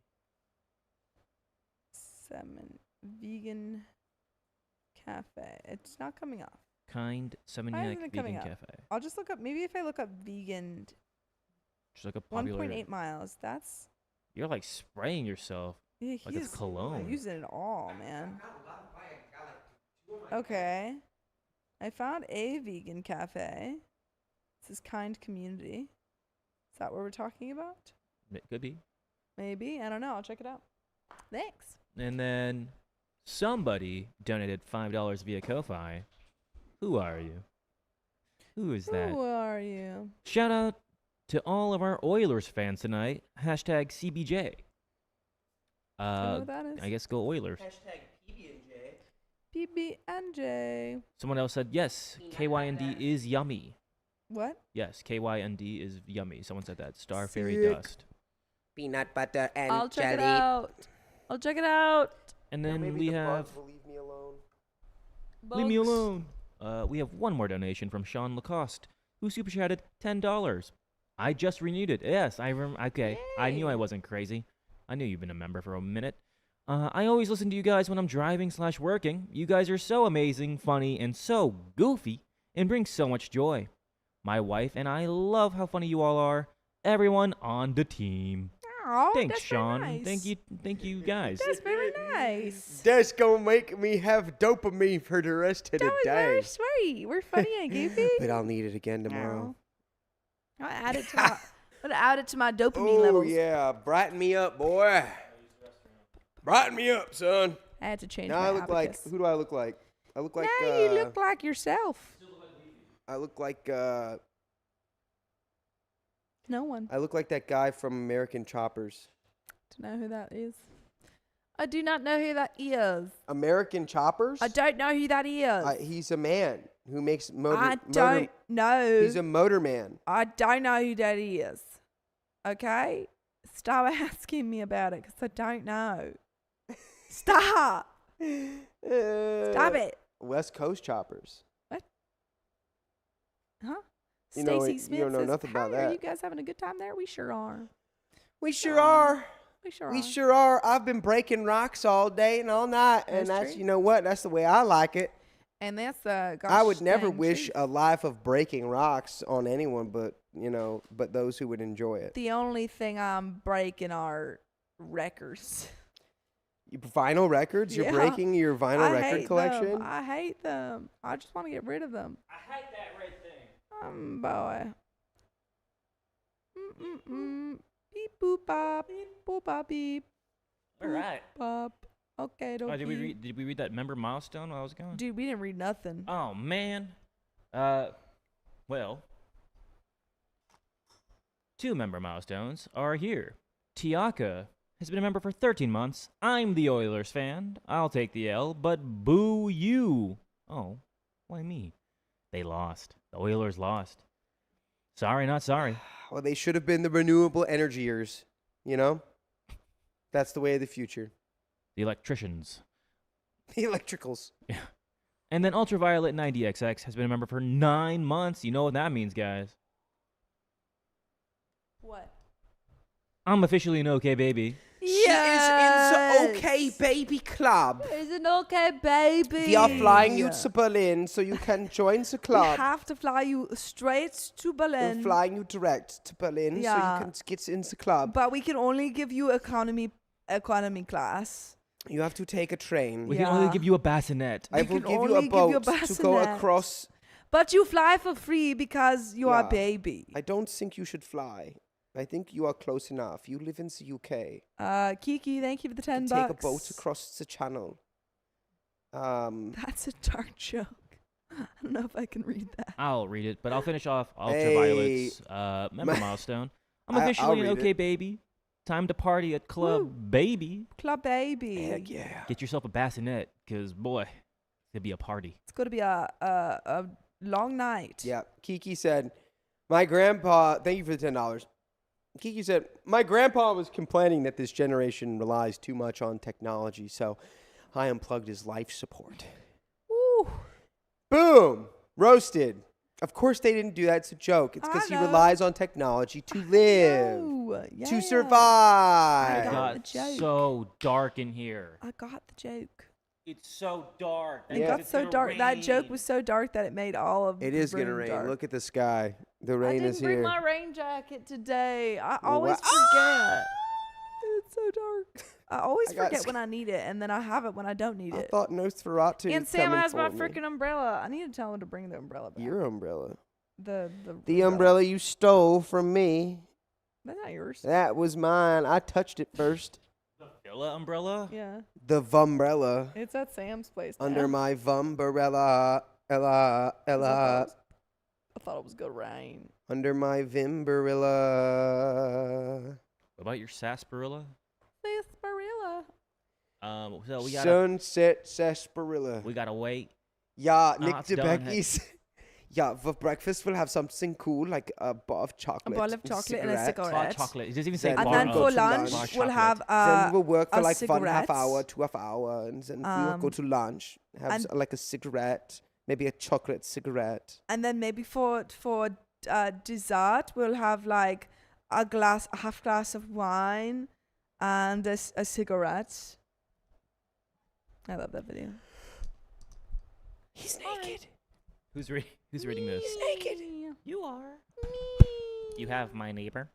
Vegan cafe. It's not coming up. Kind isn't Seminyak it Vegan coming up? Cafe. I'll just look up. Maybe if I look up vegan, Just like a popular. 1.8 miles. That's. You're like spraying yourself. Yeah, Like it's cologne. Using it all, man. Okay. I found a vegan cafe. This is Kind Community. Is that what we're talking about? It could be. Maybe. I don't know. I'll check it out. Thanks. And then somebody donated $5 via Ko-Fi. Who are you? Who is that? Who are you? Shout out to all of our Oilers fans tonight. Hashtag CBJ. Do you know what that is? I guess go Oilers. Hashtag PB&J. PB&J. Someone else said yes. KYND is yummy. What? Yes, KYND is yummy. Someone said that. Star Fairy Sick. Dust. Peanut butter and I'll check it jelly. out. I'll check it out. And Or then maybe we the have. bugs will leave me alone. Leave me alone. We have one more donation from Sean Lacoste, who super chatted $10. I just renewed it. Yes, I remember. Okay, I knew I wasn't crazy. I knew you've been a member for a minute. I always listen to you guys when I'm driving/working. You guys are so amazing, funny, and so goofy, and bring so much joy. My wife and I love how funny you all are. Everyone on the team. Oh, Thanks, that's very Sean. nice. Thank you, guys. That's very nice. That's gonna make me have dopamine for the rest of That the was day. very sweet. We're funny and goofy. But I'll need it again tomorrow. I'll add it to my. I'll add it to my dopamine Oh levels. yeah, brighten me up, boy. Brighten me up, son. I had to change Now my I look like. abacus. Who do I look like? I look like. Now you look like yourself. I look like. No one. I look like that guy from American Choppers. Do know who that is? I do not know who that is. American Choppers? I don't know who that is. He's a man who makes motor. I don't know. He's a motor man. I don't know who that is. Okay? Stop asking me about it because I don't know. Stop. Stop it. West Coast Choppers. Huh? You know Stacey it- Smith you don't know says, nothing about "Hi, Are that." you guys having a good time there? We sure are. We sure are. We sure We are. sure are. I've been breaking rocks all day and all night, and That's that's true. you know what? That's the way I like it. And that's I would never dang wish truth. a life of breaking rocks on anyone, but but those who would enjoy it. The only thing I'm breaking are records. Vinyl records? You're Yeah. breaking your vinyl I record hate collection? Them. I hate them. I just want to get rid of them. I hate that red thing. Boy. Beep boop bop. Beep boop bop beep. All right. Bop. Okay, don't. Did we read that member milestone while I was gone? Dude, we didn't read nothing. Oh man. Well, 2 member milestones are here. Tiaka has been a member for 13 months. I'm the Oilers fan. I'll take the L, but boo you. Oh, why me? They lost. The Oilers lost. Sorry, not sorry. Well, they should have been the renewable energy years, That's the way of the future. The electricians. The electricals. And then Ultraviolet 90XX has been a member for 9 months. You know what that means, guys. What? I'm officially an okay baby. She is in the OK Baby Club. Is an okay baby. We are flying you to Berlin so you can join the We club. have to fly you straight to We're Berlin. flying you direct to Berlin Yeah. so you can get in the club. But we can only give you economy class. You have to take a train. We can only Yeah. give you a bassinet. I We will can give you only a give you a boat to go bassinet. across. But you fly for free because you are Yeah. baby. I don't think you should fly. I think you are close enough. You live in the UK. Kiki, thank you for the You 10 take bucks. a boat across the channel. That's a dark joke. I don't know if I can read that. I'll read it, but I'll finish off Hey. Ultraviolet's member My- milestone. I'm I'll officially an read OK it. baby. Time to party at Club Woo. Baby. Club baby. Heck yeah. Get yourself a bassinet, because, boy, it'll be a party. It's going to be a long night. Yeah. Kiki said, my grandpa, thank you for the $10. Kiki said, my grandpa was complaining that this generation relies too much on technology, so I unplugged his life support. Ooh. Boom! Roasted. Of course they didn't do that. It's a joke. It's I because he know. relies on technology to live, No, yeah. to It survive. got the got joke. so dark in here. I got the joke. It's so dark. It Yeah. got so dark. That joke was so dark that it made all of It the is going to room rain. dark. Look at the sky. The I rain didn't is bring here. my rain jacket today. I Well, always forget. It's so dark. I always I got forget sc- when I need it, and then I have it when I don't need I it. thought Nosferatu And Sam coming has my for me. freaking umbrella. I need to tell him to bring the umbrella back. Your umbrella. The umbrella you stole from me. That's not yours. That was mine. I touched it first. The Villa umbrella? Yeah, The vumbrella. it's at Sam's place. Under now. my vumbrella. Ella. Ella. I thought it was gonna rain. Under my vimbrella. What about your sarsaparilla? Sarsaparilla. So we gotta Sunset sarsaparilla. we gotta wait. Yeah, No, Nick it's done, DeBecky's. Yeah, for breakfast we'll have something cool like a bar of A chocolate. ball of chocolate and a Bar cigarette. chocolate. It doesn't even say Then bar And then we'll of go for to lunch, lunch. we'll have Then we'll work for a like 1.5 cigarette. hour to a hour, and then we'll go Um, to lunch. Have and- like a cigarette, maybe a chocolate cigarette. and then maybe for dessert we'll have like a half glass of wine and a cigarette. I love that video. He's Alright. naked. Who's reading this? naked. You are. You have my neighbor.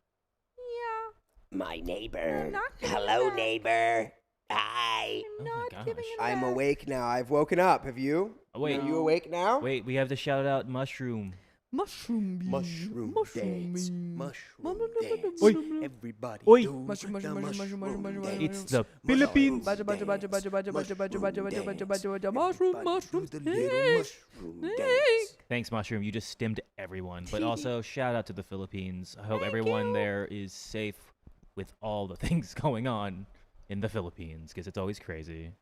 Yeah. My neighbor. I'm not giving Hello, it up. neighbor. Hi. Oh my Not gosh. giving it I'm back. awake now. I've woken up. Have you? Oh, wait. Are you awake now? Wait, we have to shout out Mushroom. Mushroom bean. Mushroom dance. bean. Mushroom Mushroom dance. bean. Everybody Oi. do Mushroom, the mushroom, mushroom, mushroom, mushroom, dance. It's the Mushroom Philippines. Budget, budget, budget, budget, budget, budget, budget, budget, budget, budget, budget, budget, mushroom, Everybody mushroom, do the little hey, mushroom hey. dance. Thanks, Mushroom. You just stimmed everyone. But also, shout out to the Philippines. I hope everyone there is safe with all the things going on in the Philippines, because it's always crazy.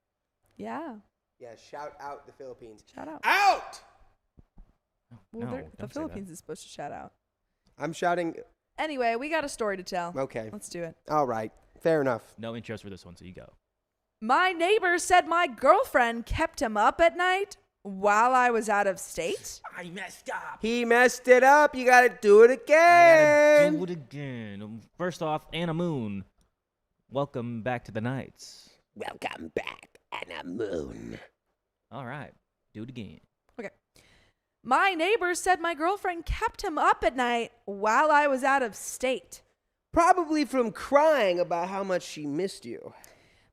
Yeah. Yeah, shout out the Philippines. Shout out. Out! Well, No, the don't say that. Philippines is supposed to shout out. I'm shouting. Anyway, we got a story to tell. Okay. Let's do it. All right. Fair enough. No intros for this one, so you go. My neighbor said my girlfriend kept him up at night while I was out of state. I messed up. He messed it up. You gotta do it I again. gotta do it again. First off, Anna Moon, welcome back to the Nights. Welcome back, Anna Moon. All right, do it again. My neighbor said my girlfriend kept him up at night while I was out of state. Probably from crying about how much she missed you.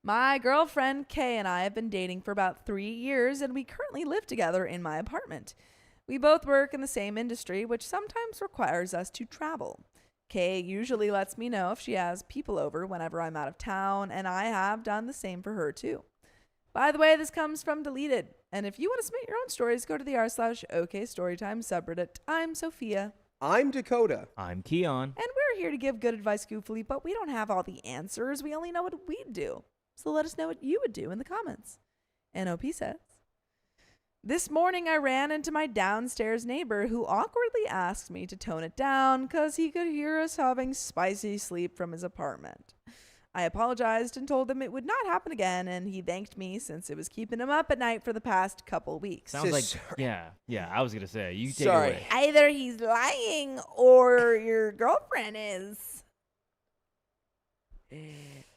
My girlfriend Kay and I have been dating for about 3 years, and we currently live together in my apartment. We both work in the same industry, which sometimes requires us to travel. Kay usually lets me know if she has people over whenever I'm out of town, and I have done the same for her too. By the way, this comes from Deleted, and if you want to submit your own stories, go to the r/OKStorytime subreddit. I'm Sophia, I'm Dakota. I'm Keon. and we're here to give good advice goofily, but we don't have all the answers. We only know what we'd do. So let us know what you would do in the comments. NOP says, this morning I ran into my downstairs neighbor who awkwardly asked me to tone it down because he could hear us having spicy sleep from his apartment. I apologized and told him it would not happen again, and he thanked me since it was keeping him up at night for the past couple weeks. Sounds like Sorry. yeah. I was gonna say you take Sorry. it away. Either he's lying or your girlfriend is.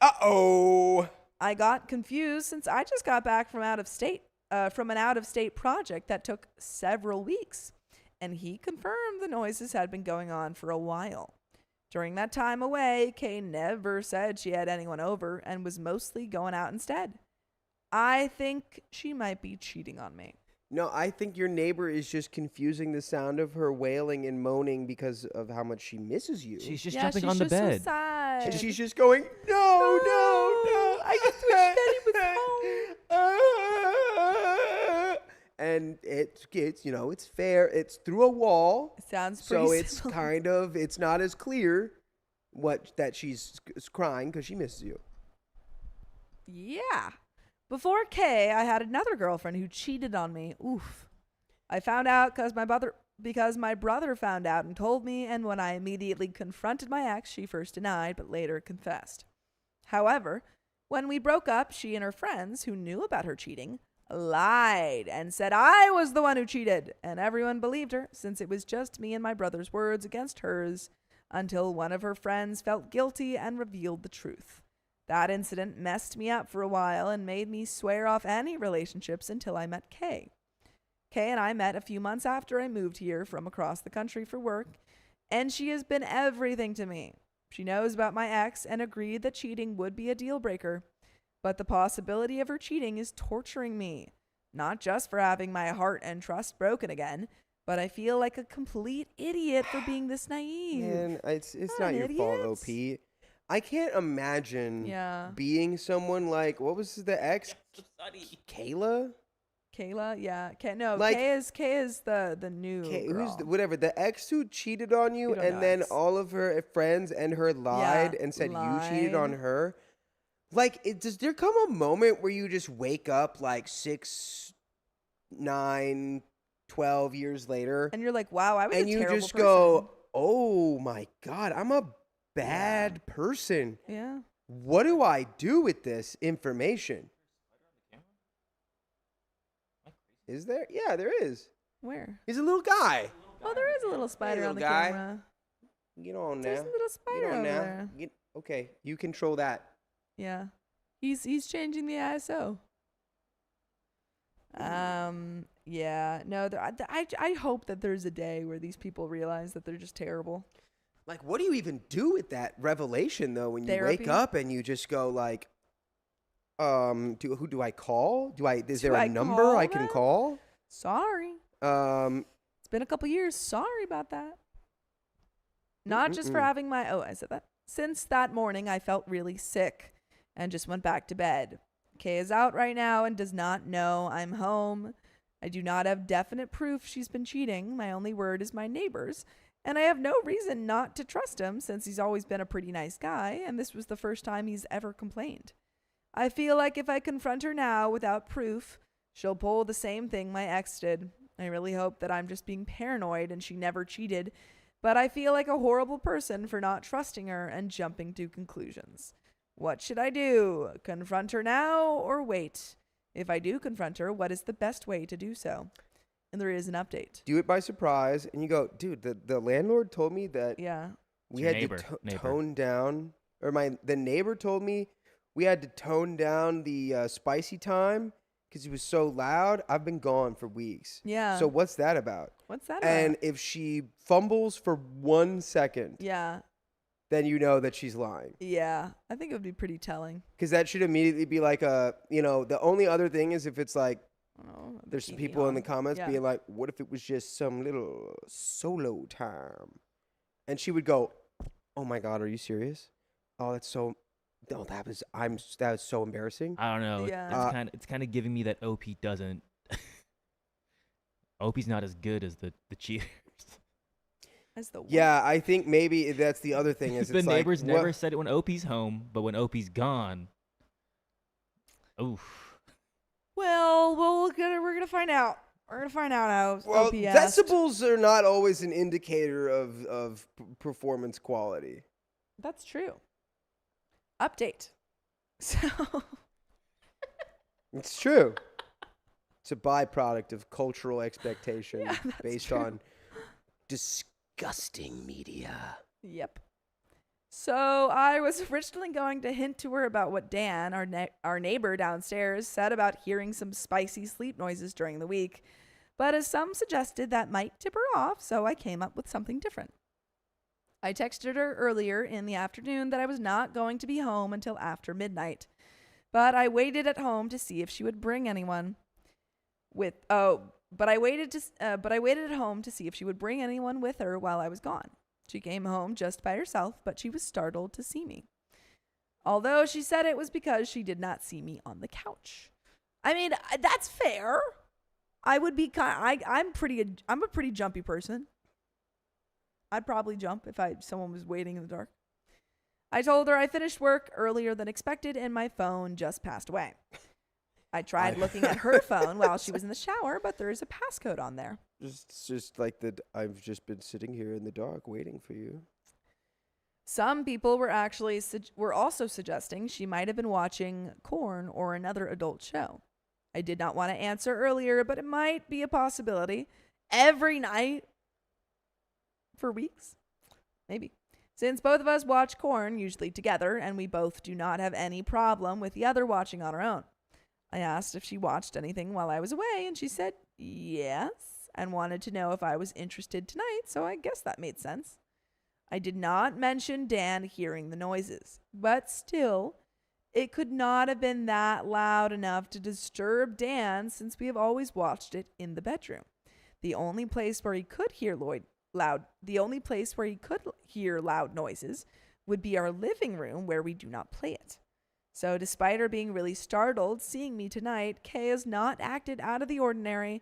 Uh-oh. I got confused since I just got back from an out-of-state project that took several weeks, and he confirmed the noises had been going on for a while. During that time away, Kay never said she had anyone over and was mostly going out instead. I think she might be cheating on me. No, I think your neighbor is just confusing the sound of her wailing and moaning because of how much she misses you. She's just Yeah, jumping she's on the just so bed. sad. And she's just going, no, I just wish Daddy was home. And it's it's fair. It's through a wall, Sounds pretty so it's similar. kind of it's not as clear that she's crying because she misses you. Yeah. Before Kay, I had another girlfriend who cheated on me. Oof. I found out because my brother found out and told me, and when I immediately confronted my ex, she first denied but later confessed. However, when we broke up, she and her friends who knew about her cheating lied and said I was the one who cheated, and everyone believed her since it was just me and my brother's words against hers, until one of her friends felt guilty and revealed the truth. That incident messed me up for a while and made me swear off any relationships until I met Kay. Kay and I met a few months after I moved here from across the country for work, and she has been everything to me. She knows about my ex and agreed that cheating would be a deal breaker, but the possibility of her cheating is torturing me, not just for having my heart and trust broken again, but I feel like a complete idiot for being this naive. Man, it's Not not your fault, idiots. OP. I can't imagine Yeah. being someone like, what was the ex? Kayla? Kayla, yeah. No, Like- Kay is the new girl. Whatever, the ex who cheated on you, We don't and know then ex. all of her friends and her lied and said you cheated on lied. her. Like, does there come a moment where you just wake up like 6, 9, 12 years later And you're like, wow, I was and a you terrible just person. go, oh my God, I'm a bad person. Yeah. What do I do with this information? Is there? Yeah, there is. Where? He's a little guy. Oh, there is a little spider on the little guy. camera. Get on now. There's a little Get spider on over now. there. Okay, you control that. Yeah. He's changing the ISO. Yeah. No, I hope that there's a day where these people realize that they're just terrible. Like, what do you even do with that revelation, though, when you Therapy? wake up and you just go like, who do I call? Is there Do a I number call I can them? call? Sorry. It's been a couple years. Sorry about that. Not just for having I said that. Since that morning, I felt really sick and just went back to bed. Kay is out right now and does not know I'm home. I do not have definite proof she's been cheating. My only word is my neighbor's. And I have no reason not to trust him since he's always been a pretty nice guy, and this was the first time he's ever complained. I feel like if I confront her now without proof, she'll pull the same thing my ex did. I really hope that I'm just being paranoid and she never cheated, but I feel like a horrible person for not trusting her and jumping to conclusions. What should I do? Confront her now or wait? If I do confront her, what is the best way to do so? And there is an update. Do it by surprise, and you go, dude. The landlord told me that Yeah. we Your had neighbor, to neighbor. tone down, or the neighbor told me we had to tone down the spicy time because it was so loud. I've been gone for weeks. Yeah. So what's that about? What's that And about? if she fumbles for 1 second, Yeah. then you know that she's lying. Yeah. I think it would be pretty telling. Because that should immediately be like the only other thing is if it's like, I don't know, a there's bikini people in the on. comments Yeah. being like, what if it was just some little solo time? And she would go, oh my God, are you serious? Oh, that's so, no, that was so embarrassing. I don't know. Yeah. It's kind of giving me that OP doesn't. OP's not as good as the cheaters. As the Yeah, I think maybe that's the other thing is The it's neighbors like, never said it when OP's home, but when OP's gone, oof. Well, we're gonna find out. We're gonna find out how well, OP asked. decibels are not always an indicator of performance quality. That's true. Update. So It's true. It's a byproduct of cultural expectation Yeah, that's based true. on disgusting media. Yep. So I was originally going to hint to her about what Dan, our neighbor downstairs, said about hearing some spicy sleep noises during the week, but as some suggested, that might tip her off, so I came up with something different. I texted her earlier in the afternoon that I was not going to be home until after midnight, but I waited at home to see if she would bring anyone. but I waited at home to see if she would bring anyone with her while I was gone. She came home just by herself, but she was startled to see me. Although she said it was because she did not see me on the couch. I mean, that's fair. I would be I'm a pretty jumpy person. I'd probably jump if someone was waiting in the dark. I told her I finished work earlier than expected and my phone just passed away. I tried looking at her phone while she was in the shower, but there is a passcode on there. Just like I've just been sitting here in the dark waiting for you. Some people were also suggesting she might have been watching Korn or another adult show. I did not want to answer earlier, but it might be a possibility. Every night for weeks, maybe. Since both of us watch Korn usually together, and we both do not have any problem with the other watching on our own. I asked if she watched anything while I was away, and she said yes, and wanted to know if I was interested tonight, so I guess that made sense. I did not mention Dan hearing the noises, but still, it could not have been that loud enough to disturb Dan since we have always watched it in the bedroom. The only place where he could hear loud noises would be our living room where we do not play it. So despite her being really startled seeing me tonight, Kay has not acted out of the ordinary,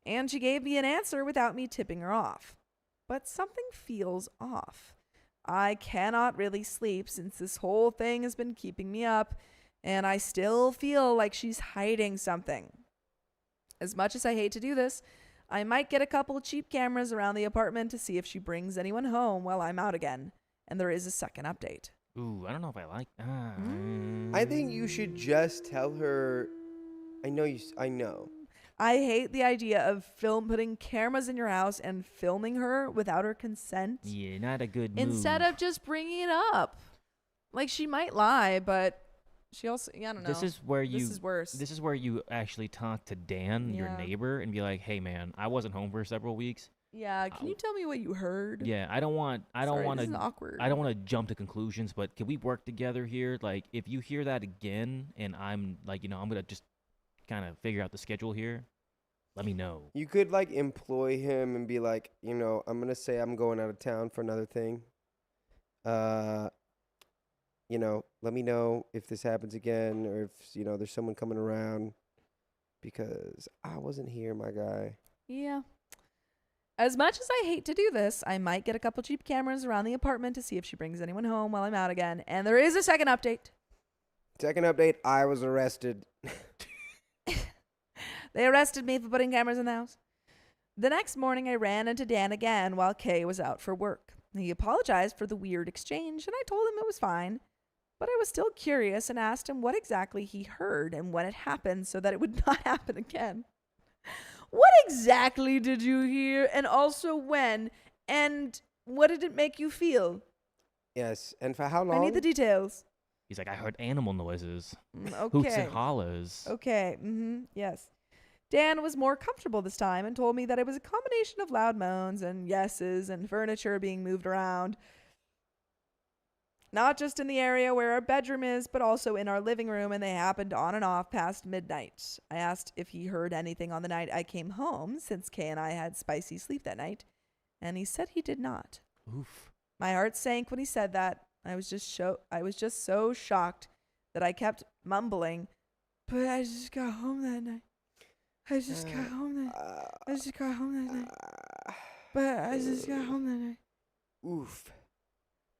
and she gave me an answer without me tipping her off. But something feels off. I cannot really sleep since this whole thing has been keeping me up, and I still feel like she's hiding something. As much as I hate to do this, I might get a couple cheap cameras around the apartment to see if she brings anyone home while I'm out again. And there is a second update. Ooh, I don't know if I like. I think you should just tell her. I know. I hate the idea of putting cameras in your house and filming her without her consent. Yeah, not a good move. Instead of just bringing it up. Like, she might lie, but she also, I don't know. This is worse. This is where you actually talk to Dan, your neighbor, and be like, "Hey, man, I wasn't home for several weeks. Yeah, can you tell me what you heard?" Yeah, I don't want This is awkward. I don't want to jump to conclusions, but can we work together here? Like, if you hear that again, and I'm like, I'm gonna just kind of figure out the schedule here, let me know. You could like employ him and be like, I'm gonna say I'm going out of town for another thing. Let me know if this happens again, or if there's someone coming around, because I wasn't here, my guy. Yeah. As much as I hate to do this, I might get a couple cheap cameras around the apartment to see if she brings anyone home while I'm out again. And there is a second update. Second update, I was arrested. They arrested me for putting cameras in the house. The next morning, I ran into Dan again while Kay was out for work. He apologized for the weird exchange, and I told him it was fine. But I was still curious and asked him what exactly he heard and when it happened so that it would not happen again. What exactly did you hear, and also when, and what did it make you feel? Yes, and for how long? I need the details. He's like, I heard animal noises. Okay. Hoots and hollows. Okay, yes. Dan was more comfortable this time and told me that it was a combination of loud moans and yeses and furniture being moved around. Not just in the area where our bedroom is, but also in our living room, and they happened on and off past midnight. I asked if he heard anything on the night I came home, since Kay and I had spicy sleep that night, and he said he did not. Oof. My heart sank when he said that. I was just so shocked that I kept mumbling, but I just got home that night. I just got home that night. Oof.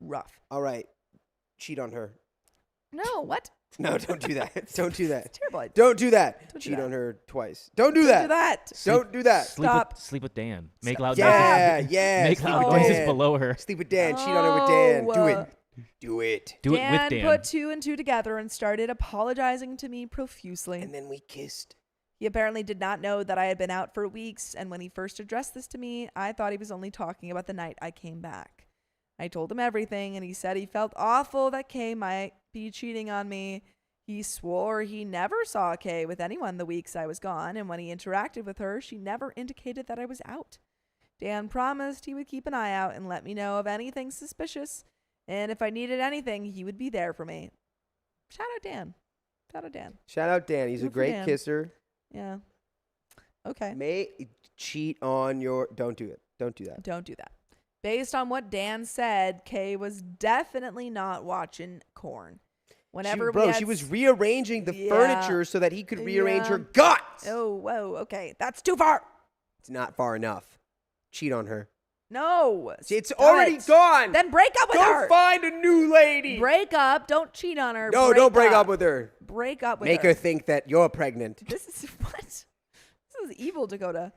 Rough. All right. Cheat on her. No, what? No, don't do that. Don't do that. It's terrible. Don't do that. Don't do Cheat that. on her twice. Don't do that. Don't do that. Stop. Sleep with Dan. Make loud Yeah, noises. yeah. Make sleep loud with noises Dan. below her. Sleep with Dan. Cheat on her with Dan. Do it. Do it. Do it with Dan. Dan put two and two together and started apologizing to me profusely. And then we kissed. He apparently did not know that I had been out for weeks, and when he first addressed this to me, I thought he was only talking about the night I came back. I told him everything, and he said he felt awful that Kay might be cheating on me. He swore he never saw Kay with anyone the weeks I was gone, and when he interacted with her, she never indicated that I was out. Dan promised he would keep an eye out and let me know of anything suspicious, and if I needed anything, he would be there for me. Shout out Dan. Shout out Dan. Shout out Dan. He's a Good for great Dan. kisser. Yeah. Okay. May cheat on your. Don't do it. Don't do that. Don't do that. Based on what Dan said, Kay was definitely not watching Corn. Whenever she was rearranging the furniture so that he could rearrange her guts. Oh, whoa. Okay. That's too far. It's not far enough. Cheat on her. No. See, it's already gone. Then break up with her. Go find a new lady. Break up. Don't cheat on her. No, don't break up with her. Break up with Make her think that you're pregnant. This is what? This is evil, Dakota.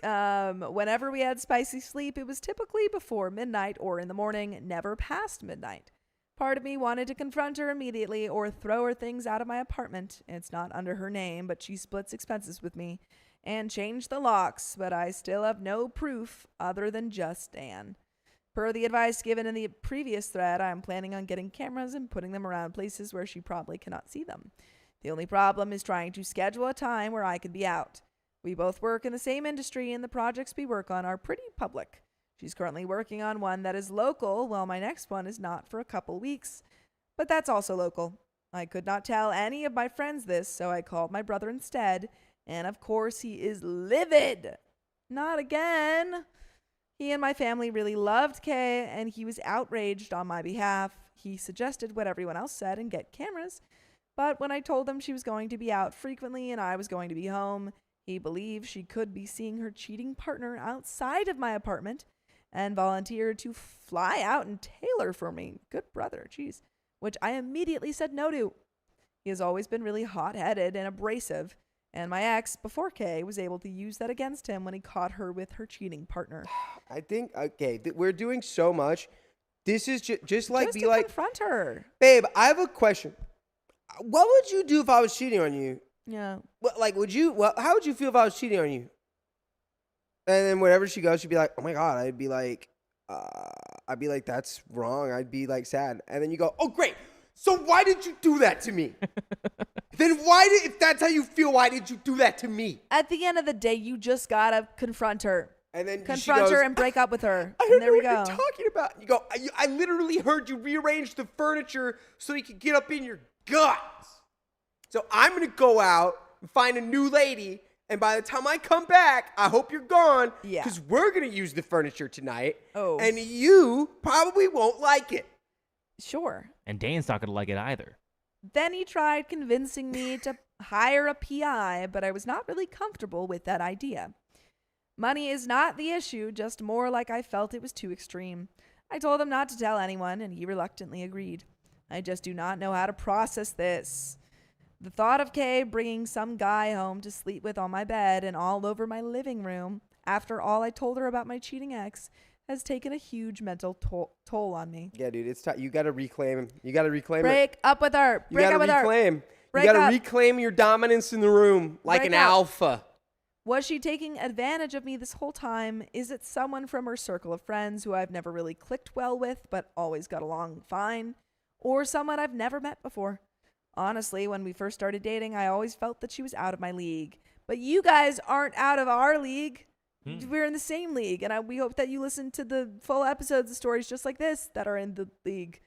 Whenever we had spicy sleep, it was typically before midnight or in the morning, never past midnight. Part of me wanted to confront her immediately or throw her things out of my apartment. It's not under her name, but she splits expenses with me and changed the locks, but I still have no proof other than just Dan. Per the advice given in the previous thread, I'm planning on getting cameras and putting them around places where she probably cannot see them. The only problem is trying to schedule a time where I could be out. We both work in the same industry, and the projects we work on are pretty public. She's currently working on one that is local, while my next one is not for a couple weeks. But that's also local. I could not tell any of my friends this, so I called my brother instead, and of course he is livid. Not again. He and my family really loved Kay, and he was outraged on my behalf. He suggested what everyone else said and get cameras. But when I told him she was going to be out frequently and I was going to be home, he believed she could be seeing her cheating partner outside of my apartment and volunteered to fly out and tailor for me. Good brother, jeez. Which I immediately said no to. He has always been really hot-headed and abrasive, and my ex, before Kay, was able to use that against him when he caught her with her cheating partner. I think, okay, we're doing so much. This is just like, Just be to like, confront her. babe, I have a question. What would you do if I was cheating on you? Yeah. Like, how would you feel if I was cheating on you? And then wherever she goes, she'd be like, oh my God. I'd be like, that's wrong. I'd be like sad. And then you go, oh great. So why did you do that to me? Then if that's how you feel, why did you do that to me? At the end of the day, you just gotta confront her. And then Confront her and break up with her. I And don't there know we what go. you're talking about. You go, I literally heard you rearrange the furniture so you could get up in your guts. So I'm going to go out and find a new lady. And by the time I come back, I hope you're gone. Yeah. Because we're going to use the furniture tonight. Oh. And you probably won't like it. Sure. And Dane's not going to like it either. Then he tried convincing me to hire a PI, but I was not really comfortable with that idea. Money is not the issue, just more like I felt it was too extreme. I told him not to tell anyone, and he reluctantly agreed. I just do not know how to process this. The thought of Kay bringing some guy home to sleep with on my bed and all over my living room, after all I told her about my cheating ex, has taken a huge mental toll on me. Yeah, dude, it's time. You got to reclaim him. You got to reclaim it. Break up with her. You Break got up to with her. reclaim. You Break got to up. reclaim your dominance in the room like Break an up. alpha. Was she taking advantage of me this whole time? Is it someone from her circle of friends who I've never really clicked well with but always got along fine? Or someone I've never met before? Honestly, when we first started dating, I always felt that she was out of my league. But you guys aren't out of our league. We're in the same league, and we hope that you listen to the full episodes of stories just like this that are in the league.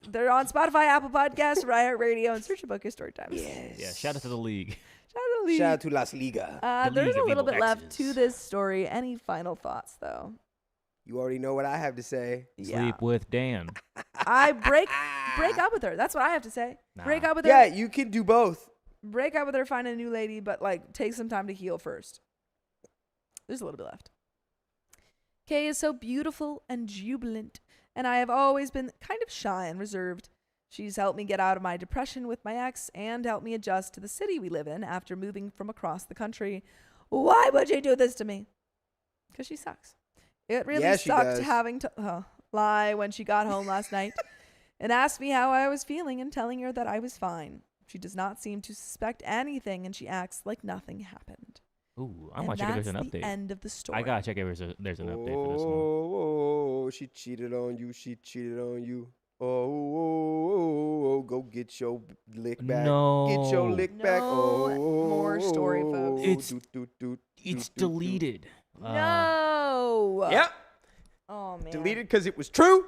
They're on Spotify, Apple Podcasts, Riot Radio, and search about Storytime. Yes. Yeah, shout out to the league. Shout out to the league. Shout out to Las Liga. There's League a of little Evil bit left Exes. to this story. Any final thoughts, though? You already know what I have to say. Sleep with Dan. I break up with her. That's what I have to say. Nah. Break up with her. Yeah, you can do both. Break up with her, find a new lady, but like take some time to heal first. There's a little bit left. Kay is so beautiful and jubilant, and I have always been kind of shy and reserved. She's helped me get out of my depression with my ex and helped me adjust to the city we live in after moving from across the country. Why would you do this to me? Because she sucks. It really Yeah, she sucked does. having to lie when she got home last night and asked me how I was feeling and telling her that I was fine. She does not seem to suspect anything, and she acts like nothing happened. Ooh, I And want to check if that's there's an the update. end of the story. I gotta check if there's an update for this one. Oh, she cheated on you. She cheated on you. Oh, go get your lick back. No. Get your lick back. No Oh, more story, folks. It's deleted. No. Yep. Oh man. Deleted because it was true.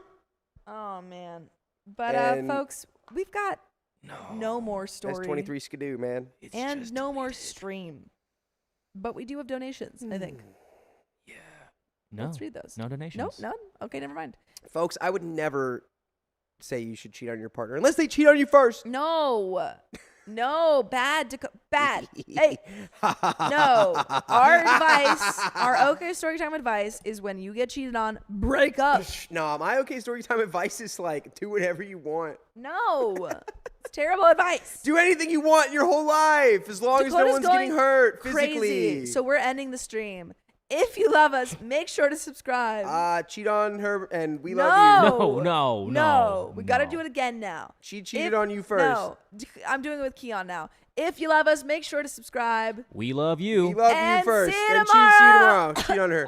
Oh man. But And- folks, we've got no more story. That's 23 skidoo, man. and no more stream. But we do have donations, I think. No. Let's read those. No donations. Nope, none? Okay, never mind. Folks, I would never say you should cheat on your partner unless they cheat on you first. No. No, bad. Bad. Hey, no. Our advice, our okay storytime advice is when you get cheated on, break up. No, my okay story time advice is like, do whatever you want. No. It's terrible advice. Do anything you want your whole life as long as no Dakota's one's getting going hurt Crazy. physically. So we're ending the stream. If you love us, make sure to subscribe. Cheat on her and we love you. No. We got to do it again now. She cheated on you first. No, I'm doing it with Keon now. If you love us, make sure to subscribe. We love you. We love And you first. see you And see you tomorrow. tomorrow. Cheat on her.